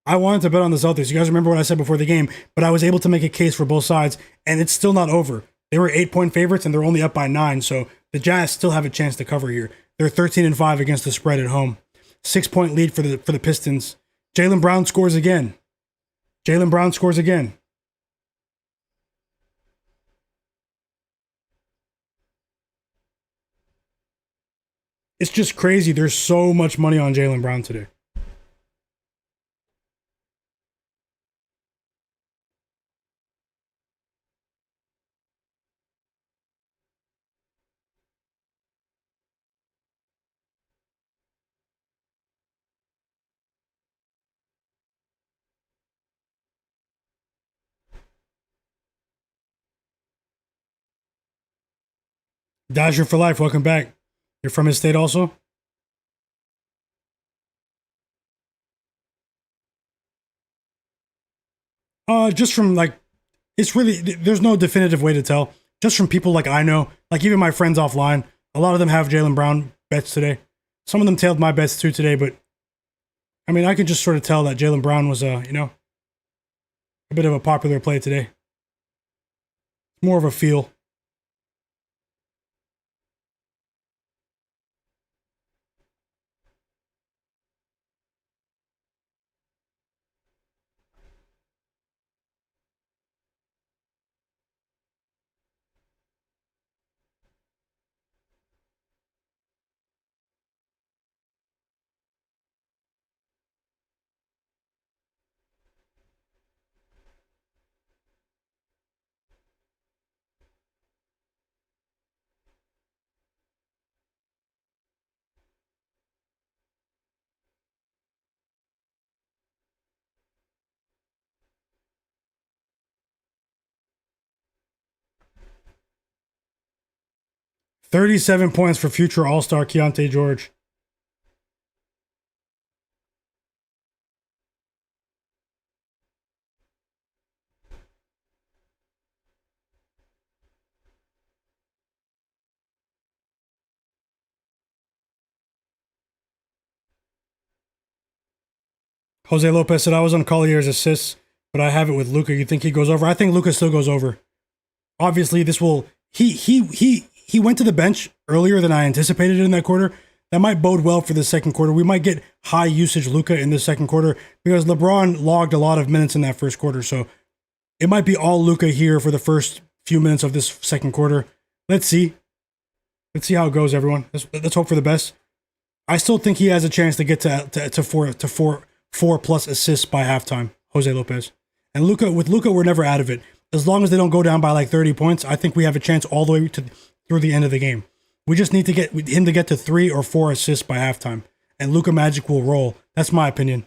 I wanted to bet on the Celtics. You guys remember what I said before the game, but I was able to make a case for both sides, and it's still not over. They were 8-point favorites, and they're only up by 9, so the Jazz still have a chance to cover here. They're 13-5 against the spread at home. 6-point lead for the Pistons. Jaylen Brown scores again. Jaylen Brown scores again. It's just crazy. There's so much money on Jaylen Brown today. Dasher for life, welcome back. You're from his state also? Just from like, it's really, there's no definitive way to tell. Just from people like I know, like even my friends offline, a lot of them have Jaylen Brown bets today. Some of them tailed my bets too today, but I mean, I can just sort of tell that Jaylen Brown was, a bit of a popular play today. More of a feel. $37 points for future All-Star Keontae George. Jose Lopez said I was on Collier's assists, but I have it with Luka. You think he goes over? I think Luka still goes over. Obviously, this will he went to the bench earlier than I anticipated in that quarter. That might bode well for the second quarter. We might get high usage Luka in the second quarter because LeBron logged a lot of minutes in that first quarter. So it might be all Luka here for the first few minutes of this second quarter. Let's see. Let's see how it goes, everyone. Let's hope for the best. I still think he has a chance to get to four plus assists by halftime. Jose Lopez. And with Luka, we're never out of it. As long as they don't go down by like 30 points, I think we have a chance all the way through the end of the game. We just need to get him to get to 3 or 4 assists by halftime. And Luka Magic will roll. That's my opinion.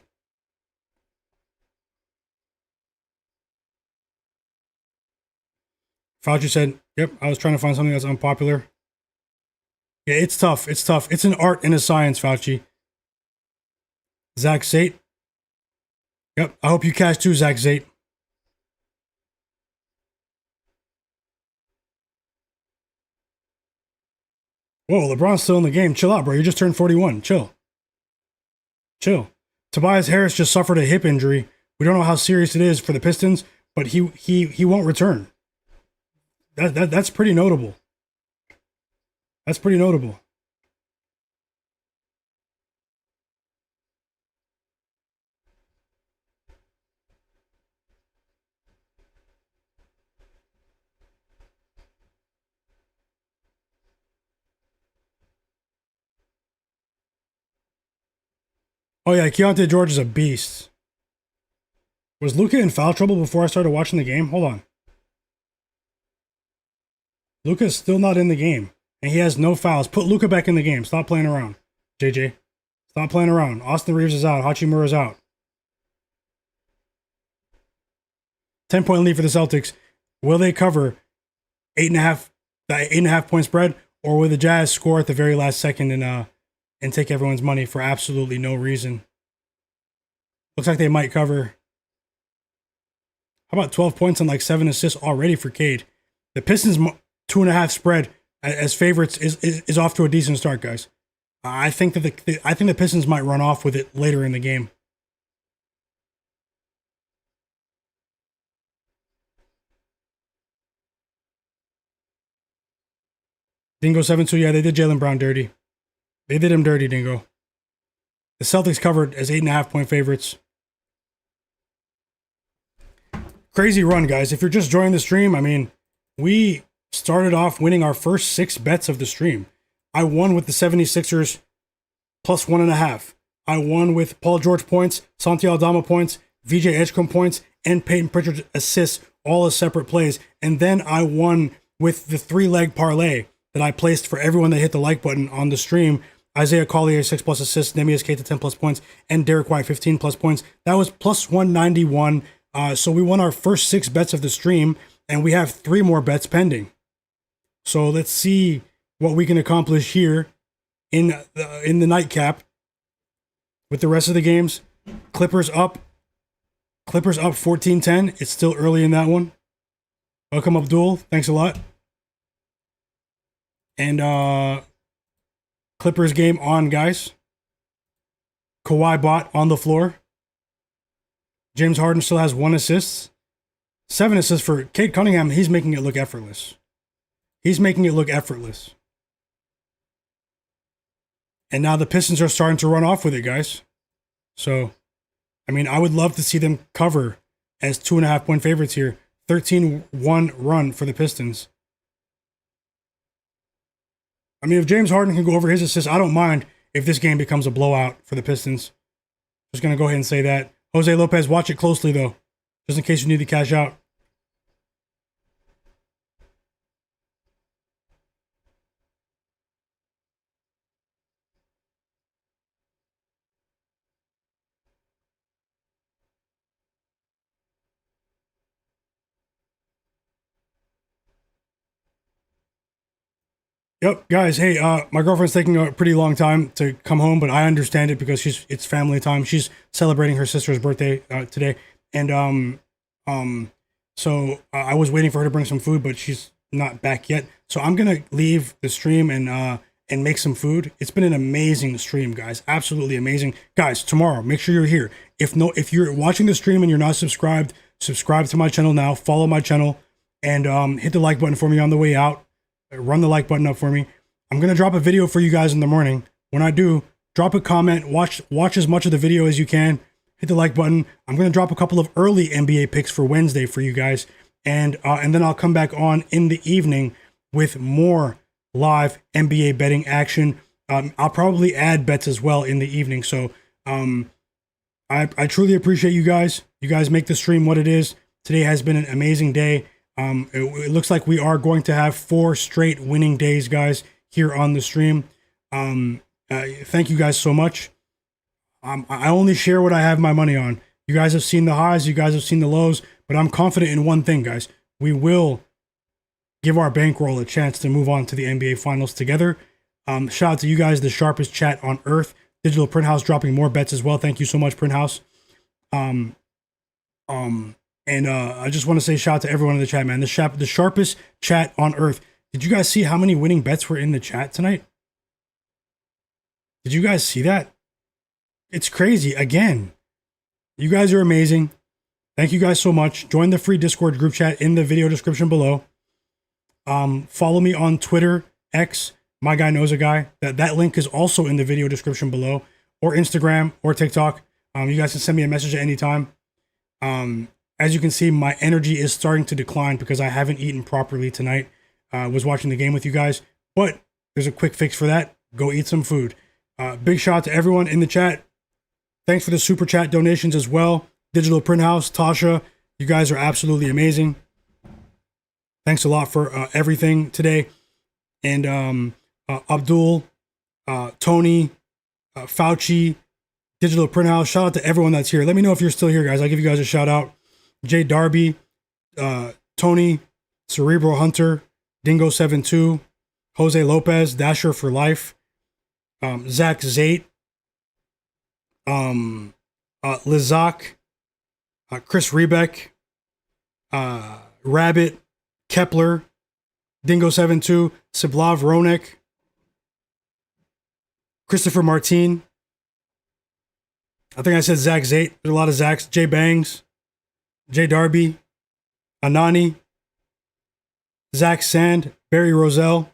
Fauci said, yep, I was trying to find something that's unpopular. Yeah, it's tough. It's tough. It's an art and a science, Fauci. Zach Zate. Yep, I hope you cash too, Zach Zate. Whoa, LeBron's still in the game. Chill out, bro. You just turned 41. Chill. Tobias Harris just suffered a hip injury. We don't know how serious it is for the Pistons, but he won't return. That's pretty notable. That's pretty notable. Oh yeah, Keontae George is a beast. Was Luka in foul trouble before I started watching the game? Hold on. Luka's still not in the game, and he has no fouls. Put Luka back in the game. Stop playing around, JJ. Stop playing around. Austin Reeves is out. Hachimura's out. 10-point lead for the Celtics. Will they cover 8.5 point spread, or will the Jazz score at the very last second and take everyone's money for absolutely no reason? Looks like they might cover. How about 12 points and like 7 assists already for Cade? The Pistons 2.5 spread as favorites is off to a decent start, guys. I think that the Pistons might run off with it later in the game. Dingo 7-2, yeah, they did Jaylen Brown dirty. They did him dirty, Dingo. The Celtics covered as 8.5-point favorites. Crazy run, guys. If you're just joining the stream, I mean, we started off winning our first 6 bets of the stream. I won with the 76ers plus 1.5. I won with Paul George points, Santi Aldama points, VJ Edgecombe points, and Peyton Pritchard assists, all as separate plays. And then I won with the 3-leg parlay that I placed for everyone that hit the like button on the stream. Isaiah Collier, 6+ assists, Neemias Queta, 10+ points, and Derek White, 15+ points. That was plus 191. So we won our first 6 bets of the stream, and we have 3 more bets pending. So let's see what we can accomplish here in the nightcap with the rest of the games. Clippers up 14-10. It's still early in that one. Welcome, Abdul. Thanks a lot. And Clippers game on, guys. Kawhi bot on the floor. James Harden still has 1 assist. 7 assists for Cade Cunningham. He's making it look effortless. And now the Pistons are starting to run off with it, guys. So, I mean, I would love to see them cover as 2.5-point favorites here. 13-1 run for the Pistons. I mean, if James Harden can go over his assists, I don't mind if this game becomes a blowout for the Pistons. Just going to go ahead and say that. Jose Lopez, watch it closely, though, just in case you need to cash out. Yep, guys. Hey, my girlfriend's taking a pretty long time to come home, but I understand it because it's family time. She's celebrating her sister's birthday today, and so I was waiting for her to bring some food, but she's not back yet. So I'm gonna leave the stream and make some food. It's been an amazing stream, guys. Absolutely amazing, guys. Tomorrow, make sure you're here. If you're watching the stream and you're not subscribed, subscribe to my channel now. Follow my channel and hit the like button for me on the way out. Run the like button up for me. I'm going to drop a video for you guys in the morning. When I do, drop a comment, watch as much of the video as you can, hit the like button. I'm going to drop a couple of early NBA picks for Wednesday for you guys. And then I'll come back on in the evening with more live NBA betting action. I'll probably add bets as well in the evening. So I truly appreciate you guys. You guys make the stream what it is. Today has been an amazing day. It looks like we are going to have 4 straight winning days, guys, here on the stream. Thank you guys so much. I only share what I have my money on. You guys have seen the highs, you guys have seen the lows, but I'm confident in one thing, guys. We will give our bankroll a chance to move on to the NBA Finals together. Shout out to you guys, the sharpest chat on earth. Digital Print House dropping more bets as well. Thank you so much, Print House. And I just want to say shout out to everyone in the chat, man. The sharpest chat on earth. Did you guys see how many winning bets were in the chat tonight? Did you guys see that? It's crazy. Again, you guys are amazing. Thank you guys so much. Join the free Discord group chat in the video description below. Follow me on Twitter, X, Myguyknowsaguy. That link is also in the video description below. Or Instagram or TikTok. You guys can send me a message at any time. As you can see, my energy is starting to decline because I haven't eaten properly tonight. Was watching the game with you guys, but there's a quick fix for that. Go eat some food. Big shout out to everyone in the chat. Thanks for the super chat donations as well. Digital Print House, Tasha, you guys are absolutely amazing. Thanks a lot for everything today. And Abdul, Tony, Fauci, Digital Print House, shout out to everyone that's here. Let me know if you're still here, guys. I'll give you guys a shout out. Jay Darby, Tony, Cerebral Hunter, Dingo72, Jose Lopez, Dasher for Life, Zach Zate, Lizak, Chris Rebeck, Rabbit, Kepler, Dingo72, Siblav Ronek, Christopher Martin. I think I said Zach Zate. There's a lot of Zachs. Jay Bangs. Jay Darby. Anani. Zach Sand. Barry Rozelle.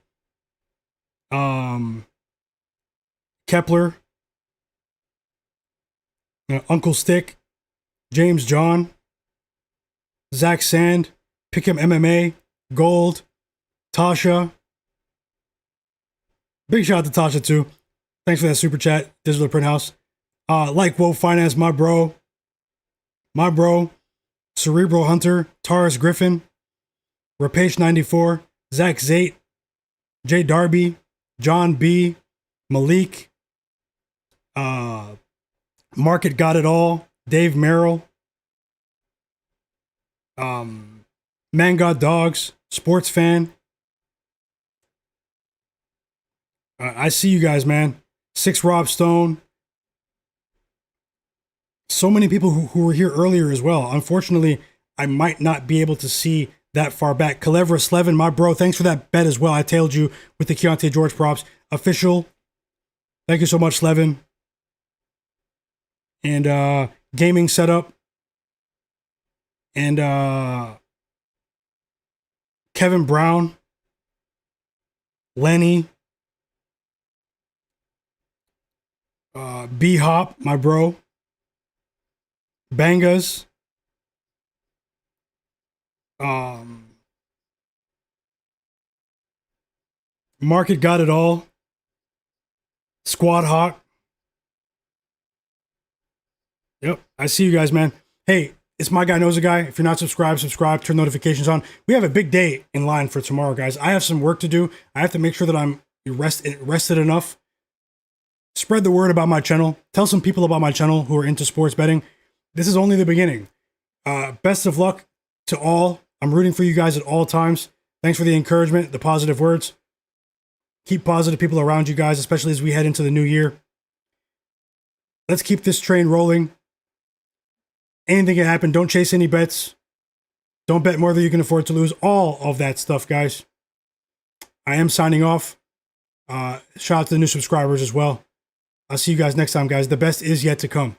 Kepler. Uncle Stick. James John. Zach Sand. Pick'em MMA. Gold. Tasha. Big shout out to Tasha too. Thanks for that super chat, Digital Print House. Like Woe Finance, my bro. Cerebral Hunter, Taurus Griffin, Rapesh 94, Zach Zate, Jay Darby, John B, Malik, Market Got It All, Dave Merrill, Man Got Dogs, Sports Fan. I see you guys, man. 6 Rob Stone. So many people who were here earlier as well. Unfortunately, I might not be able to see that far back. Calevra Slevin, my bro, thanks for that bet as well. I tailed you with the Keontae George props. Official. Thank you so much, Slevin. And gaming setup. And Kevin Brown. Lenny. B-Hop, my bro. Bangas. Market Got It All. Squad Hawk. Yep, I see you guys, man. Hey, it's Myguyknowsaguy. If you're not subscribed, subscribe, turn notifications on. We have a big day in line for tomorrow, guys. I have some work to do. I have to make sure that I'm rested enough. Spread the word about my channel. Tell some people about my channel who are into sports betting. This is only the beginning. Best of luck to all. I'm rooting for you guys at all times. Thanks for the encouragement, the positive words. Keep positive people around you guys, especially as we head into the new year. Let's keep this train rolling. Anything can happen. Don't chase any bets. Don't bet more than you can afford to lose. All of that stuff, guys. I am signing off. Shout out to the new subscribers as well. I'll see you guys next time, guys. The best is yet to come.